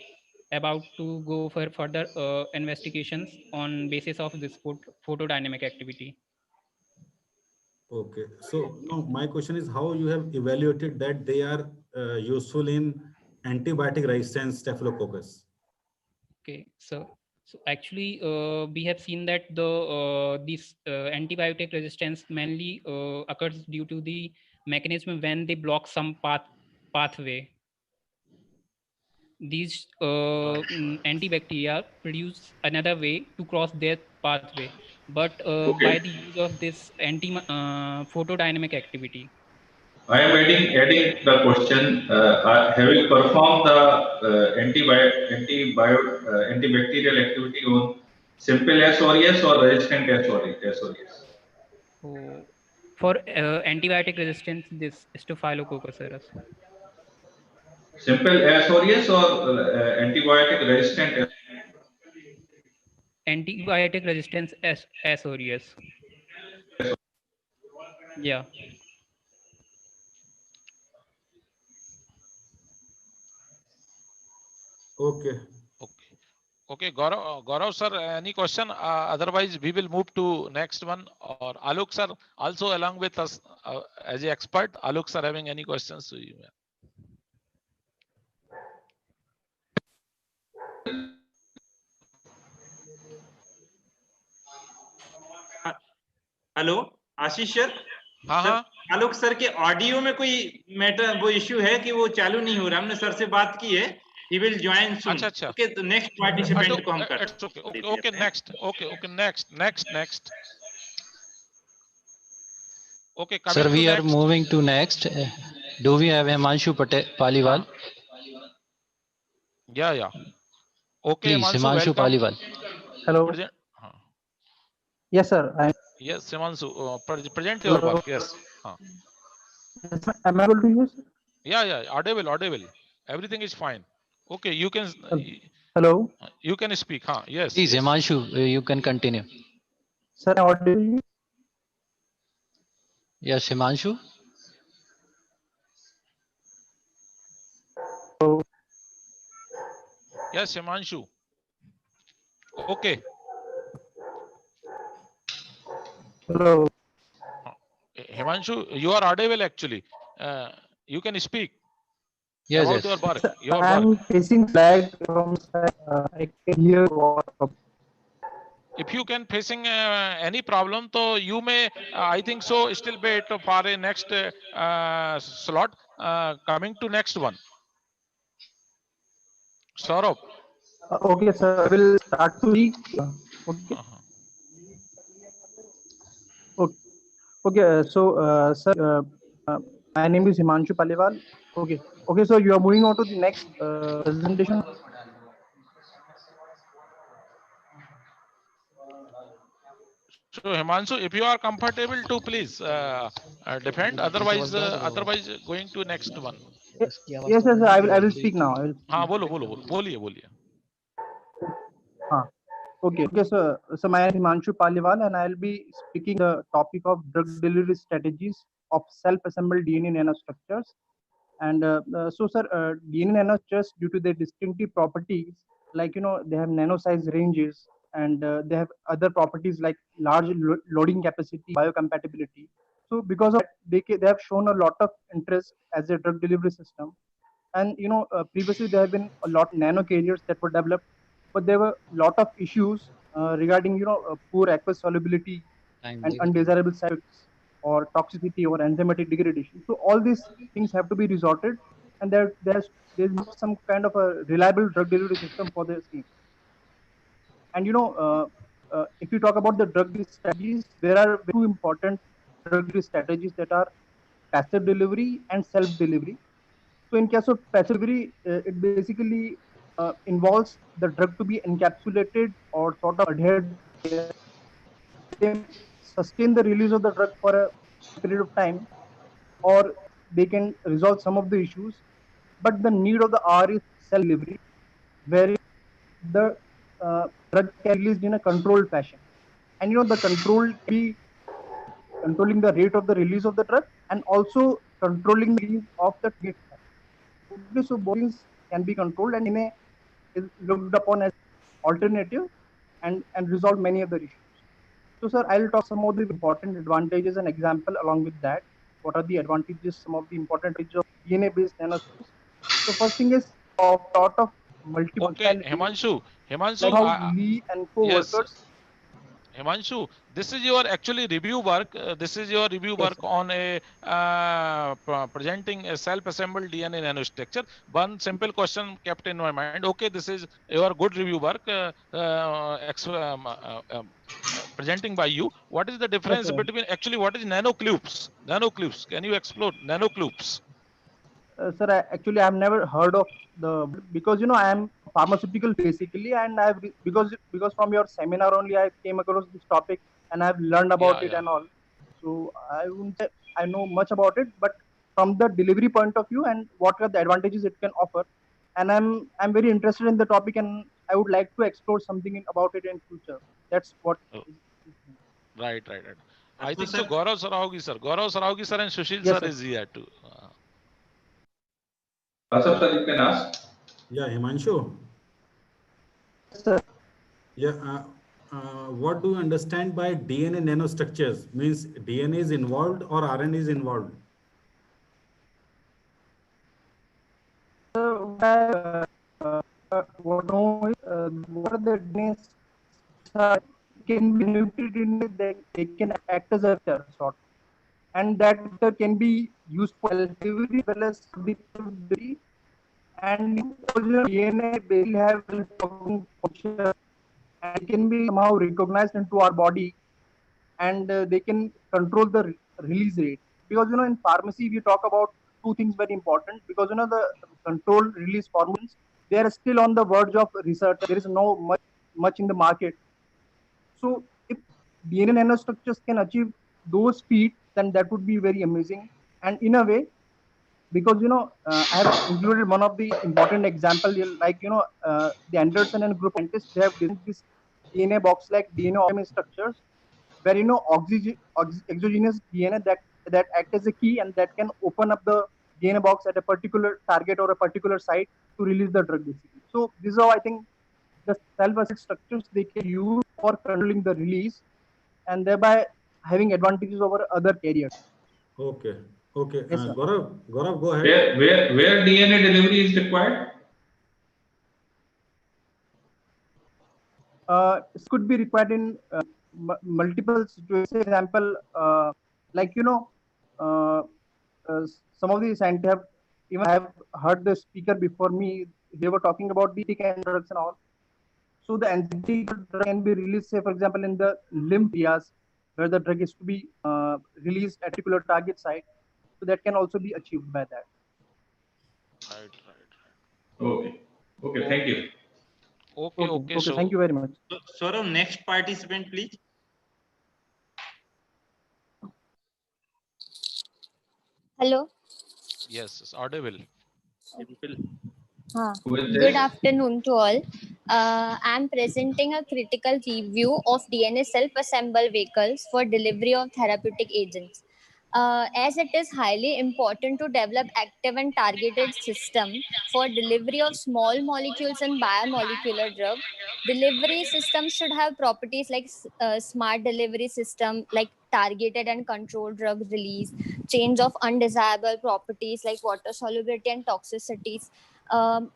about to go for further investigations on basis of this photodynamic activity.
Okay, so now my question is, how you have evaluated that they are useful in antibiotic resistance staphylococcus?
Okay, so actually we have seen that this antibiotic resistance mainly occurs due to the mechanism when they block some pathway. These antibacteria produce another way to cross their pathway, but by
Okay.
the use of this photodynamic activity.
I am adding the question, have you performed the antibacterial activity on simple S aureus or resistant S aureus?
So for antibiotic resistance, this Staphylococcus aureus.
Simple S aureus or antibiotic resistant?
Antibiotic resistance S aureus. Yeah.
Okay.
Okay, Gaurav sir, any question? Otherwise, we will move to next one. Or Alok sir, also along with us as an expert. Alok sir, having any questions? So you may.
Hello Ashish sir.
हाँ हाँ
आलोक sir के audio में कोई matter वो issue है कि वो चालू नहीं हो रहा। हमने सर से बात की है, he will join soon.
अच्छा अच्छा
ओके, तो नेक्स्ट पार्टिसिपेंट को हम कर
okay next okay next okay
Sir,
coming to
we are
next
moving to next. Do we have Himanshu Paliwal?
yeah okay
Please,
Himanshu
Himanshu
welcome.
Paliwal.
Hello.
Present.
Yes, sir.
Yes Himanshu present your
Hello.
work. Yes
Am I able to use?
yeah audible everything is fine. Okay you can
Hello.
you can speak yes
Please,
yes.
Himanshu, you can continue.
Sir, audible?
Yes, Himanshu.
Hello.
Yes Himanshu. Okay.
Hello.
Himanshu, you are audible actually. You can speak
Yes,
about
yes.
your work.
Sir,
Your
I
work.
am facing lag from side. I can hear what.
If you can facing any problem, so you may, I think so, still wait for a next slot. Coming to next one. Saurabh.
Okay, sir. I will start to speak. Okay. Okay. Okay. Sir, my name is Himanshu Paliwal. Okay. Okay. So you are moving on to the next presentation.
So Himanshu, if you are comfortable to please defend. Otherwise going to next one.
Yes, sir. I will speak now. I will speak
हाँ
now.
बोलिए.
Okay. Okay. So my name is Himanshu Paliwal, and I'll be speaking the topic of drug delivery strategies of self-assembled DNA nanostructures. And sir, DNA nanostructures, due to their distinctive properties, like they have nano size ranges, and they have other properties like large loading capacity, biocompatibility. So because of that, they have shown a lot of interest as a drug delivery system. And previously there have been a lot of nano carriers that were developed, but there were a lot of issues regarding poor aqueous solubility and undesirable side effects or toxicity or enzymatic degradation. So all these things have to be resorted, and there's not some kind of a reliable drug delivery system for the same. And if you talk about the drug delivery strategies, there are two important drug delivery strategies that are passive delivery and self delivery. So in case of passive delivery, it basically involves the drug to be encapsulated or sort of adhered. They may sustain the release of the drug for a period of time, or they can resolve some of the issues. But the need of the hour is self delivery, where the drug can be released in a controlled fashion. And the control can be controlling the rate of the release of the drug and also controlling the release of the target. Okay, so both things can be controlled, and DNA is looked upon as alternative and resolve many other issues. So, sir, I'll talk some of the important advantages and example along with that. What are the advantages? Some of the important advantages of DNA-based nanostructures. So, first thing is of lot of
Okay,
multifunctionality.
Himanshu,
Like how Lee and
yes,
co-workers.
Himanshu, this is your actually review work. This is your review work on a presenting a self-assembled DNA nanostructure. One simple question kept in my mind. Okay, this is your good review work presenting by you. What is the difference between actually what is nanocubes? Nanocubes. Can you explore nanocubes?
Sir, actually, I've never heard of the, because I am pharmaceutical basically, and because from your seminar only I came across this topic and I've learned about it and all. So I wouldn't say I know much about it, but from the delivery point of view and what are the advantages it can offer, and I'm very interested in the topic, and I would like to explore something about it in future. That's what.
Right. I think so. Gaurav Saraugi sir and Sushil sir is here too.
Sir, you can ask.
Yeah, Himanshu.
Sir.
Yeah. What do you understand by DNA nanostructures? Means DNA is involved or RNA is involved?
What are the DNA can be manipulated in they can act as a vector sort, and that vector can be used for delivery as well as subdelivery. And DNA basically have self-talking function, and they can be somehow recognized into our body, and they can control the release rate. Because in pharmacy we talk about two things very important, because the controlled release formulations, they are still on the verge of research. There is no much in the market. So if DNA nanostructures can achieve those speed, then that would be very amazing. And in a way, because I have included one of the important example, like the Anderson and group scientists, they have designed this DNA box like DNA optimized structures, where exogenous DNA that act as a key, and that can open up the DNA box at a particular target or a particular site to release the drug basically. So this is how I think the self-acid structures they can use for controlling the release, and thereby having advantages over other carriers.
Okay. Okay.
Yes, sir.
Gaurav, go ahead.
Where DNA delivery is required?
This could be required in multiple situations. For example, like some of the scientists have even have heard the speaker before me. They were talking about the and drugs and all. So the anxiety drug can be released, say for example, in the lymph areas where the drug is to be released at a particular target site. So that can also be achieved by that.
Okay. Okay. Thank you.
Okay.
So, thank you very much.
So, next participant, please.
Hello.
Yes, audible.
Good afternoon to all. I'm presenting a critical review of DNA self-assembled vehicles for delivery of therapeutic agents. As it is highly important to develop active and targeted system for delivery of small molecules and biomolecular drug, delivery system should have properties like smart delivery system, like targeted and controlled drug release, change of undesirable properties like water solubility and toxicities.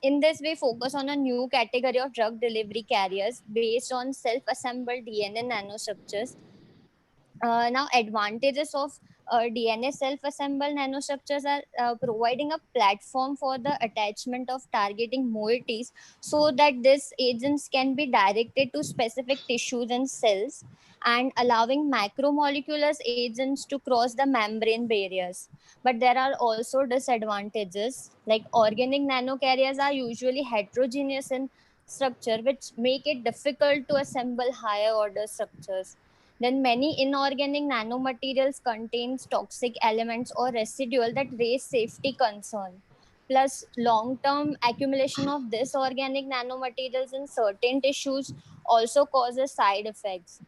In this, we focus on a new category of drug delivery carriers based on self-assembled DNA nanostructures. Now, advantages of DNA self-assembled nanostructures are providing a platform for the attachment of targeting moieties so that these agents can be directed to specific tissues and cells, and allowing macromolecular agents to cross the membrane barriers. But there are also disadvantages, like organic nanocarriers are usually heterogeneous in structure, which make it difficult to assemble higher order structures. Then many inorganic nanomaterials contains toxic elements or residual that raise safety concern. Plus, long-term accumulation of this organic nanomaterials in certain tissues also causes side effects.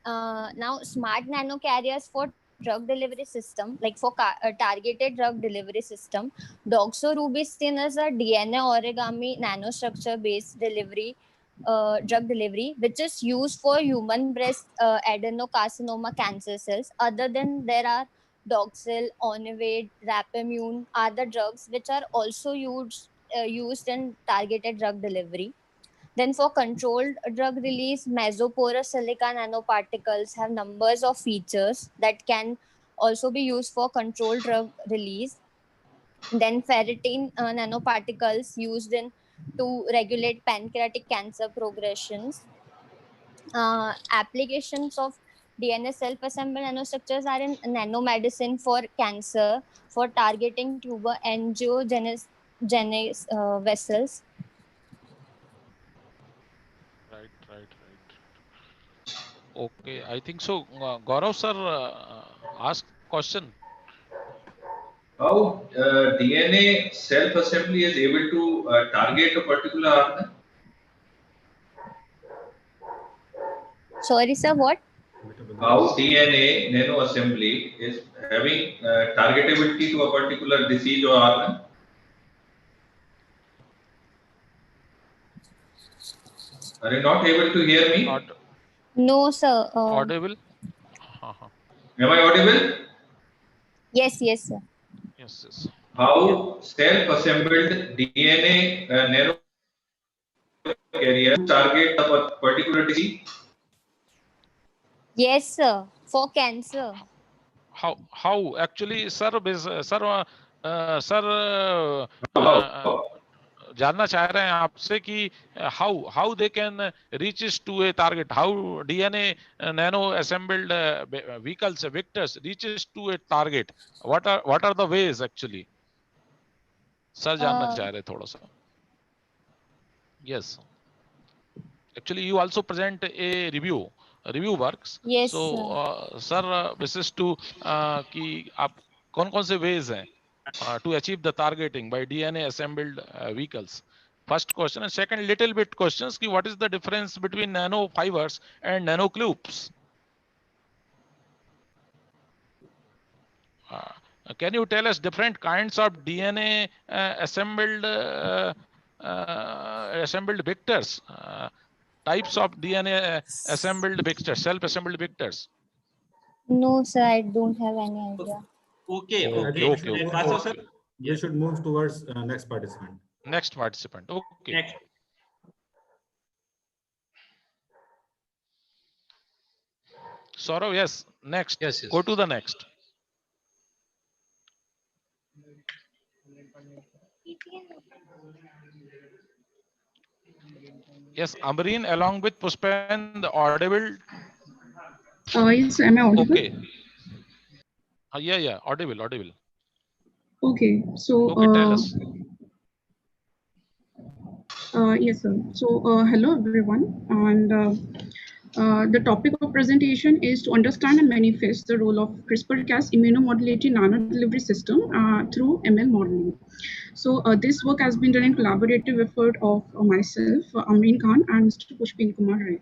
Now, smart nanocarriers for drug delivery system, like for targeted drug delivery system, doxorubicin is a DNA origami nanostructure based delivery drug delivery, which is used for human breast adenocarcinoma cancer cells. Other than there are Doxil, Onivade, Rapamune are the drugs which are also used in targeted drug delivery. Then for controlled drug release, mesoporous silica nanoparticles have numbers of features that can also be used for controlled drug release. Then ferritin nanoparticles used in to regulate pancreatic cancer progressions. Applications of DNA self-assembled nanostructures are in nanomedicine for cancer, for targeting tuber angiogenesis vessels.
Right. Okay, I think so. Gaurav sir asked question.
How DNA self-assembly is able to target a particular organ?
Sorry, sir, what?
How DNA nanoassembly is having targetability to a particular disease or organ? Are you not able to hear me?
No, sir.
Audible?
Am I audible?
Yes, sir.
Yes.
How self-assembled DNA nano carrier target a particular disease?
Yes, sir. For cancer.
How actually, sir, sir, जानना चाह रहे हैं आपसे कि how they can reaches to a target, how DNA nano assembled vehicles vectors reaches to a target, what are the ways actually, sir जानना चाह रहे थोड़ा सा. Yes, actually you also present a review works.
Yes,
So sir, this is to कि आप कौन से ways हैं to achieve the targeting by DNA assembled vehicles. First question, and second little bit questions ki what is the difference between nanofibers and nanocubes? Can you tell us different kinds of DNA assembled vectors, types of DNA assembled vectors, self-assembled vectors?
No, sir, I don't have any idea.
Okay. We should move towards next participant.
Next participant. Okay.
Next.
Saurav, yes. Next.
Yes.
Go to the next. Yes, Amreen along with Puspen, the audible.
Yes, am I audible?
Okay. Yeah, audible.
Okay, so
Okay, tell us.
yes, sir. So hello everyone, and the topic of presentation is to understand and manifest the role of CRISPR-Cas immunomodulating nano-delivery system through ML modeling. So this work has been done in collaborative effort of myself, Amreen Khan, and Mr. Pushpin Kumar Rai.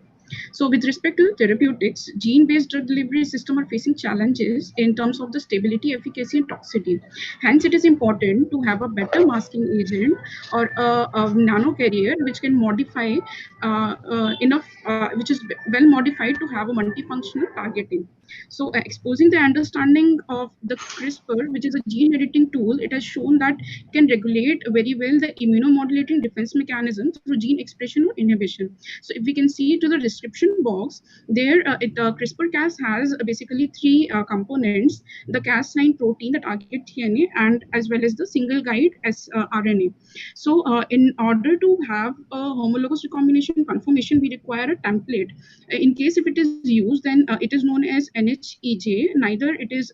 So with respect to therapeutics, gene-based drug delivery system are facing challenges in terms of the stability, efficacy, and toxicity. Hence, it is important to have a better masking agent or a nano carrier which can modify which is well modified to have a multifunctional targeting. So exposing the understanding of the CRISPR, which is a gene editing tool, it has shown that it can regulate very well the immunomodulating defense mechanism through gene expression or inhibition. So if we can see to the description box, there CRISPR-Cas has basically three components: the Cas9 protein, the target DNA, and as well as the single guide RNA. So in order to have a homologous recombination conformation, we require a template. In case if it is used, then it is known as NHEJ. Neither it is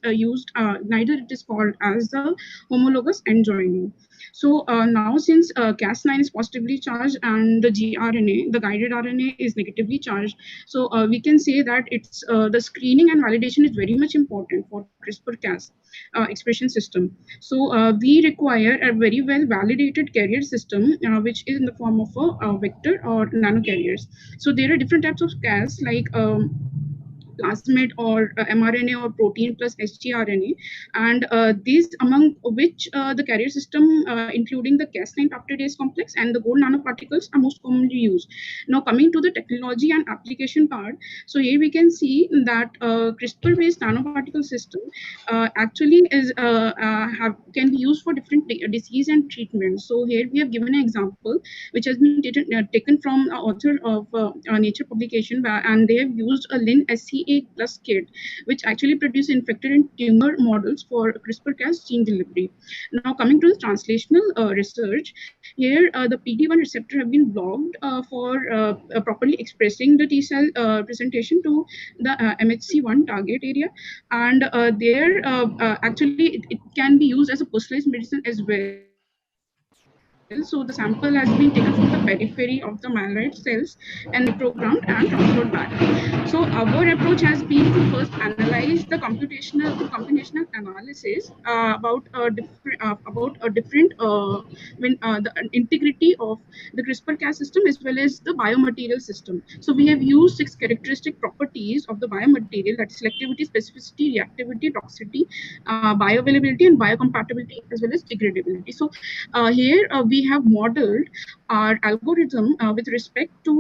called as the homologous end joining. So now since Cas9 is positively charged and the gRNA, the guided RNA, is negatively charged, so we can say that it's the screening and validation is very much important for CRISPR-Cas expression system. So we require a very well validated carrier system, which is in the form of a vector or nanocarriers. So there are different types of Cas like plasmid or mRNA or protein plus sgRNA, and these among which the carrier system, including the Cas9 peptidase complex and the gold nanoparticles, are most commonly used. Now coming to the technology and application part, so here we can see that CRISPR-based nanoparticle system actually is can be used for different disease and treatment. So here we have given an example which has been taken from author of Nature publication, and they have used a Lin-SCA plus kit, which actually produce infected and tumor models for CRISPR-Cas gene delivery. Now coming to the translational research, here the PD-1 receptor have been blocked for properly expressing the T-cell presentation to the MHC1 target area, and there actually it can be used as a personalized medicine as well. So the sample has been taken from the periphery of the myeloid cells and reprogrammed and transferred back. So our approach has been to first analyze the computational analysis about a different the integrity of the CRISPR-Cas system as well as the biomaterial system. So we have used 6 characteristic properties of the biomaterial, that selectivity, specificity, reactivity, toxicity, bioavailability, and biocompatibility, as well as degradability. So here we we have modeled our algorithm with respect to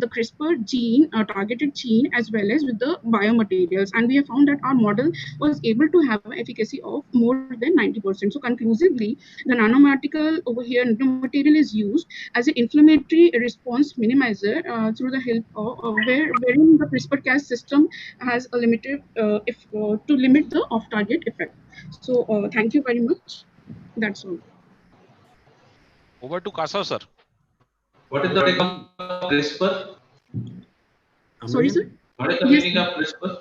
the CRISPR gene, targeted gene, as well as with the biomaterials. And we have found that our model was able to have an efficacy of more than 90%. So conclusively, the nanoparticle over here, nanomaterial is used as an inflammatory response minimizer through the help of wherein the CRISPR-Cas system has a limited, to limit the off-target effect. So thank you very much. That's all.
Over to Kasav, sir.
What is the meaning of CRISPR?
Sorry, sir?
What is the
Yes,
meaning of CRISPR?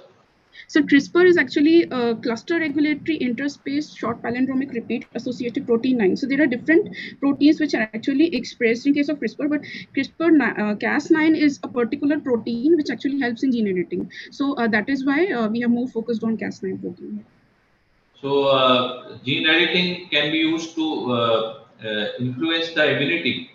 So CRISPR is actually a cluster regulatory interspaced short palindromic repeat associated protein 9. So there are different proteins which are actually expressed in case of CRISPR, but Cas9 is a particular protein which actually helps in gene editing. So that is why we are more focused on Cas9 protein.
So gene editing can be used to influence the immunity.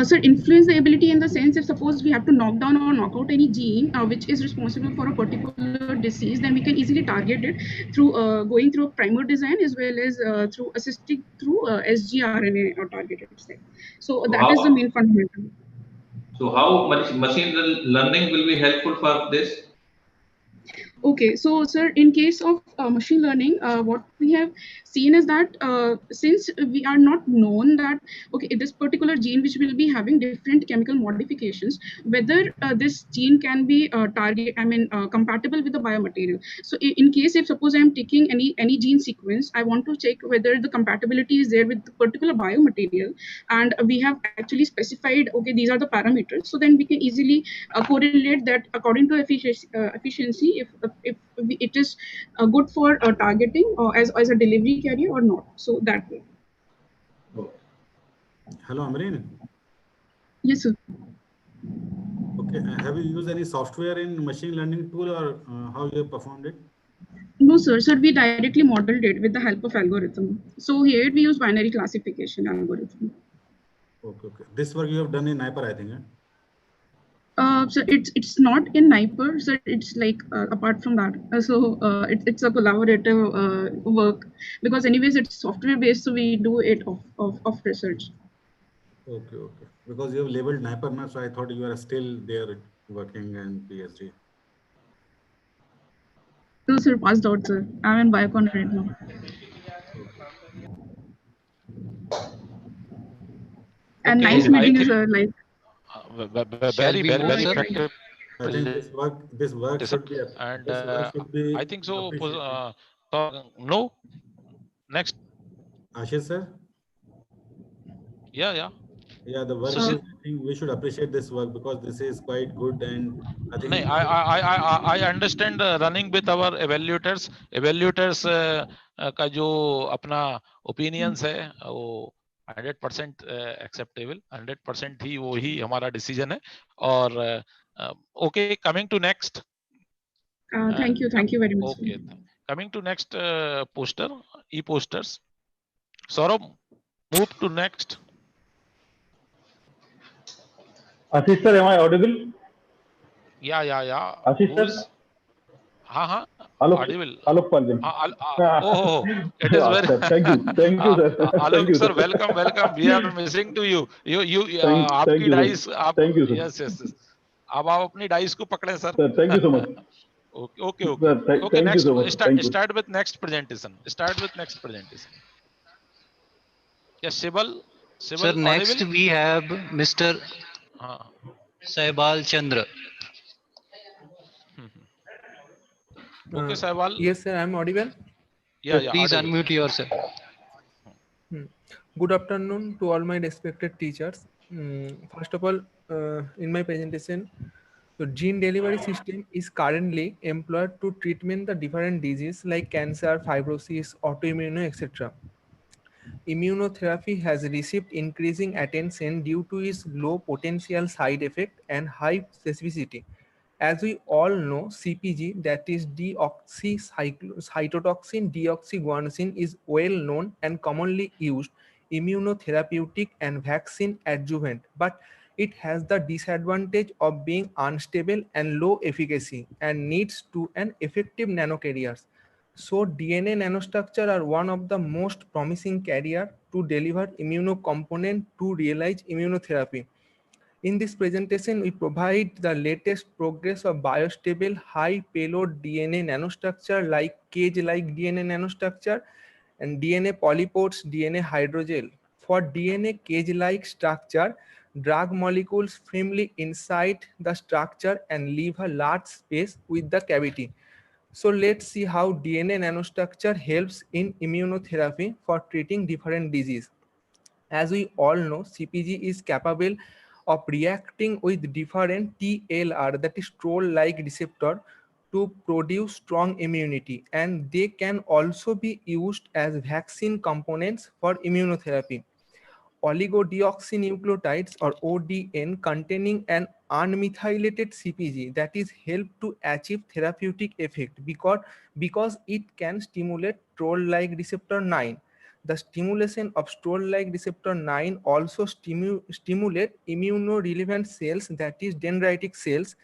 So influence the ability in the sense, if suppose we have to knock down or knock out any gene which is responsible for a particular disease, then we can easily target it through going through a primer design as well as through assisting through sgRNA or targeted set. So that is the main fundamental.
So how machine learning will be helpful for this?
Okay, so sir, in case of machine learning, what we have seen is that since we are not known that, okay, this particular gene which will be having different chemical modifications, whether this gene can be compatible with the biomaterial. So in case if suppose I am taking any gene sequence, I want to check whether the compatibility is there with the particular biomaterial, and we have actually specified, okay, these are the parameters. So then we can easily correlate that according to efficiency, if it is good for targeting or as a delivery carrier or not. So that way.
Hello, Amreen.
Yes, sir.
Okay, have you used any software in machine learning tool, or how you have performed it?
No, sir. Sir, we directly modeled it with the help of algorithm. So here we use binary classification algorithm.
Okay. This work you have done in Naiper, I think.
So it's not in Naiper, so it's like apart from that. It's a collaborative work, because anyways it's software based, so we do it of research.
Okay. Because you have labeled Naiper now, so I thought you are still there working in PhD.
No, sir, passed out, sir. I'm in Biocon right now. And
Okay,
nice meeting is like.
Very effective.
I think this work should be,
and
this work should be
I think so.
appreciated.
No, next.
Ashish sir.
Yeah.
The work. I think we should appreciate this work because this is quite good, and I think.
I understand running with our evaluators. Evaluators का जो अपना opinions है वो 100% acceptable, 100% ही वो ही हमारा decision है. और okay, coming to next.
Thank you very much.
Okay, coming to next poster, e-posters. Saurabh, move to next.
Ashish sir, am I audible?
Yeah.
Ashish sir.
हाँ.
Audible. Alok Paljan.
Oh, it is very.
Thank you, sir.
Alok sir, welcome. We are missing to you. आपकी dice आप.
Thank you, sir.
Yes. अब आप अपनी dice को पकड़ें sir.
Sir, thank you so much.
Okay.
Sir,
Okay,
thank
next.
You so much.
Start with next presentation. Yes, Sibal.
Sir, next
audible?
we have Mr. Saibal Chandra.
Okay, Saibal.
Yes, sir. I'm audible.
Yeah. Please
audible.
Unmute yourself.
Good afternoon to all my respected teachers. First of all, in my presentation, the gene delivery system is currently employed to treatment the different diseases like cancer, fibrosis, autoimmune, etc. Immunotherapy has received increasing attention due to its low potential side effect and high specificity. As we all know, CpG, that is deoxycytotoxin deoxyguanosine, is well known and commonly used immunotherapeutic and vaccine adjuvant, but it has the disadvantage of being unstable and low efficacy and needs to an effective nanocarriers. So DNA nanostructure are one of the most promising carrier to deliver immunocomponent to realize immunotherapy. In this presentation, we provide the latest progress of biostable high payload DNA nanostructure like cage-like DNA nanostructure and DNA polypores DNA hydrogel. For DNA cage-like structure, drug molecules firmly inside the structure and leave a large space with the cavity. So let's see how DNA nanostructure helps in immunotherapy for treating different diseases. As we all know, CpG is capable of reacting with different TLR, that is troll-like receptor, to produce strong immunity, and they can also be used as vaccine components for immunotherapy. Oligodeoxynucleotides or ODN containing an unmethylated CpG that is help to achieve therapeutic effect because it can stimulate troll-like receptor 9. The stimulation of troll-like receptor 9 also stimulate immunorelevant cells, that is dendritic cells,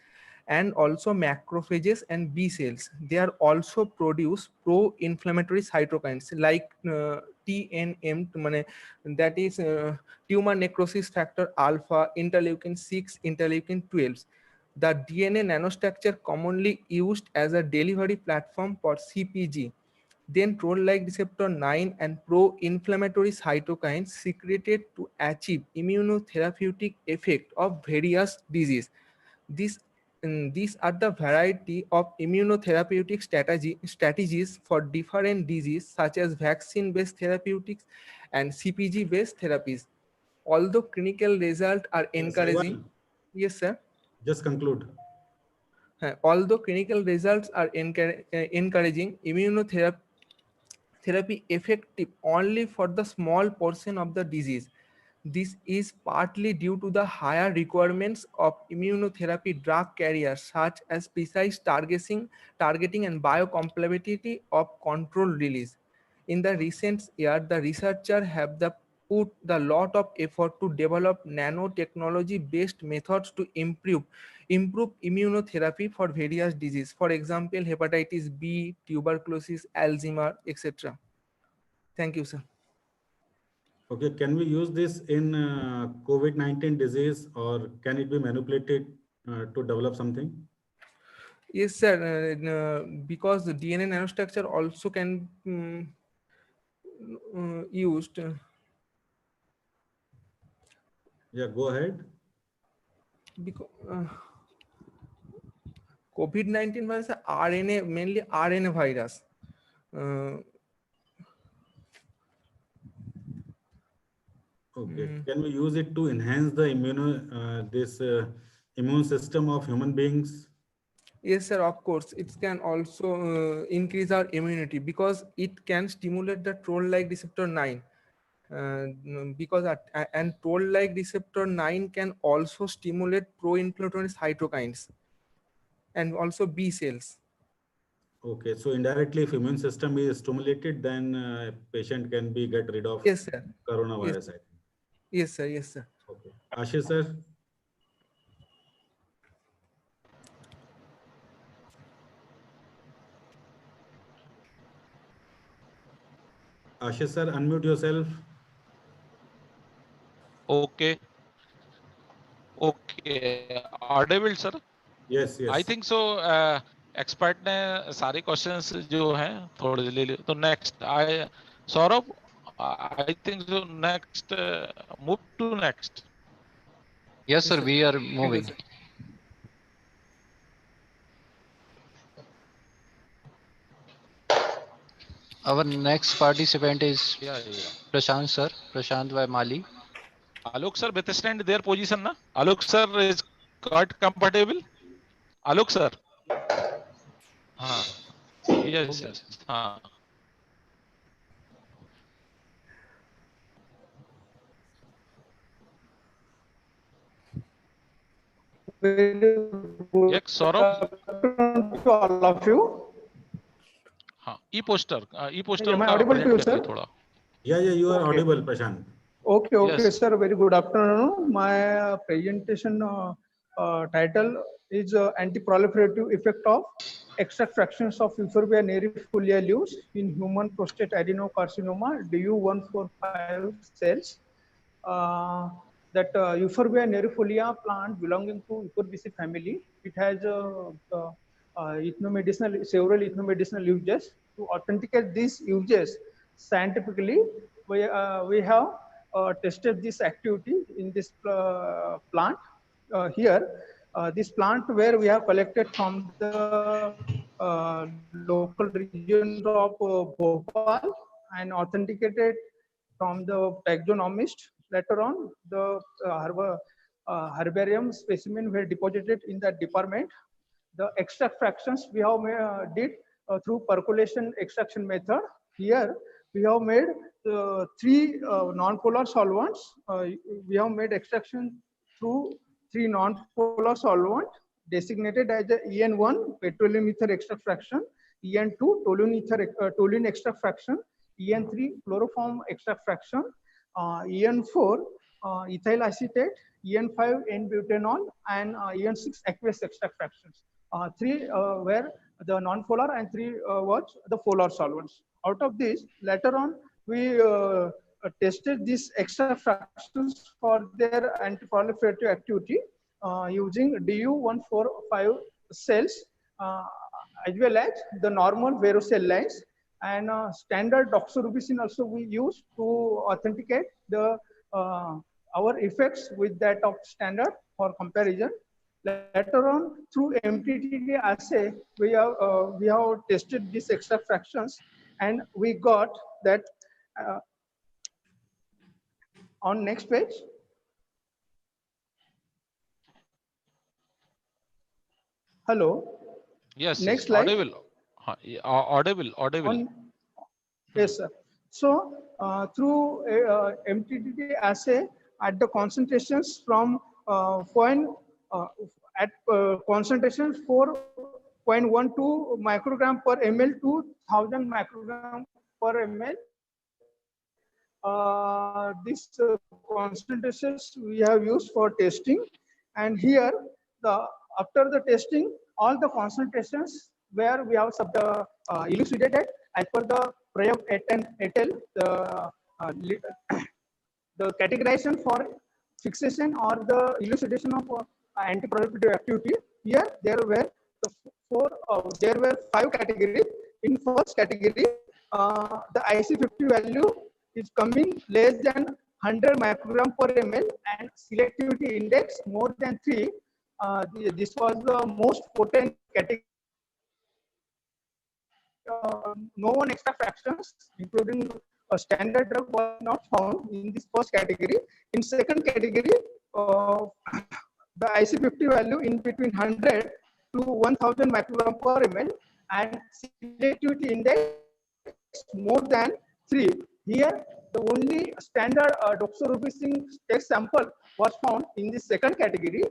and also macrophages and B cells. They are also produce pro-inflammatory cytokines like TNM, that is tumor necrosis factor alpha, interleukin 6, interleukin 12. The DNA nanostructure commonly used as a delivery platform for CpG. Then troll-like receptor 9 and pro-inflammatory cytokines secreted to achieve immunotherapeutic effect of various diseases. These are the variety of immunotherapeutic strategies for different diseases such as vaccine-based therapeutics and CpG-based therapies. Although clinical results are encouraging,
Sagar,
yes sir.
just conclude.
Although clinical results are encouraging, therapy effective only for the small portion of the disease. This is partly due to the higher requirements of immunotherapy drug carriers such as precise targeting and biocompatibility of control release. In the recent year, the researchers have put the lot of effort to develop nanotechnology based methods to improve immunotherapy for various diseases. For example, hepatitis B, tuberculosis, Alzheimer, etc. Thank you, sir.
Okay, can we use this in COVID-19 disease, or can it be manipulated to develop something?
Yes, sir. Because the DNA nanostructure also can used.
Yeah, go ahead.
Because COVID-19 was a RNA, mainly RNA virus.
Okay, can we use it to enhance the immune system of human beings?
Yes, sir, of course. It can also increase our immunity because it can stimulate the troll-like receptor 9. And troll-like receptor 9 can also stimulate pro-inflammatory cytokines and also B cells.
Okay, so indirectly, if immune system is stimulated, then patient can be get rid of
Yes, sir.
coronavirus.
Yes.
I think.
Yes, sir. Yes, sir.
Okay, Ashish sir. Ashish sir, unmute yourself.
Okay. Okay. Audible, sir?
Yes, yes.
I think so. Expert ने सारे questions जो हैं थोड़े ले लिए. तो next, Saurabh, I think so. Next, move to next.
Yes, sir. We are moving. Our next participant is Prashant sir, Prashant by Mali.
Alok sir, better stand their position na. Alok sir is quite comfortable. Alok sir. हाँ. Yes, yes. हाँ. Yes, Saurabh.
To all of you.
हाँ. E-poster
Am I
का
audible to you,
present
sir?
करिए थोड़ा.
Yeah, you are
Okay.
audible, Prashant.
Okay,
Yes.
sir. Very good afternoon. My presentation title is anti-proliferative effect of
extract fractions of Euphorbia nerifolia leaves in human prostate adenocarcinoma DU145 cells. That Euphorbia nerifolia plant belonging to Euphorbiaceae family. It has several ethnomedicinal uses. To authenticate these uses scientifically, we have tested this activity in this plant. Here, this plant where we have collected from the local region of Bhopal and authenticated from the taxonomist. Later on, the herbarium specimen were deposited in that department. The extract fractions we have did through percolation extraction method. Here we have made 3 non-polar solvents. We have made extraction through 3 non-polar solvents designated as the EN1 petroleum ether extract fraction, EN2 toluene extract fraction, EN3 chloroform extract fraction, EN4 ethyl acetate, EN5 N-butanol, and EN6 aqueous extract fractions. 3 were the non-polar and 3 was the polar solvents. Out of this, later on, we tested these extract fractions for their anti-proliferative activity using DU145 cells as well as the normal varocell lines, and standard doxorubicin also we use to authenticate the our effects with that of standard for comparison. Later on, through MTTD assay, we have tested these extract fractions, and we got that on next page. Hello.
Yes.
Next
Yes.
slide.
Audible.
Yes, sir. So through MTTD assay at the concentrations from concentration 4.12 microgram per ml to 1000 microgram per ml. These concentrations we have used for testing, and here after the testing, all the concentrations where we have elucidated as per the Prayog et al. The categorization for fixation or the elucidation of anti-proliferative activity. Here there were there were 5 categories. In first category, the IC50 value is coming less than 100 microgram per ml and selectivity index more than 3. This was the most potent category. No one extract fractions, including a standard drug, was not found in this first category. In second category, the IC50 value in between 100 to 1000 microgram per ml and selectivity index more than 3. Here, the only standard doxorubicin test sample was found in the second category,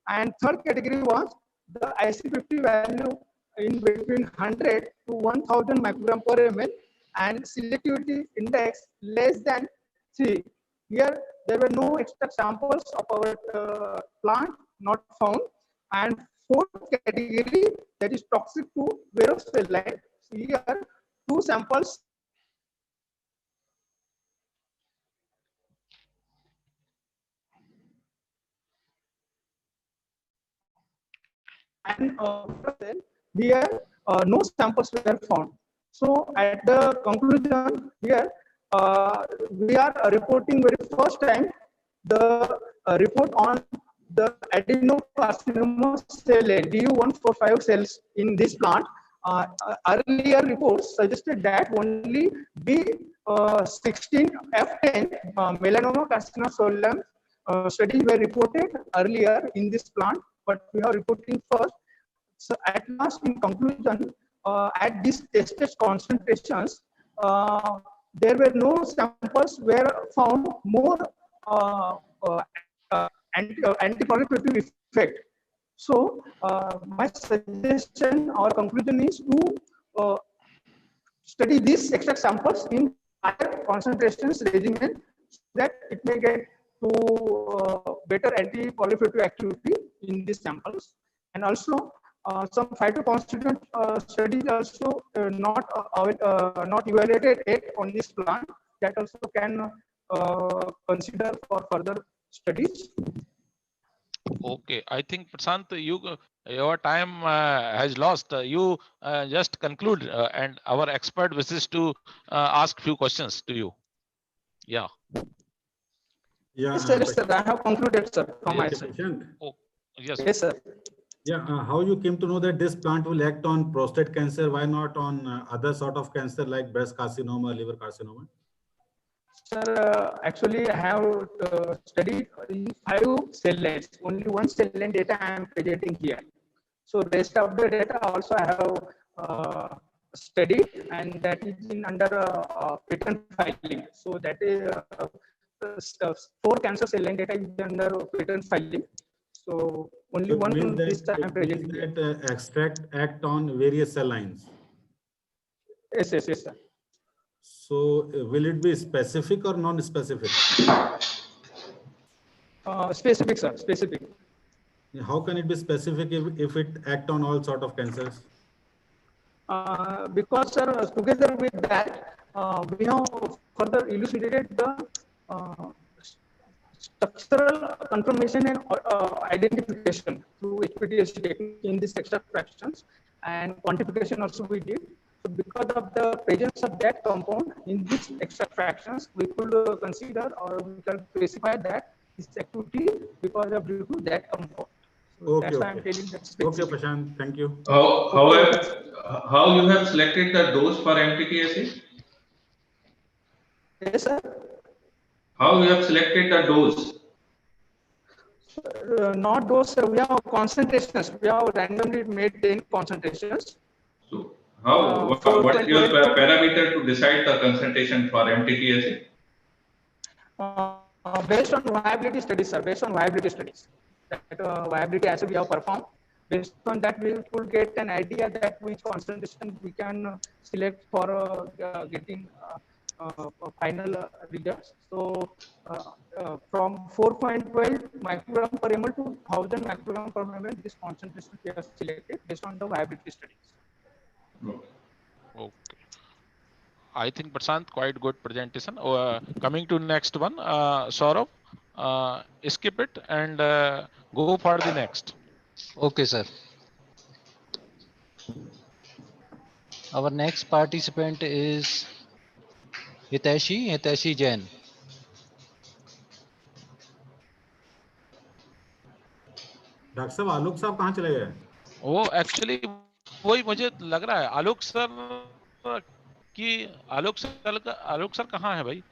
and third category was the IC50 value in between 100 to 1000 microgram per ml and selectivity index less than 3. Here, there were no extract samples of our plant not found, and fourth category, that is toxic to varocell line. Here, 2 samples and here no samples were found. So at the conclusion here, we are reporting very first time the report on the adenocarcinoma cell DU145 cells in this plant. Earlier reports suggested that only B16F10 melanoma carcinoma solum studies were reported earlier in this plant, but we are reporting first. So at last, in conclusion, at these tested concentrations, there were no samples were found more anti-proliferative effect. So my suggestion or conclusion is to study these extract samples in higher concentrations regimen so that it may get to better anti-proliferative activity in these samples. And also Some phytoconstituent studies also not evaluated yet on this plant, that also can consider for further studies.
Okay, I think Prashant, your time has lost. You just conclude, and our expert wishes to ask few questions to you. Yeah.
Yeah.
Yes, sir. Yes, sir. I have concluded, sir, from my
Yes,
side.
patient.
Oh, yes.
Yes, sir.
Yeah. How you came to know that this plant will act on prostate cancer? Why not on other sort of cancer like breast carcinoma, liver carcinoma?
Sir, actually, I have studied in 5 cell lines. Only one cell line data I am presenting here. So rest of the data also I have studied, and that is in under patent filing. So that is 4 cancer cell line data is under patent filing. So only
So it
one
means
this
that
I am presenting here.
extract act on various cell lines.
Yes, yes, yes, sir.
So will it be specific or non-specific?
Specific, sir. Specific.
How can it be specific if it act on all sort of cancers?
Because, sir, together with that, we have further elucidated the structural confirmation and identification through HPLC technique in these extract fractions, and quantification also we did. So because of the presence of that compound in these extract fractions, we could consider or we can specify that this activity because of due to that compound. So
Okay,
that's why I'm
okay.
telling that
Okay,
specific.
Prashant, thank you.
How you have selected the dose for MTK?
Yes, sir.
How you have selected the dose?
Not dose, sir. We have concentrations. We have randomly made 10 concentrations.
So what is your parameter to decide the concentration for MTK?
Based on viability studies, sir. Based on viability studies, that viability assay we have performed. Based on that, we could get an idea that which concentration we can select for getting final results. So from 4.12 microgram per ml to 1000 microgram per ml, this concentration we have selected based on the viability studies.
Okay. I think Prashant, quite good presentation. Coming to next one, Saurav, skip it and go for the next.
Okay, sir. Our next participant is Hiteshi Jain.
Doctor साहब आलोक साहब कहाँ चले गए?
वो actually वही मुझे लग रहा है आलोक सर की आलोक सर कहाँ है भाई?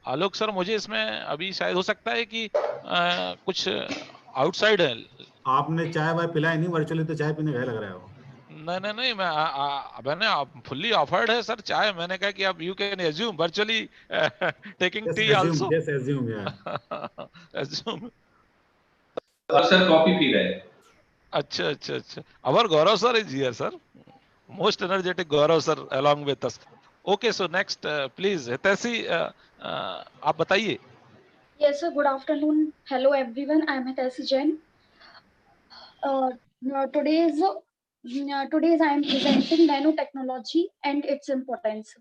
आलोक सर मुझे इसमें अभी शायद हो सकता है कि कुछ आउटसाइड है.
आपने चाय वाय पिलाई नहीं, वर्चुअली तो चाय पीने गए लग रहा है वो.
नहीं मैंने फुल्ली ऑफर्ड है सर चाय. मैंने कहा कि आप you can assume virtually taking tea also.
Yes, assume, yeah.
Assume.
Sir coffee P रहे हैं.
अच्छा. Our Gaurav sir is here, sir. Most energetic Gaurav sir along with us. Okay, so next, please, Hiteshi, आप बताइए.
Yes, sir. Good afternoon. Hello, everyone. I am Hiteshi Jain. Today's I am presenting nanotechnology and its importance.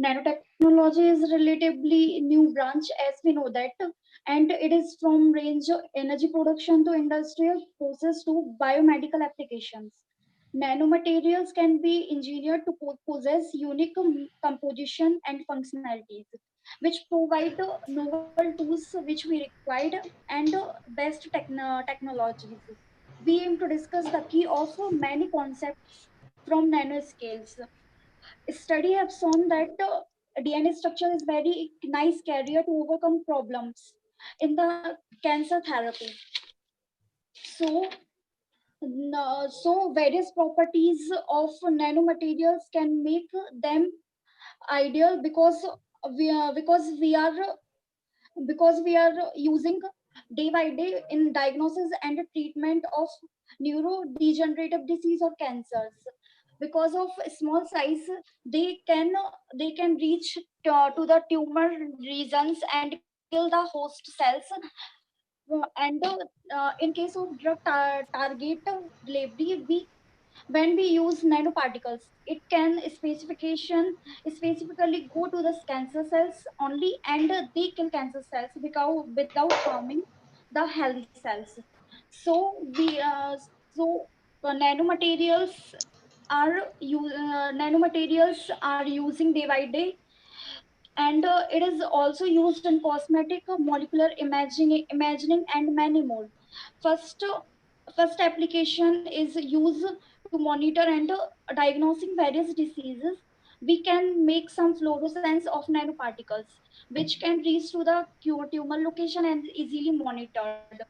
Nanotechnology is a relatively new branch, as we know that, and it is from range of energy production to industrial process to biomedical applications. Nanomaterials can be engineered to possess unique composition and functionalities, which provide novel tools which we required and best technologies. We aim to discuss the key of many concepts from nanoscales. Study have shown that DNA structure is very nice carrier to overcome problems in the cancer therapy. So, various properties of nanomaterials can make them ideal because we are using day by day in diagnosis and treatment of neurodegenerative disease or cancers. Because of small size, they can reach to the tumor regions and kill the host cells. And in case of drug target delivery, When we use nanoparticles, it can specifically go to the cancer cells only, and they kill cancer cells without harming the healthy cells. So nanomaterials nanomaterials are using day by day, and it is also used in cosmetic, molecular imagining and many more. First application is used to monitor and diagnosing various diseases. We can make some fluorescence of nanoparticles, which can reach to the tumor location and easily monitored.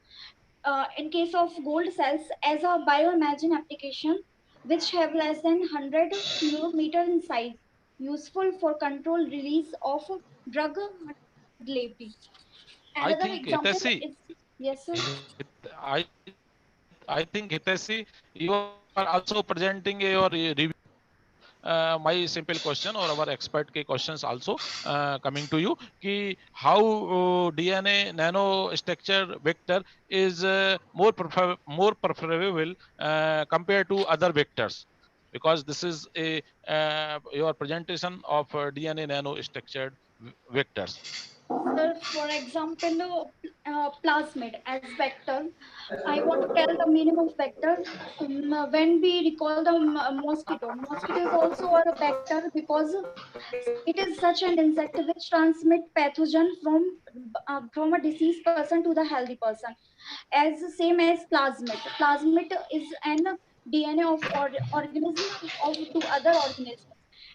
In case of gold cells, as a bioimaging application, which have less than 100 picometer in size, useful for control release of drug delivery.
I
Another
think
example
Hitachi,
is, yes, sir.
I think Hitachi, you are also presenting your review. My simple question or our expert के questions also coming to you कि how DNA nano structure vector is more preferable compared to other vectors, because this is a your presentation of DNA nano structured vectors.
Sir, for example, plasmid as vector. I want to tell the meaning of vector. When we recall the mosquito is also a vector because it is such an insect which transmit pathogen from a diseased person to the healthy person. As same as plasmid. Plasmid is an DNA of organism of to other organisms.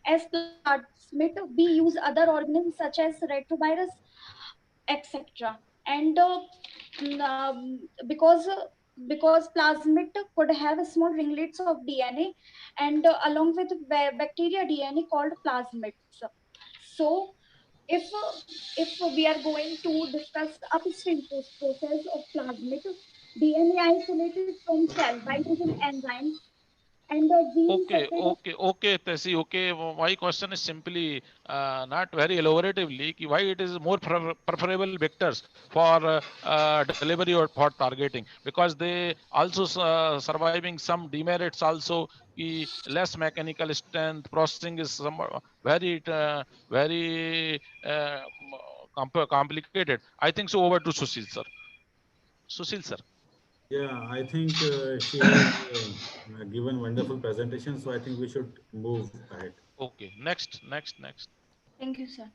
As plasmid, we use other organisms such as retrovirus, etc. And because plasmid could have small ringlets of DNA, and along with bacteria DNA called plasmids. So if we are going to discuss upstream process of plasmid, DNA isolated from cell by using enzymes, and the gene separated.
Okay, Tessie, okay. My question is simply not very elaboratively कि why it is more preferable vectors for delivery or for targeting, because they also surviving some demerits also कि less mechanical strength, processing is some very complicated. I think so. Over to Sushil sir. Sushil sir.
Yeah, I think she has given wonderful presentation, so I think we should move ahead.
Okay, next.
Thank you, sir.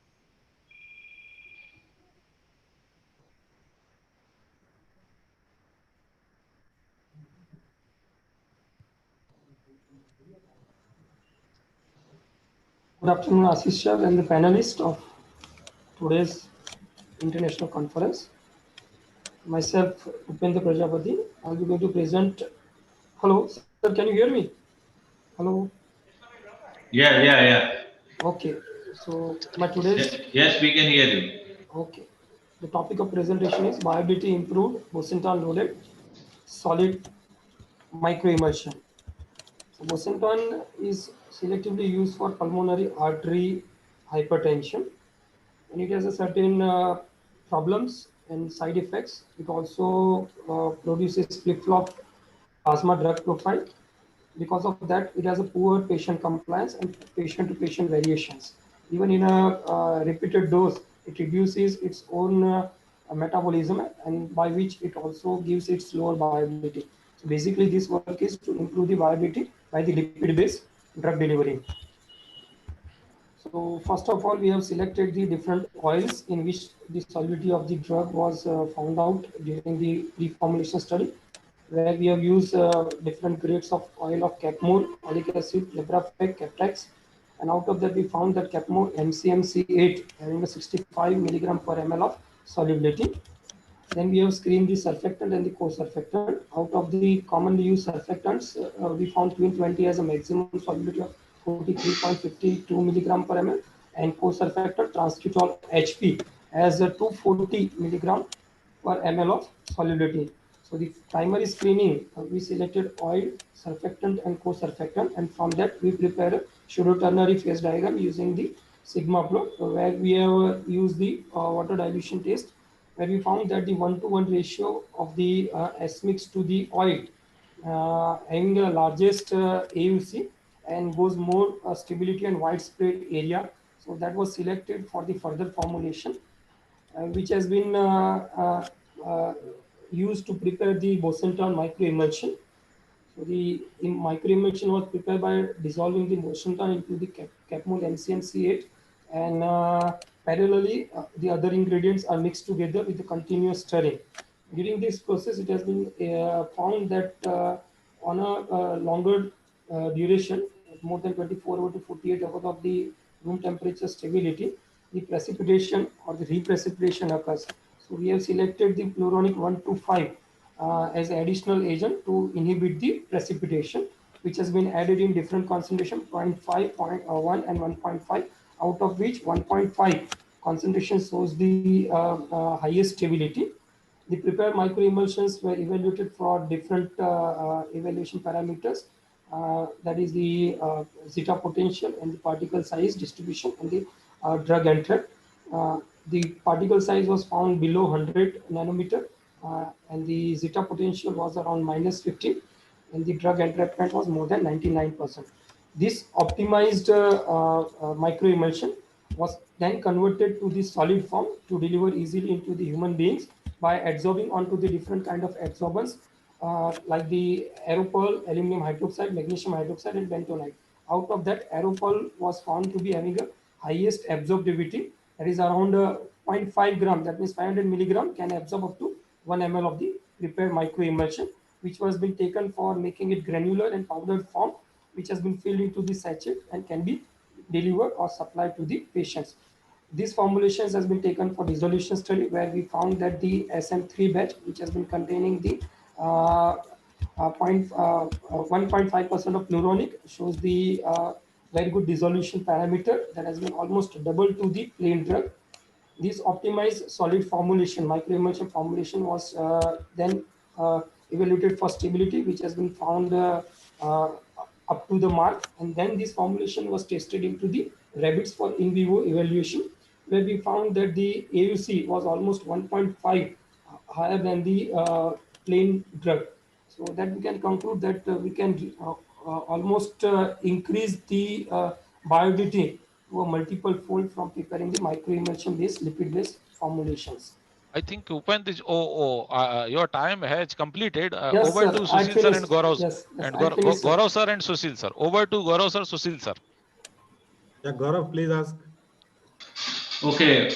Good afternoon, Ashish sir and the panelists of today's international conference. Myself, Upendra Prajapati, I'll be going to present. Hello, sir, can you hear me? Hello.
Yeah.
Okay, so my today's.
Yes, we can hear you.
Okay, the topic of presentation is viability improved bosentan loaded solid microemulsion. So bosentan is selectively used for pulmonary artery hypertension, and it has a certain problems and side effects. It also produces flip-flop plasma drug profile. Because of that, it has a poor patient compliance and patient-to-patient variations. Even in a repeated dose, it reduces its own metabolism, and by which it also gives its lower viability. So basically, this work is to improve the viability by the lipid-based drug delivery. So first of all, we have selected the different oils in which the solubility of the drug was found out during the pre-formulation study, where we have used different grades of oil of capmol, oleic acid, lebrafec, caprex, and out of that we found that capmol MCMC8 having a 65 milligram per ml of solubility. Then we have screened the surfactant and the co-surfactant. Out of the commonly used surfactants, we found Twin 20 as a maximum solubility of 43.52 milligram per ml, and co-surfactant transcutol HP as a 240 milligram per ml of solubility. So the primary screening, we selected oil, surfactant and co-surfactant, and from that we prepare a pseudo-ternary phase diagram using the sigma plot, where we have used the water dilution test, where we found that the 1:1 ratio of the S mix to the oil having the largest AUC and goes more stability and widespread area. So that was selected for the further formulation, which has been used to prepare the Bosentan microemulsion. So the microemulsion was prepared by dissolving the Bosentan into the Capmol MCNC8, and parallelly the other ingredients are mixed together with the continuous stirring. During this process, it has been found that on a longer duration, more than 24 hours to 48 hours of the room temperature stability, the precipitation or the reprecipitation occurs. So we have selected the pluronic 125 as additional agent to inhibit the precipitation, which has been added in different concentration 0.5, 0.1 and 1.5, out of which 1.5 concentration shows the highest stability. The prepared microemulsions were evaluated for different evaluation parameters, that is the zeta potential and the particle size distribution and the drug entered. The particle size was found below 100 nanometer, and the zeta potential was around -15, and the drug entrapment was more than 99%. This optimized microemulsion was then converted to the solid form to deliver easily into the human beings by adsorbing onto the different kind of adsorbents like the aerosol, aluminum hydroxide, magnesium hydroxide, and bentonite. Out of that, aerosol was found to be having a highest absorptivity, that is around 0.5 gram, that means 500 milligram can absorb up to 1 ml of the prepared microemulsion, which was being taken for making it granular and powdered form, which has been filled into the sachet and can be delivered or supplied to the patients. These formulations has been taken for dissolution study, where we found that the SM3 batch, which has been containing the 1.5% of pluronic, shows the very good dissolution parameter that has been almost double to the plain drug. This optimized solid formulation, microemulsion formulation, was then evaluated for stability, which has been found up to the mark, and then this formulation was tested into the rabbits for in vivo evaluation, where we found that the AUC was almost 1.5 higher than the plain drug. So that we can conclude that we can almost increase the biodity to a multiple fold from preparing the microemulsion based lipid based formulations.
I think Upend, your time has completed.
Yes,
Over
sir.
to
I
Sushil sir and
finished.
Gaurav,
Yes,
and
I finished, sir.
Gaurav sir and Sushil sir. Over to Gaurav sir, Sushil sir.
Yeah, Gaurav, please ask.
Okay,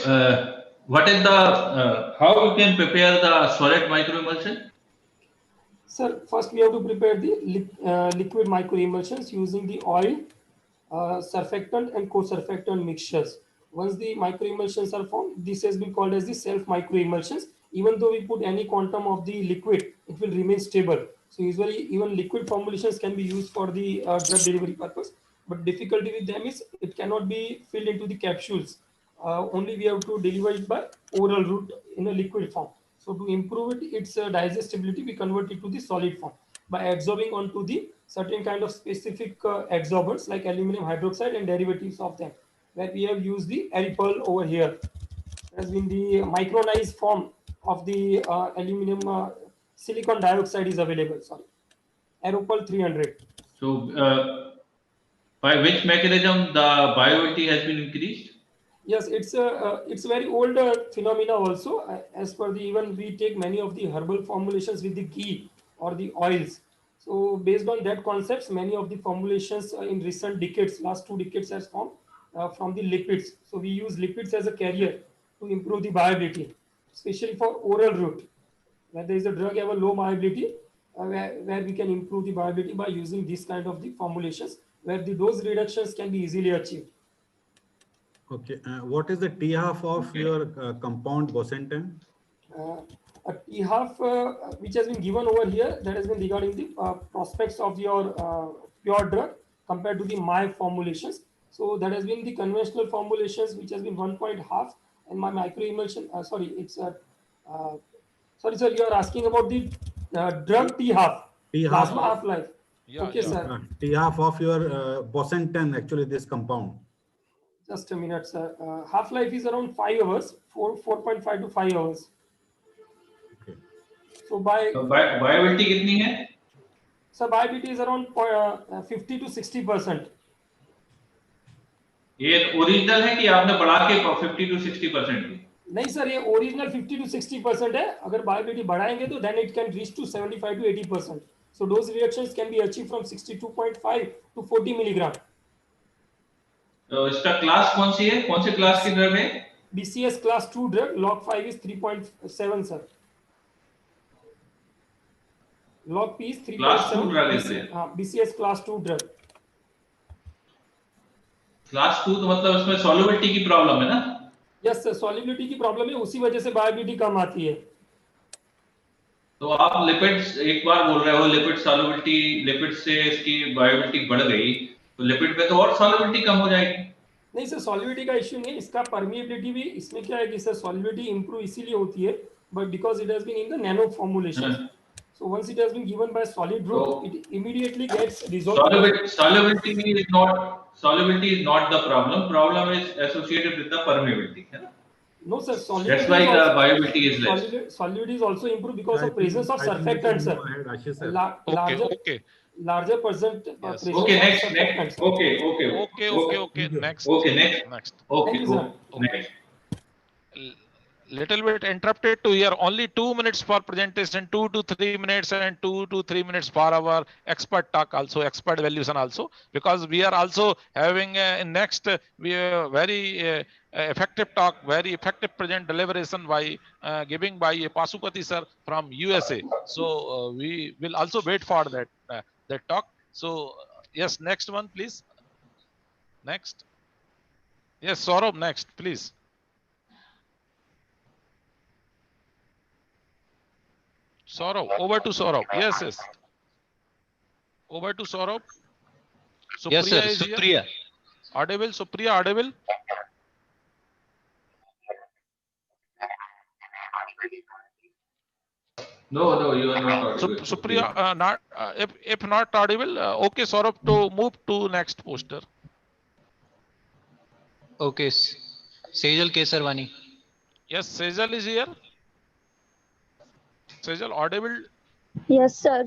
what is the how you can prepare the solid microemulsion?
Sir, first we have to prepare the liquid microemulsions using the oil, surfactant and co-surfactant mixtures. Once the microemulsions are formed, this has been called as the self microemulsions. Even though we put any quantum of the liquid, it will remain stable. So usually even liquid formulations can be used for the drug delivery purpose, but difficulty with them is it cannot be filled into the capsules. Only we have to deliver it by oral route in a liquid form. So to improve its digestibility, we convert it to the solid form by absorbing onto the certain kind of specific adsorbents like aluminum hydroxide and derivatives of them, where we have used the aerosol over here. There has been the micronized form of the aluminum silicon dioxide is available. Sorry, aerosol 300.
So, by which mechanism the bioavailability has been increased?
Yes, it's a very old phenomena also. As per the even we take many of the herbal formulations with the ghee or the oils. So based on that concepts, many of the formulations in recent decades, last 2 decades, has formed from the lipids. So we use lipids as a carrier to improve the viability, especially for oral route, where there is a drug have a low viability, where we can improve the viability by using this kind of the formulations, where the dose reductions can be easily achieved.
Okay. What is the T half of your compound Bosentan?
A T half which has been given over here, that has been regarding the prospects of your pure drug compared to the my formulations. So that has been the conventional formulations, which has been 1.5, and my microemulsion. Sorry, it's sorry, sir. You are asking about the drug T half,
T half.
plasma half life. Okay, sir.
T half of your Bosentan, actually this compound.
Just a minute, sir. Half life is around 5 hours, 4.5 to 5 hours.
Okay.
So by
bioavailability कितनी है?
So viability is around 50 to 60%.
ये original है कि आपने बढ़ा के 50 to 60% की?
नहीं सर, ये ओरिजिनल 50 to 60% है. अगर viability बढ़ाएंगे तो then it can reach to 75 to 80%. So dose reductions can be achieved from 62.5 to 40 milligram.
तो इसका क्लास कौन सी है? कौन से क्लास की ड्रग है?
BCS class 2 drug. Log 5 is 3.7 sir. Log P is 3.7.
Class 2 drug is there.
BCS class 2 drug.
Class 2 तो मतलब इसमें सॉल्युबिलिटी की प्रॉब्लम है ना?
यस सर, सॉल्युबिलिटी की प्रॉब्लम है, उसी वजह से वायबिलिटी कम आती है.
तो आप लिपिड्स एक बार बोल रहे हो लिपिड सॉल्युबिलिटी, लिपिड से इसकी वायबिलिटी बढ़ गई तो लिपिड पे तो और सॉल्युबिलिटी कम हो जाएगी.
नहीं सर, सॉल्युबिलिटी का इश्यू नहीं, इसका परमिएबिलिटी भी. इसमें क्या है कि सर सॉल्युबिलिटी इंप्रूव इसीलिए होती है but because it has been in the nano formulation. So once it has been given by solid route, it immediately gets resolved.
Solubility is not the problem. Problem is associated with the permeability.
No sir, solubility.
That's why the viability is less.
Solubility is also improved because of presence of surfactants, sir. Larger percent.
Yes. Okay, next. Okay.
Next.
Okay, next.
Little bit interrupted to here. Only 2 minutes for presentation, 2 to 3 minutes, and 2 to 3 minutes for our expert talk also, expert evaluation also, because we are also having next we very effective talk, very effective present deliberation by giving by Pasupati sir from USA. So we will also wait for that talk. So yes, next one please. Next. Yes, Saurabh, next please. Saurabh, over to Saurabh. Yes. Over to Saurabh. Supriya
yes, sir.
is
Supriya.
Here. Audible, Supriya, audible.
No, you are not audible.
Supriya, not if not audible, okay, Saurabh, to move to next poster.
Okay, Sejal Kesarwani.
Yes, Sejal is here. Sejal, audible?
Yes, sir.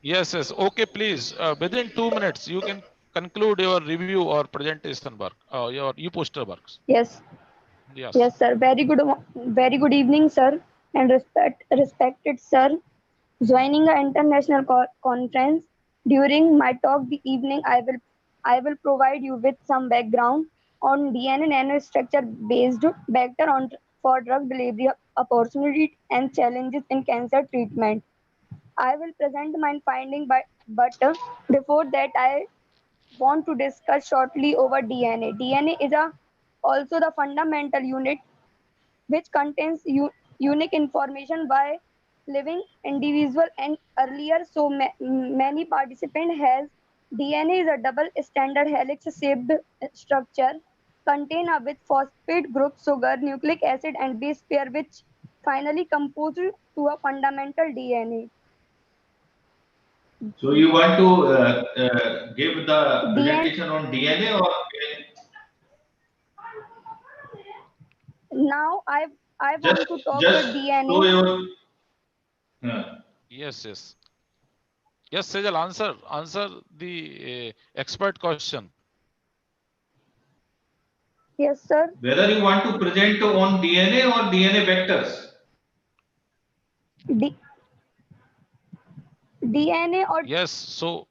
Yes. Okay, please. Within 2 minutes, you can conclude your review or presentation work, your poster works.
Yes. Yes, sir. Very good evening, sir, and respected sir. Joining an international conference. During my talk the evening, I will provide you with some background on DNA nanostructure based vector for drug delivery opportunity and challenges in cancer treatment. I will present my finding, but before that, I want to discuss shortly over DNA. DNA is also the fundamental unit which contains unique information by living individual, and earlier so many participant has DNA is a double standard helix shaped structure contain with phosphate group, sugar, nucleic acid and base pair which finally compose to a fundamental DNA.
So you want to give the presentation on DNA or?
Now I want to talk with DNA.
Yes. Yes, Sejal, answer the expert question.
Yes, sir.
Whether you want to present on DNA or DNA vectors?
DNA or?
Yes, so.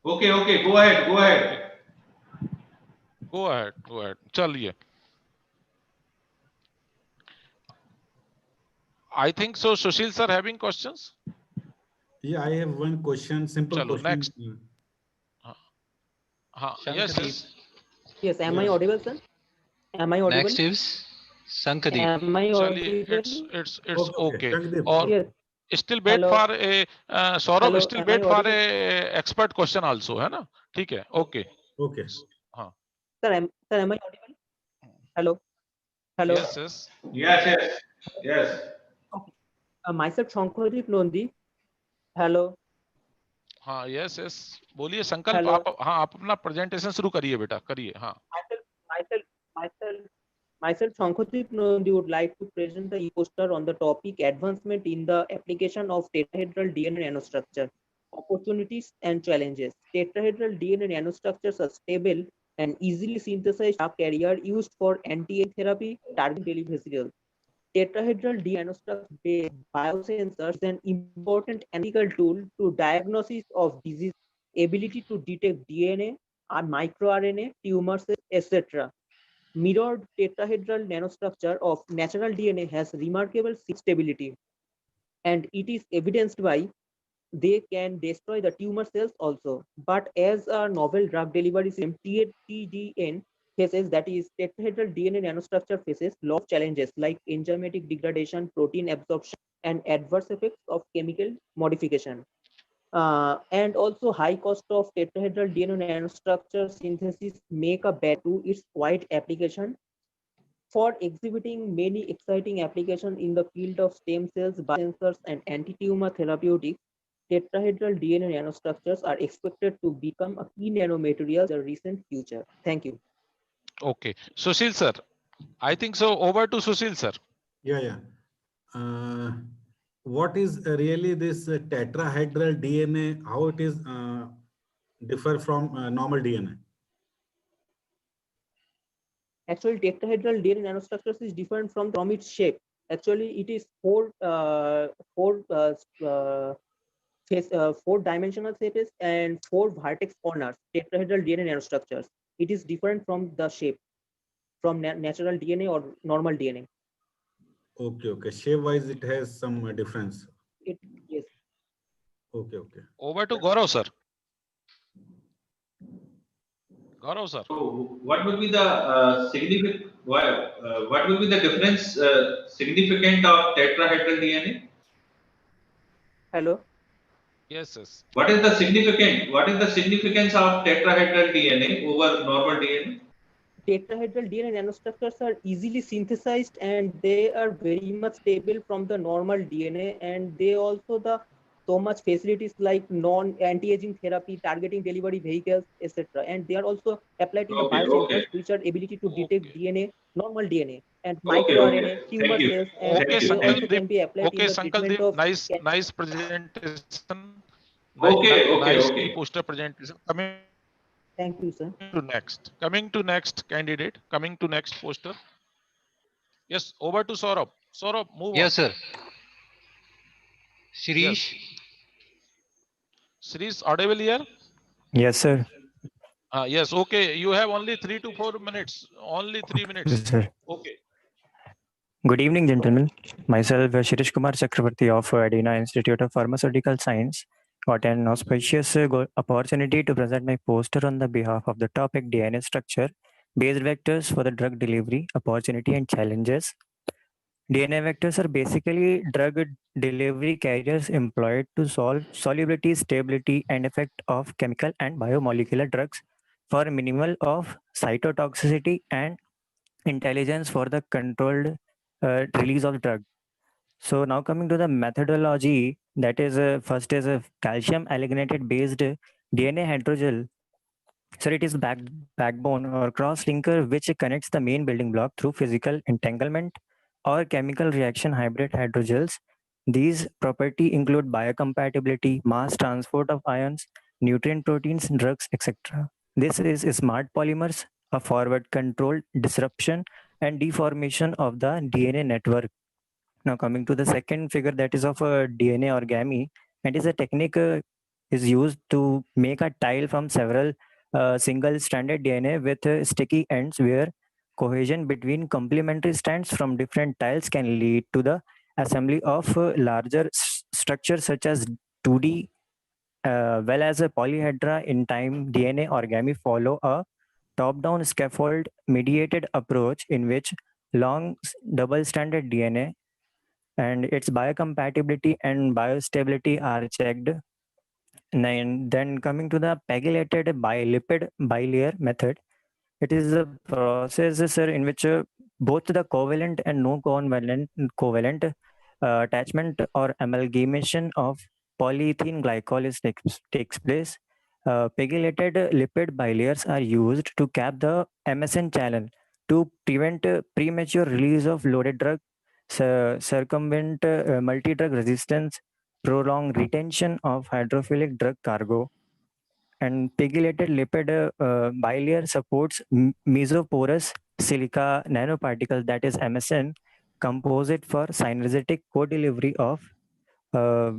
Okay, go ahead.
Go ahead. Chaliye. I think so. Sushil sir having questions?
Yeah, I have one question, simple question.
Next. Yes.
Yes, am I audible, sir? Am I audible?
Next is Sankadeep.
Am I audible?
It's okay. Or
yes.
Still wait for a Saurabh. Still wait for a expert question also, है ना? ठीक है. Okay. हाँ.
Sir, am I audible? Hello.
Yes.
Okay. Myself Shankhardeep Londi. Hello.
हाँ, yes. बोलिए संकल्प आप अपना प्रेजेंटेशन शुरू करिए बेटा, करिए. हाँ.
Myself, Shankhadeep Nandi, would like to present the e-poster on the topic advancement in the application of tetrahedral DNA nanostructure, opportunities and challenges. Tetrahedral DNA nanostructures are stable and easily synthesized carrier used for anti-aging therapy, targeting daily vesicle. Tetrahedral DNA nanostructure biosensors is an important analytical tool to diagnosis of disease, ability to detect DNA, microRNA, tumors, etc. Mirrored tetrahedral nanostructure of natural DNA has remarkable stability, and it is evidenced by they can destroy the tumor cells also. But as a novel drug delivery system, TDN faces, that is tetrahedral DNA nanostructure faces lot of challenges like enzymatic degradation, protein absorption, and adverse effects of chemical modification. And also high cost of tetrahedral DNA nanostructure synthesis make a bad to its wide application for exhibiting many exciting applications in the field of stem cells, biosensors, and anti-tumor therapeutics. Tetrahedral DNA nanostructures are expected to become a key nanomaterial in the recent future. Thank you.
Okay, Sushil sir, I think so. Over to Sushil sir.
Yeah, yeah. What is really this tetrahedral DNA? How it is differ from normal DNA?
Actually, tetrahedral DNA nanostructures is different from its shape. Actually, it is four dimensional shapes and four vertex corners. Tetrahedral DNA nanostructures. It is different from the shape from natural DNA or normal DNA.
Okay, okay. Shape wise, it has some difference.
Yes.
Okay, okay.
Over to Gaurav sir. Gaurav sir.
So, what would be the significant? What would be the difference significant of tetrahedral DNA?
Hello.
Yes, yes.
What is the significant? What is the significance of tetrahedral DNA over normal DNA?
Tetrahedral DNA nanostructures are easily synthesized and they are very much stable from the normal DNA, and they also the so much facilities like non-anti-aging therapy, targeting delivery vehicles, etc. And they are also applied in the
Okay,
biosensors,
okay,
which are ability to detect DNA, normal DNA, and
okay, okay.
microRNA, tumor
Thank you.
cells, and
Okay,
Thank you.
they
Thank
also
you.
can be applied in
Okay,
the treatment
Sankaldeep,
of
nice presentation.
Okay, okay,
Nice
okay.
e-poster presentation.
Thank you, sir.
Coming to next candidate. Coming to next poster. Yes, over to Saurabh. Saurabh, move on.
Yes, sir.
Yes.
Shirish.
Shirish, audible here?
Yes, sir.
Yes, okay. You have only 3 to 4 minutes. Only 3 minutes.
Yes, sir.
Okay.
Good evening, gentlemen. Myself, Shirish Kumar Chakravarti of Adina Institute of Pharmaceutical Science, got an auspicious opportunity to present my poster on the behalf of the topic DNA structure, based vectors for the drug delivery, opportunity and challenges. DNA vectors are basically drug delivery carriers employed to solve solubility, stability, and effect of chemical and biomolecular drugs for minimal of cytotoxicity and intelligence for the controlled release of drug. So now coming to the methodology, that is first is a calcium alliginated based DNA hydrogel. So it is backbone or cross linker which connects the main building block through physical entanglement or chemical reaction hybrid hydrogels. These property include biocompatibility, mass transport of ions, nutrient proteins, drugs, etc. This is smart polymers, a forward controlled disruption and deformation of the DNA network. Now coming to the second figure, that is of a DNA origami, and is a technique is used to make a tile from several single-stranded DNA with sticky ends, where cohesion between complementary strands from different tiles can lead to the assembly of larger structures such as 2D, well as a polyhedra. In time, DNA origami follow a top-down scaffold mediated approach in which long double-stranded DNA and its biocompatibility and biostability are checked. And then coming to the pegylated bilipid bilayer method, it is a process, sir, in which both the covalent and no covalent attachment or amalgamation of polyethylene glycol takes place. Pegylated lipid bilayers are used to cap the MSN channel to prevent premature release of loaded drug, circumvent multi-drug resistance, prolong retention of hydrophilic drug cargo, and pegylated lipid bilayer supports mesoporous silica nanoparticles, that is MSN, composite for synergetic co-delivery of uh,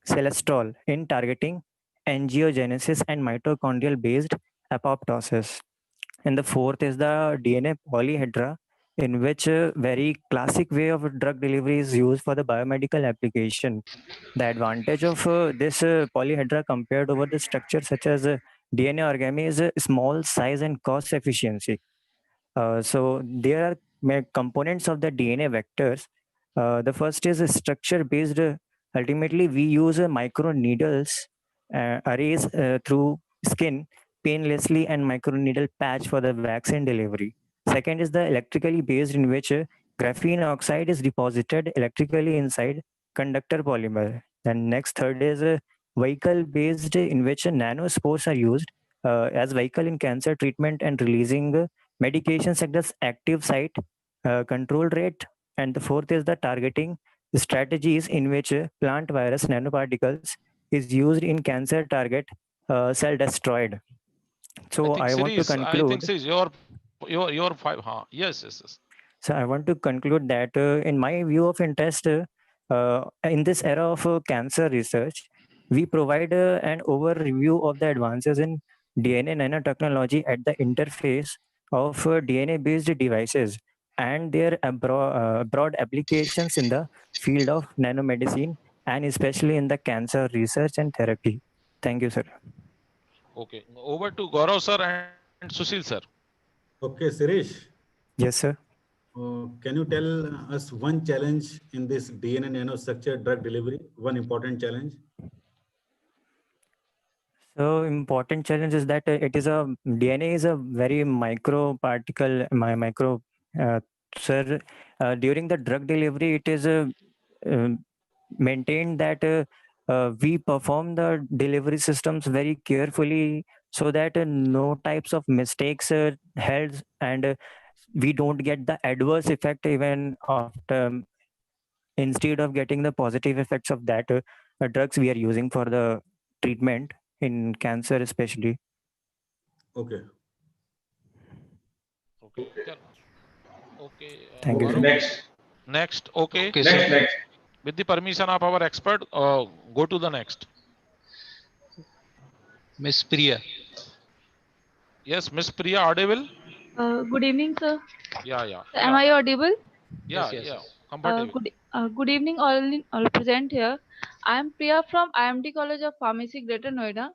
cholesterol in targeting angiogenesis and mitochondrial based apoptosis. And the fourth is the DNA polyhedra, in which a very classic way of drug delivery is used for the biomedical application. The advantage of this polyhedra compared over the structure such as DNA origami is small size and cost efficiency. So there are components of the DNA vectors. The first is a structure based. Ultimately, we use micro needles arrays through skin painlessly and microneedle patch for the vaccine delivery. Second is the electrically based, in which graphene oxide is deposited electrically inside conductor polymer. And next, third is vehicle based, in which nanospores are used as vehicle in cancer treatment and releasing medications at the active site control rate. And the fourth is the targeting strategies, in which plant virus nanoparticles is used in cancer target cell destroyed. So I want to conclude.
Your five. Huh? Yes.
So I want to conclude that in my view of interest, in this era of cancer research, we provide an overview of the advances in DNA nanotechnology at the interface of DNA-based devices and their broad applications in the field of nanomedicine and especially in the cancer research and therapy. Thank you, sir.
Okay. Over to Gaurav sir and Sushil sir.
Okay, Suresh.
Yes, sir.
Can you tell us one challenge in this DNA nanostructure drug delivery? One important challenge.
So important challenge is that it is a DNA is a very micro particle, micro. Sir, during the drug delivery, it is maintained that we perform the delivery systems very carefully so that no types of mistakes held, and we don't get the adverse effect even after instead of getting the positive effects of that drugs we are using for the treatment in cancer especially.
Okay.
Okay. Okay.
Thank you, sir.
Next. Okay.
Okay, sir.
Next.
With the permission of our expert, go to the next.
Miss Priya.
Yes, Miss Priya, audible?
Good evening, sir.
Yeah.
Am I audible?
Yeah. Comfortable.
Good evening, all present here. I am Priya from IMT College of Pharmacy, Greater Noida.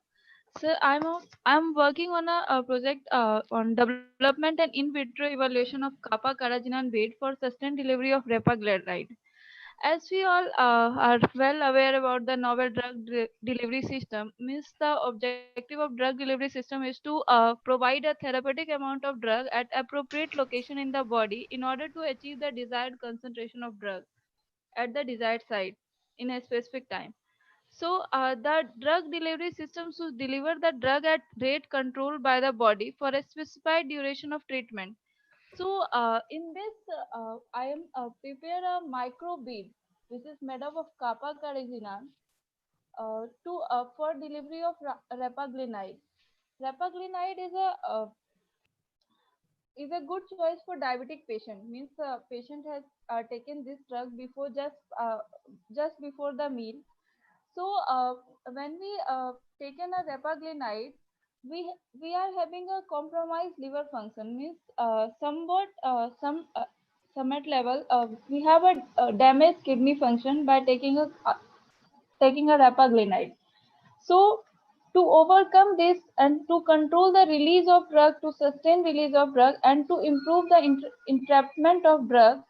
Sir, I'm working on a project on development and in vitro evaluation of kappa carrageenan bait for sustained delivery of repaglutide. As we all are well aware about the novel drug delivery system, means the objective of drug delivery system is to provide a therapeutic amount of drug at appropriate location in the body in order to achieve the desired concentration of drug at the desired site in a specific time. So the drug delivery system should deliver the drug at rate controlled by the body for a specified duration of treatment. So in this, I am prepare a micro bead which is made up of kappa carrageenan to for delivery of repaglinide. Repaglinide is a good choice for diabetic patient. Means patient has taken this drug before just before the meal. So when we taken a repaglinide, we are having a compromised liver function. Means somewhat some at level we have a damaged kidney function by taking a repaglinide. So to overcome this and to control the release of drug, to sustain release of drug, and to improve the entrapment of drug,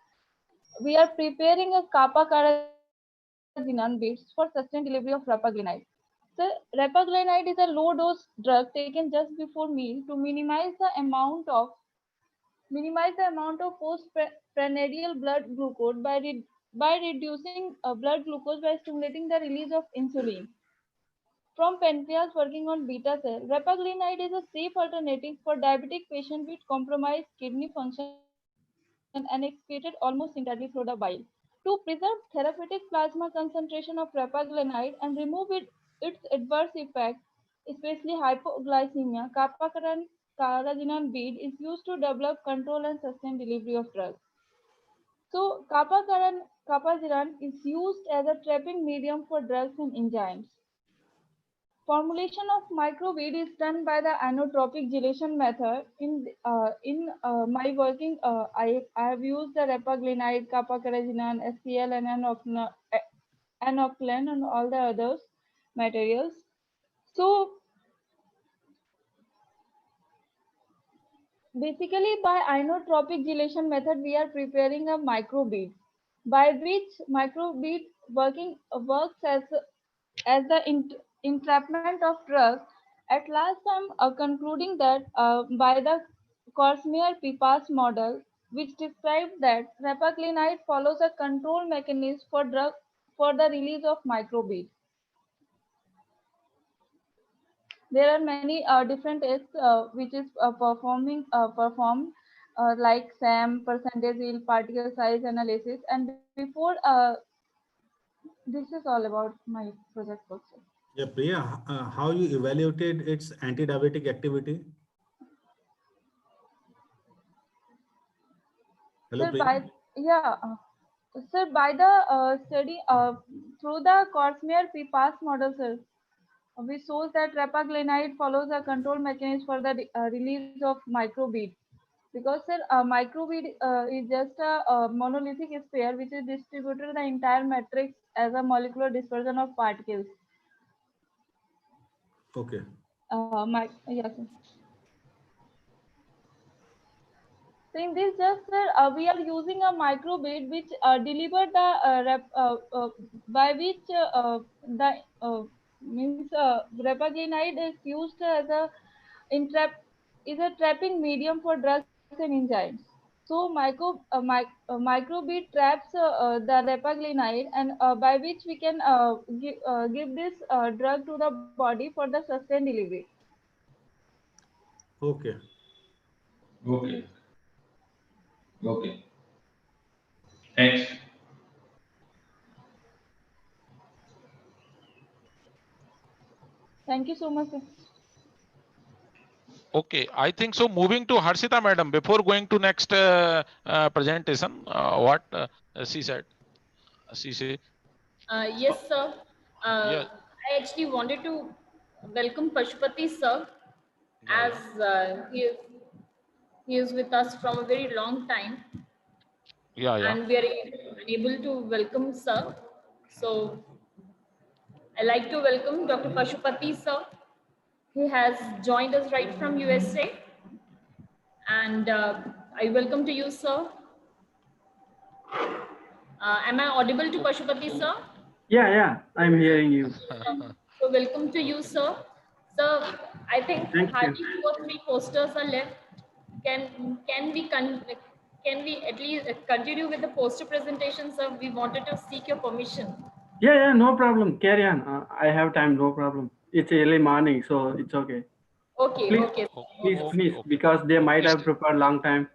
we are preparing a kappa carrageenan beads for sustained delivery of repaglinide. So repaglinide is a low dose drug taken just before meal to minimize the amount of postprandial blood glucose by reducing blood glucose by stimulating the release of insulin from pancreas working on beta cell. Repaglinide is a safe alternative for diabetic patients with compromised kidney function and excreted almost entirely through the bile. To preserve therapeutic plasma concentration of repaglinide and remove its adverse effects, especially hypoglycemia, carrageenan bead is used to develop, control, and sustain delivery of drugs. So, carrageenan is used as a trapping medium for drugs and enzymes. Formulation of microbead is done by the inotropic gelation method. In my working, I have used the repaglinide, carrageenan, SCL, and anoclan, and all the others materials. So basically, by inotropic gelation method, we are preparing a microbead, by which microbead works as the entrapment of drugs. At last, I'm concluding that by the Korsmeyer-Pipas model, which describes that repaglinide follows a control mechanism for the release of microbead. There are many different tests which is performed like SAM, percentage yield, particle size analysis, and before this is all about my project also.
Yeah, Priya, how you evaluated its anti-diabetic activity? Hello,
Sir,
Priya.
sir, by the study through the Korsmeyer-Pipas model, sir, we shows that repaglinide follows a control mechanism for the release of microbead. Because, sir, microbead is just a monolithic sphere which is distributed the entire matrix as a molecular dispersion of particles.
Okay.
Yes, sir. So in this, just sir, we are using a microbead which deliver the by which the means repaglinide is used as a entrap is a trapping medium for drugs and enzymes. So microbead traps the repaglinide, and by which we can give this drug to the body for the sustained delivery.
Okay.
Okay. Okay. Thanks.
Thank you so much, sir.
Okay, I think so. Moving to Harshita madam, before going to next presentation, what she said. She said.
Yes, sir.
Yeah.
I actually wanted to welcome Pashupati, sir,
Yeah,
as he is with us from a very long time,
yeah.
and we are unable to welcome sir. So I like to welcome Dr. Pashupati, sir. He has joined us right from USA, and I welcome to you, sir. Am I audible to Pashupati, sir?
Yeah, I'm hearing you.
So welcome to you, sir. Sir, I think
Thank you.
hardly 2 or 3 posters are left. Can we at least continue with the poster presentation, sir? We wanted to seek your permission.
Yeah, no problem. Carry on. I have time, no problem. It's early morning, so it's okay.
Okay,
Please,
okay.
please, because they might have prepared long time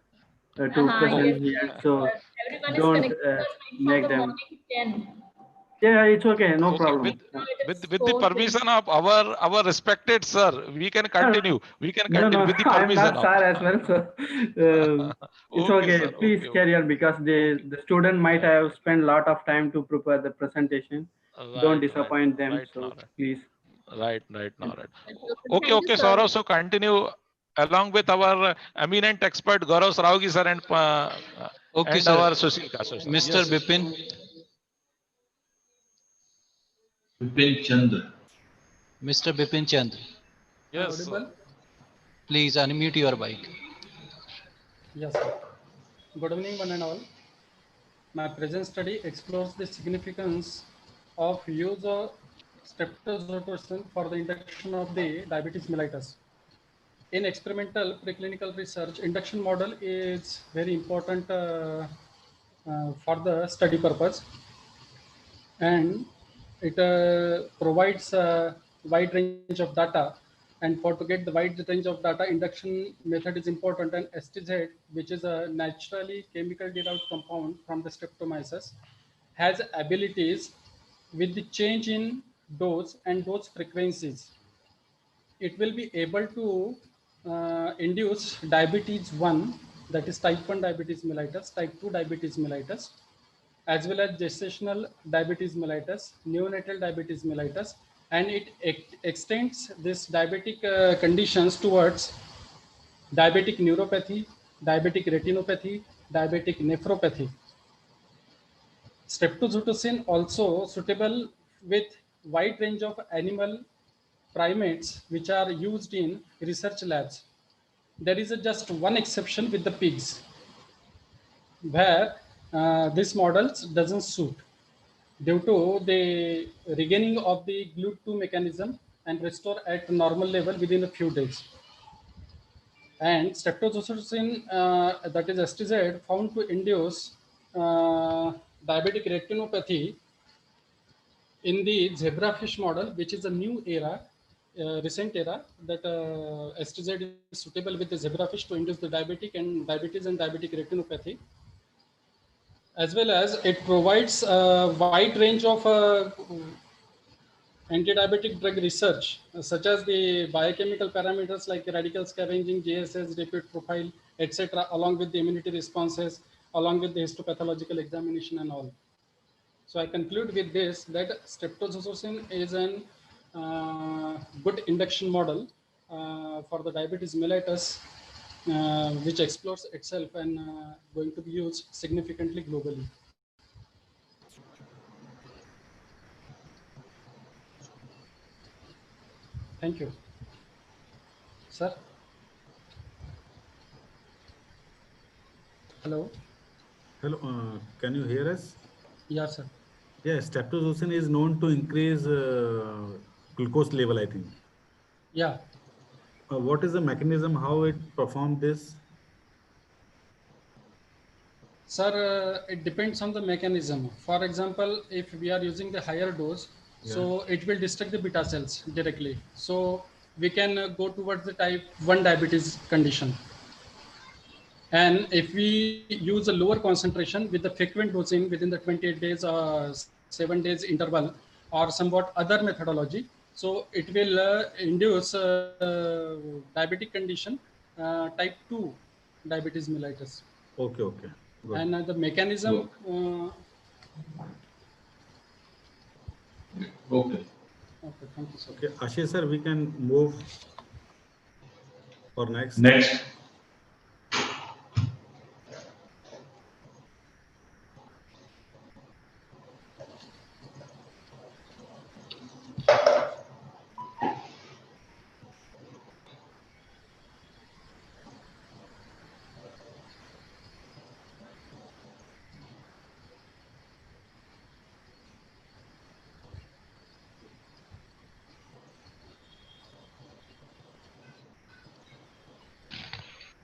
to present
Yes,
here, so
everyone is
don't
connected to us right from
make
the
them.
morning 10.
Yeah, it's okay, no
Okay,
problem.
with the permission of our respected sir, we can continue. We can
No,
continue with the
I'm
permission
not
of.
sir as well, so it's
Okay,
okay.
sir.
Please carry on, because the student might have spent a lot of time to prepare the presentation. Don't disappoint them,
Right
so
now.
please.
Right. Okay,
Thank you, sir.
Saurav. So continue along with our eminent expert Gaurav Sarawgi sir and
Okay,
and
sir.
our Sushil Kaso sir.
Mr. Bipin.
Bipin Chandra.
Mr. Bipin Chand.
Yes, sir.
Please unmute your mic.
Yes, sir. Good evening, one and all. My present study explores the significance of use of streptozotocin for the induction of the diabetes mellitus. In experimental preclinical research, induction model is very important for the study purpose, and it provides a wide range of data And to get the wide range of data, induction method is important, and STZ, which is a naturally chemical derived compound from the Streptomyces, has abilities with the change in dose and dose frequencies. It will be able to induce diabetes 1, that is type 1 diabetes mellitus, type 2 diabetes mellitus, as well as gestational diabetes mellitus, neonatal diabetes mellitus, and it extends this diabetic conditions towards diabetic neuropathy, diabetic retinopathy, diabetic nephropathy. Streptozotocin also suitable with wide range of animal primates which are used in research labs. There is just one exception with the pigs, where this models doesn't suit due to the regaining of the GLUT2 mechanism and restore at normal level within a few days. And streptozotocin, that is STZ, found to induce diabetic retinopathy in the zebrafish model, which is a new era, recent era, that STZ is suitable with the zebrafish to induce the diabetic and diabetes and diabetic retinopathy, as well as it provides a wide range of anti-diabetic drug research, such as the biochemical parameters like radical scavenging, JSS, lipid profile, etc., along with the immunity responses, along with the histopathological examination and all. So I conclude with this, that streptozotocin is an good induction model for the diabetes mellitus, which explores itself and going to be used significantly globally. Thank you. Sir? Hello?
Hello, can you hear us?
Yes, sir.
Yes, streptozotocin is known to increase glucose level, I think.
Yeah.
What is the mechanism, how it performs this?
Sir, it depends on the mechanism. For example, if we are using the higher dose, so it will destruct the beta cells directly. So we can go towards the type 1 diabetes condition. And if we use a lower concentration with the frequent dosing within the 28 days or 7 days interval or somewhat other methodology, so it will induce diabetic condition type 2 diabetes mellitus.
Okay, okay. Good.
And the mechanism.
Okay.
Okay, thank you, sir.
Okay, Ashish sir, we can move for next.
Next.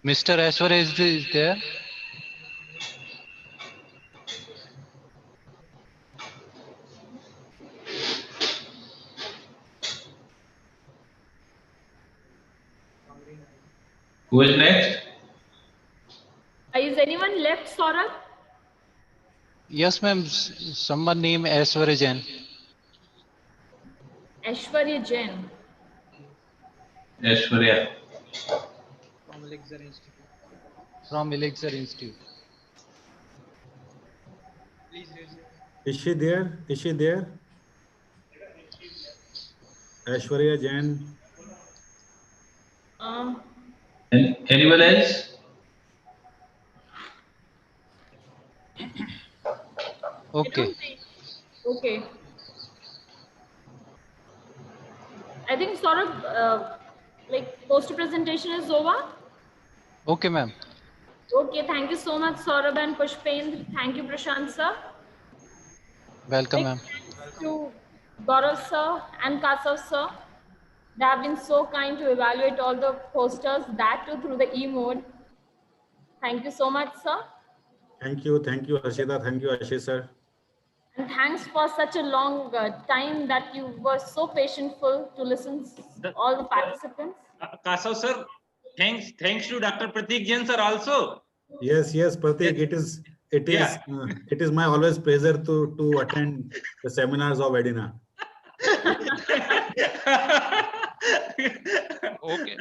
Mr. Ashwar is there?
Who is next?
Is anyone left, Saurabh?
Yes, ma'am. Someone named Ashwar Jain.
Aishwarya Jain.
Aishwarya.
From Elixir Institute. From Elixir Institute.
Is she there? Is she there? Aishwarya Jain.
Anyone else?
Okay.
Okay. I think Saurabh, like poster presentation is over.
Okay, ma'am.
Okay, thank you so much, Saurabh and Pushpendra. Thank you, Prashant sir.
Welcome, ma'am.
To Gaurav sir and Kasav sir. They have been so kind to evaluate all the posters, that too through the e-mode. Thank you so much, sir.
Thank you, Harshita. Thank you, Ashish sir.
And thanks for such a long time that you were so patientful to listen all the participants.
Kasav sir, thanks to Dr. Prateek Jain sir also.
Yes, Prateek, it is my always pleasure to attend the seminars of Adina.
Okay.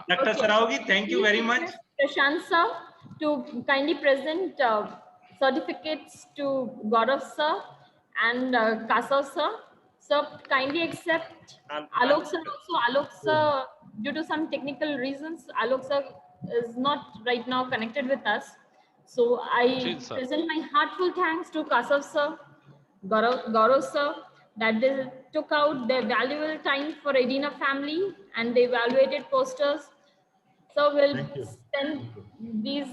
Dr. Saraugi, thank you very much.
Prashant sir to kindly present certificates to Gaurav sir and Kasav sir. Sir, kindly accept Alok sir also. Alok sir, due to some technical reasons, Alok sir is not right now connected with us. So I present my heartful thanks to Kasav sir, Gaurav sir, that they took out their valuable time for Adina family and they evaluated posters. So we'll send these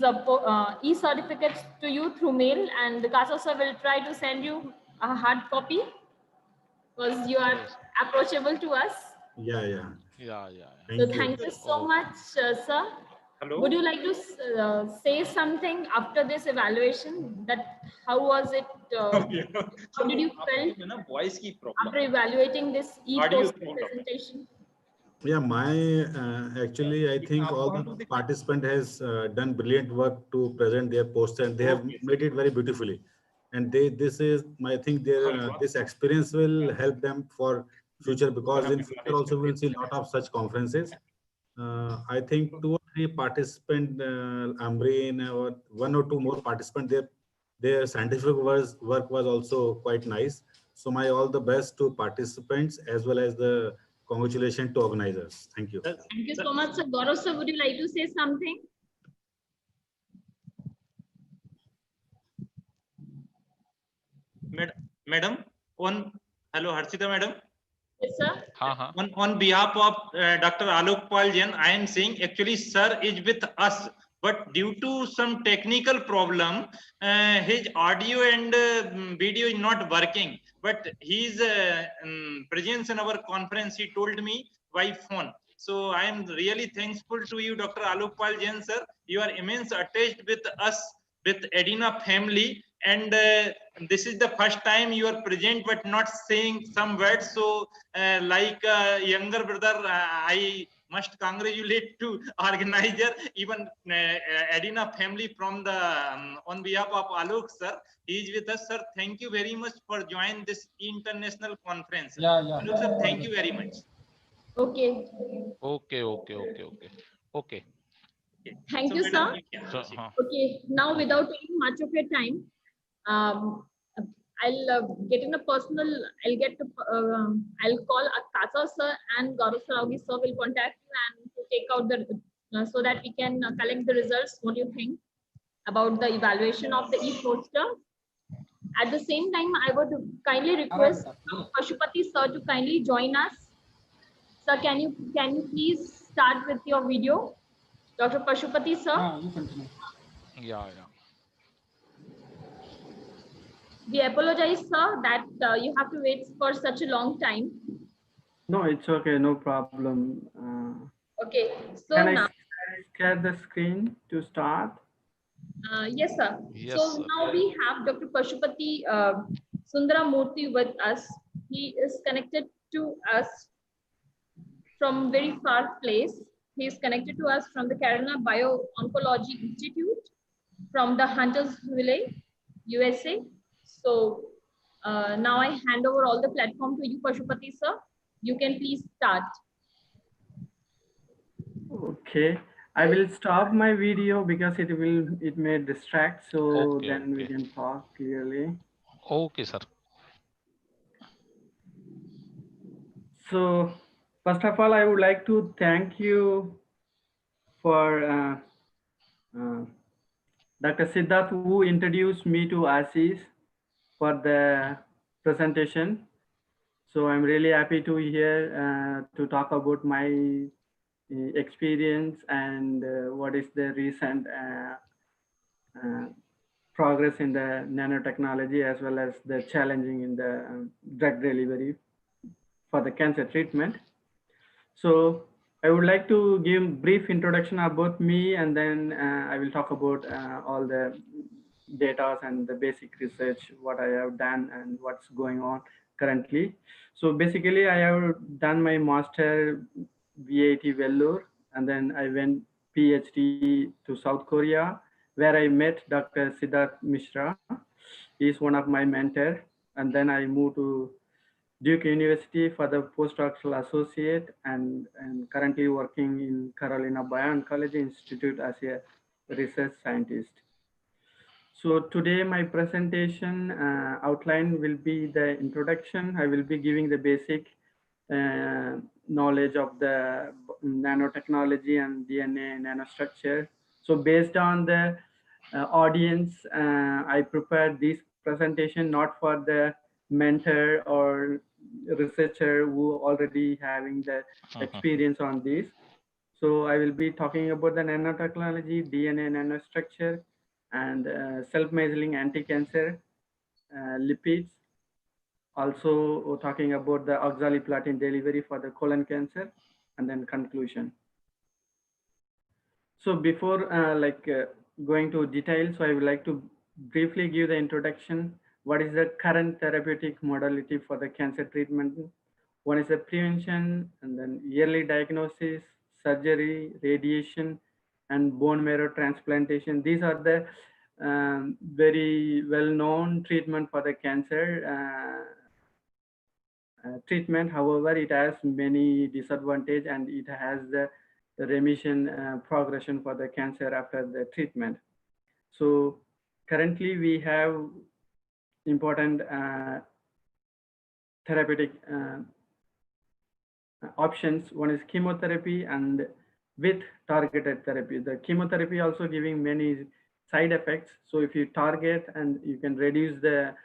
e-certificates to you through mail, and the Kasav sir will try to send you a hard copy because you are approachable to us.
Yeah.
So thank you so much, sir.
Hello?
Would you like to say something after this evaluation? That how was it? How did you feel after evaluating this e-poster presentation?
Yeah, actually, I think all the participant has done brilliant work to present their poster, and they have made it very beautifully. And I think this experience will help them for future, because in future also we'll see a lot of such conferences. I think 2 or 3 participants, Amreen, or 1 or 2 more participants, their scientific work was also quite nice. So my all the best to participants as well as the congratulations to organizers. Thank you.
Thank you so much, sir. Gaurav sir, would you like to say something?
Madam, hello, Harshita madam.
Yes, sir.
On behalf of Dr. Alok Pal Jain, I am saying actually sir is with us, but due to some technical problem, his audio and video is not working. But his presence in our conference, he told me by phone. So I am really thankful to you, Dr. Alok Pal Jain sir. You are immense attached with us, with Adina family, and this is the first time you are present but not saying some words. So like younger brother, I must congratulate to organizer, even Adina family from the on behalf of Alok sir. He is with us, sir. Thank you very much for joining this international conference. Alok sir, thank you very much.
Okay.
Okay.
Thank you, sir. Okay, now without taking much of your time, I'll get in a personal. I'll call Akasa sir and Gaurav Saraugi sir will contact you and to take out the so that we can collect the results. What do you think about the evaluation of the e-poster? At the same time, I would kindly request Pashupati sir to kindly join us. Sir, can you please start with your video? Dr. Pashupati sir.
You continue.
Yeah.
We apologize, sir, that you have to wait for such a long time.
No, it's okay, no problem.
Okay, so
can
now
I share the screen to start?
Yes, sir. So now we have Dr. Pashupati Sundaramurthy with us. He is connected to us from very far place. He is connected to us from the Kerala Bio-Oncology Institute from the Huntersville, USA. So now I hand over all the platform to you, Pashupati sir. You can please start.
Okay, I will stop my video because it may distract. So then we can talk clearly.
Okay, sir.
So first of all, I would like to thank you for Dr. Siddharth, who introduced me to Ashish for the presentation. So I'm really happy to hear to talk about my experience and what is the recent progress in the nanotechnology, as well as the challenging in the drug delivery for the cancer treatment. So I would like to give brief introduction about me, and then I will talk about all the data and the basic research, what I have done and what's going on currently. So basically, I have done my master VAT Vellore, and then I went PhD to South Korea, where I met Dr. Siddharth Mishra. He is one of my mentor. And then I moved to Duke University for the postdoctoral associate, and currently working in Carolina Bioncology Institute as a research scientist. So today my presentation outline will be the introduction. I will be giving the basic knowledge of the nanotechnology and DNA nanostructure. So based on the audience, I prepared this presentation not for the mentor or researcher who already having the experience on this. So I will be talking about the nanotechnology, DNA nanostructure, and self-measuring anti-cancer lipids. Also talking about the oxaliplatin delivery for the colon cancer, and then conclusion. So before going to details, so I would like to briefly give the introduction. What is the current therapeutic modality for the cancer treatment? One is the prevention, and then yearly diagnosis, surgery, radiation, and bone marrow transplantation. These are the very well-known treatment for the cancer treatment. However, it has many disadvantages, and it has the remission progression for the cancer after the treatment. So currently we have important therapeutic options. One is chemotherapy and with targeted therapy. The chemotherapy also giving many side effects. So if you target, and you can reduce the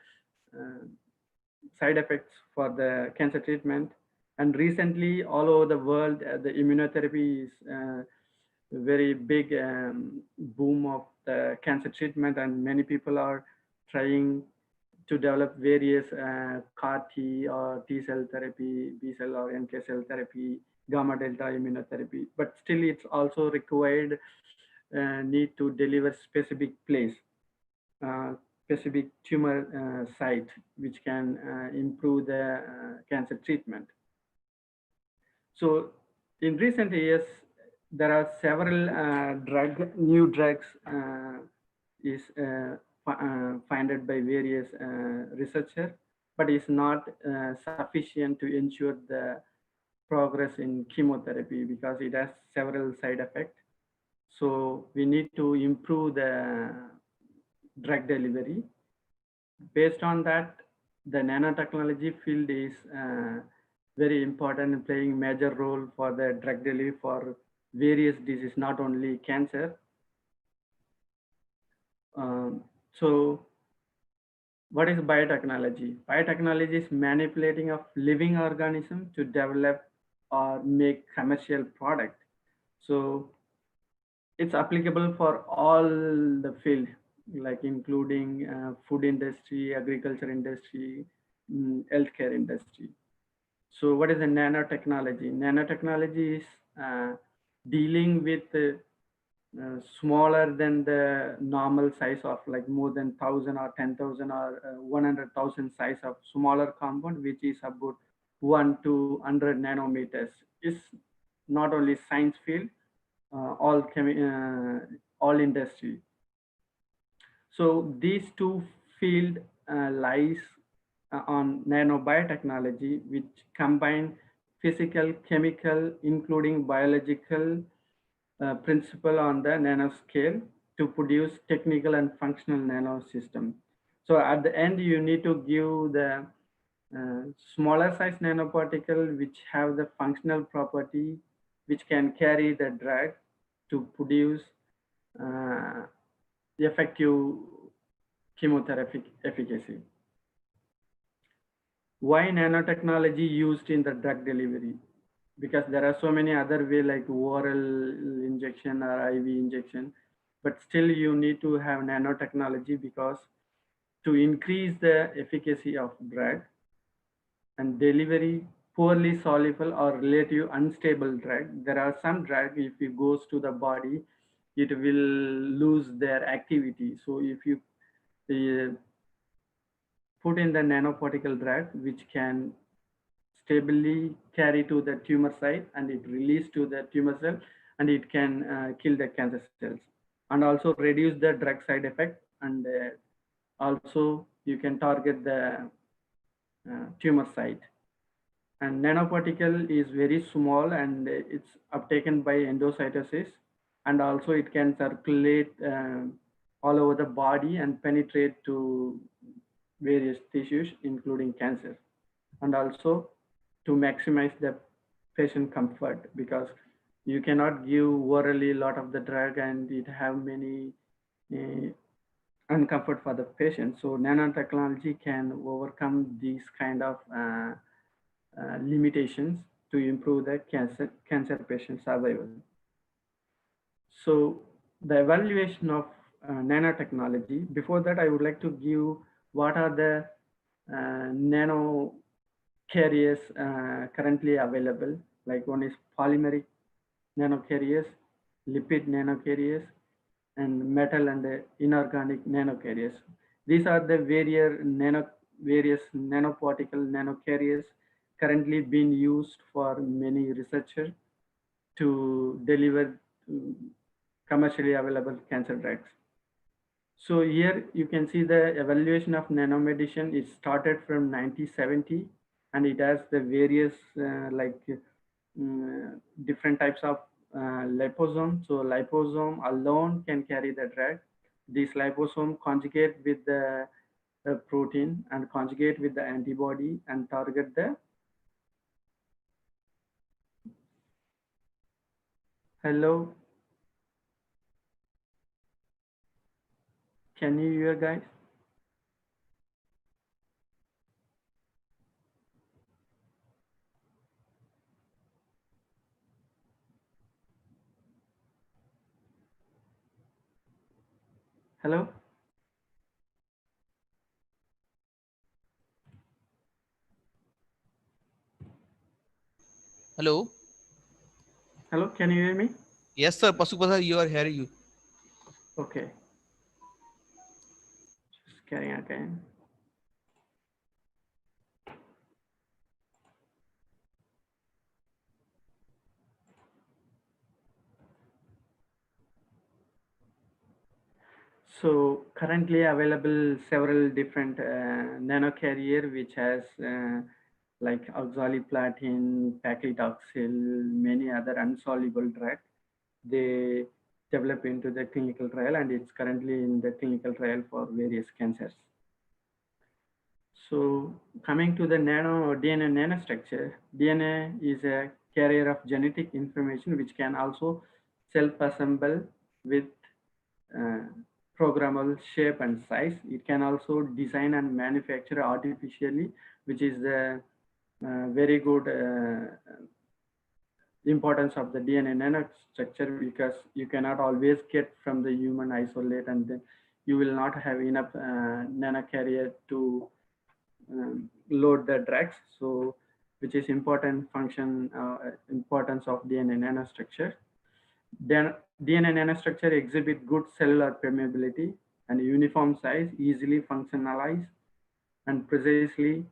side effects for the cancer treatment. And recently all over the world, the immunotherapy is very big boom of the cancer treatment, and many people are trying to develop various CAR T or T cell therapy, B cell or NK cell therapy, gamma delta immunotherapy, but still it's also required need to deliver specific place, specific tumor site, which can improve the cancer treatment. So in recent years, there are several new drugs is funded by various researchers, but it's not sufficient to ensure the progress in chemotherapy because it has several side effects. So we need to improve the drug delivery. Based on that, the nanotechnology field is very important in playing major role for the drug delivery for various diseases, not only cancer. So what is biotechnology? Biotechnology is manipulating of living organism to develop or make commercial product. So it's applicable for all the field, like including food industry, agriculture industry, healthcare industry. So what is the nanotechnology? Nanotechnology is dealing with smaller than the normal size of like more than 1,000 or 10,000 or 100,000 size of smaller compound, which is about 1 to 100 nanometers. Is not only science field, all industry. So these two field lies on nanobiotechnology, which combine physical, chemical, including biological principle on the nanoscale to produce technical and functional nanosystem. So at the end, you need to give the smaller size nanoparticle which have the functional property which can carry the drug to produce effective chemotherapy efficacy. Why nanotechnology used in the drug delivery? Because there are so many other way like oral injection or IV injection, but still you need to have nanotechnology because to increase the efficacy of drug and delivery poorly soluble or relative unstable drug. There are some drug, if it goes to the body, it will lose their activity. So if you put in the nanoparticle drug, which can stably carry to the tumor site, and it release to the tumor cell, and it can kill the cancer cells, and also reduce the drug side effect, and also you can target the tumor site. And nanoparticle is very small, and it's uptaken by endocytosis, and also it can circulate all over the body and penetrate to various tissues, including cancer, and also to maximize the patient comfort, because you cannot give orally a lot of the drug and it have many uncomfort for the patient. So nanotechnology can overcome these kind of limitations to improve the cancer patient survival. So the evaluation of nanotechnology, before that I would like to give what are the nano carriers currently available. Like one is polymeric nanocarriers, lipid nanocarriers, and metal and inorganic nanocarriers. These are the various nanoparticle nanocarriers currently being used for many researchers to deliver commercially available cancer drugs. So here you can see the evaluation of nanomedicine. It started from 1970, and it has the various different types of liposome. So liposome alone can carry the drug. This liposome conjugate with the protein and conjugate with the antibody and target the hello. Can you hear, guys? Hello?
Hello.
Hello, can you hear me?
Yes, sir. Pasupata, you are hearing you.
Okay. Just carrying again. So currently available several different nanocarrier which has like oxaliplatin, paclitaxel, many other insoluble drugs. They develop into the clinical trial, and it's currently in the clinical trial for various cancers. So coming to the DNA nanostructure, DNA is a carrier of genetic information which can also self-assemble with programmable shape and size. It can also design and manufacture artificially, which is the very good importance of the DNA nanostructure, because you cannot always get from the human isolate, and then you will not have enough nanocarrier to load the drugs. So which is important function, importance of DNA nanostructure. Then DNA nanostructure exhibit good cellular permeability and uniform size, easily functionalize, and precisely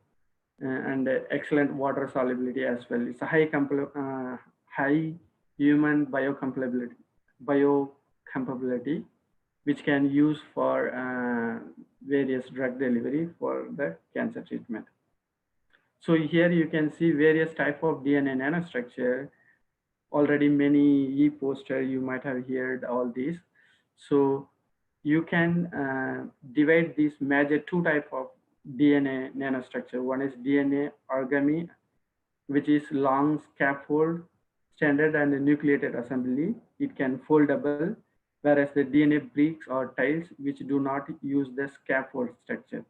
and excellent water solubility as well. It's a high human biocompatibility, which can use for various drug delivery for the cancer treatment. So here you can see various type of DNA nanostructure. Already many e-poster, you might have heard all these. So you can divide these major two type of DNA nanostructure. One is DNA origami, which is long scaffold, standard and nucleated assembly. It can foldable, whereas the DNA bricks or tiles, which do not use the scaffold structure.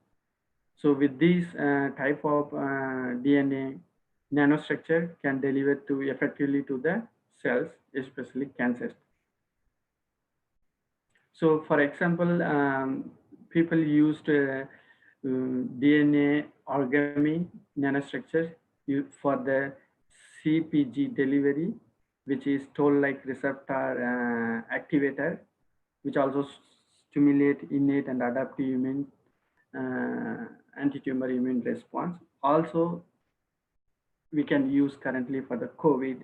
So with these type of DNA nanostructure can deliver to effectively to the cells, especially cancers. So for example, people used DNA origami nanostructure for the CPG delivery, which is toll-like receptor activator, which also stimulate innate and adaptive immune anti-tumor immune response. Also, we can use currently for the COVID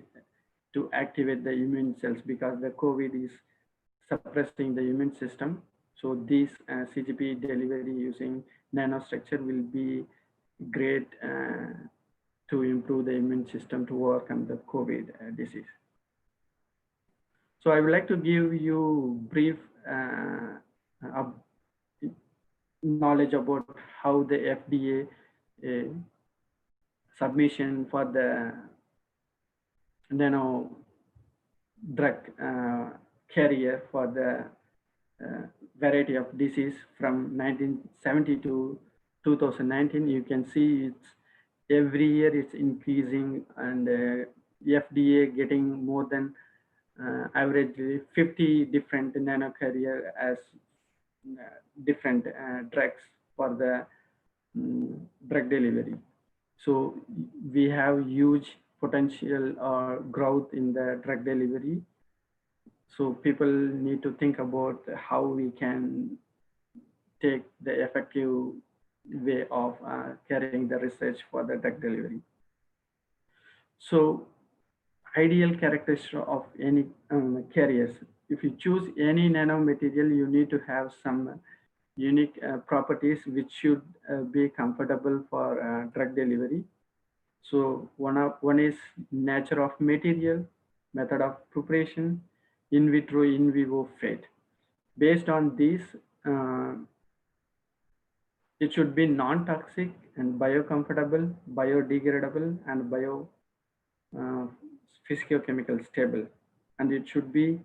to activate the immune cells because the COVID is suppressing the immune system. So this CGP delivery using nanostructure will be great to improve the immune system to overcome the COVID disease. So I would like to give you brief knowledge about how the FDA submission for the nano drug carrier for the variety of disease from 1970 to 2019. You can see it's every year it's increasing, and FDA getting more than averagely 50 different nano carrier as different drugs for the drug delivery. So we have huge potential or growth in the drug delivery. So people need to think about how we can take the effective way of carrying the research for the drug delivery. So ideal characteristic of any carriers. If you choose any nanomaterial, you need to have some unique properties which should be comfortable for drug delivery. So one is nature of material, method of preparation, in vitro, in vivo fit. Based on this, it should be non-toxic and biocomfortable, biodegradable, and physicochemical stable. And it should be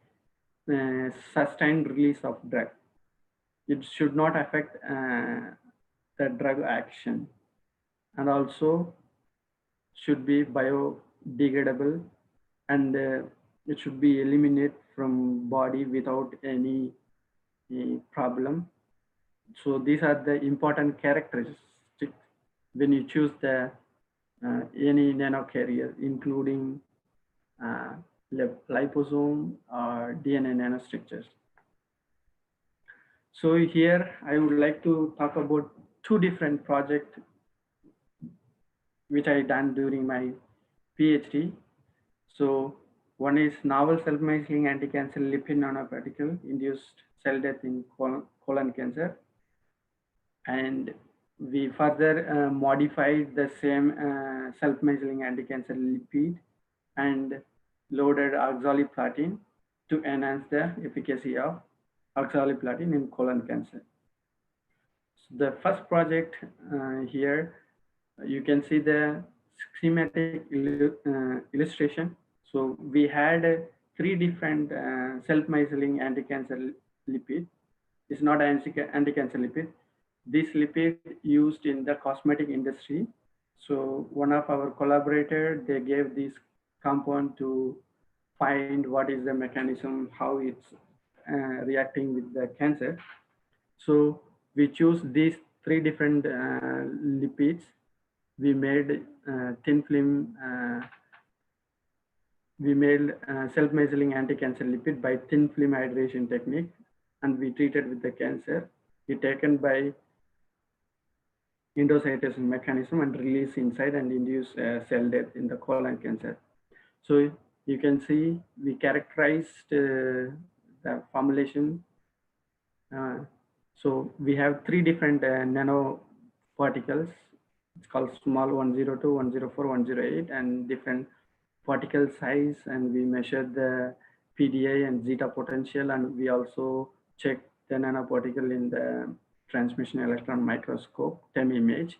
sustained release of drug. It should not affect the drug action, and also should be biodegradable, and it should be eliminated from body without any problem. So these are the important characteristics when you choose the any nanocarrier, including liposome or DNA nanostructures. So here I would like to talk about two different projects which I done during my PhD. So one is novel self-missing anti-cancer lipid nanoparticle induced cell death in colon cancer. And we further modified the same self-missing anti-cancer lipid and loaded oxaliplatin to enhance the efficacy of oxaliplatin in colon cancer. So the first project here, you can see the schematic illustration. So we had three different self-missing anti-cancer lipid. It's not an anti-cancer lipid. This lipid used in the cosmetic industry. So one of our collaborators, they gave this compound to find what is the mechanism, how it's reacting with the cancer. So we choose these three different lipids. We made thin film, we made self-missing anti-cancer lipid by thin film hydration technique, and we treated with the cancer. We taken by endocytosis mechanism and release inside and induce cell death in the colon cancer. So you can see we characterized the formulation. So we have three different nanoparticles. It's called small 102, 104, 108, and different particle size. And we measured the PDA and zeta potential, and we also checked the nanoparticle in the transmission electron microscope TEM image.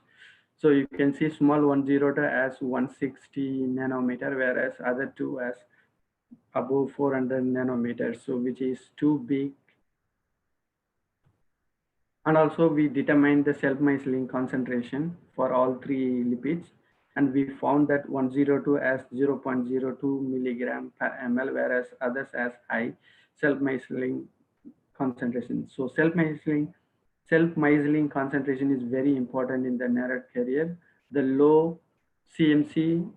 So you can see small 102 as 160 nanometer, whereas other two as above 400 nanometers, so which is too big. And also we determined the self-missing concentration for all three lipids, and we found that 102 as 0.02 milligram per ml, whereas others as high self-missing concentration. So self-missing concentration is very important in the narrow carrier. The low CMC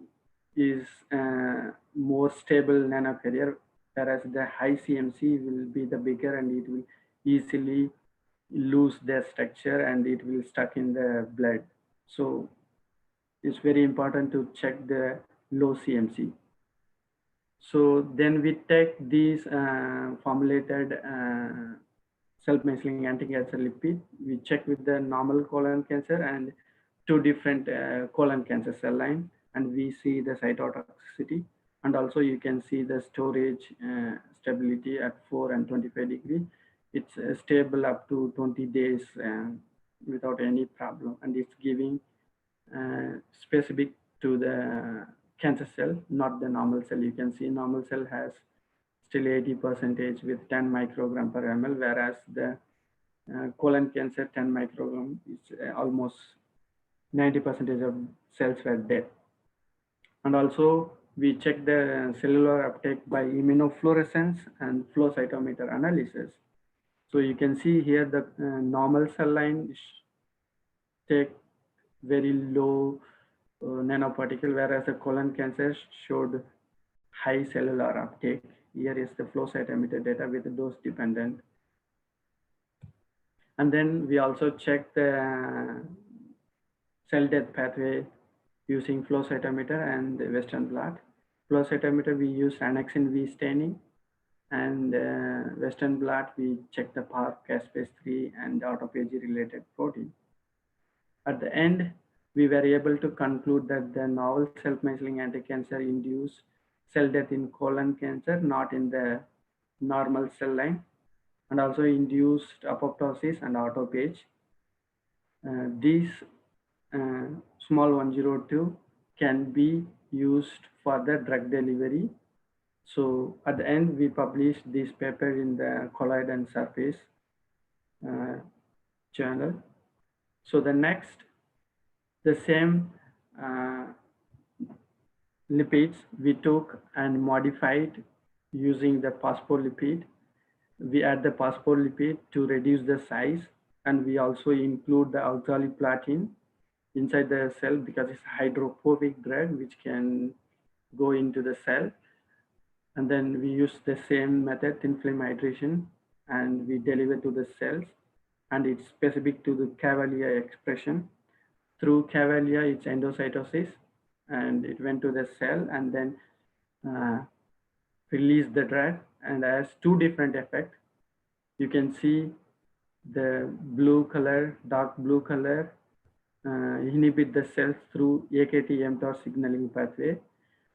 is more stable nanocarrier, whereas the high CMC will be the bigger and it will easily lose their structure and it will stuck in the blood. So it's very important to check the low CMC. So then we take these formulated self-measuring anti-cancer lipid. We check with the normal colon cancer and two different colon cancer cell line, and we see the cytotoxicity. And also you can see the storage stability at 4 and 25 degrees. It's stable up to 20 days without any problem, and it's giving specific to the cancer cell, not the normal cell. You can see normal cell has still 80% with 10 microgram per ml, whereas the colon cancer 10 microgram is almost 90% of cells were dead. And also we check the cellular uptake by immunofluorescence and flow cytometer analysis. So you can see here the normal cell line take very low nanoparticle, whereas the colon cancer showed high cellular uptake. Here is the flow cytometer data with the dose dependent. And then we also check the cell death pathway using flow cytometer and the Western blot. Flow cytometer, we use annexin V staining, and Western blot, we check the PARP, caspase 3, and autophagy related protein. At the end, we were able to conclude that the novel self-measuring anti-cancer induced cell death in colon cancer, not in the normal cell line, and also induced apoptosis and autophagy. These small 102 can be used for the drug delivery. So at the end, we published this paper in the Colloid and Surface journal. So the next, the same lipids we took and modified using the phospholipid. We add the phospholipid to reduce the size, and we also include the oxaliplatin inside the cell because it's a hydrophobic drug which can go into the cell. And then we use the same method, thin film hydration, and we deliver to the cells, and it's specific to the Cavalier expression. Through Cavalier, it's endocytosis, and it went to the cell and then released the drug, and has two different effects. You can see the blue color, dark blue color, inhibit the cells through AKT-mTOR signaling pathway,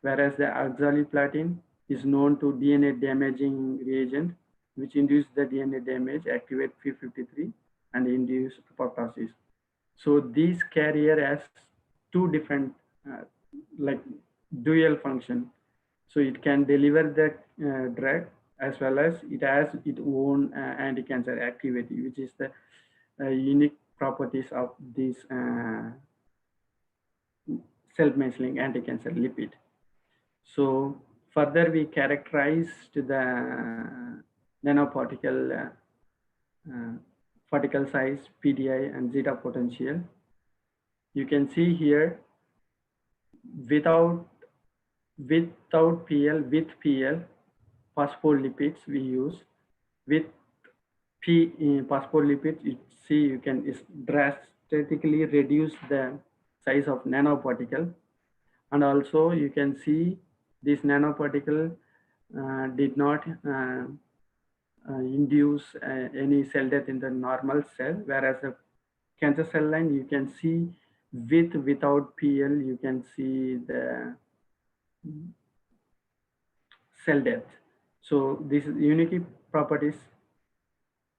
whereas the oxaliplatin is known to DNA damaging reagent, which induce the DNA damage, activate P53, and induce apoptosis. So these carrier has two different like dual function. So it can deliver the drug as well as it has its own anti-cancer activity, which is the unique properties of this self-measuring anti-cancer lipid. So further, we characterized the nanoparticle particle size, PDI, and zeta potential. You can see here without PL, with PL, phospholipids we use. With phospholipids, you see you can drastically reduce the size of nanoparticle, and also you can see this nanoparticle did not induce any cell death in the normal cell, whereas the cancer cell line, you can see without PL, you can see the cell death. So this is unique properties.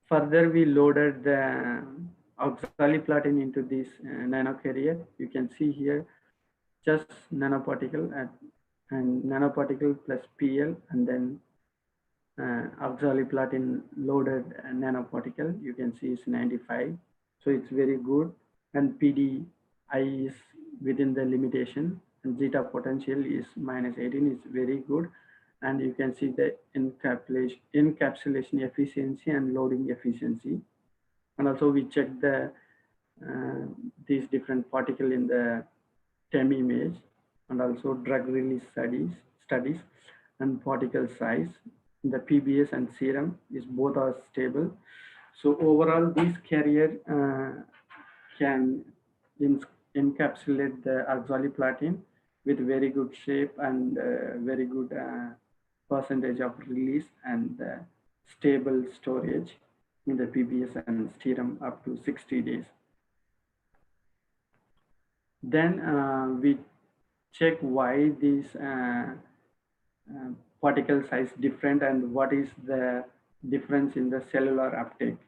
Further, we loaded the oxaliplatin into this nanocarrier. You can see here just nanoparticle and nanoparticle plus PL, and then oxaliplatin loaded nanoparticle. You can see it's 95. So it's very good. And PDI is within the limitation, and zeta potential is -18, is very good. And you can see the encapsulation efficiency and loading efficiency. And also we check the these different particle in the TEM image, and also drug release studies and particle size. The PBS and serum is both are stable. So overall, this carrier can encapsulate the oxaliplatin with very good shape and very good percentage of release and stable storage in the PBS and serum up to 60 days. Then we check why these particle size different and what is the difference in the cellular uptake.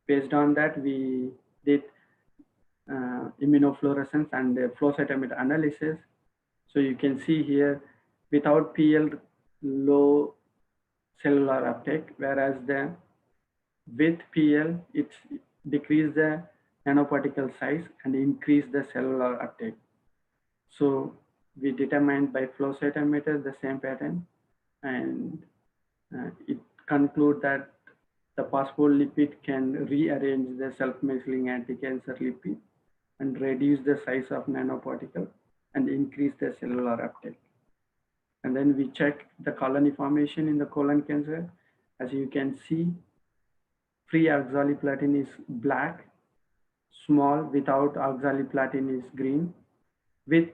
Based on that, we did immunofluorescence and flow cytometer analysis. So you can see here, without PL, low cellular uptake, whereas with PL, it decrease the nanoparticle size and increase the cellular uptake. So we determined by flow cytometer the same pattern, and it conclude that the phospholipid can rearrange the self-mescaline anti-cancer lipid and reduce the size of nanoparticle and increase the cellular uptake. And then we check the colony formation in the colon cancer. As you can see, free oxaliplatin is black, small without oxaliplatin is green, with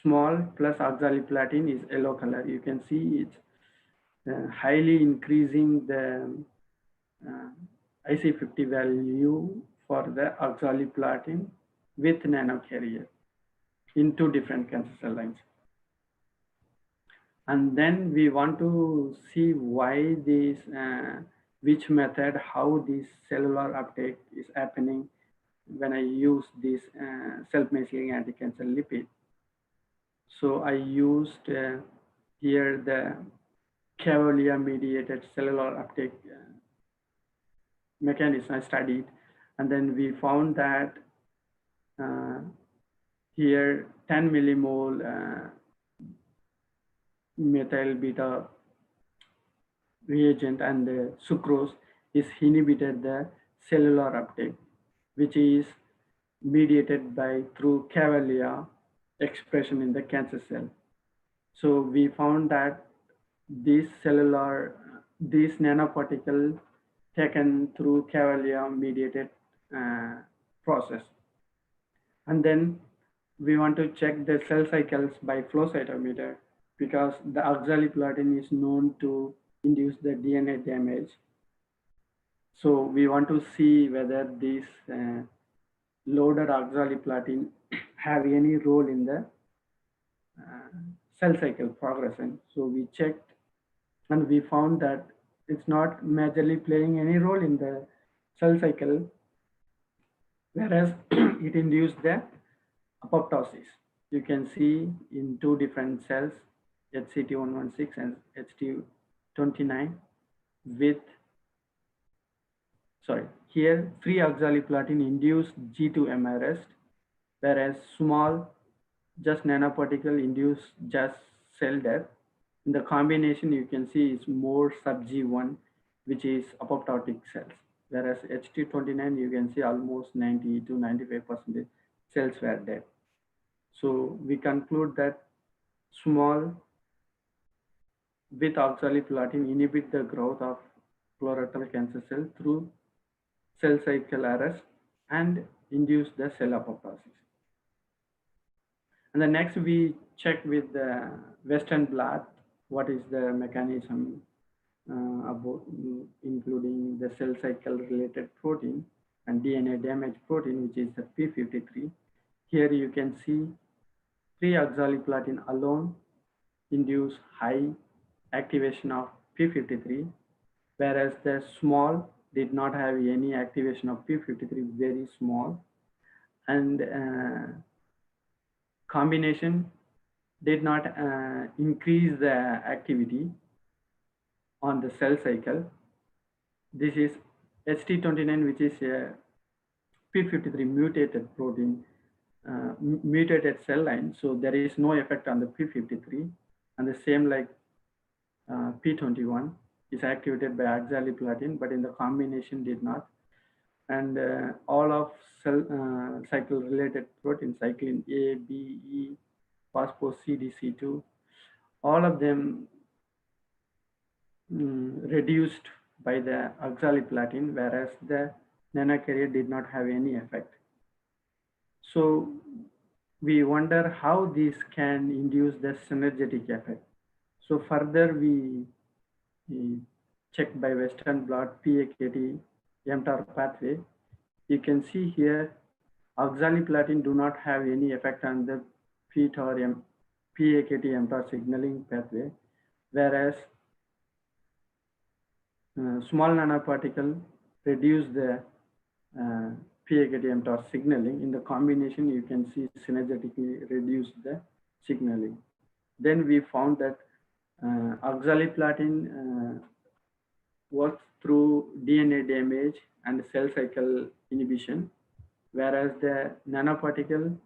small plus oxaliplatin is yellow color. You can see it's highly increasing the IC50 value for the oxaliplatin with nanocarrier in 2 different cancer cell lines. And then we want to see why this, which method, how this cellular uptake is happening when I use this self-mescaline anti-cancer lipid. So I used here the Cavalier-mediated cellular uptake mechanism I studied, and then we found that here 10 millimole methyl beta reagent and the sucrose is inhibited the cellular uptake, which is mediated by through Cavalier expression in the cancer cell. So we found that this nanoparticle taken through Cavalier mediated process. And then we want to check the cell cycles by flow cytometer, because the oxaliplatin is known to induce the DNA damage. So we want to see whether this loaded oxaliplatin have any role in the cell cycle progression. So we checked and we found that it's not majorly playing any role in the cell cycle, whereas it induced the apoptosis. You can see in 2 different cells, HCT116 and HT29 with, here free oxaliplatin induced G2M arrest, whereas small just nanoparticle induced just cell death. In the combination, you can see is more sub G1, which is apoptotic cells, whereas HT29, you can see almost 90 to 95% cells were dead. So we conclude that small with oxaliplatin inhibit the growth of colorectal cancer cell through cell cycle arrest and induce the cell apoptosis. And the next we check with the Western blot what is the mechanism about including the cell cycle related protein and DNA damage protein, which is the P53. Here you can see free oxaliplatin alone induce high activation of P53, whereas the small did not have any activation of P53, very small, and combination did not increase the activity on the cell cycle. This is HT29, which is a P53 mutated protein, mutated cell line. So there is no effect on the P53, and the same like P21 is activated by oxaliplatin, but in the combination did not. And all of cell cycle related proteins, cyclin A, B, E, phospho-CDC2, all of them reduced by the oxaliplatin, whereas the nanocarrier did not have any effect. So we wonder how this can induce the synergetic effect. So further we check by Western blot PAKT mTOR pathway. You can see here oxaliplatin do not have any effect on the PAKT mTOR signaling pathway, whereas small nanoparticle reduce the PAKT mTOR signaling. In the combination, you can see synergetically reduce the signaling. Then we found that oxaliplatin works through DNA damage and cell cycle inhibition, whereas the nanoparticle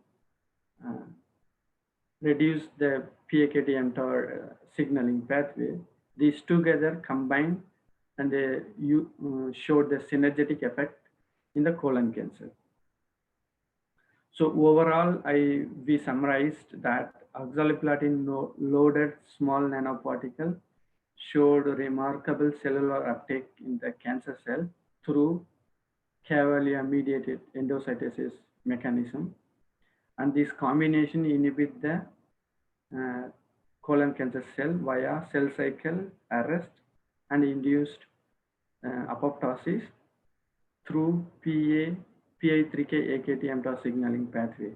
reduce the PAKT mTOR signaling pathway. These together combine and you showed the synergetic effect in the colon cancer. So overall, we summarized that oxaliplatin loaded small nanoparticle showed remarkable cellular uptake in the cancer cell through cavalier-mediated endocytosis mechanism. And this combination inhibit the colon cancer cell via cell cycle arrest and induced apoptosis through PI3K AKT mTOR signaling pathway.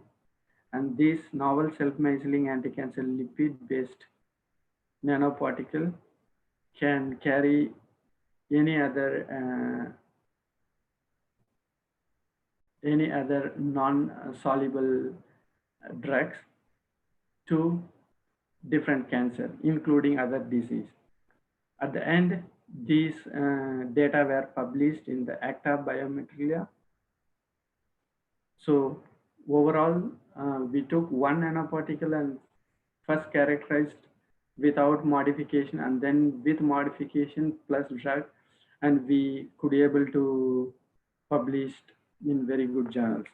And this novel self-myeling anti-cancer lipid-based nanoparticle can carry any other non-soluble drugs to different cancer, including other disease. At the end, these data were published in the Acta Biomaterial. So overall, we took one nanoparticle and first characterized without modification and then with modification plus drug, and we could able to publish in very good journals.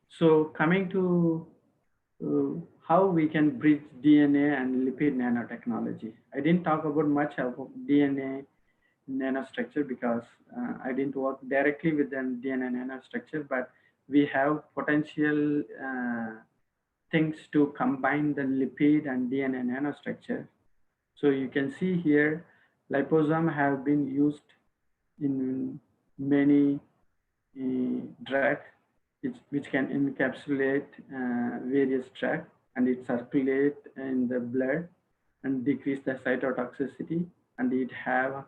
So coming to how we can bridge DNA and lipid nanotechnology. I didn't talk about much about DNA nanostructure because I didn't work directly with the DNA nanostructure, but we have potential things to combine the lipid and DNA nanostructure. So you can see here, liposome have been used in many drugs, which can encapsulate various drugs, and it circulate in the blood and decrease the cytotoxicity, and it have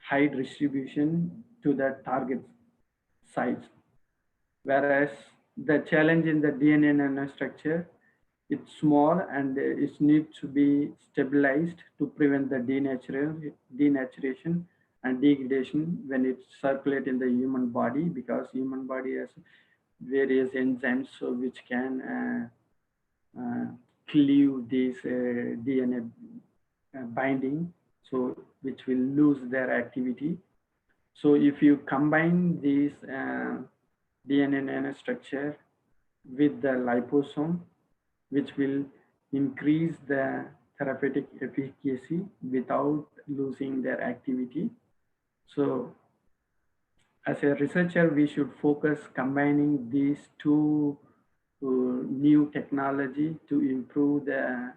high distribution to the target sites. Whereas the challenge in the DNA nanostructure, it's small and it needs to be stabilized to prevent the denaturation and degradation when it circulates in the human body, because human body has various enzymes so which can cleave this DNA binding, so which will lose their activity. So if you combine this DNA nanostructure with the liposome, which will increase the therapeutic efficacy without losing their activity. So as a researcher, we should focus combining these two new technology to improve the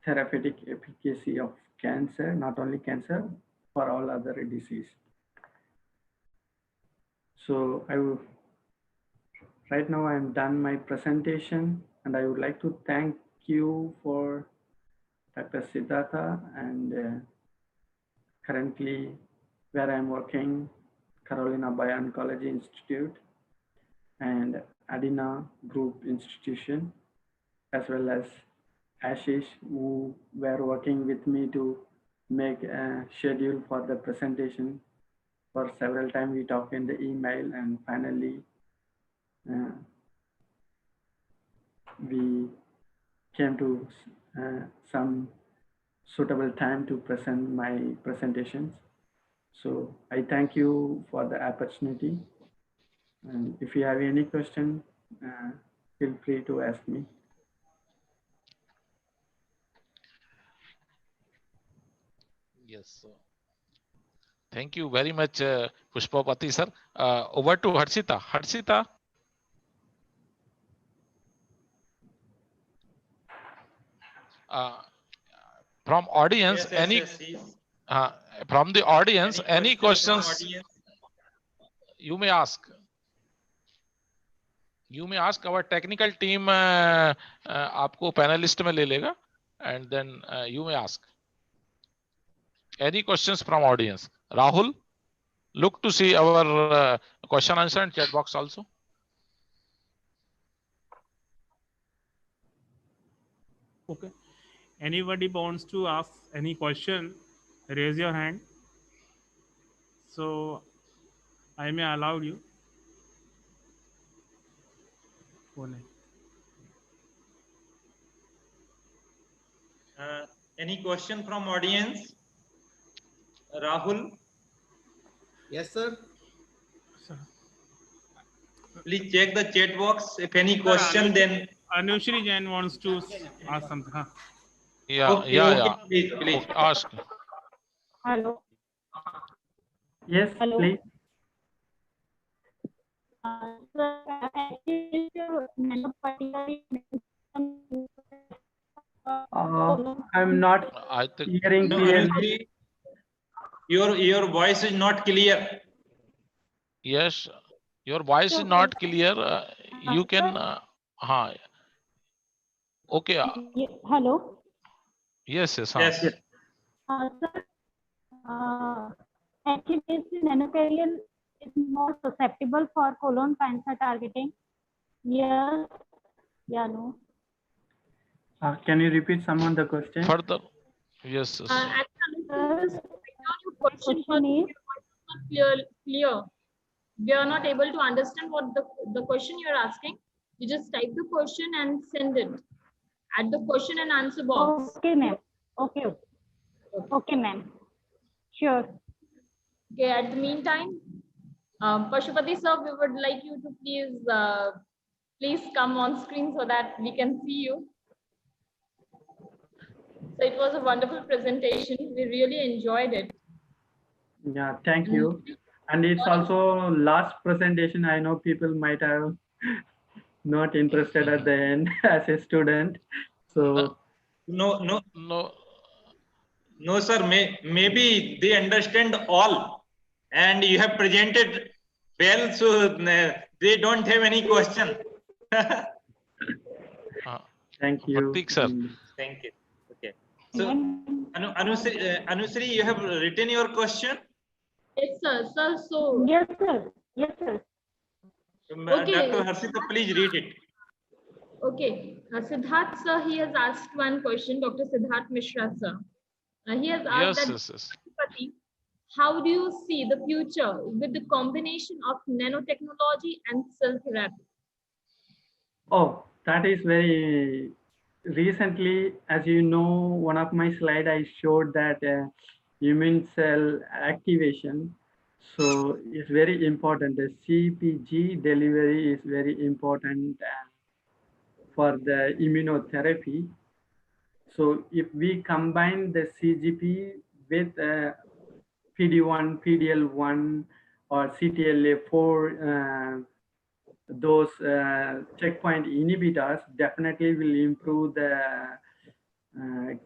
therapeutic efficacy of cancer, not only cancer, for all other disease. So right now I'm done my presentation, and I would like to thank you for Dr. Siddhartha and currently where I'm working, Carolina Bioncology Institute and Adina Group Institution, as well as Ashish, who were working with me to make a schedule for the presentation. For several times we talked in the email, and finally we came to some suitable time to present my presentations. So I thank you for the opportunity. And if you have any question, feel free to ask me.
Yes. Thank you very much, Pushpapati sir. Over to Harshita. Harshita. From audience, from the audience, any questions you may ask. You may ask. Our technical team आपको panelist में ले लेगा, and then you may ask. Any questions from audience? Rahul, look to see our question answer and chat box also.
Okay. Anybody wants to ask any question, raise your hand. So I may allow you.
Any question from audience? Rahul?
Yes, sir.
Please check the chat box. If any question, then
Anushri Jain wants to ask something. Huh?
Yeah,
okay, please.
Okay, ask.
Hello.
Yes,
Hello.
please. I'm not hearing clearly.
Your voice is not clear.
Yes, your voice is not clear. You can. Okay.
Hello.
Yes.
Sir, actually, nanocarrier is more susceptible for colon cancer targeting. Yes. Yeah. No.
Can you repeat some of the question?
Further. Yes.
Question is not clear. We are not able to understand what the question you're asking. You just type the question and send it at the question and answer box.
Okay, ma'am. Okay. Okay, ma'am. Sure.
Okay. At the meantime, Pashupati sir, we would like you to please come on screen so that we can see you. So it was a wonderful presentation. We really enjoyed it.
Yeah, thank you. And it's also last presentation. I know people might have not interested at the end as a student. So
No, sir. Maybe they understand all, and you have presented well, so they don't have any question.
Thank you.
Prateek, sir.
Thank you. Okay. So, Anusri, you have written your question?
Yes, sir. So
yes, sir. Yes, sir.
Okay.
Dr. Harshita, please read it.
Okay. Siddharth sir, he has asked one question. Dr. Siddharth Mishra sir. He has asked
yes.
How do you see the future with the combination of nanotechnology and cell therapy?
Oh, that is very recently, as you know, one of my slides I showed that immune cell activation. So it's very important. The CPG delivery is very important for the immunotherapy. So if we combine the CGP with PD1, PDL1, or CTLA4, those checkpoint inhibitors definitely will improve the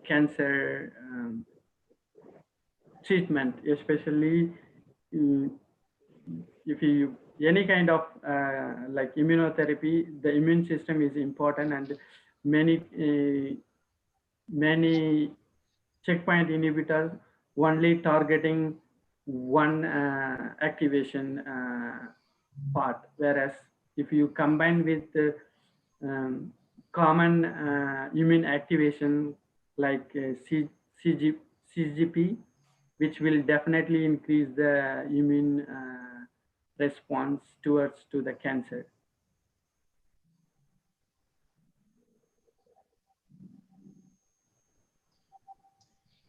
cancer treatment, especially if you any kind of like immunotherapy. The immune system is important, and many checkpoint inhibitors only targeting one activation part, whereas if you combine with common immune activation like CGP, which will definitely increase the immune response to the cancer.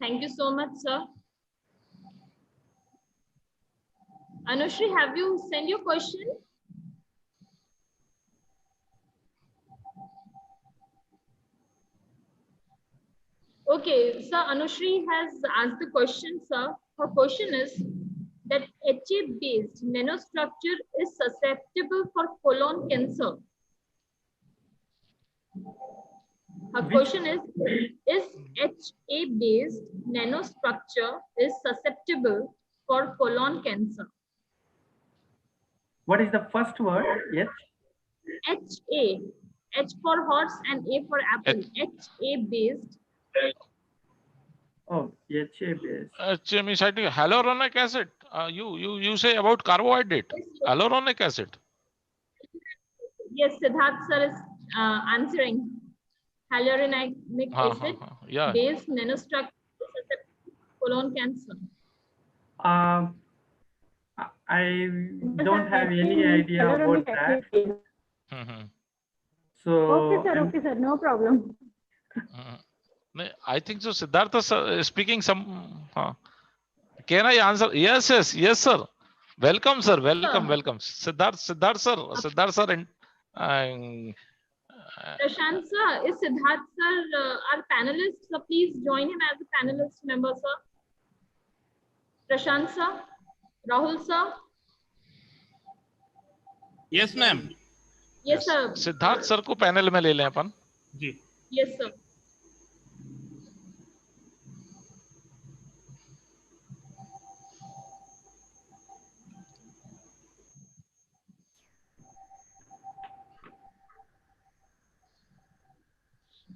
Thank you so much, sir. Anushri, have you sent your question? Okay, sir, Anushri has asked the question, sir. Her question is, that HA-based nanostructure is susceptible for colon cancer? Her question is HA-based nanostructure is susceptible for colon cancer?
What is the first word? H?
HA. H for horse and A for apple. HA-based.
Oh, HA based.
means I think hyaluronic acid. You say about carbohydrate. Hyaluronic acid.
Yes, Siddharth sir is answering. Hyaluronic acid
Yeah.
based nanostructure susceptible to colon cancer.
I don't have any idea about that. So
Okay, sir, no problem.
I think so. Siddhartha sir is speaking some. Can I answer? Yes, sir. Welcome, sir. Welcome. Siddharth sir.
Prashant sir, is Siddharth sir our panelist? So please join him as a panelist member, sir. Prashant sir, Rahul sir.
Yes, ma'am.
Yes, sir.
Siddharth sir को panel में ले लें अपन.
जी.
Yes, sir.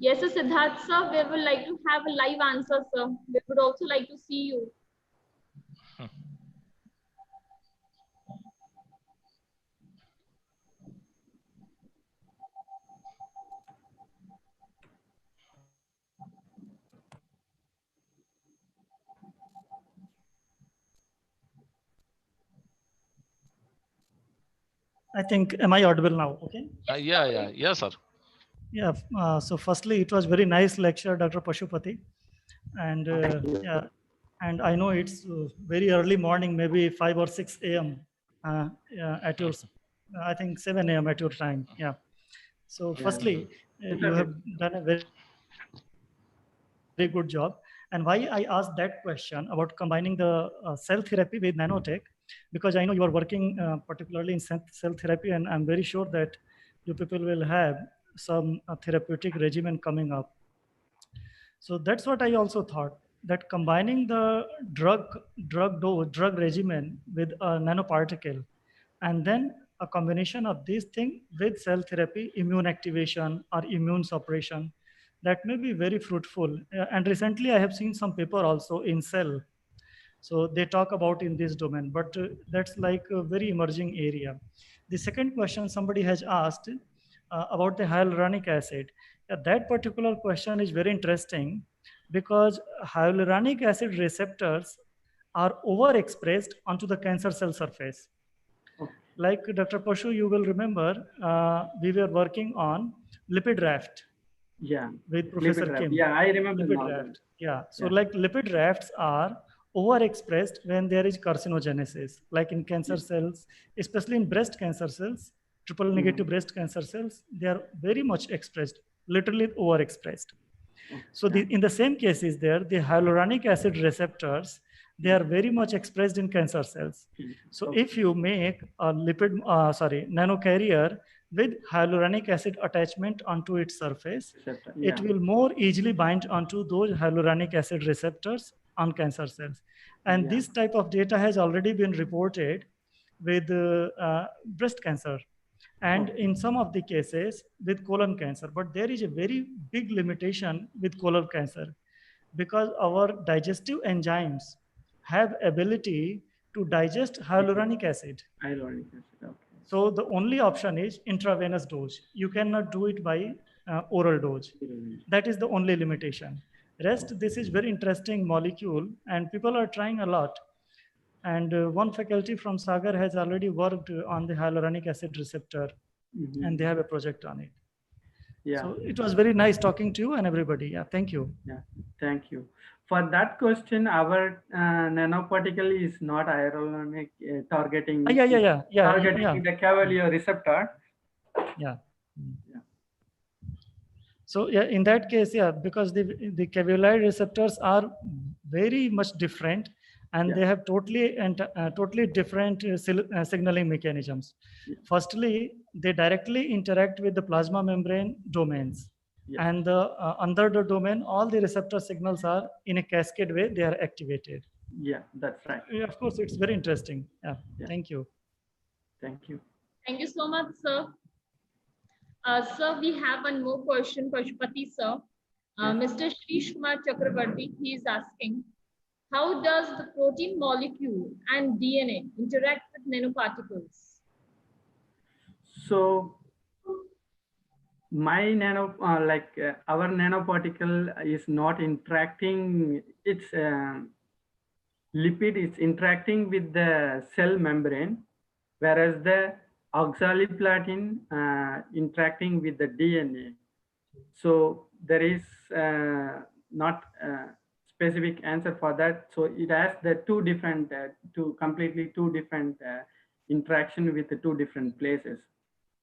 Yes, sir, Siddharth sir, we would like to have a live answer, sir. We would also like to see you.
I think, am I audible now? Okay.
Yeah, sir.
Yeah. So firstly, it was very nice lecture, Dr. Pashupati, and yeah, and I know it's very early morning, maybe 5 or 6 a.m. At your, I think 7 a.m. at your time. Yeah. So firstly, you have done a very good job. And why I asked that question about combining the cell therapy with nanotech, because I know you are working particularly in cell therapy, and I'm very sure that you people will have some therapeutic regimen coming up. So that's what I also thought, that combining the drug regimen with a nanoparticle, and then a combination of these things with cell therapy, immune activation or immune suppression, that may be very fruitful. And recently I have seen some paper also in Cell. So they talk about in this domain, but that's like a very emerging area. The second question somebody has asked about the hyaluronic acid. That particular question is very interesting because hyaluronic acid receptors are overexpressed onto the cancer cell surface. Like Dr. Pashu, you will remember, we were working on lipid raft.
Yeah.
With Professor Kim.
Yeah, I remember
lipid
now.
raft. Yeah. So like lipid rafts are overexpressed when there is carcinogenesis, like in cancer cells, especially in breast cancer cells, triple negative breast cancer cells, they are very much expressed, literally overexpressed. So in the same cases there, the hyaluronic acid receptors, they are very much expressed in cancer cells. So if you make a nanocarrier with hyaluronic acid attachment onto its surface, it will more easily bind onto those hyaluronic acid receptors on cancer cells. And this type of data has already been reported with breast cancer, and in some of the cases with colon cancer. But there is a very big limitation with colon cancer because our digestive enzymes have ability to digest hyaluronic acid.
Hyaluronic acid, okay.
So the only option is intravenous dose. You cannot do it by oral dose. That is the only limitation. Rest, this is very interesting molecule and people are trying a lot. And one faculty from Sagar has already worked on the hyaluronic acid receptor, and they have a project on it.
Yeah.
So it was very nice talking to you and everybody. Yeah, thank you.
Yeah, thank you. For that question, our nanoparticle is not hyaluronic targeting. Targeting the Cavalier receptor.
Yeah. So yeah, in that case, yeah, because the cavalier receptors are very much different, and they have totally different signaling mechanisms. Firstly, they directly interact with the plasma membrane domains. And under the domain, all the receptor signals are in a cascade way, they are activated.
Yeah, that's right.
Yeah, of course, it's very interesting. Yeah. Thank you.
Thank you.
Thank you so much, sir. Sir, we have one more question, Pashupati, sir. Mr. Shrish Kumar Chakravarti, he is asking, how does the protein molecule and DNA interact with nanoparticles?
So my our nanoparticle is not interacting, its lipid is interacting with the cell membrane, whereas the oxaliplatin interacting with the DNA. So there is not a specific answer for that. So it has the completely two different interaction with the two different places.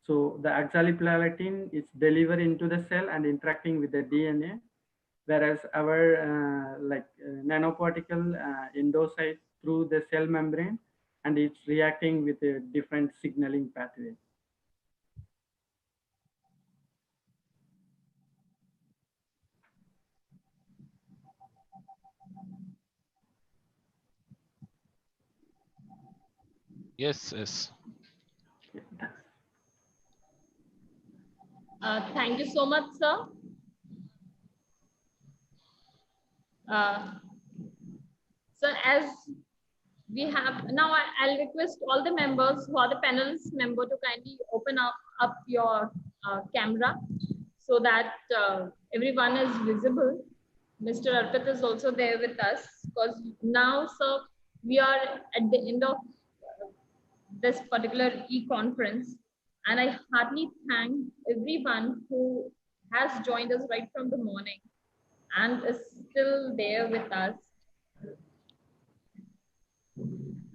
So the oxaliplatin is delivered into the cell and interacting with the DNA, whereas our nanoparticle endocyte through the cell membrane, and it's reacting with a different signaling pathway.
Yes, yes.
Thank you so much, sir. So as we have now, I'll request all the members who are the panelists member to kindly open up your camera so that everyone is visible. Mr. Arpit is also there with us, because now, sir, we are at the end of this particular e-conference, and I heartily thank everyone who has joined us right from the morning and is still there with us.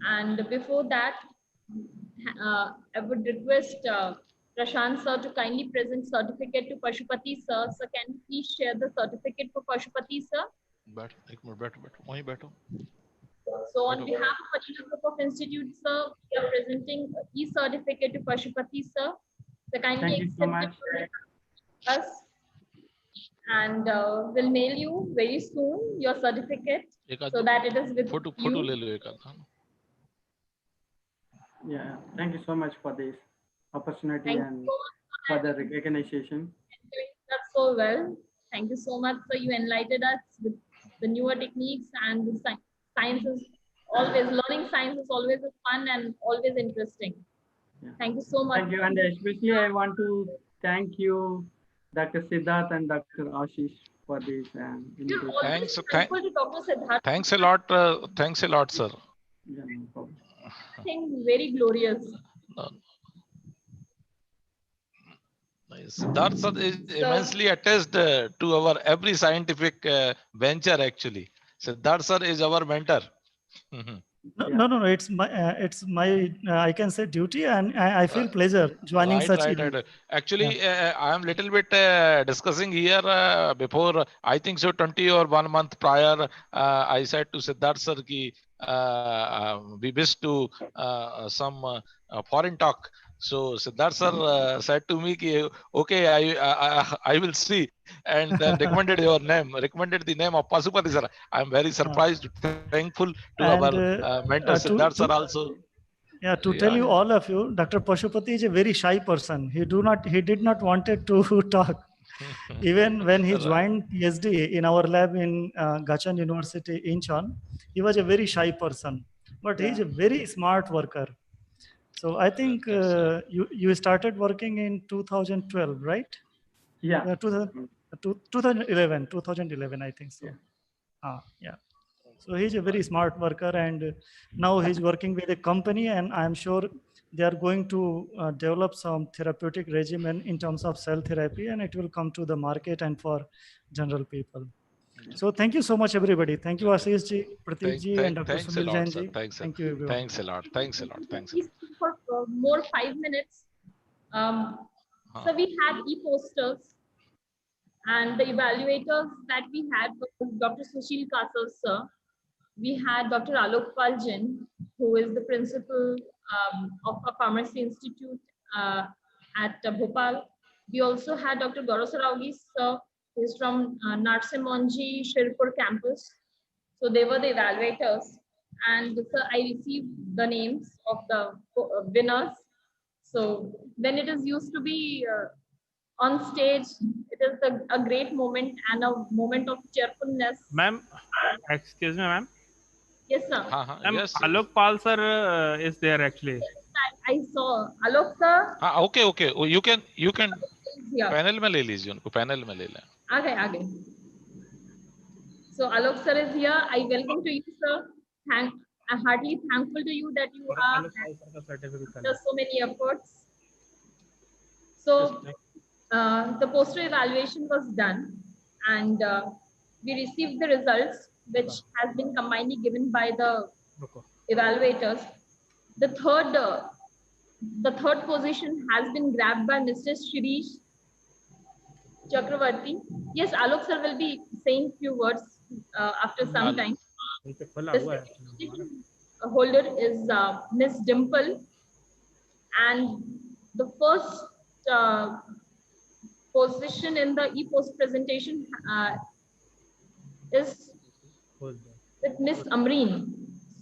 And before that, I would request Prashant sir to kindly present certificate to Pashupati sir. So can you please share the certificate for Pashupati sir? So on behalf of Adina Group of Institutes, sir, we are presenting e-certificate to Pashupati sir. So kindly accept it from us, and we'll mail you very soon your certificate so that it is with you.
Yeah, thank you so much for this opportunity
Thank
and
you so
for the recognition.
That's so well. Thank you so much, sir. You enlightened us with the newer techniques, and the science is always, learning science is always fun and always interesting.
Yeah.
Thank you so much.
Thank you, and especially I want to thank you, Dr. Siddharth and Dr. Ashish, for this invitation.
Thanks,
Thankful to Dr. Siddharth.
thanks a lot, sir.
Yeah, no problem.
I think very glorious.
Siddharth sir is immensely attached to our every scientific venture. Actually, Siddharth sir is our mentor.
No. It's my I can say duty, and I feel pleasure joining such events.
Right. Actually, I am little bit discussing here before. I think so 20 or 1 month prior, I said to Siddharth sir ki we wish to some foreign talk. So Siddharth sir said to me ki, okay, I will see, and then recommended the name of Pashupati sir. I am very surprised, thankful to our mentor Siddharth sir also.
Yeah, to tell you all of you, Dr. Pashupati is a very shy person. He did not wanted to talk. Even when he joined PhD in our lab in Gachan University, Incheon, he was a very shy person. But he is a very smart worker. So I think you started working in 2012, right?
Yeah.
2011, I think so. Yeah. So he's a very smart worker, and now he's working with a company, and I'm sure they are going to develop some therapeutic regimen in terms of cell therapy, and it will come to the market and for general people. So thank you so much, everybody. Thank you, Ashish ji, Prateek ji, and Dr.
Thanks a
Sunil
lot,
Jain
sir.
ji.
Thanks
Thank you, everyone.
Thanks a lot.
Please speak for more 5 minutes. So we had e-posters, and the evaluators that we had was Dr. Sushil Kasal sir, we had Dr. Alok Jain, who is the principal of a pharmacy institute at Bhopal. We also had Dr. Gaurav Saraugi, sir, who is from Narsimonji Shirpur campus. So they were the evaluators. And sir, I received the names of the winners. So when it is used to be on stage, it is a great moment and a moment of cheerfulness.
Ma'am, excuse me, ma'am.
Yes, sir.
Ma'am,
Yes.
Alok Pal sir is there actually.
I saw Alok sir.
Okay, okay. You can
Yeah.
Panel में ले लीजिए उनको, panel में ले लें.
आ गए. So Alok sir is here. I welcome to you, sir. I'm heartily thankful to you that you are after so many efforts. So the poster evaluation was done, and we received the results, which has been combinedly given by the evaluators. The third position has been grabbed by Mr. Shirish Chakravarti. Yes, Alok sir will be saying few words after some time. The second holder is Miss Dimple, and the first position in the e-post presentation is with Miss Amreen.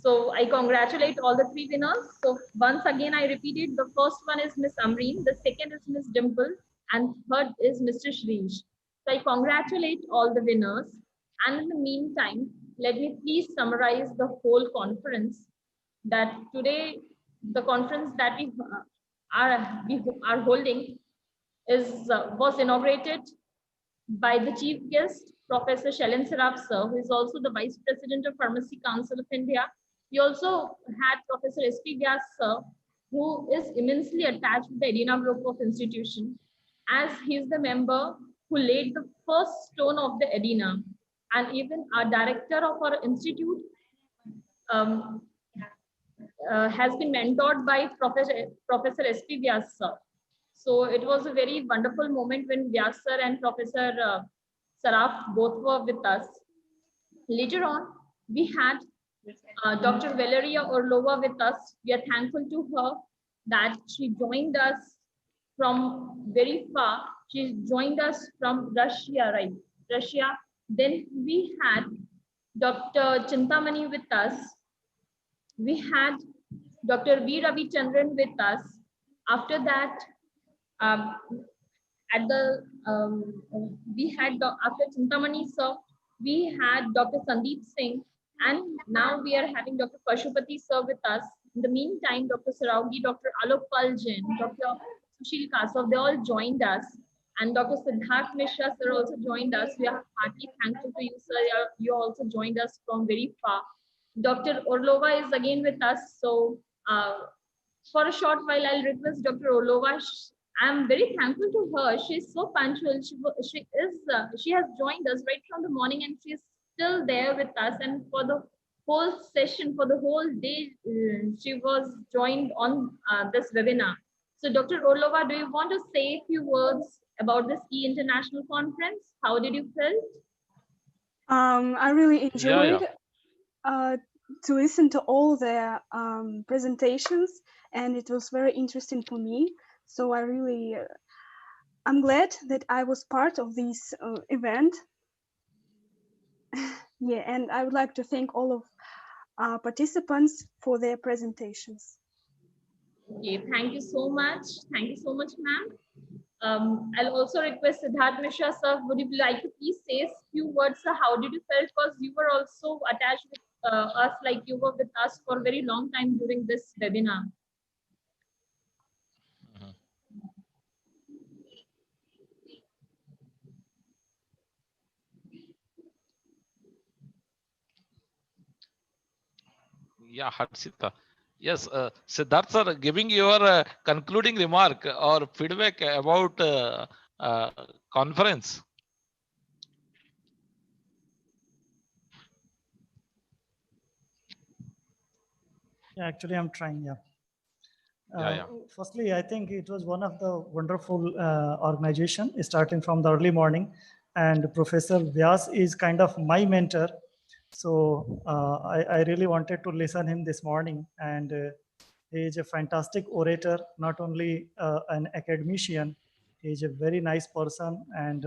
So I congratulate all the three winners. So once again, I repeated, the first one is Miss Amreen, the second is Miss Dimple, and third is Mr. Shrish. So I congratulate all the winners. And in the meantime, let me please summarize the whole conference. That today, the conference that we are holding was inaugurated by the chief guest, Professor Shailin Saraf sir, who is also the Vice President of Pharmacy Council of India. We also had Professor S.P. Vyas sir, who is immensely attached with the Adina group of institution, as he is the member who laid the first stone of the Adina, and even our director of our institute has been mentored by Professor S.P. Vyas sir. So it was a very wonderful moment when Vyas sir and Professor Saraf both were with us. Later on, we had Dr. Valeria Orlova with us. We are thankful to her that she joined us from very far. She joined us from Russia, right? Russia. Then we had Dr. Chintamani with us. We had Dr. V. Ravi Chandran with us. After that, we had after Chintamani sir, we had Dr. Sandeep Singh, and now we are having Dr. Pashupati sir with us. In the meantime, Dr. Saraugi, Dr. Alok Jain, Dr. Sushil Kasav, they all joined us, and Dr. Siddharth Mishra sir also joined us. We are heartily thankful to you, sir. You also joined us from very far. Dr. Orlova is again with us. So for a short while, I'll request Dr. Orlova. I'm very thankful to her. She's so punctual. She has joined us right from the morning, and she's still there with us. And for the whole session, for the whole day, she was joined on this webinar. So Dr. Orlova, do you want to say a few words about this E-International Conference? How did you feel?
I really enjoyed to listen to all their presentations, and it was very interesting for me. So I'm glad that I was part of this event. Yeah, and I would like to thank all of participants for their presentations.
Okay, thank you so much. Thank you so much, ma'am. I'll also request Siddharth Mishra sir, would you like to please say a few words, sir? How did you feel? Because you were also attached with us, like you were with us for a very long time during this webinar.
Yeah, Harshita. Yes, Siddharth sir, giving your concluding remark or feedback about conference.
Yeah, actually, I'm trying.
Yeah.
Firstly, I think it was one of the wonderful organization starting from the early morning, and Professor Vyas is kind of my mentor. So I really wanted to listen him this morning, and he is a fantastic orator, not only an academician, he is a very nice person and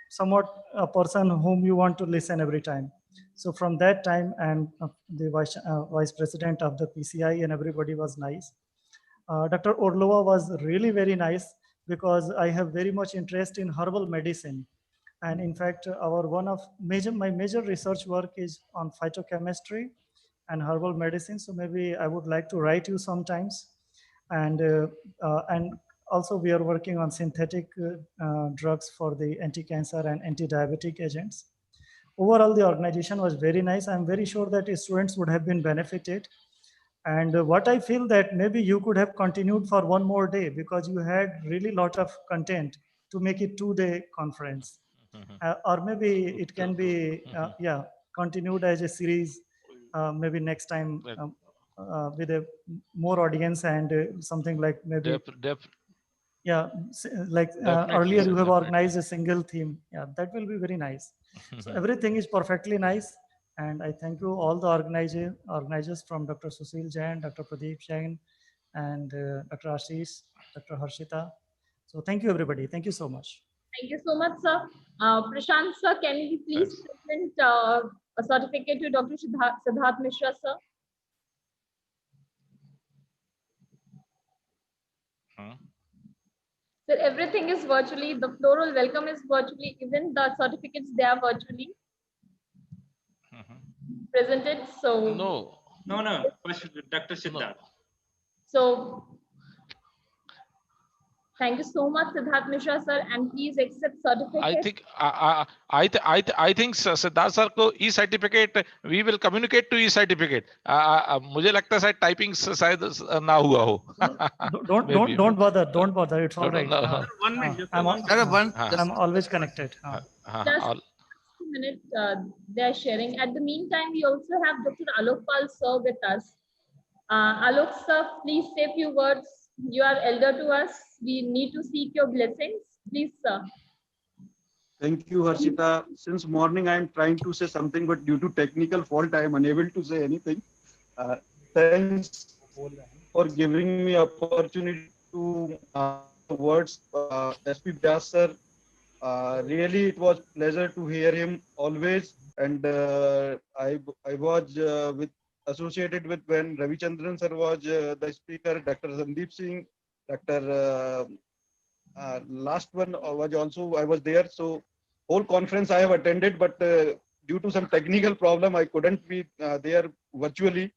somewhat a person whom you want to listen every time. So from that time, I'm the vice president of the PCI, and everybody was nice. Dr. Orlova was really very nice because I have very much interest in herbal medicine. And in fact, my major research work is on phytochemistry and herbal medicine. So maybe I would like to write you sometimes. And also we are working on synthetic drugs for the anti-cancer and anti-diabetic agents. Overall, the organization was very nice. I'm very sure that students would have been benefited. And what I feel that maybe you could have continued for one more day because you had really lot of content to make it 2-day conference. Or maybe it can be, continued as a series, maybe next time with a more audience and something like maybe, earlier you have organized a single theme. Yeah, that will be very nice. So everything is perfectly nice. And I thank you all the organizers from Dr. Sushil Jain, Dr. Prateek Jain, and Dr. Ashish, Dr. Harshita. So thank you, everybody. Thank you so much.
Thank you so much, sir. Prashant, sir, can we please present a certificate to Dr. Siddharth Mishra, sir? Sir, everything is virtually. The floral welcome is virtually. Even the certificates, they are virtually presented. So
no, Dr. Siddharth.
So thank you so much, Siddharth Mishra, sir, and please accept certificate.
I think Siddharth sir को e certificate we will communicate to e certificate. मुझे लगता है शायद typing शायद ना हुआ हो.
Don't bother, it's all right. I'm always connected.
Just a minute, they are sharing. At the meantime, we also have Dr. Alok Pal sir with us. Alok sir, please say a few words. You are elder to us. We need to seek your blessings. Please, sir.
Thank you, Harshita. Since morning, I am trying to say something, but due to technical fault, I am unable to say anything. Thanks for giving me opportunity to words. SP Vyas sir, really it was pleasure to hear him always. And I was associated with when Ravichandran sir was the speaker, Dr. Sandeep Singh, Dr. Last one was also, I was there. So whole conference I have attended, but due to some technical problem, I couldn't be there virtually.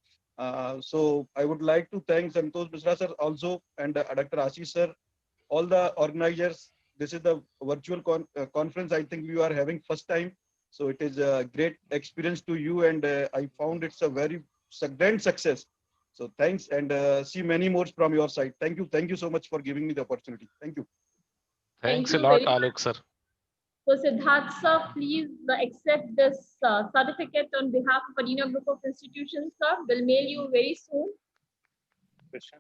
So I would like to thank Santosh Mishra sir also and Dr. Ashish sir, all the organizers. This is the virtual conference I think we are having first time. So it is a great experience to you, and I found it's a very grand success. So thanks, and see many more from your side. Thank you. Thank you so much for giving me the opportunity. Thank you.
Thanks a lot, Alok sir.
So Siddharth sir, please accept this certificate on behalf of Adina Group of Institutions, sir. We'll mail you very soon.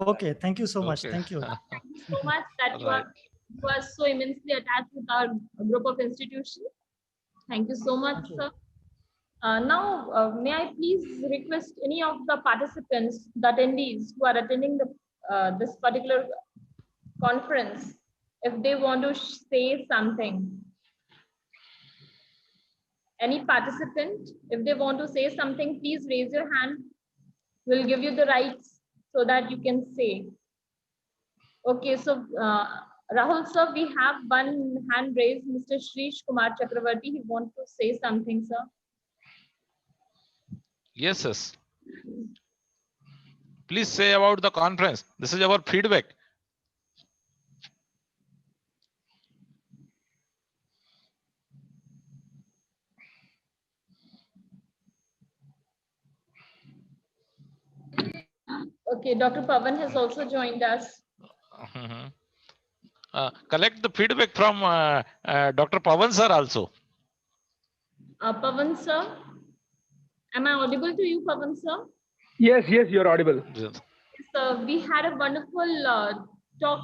Okay, thank you so much.
Okay.
Thank you.
Thank you so much that you are so immensely attached with our group of institutions. Thank you so much, sir. Now, may I please request any of the participants, the attendees who are attending this particular conference, if they want to say something. Any participant, if they want to say something, please raise your hand. We'll give you the rights so that you can say. Okay, so Rahul sir, we have one hand raised, Mr. Shrish Kumar Chakravarti. He wants to say something, sir.
Yes, yes. Please say about the conference. This is our feedback.
Okay, Dr. Pavan has also joined us.
Collect the feedback from Dr. Pavan sir also.
Pavan sir, am I audible to you, Pavan sir?
Yes, you're audible.
So we had a wonderful talk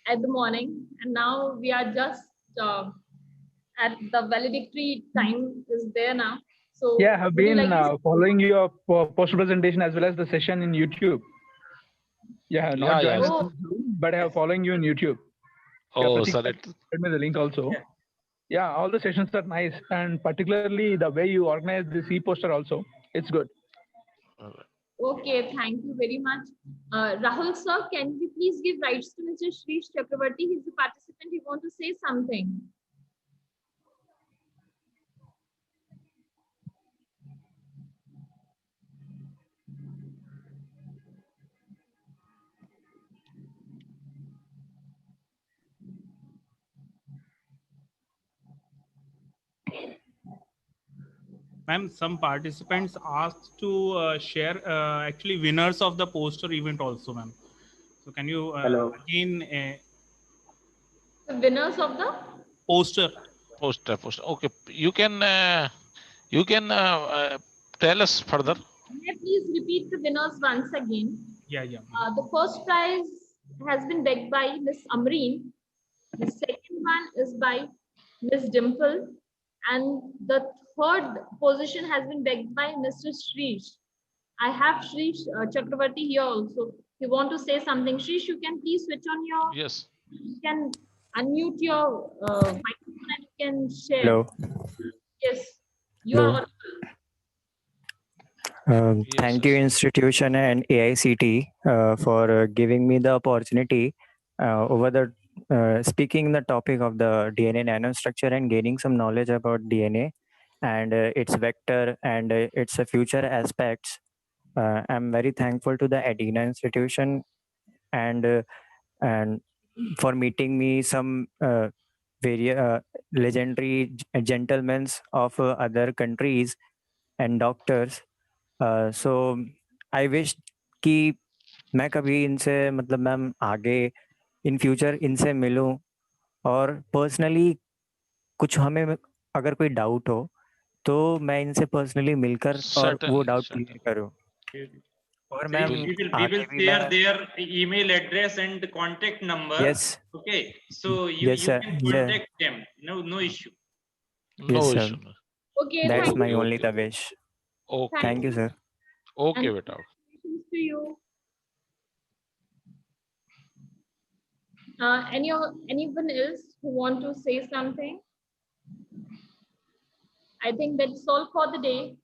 at the morning, and now we are just at the valedictory time is there now. So
yeah, I have
would you
been
like to...
following your poster presentation as well as the session in YouTube. Yeah, I have not joined
Oh.
in Zoom, but I have following you in YouTube. Yeah,
Oh,
Prateek,
sorry.
send me the link also. Yeah, all the sessions are nice, and particularly the way you organize this e-poster also, it's good.
Okay, thank you very much. Rahul sir, can you please give rights to Mr. Shrish Chakravarti? He's a participant. He wants to say something.
Ma'am, some participants asked to share actually winners of the poster event also, ma'am. So can you again
The winners of the
poster?
Poster. Okay, you can tell us further.
May I please repeat the winners once again?
Yeah.
The first prize has been bagged by Miss Amreen. The second one is by Miss Dimple. And the third position has been bagged by Mr. Shrish. I have Shrish Chakravarti here also. You want to say something? Shrish, you can please switch on your...
Yes.
You can unmute your microphone and you can share.
Hello.
Yes, you
Hello.
are...
Thank you, institution and AICT, for giving me the opportunity over the speaking the topic of the DNA nanostructure and gaining some knowledge about DNA and its vector and its future aspects. I'm very thankful to the Adina institution and for meeting me some very legendary gentlemen of other countries and doctors. So I wish कि मैं कभी इनसे मतलब ma'am आगे in future इनसे मिलूं और personally कुछ हमें अगर कोई डाउट हो तो मैं इनसे पर्सनली मिलकर और वो डाउट क्लियर करूं और ma'am
we will share their email address and contact number.
Yes.
Okay, so you
sir.
can contact them. No issue.
Yes, sir.
Okay,
That's
thank
my
you.
only the wish.
Okay.
Thank you, sir.
Okay,
And
beta.
congratulations to you. Anyone else who want to say something? I think that's all for the day.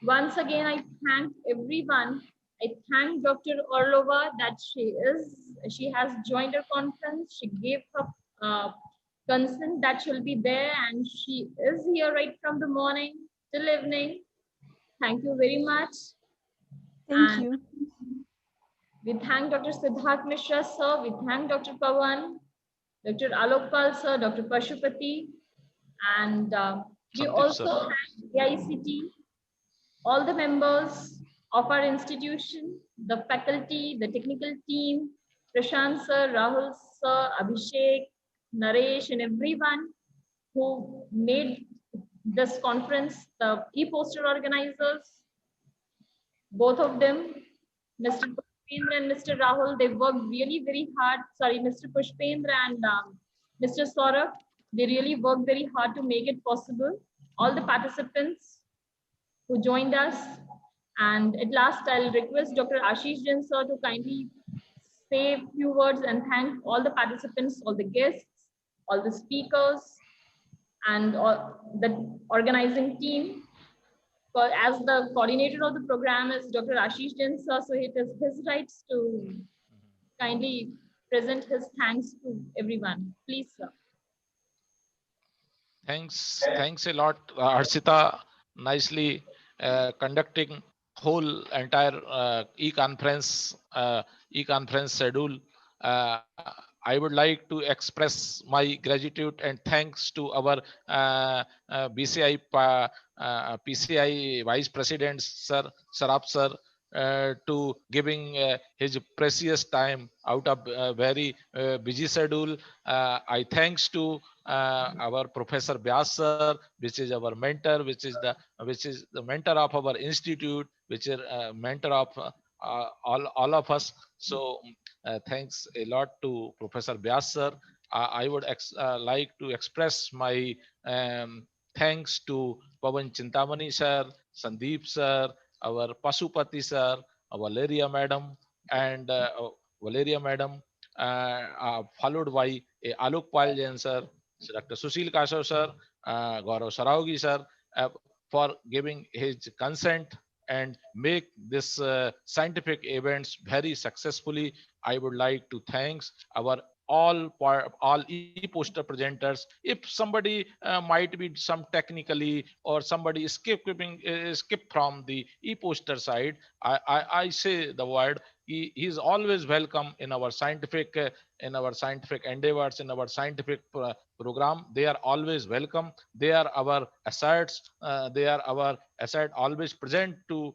Once again, I thank everyone. I thank Dr. Orlova that she has joined our conference. She gave her consent that she'll be there and she is here right from the morning till evening. Thank you very much.
Thank you.
We thank Dr. Siddharth Mishra, sir. We thank Dr. Pawan, Dr. Alokpal, sir, Dr. Pashupati, and we also thank the ICT, all the members of our institution, the faculty, the technical team, Prashant sir, Rahul sir, Abhishek, Naresh, and everyone who made this conference, the e-poster organizers, both of them, Mr. Pushpendra and Mr. Rahul, they worked really very hard. Sorry, Mr. Pushpendra and Mr. Saurabh, they really worked very hard to make it possible. All the participants who joined us. And at last, I'll request Dr. Ashish Jain sir to kindly say a few words and thank all the participants, all the guests, all the speakers, and all the organizing team. As the coordinator of the program is Dr. Ashish Jain sir, so it is his rights to kindly present his thanks to everyone. Please, sir.
Thanks a lot, Harshita. Nicely conducting whole entire e-conference schedule. I would like to express my gratitude and thanks to our BCI PCI Vice President Sir Sarab sir to giving his precious time out of very busy schedule. I thanks to our Professor Vyas sir, which is our mentor, which is the mentor of our institute, which is mentor of all of us. So thanks a lot to Professor Vyas sir. I would like to express my thanks to Pavan Chintamani sir, Sandeep sir, our Pasupati sir, Valeria madam, and Valeria madam, followed by Alok Pal Jain sir, Dr. Sushil Kashav sir, Gaurav Saraugi sir, for giving his consent and make this scientific events very successfully. I would like to thanks our all e-poster presenters. If somebody might be some technically or somebody skip from the e-poster side, I say the word, he is always welcome in our scientific endeavors, in our scientific program. They are always welcome. They are our assets. They are our asset, always present to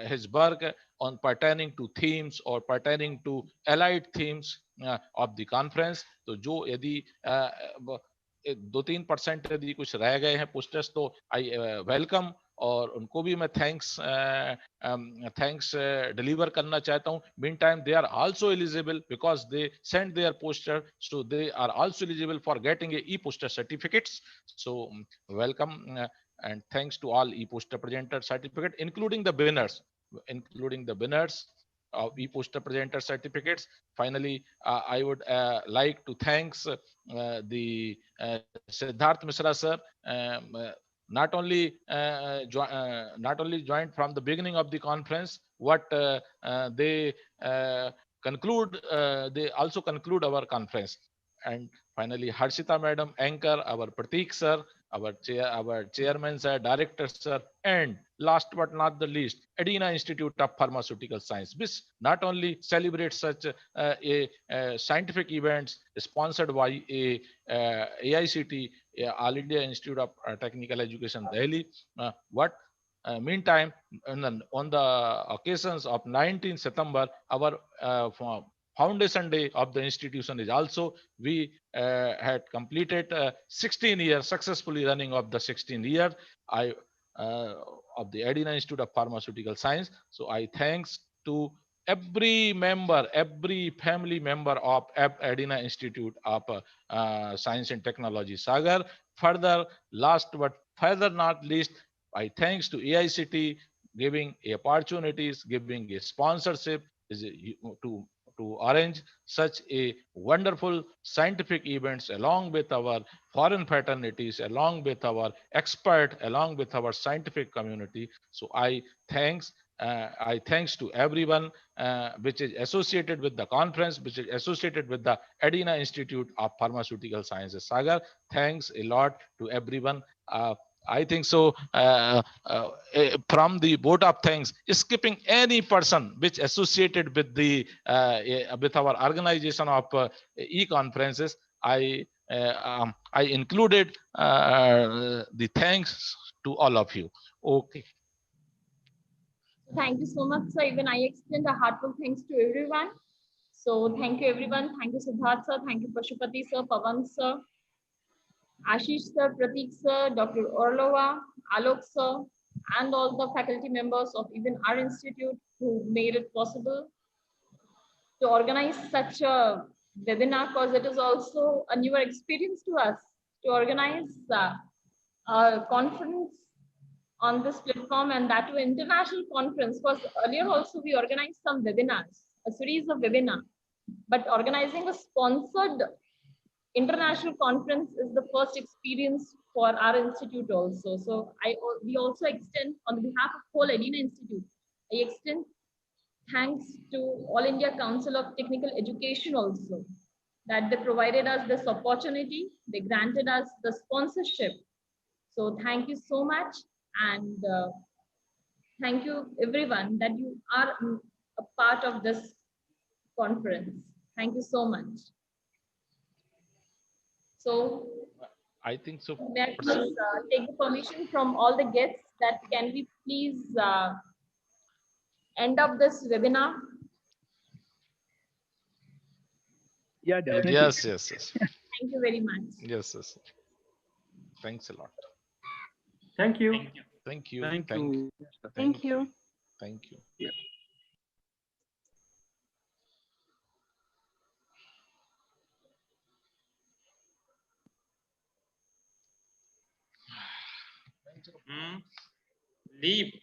his work on pertaining to themes or pertaining to allied themes of the conference. तो जो यदि 2-3% यदि कुछ रह गए हैं posters, तो I welcome, और उनको भी मैं थैंक्स डिलीवर करना चाहता हूं. Meantime they are also eligible because they send their poster, so they are also eligible for getting a e-poster certificates. So welcome and thanks to all e-poster presenter certificate, including the winners of e-poster presenter certificates. Finally, I would like to thanks the Siddharth Misra sir, not only joined from the beginning of the conference, what they also conclude our conference. And finally, Harshita madam, anchor, our Prateek sir, our chairman sir, director sir, and last but not the least, Adina Institute of Pharmaceutical Science, which not only celebrates such a scientific events sponsored by AICT, All India Institute of Technical Education, Delhi. Meantime, on the occasions of 19th September, our Foundation Day of the institution is also, we had completed 16 years, successfully running of the 16 year of the Adina Institute of Pharmaceutical Science. So I thanks to every member, every family member of Adina Institute of Science and Technology, Sagar. Further, last but further not least, I thanks to AICT giving opportunities, giving a sponsorship to arrange such a wonderful scientific events along with our foreign fraternities, along with our expert, along with our scientific community. So I thanks to everyone which is associated with the conference, which is associated with the Adina Institute of Pharmaceutical Sciences. Sagar, thanks a lot to everyone. I think so. From the vote of thanks, skipping any person which associated with the with our organization of e-conferences, I included the thanks to all of you. Okay.
Thank you so much, sir. Even I extend a heartfelt thanks to everyone. So thank you, everyone. Thank you, Siddharth sir. Thank you, Pashupati sir, Pavan sir, Ashish sir, Prateek sir, Dr. Orlova, Alok sir, and all the faculty members of even our institute who made it possible to organize such a webinar, because it is also a newer experience to us to organize a conference on this platform, and that to international conference. Because earlier also we organized some webinars, a series of webinars, but organizing a sponsored international conference is the first experience for our institute also. So we also extend, on the behalf of whole Adina Institute, I extend thanks to All India Council of Technical Education also, that they provided us this opportunity, they granted us the sponsorship. So thank you so much, and thank you everyone that you are a part of this conference. Thank you so much. So
I think so.
May I please take the permission from all the guests that can we please end up this webinar?
Yeah, definitely.
Yes.
Thank you very much.
Yes. Thanks a lot.
Thank you.
Thank you.
Thank you.
Thank you.
Yeah.
Leaf.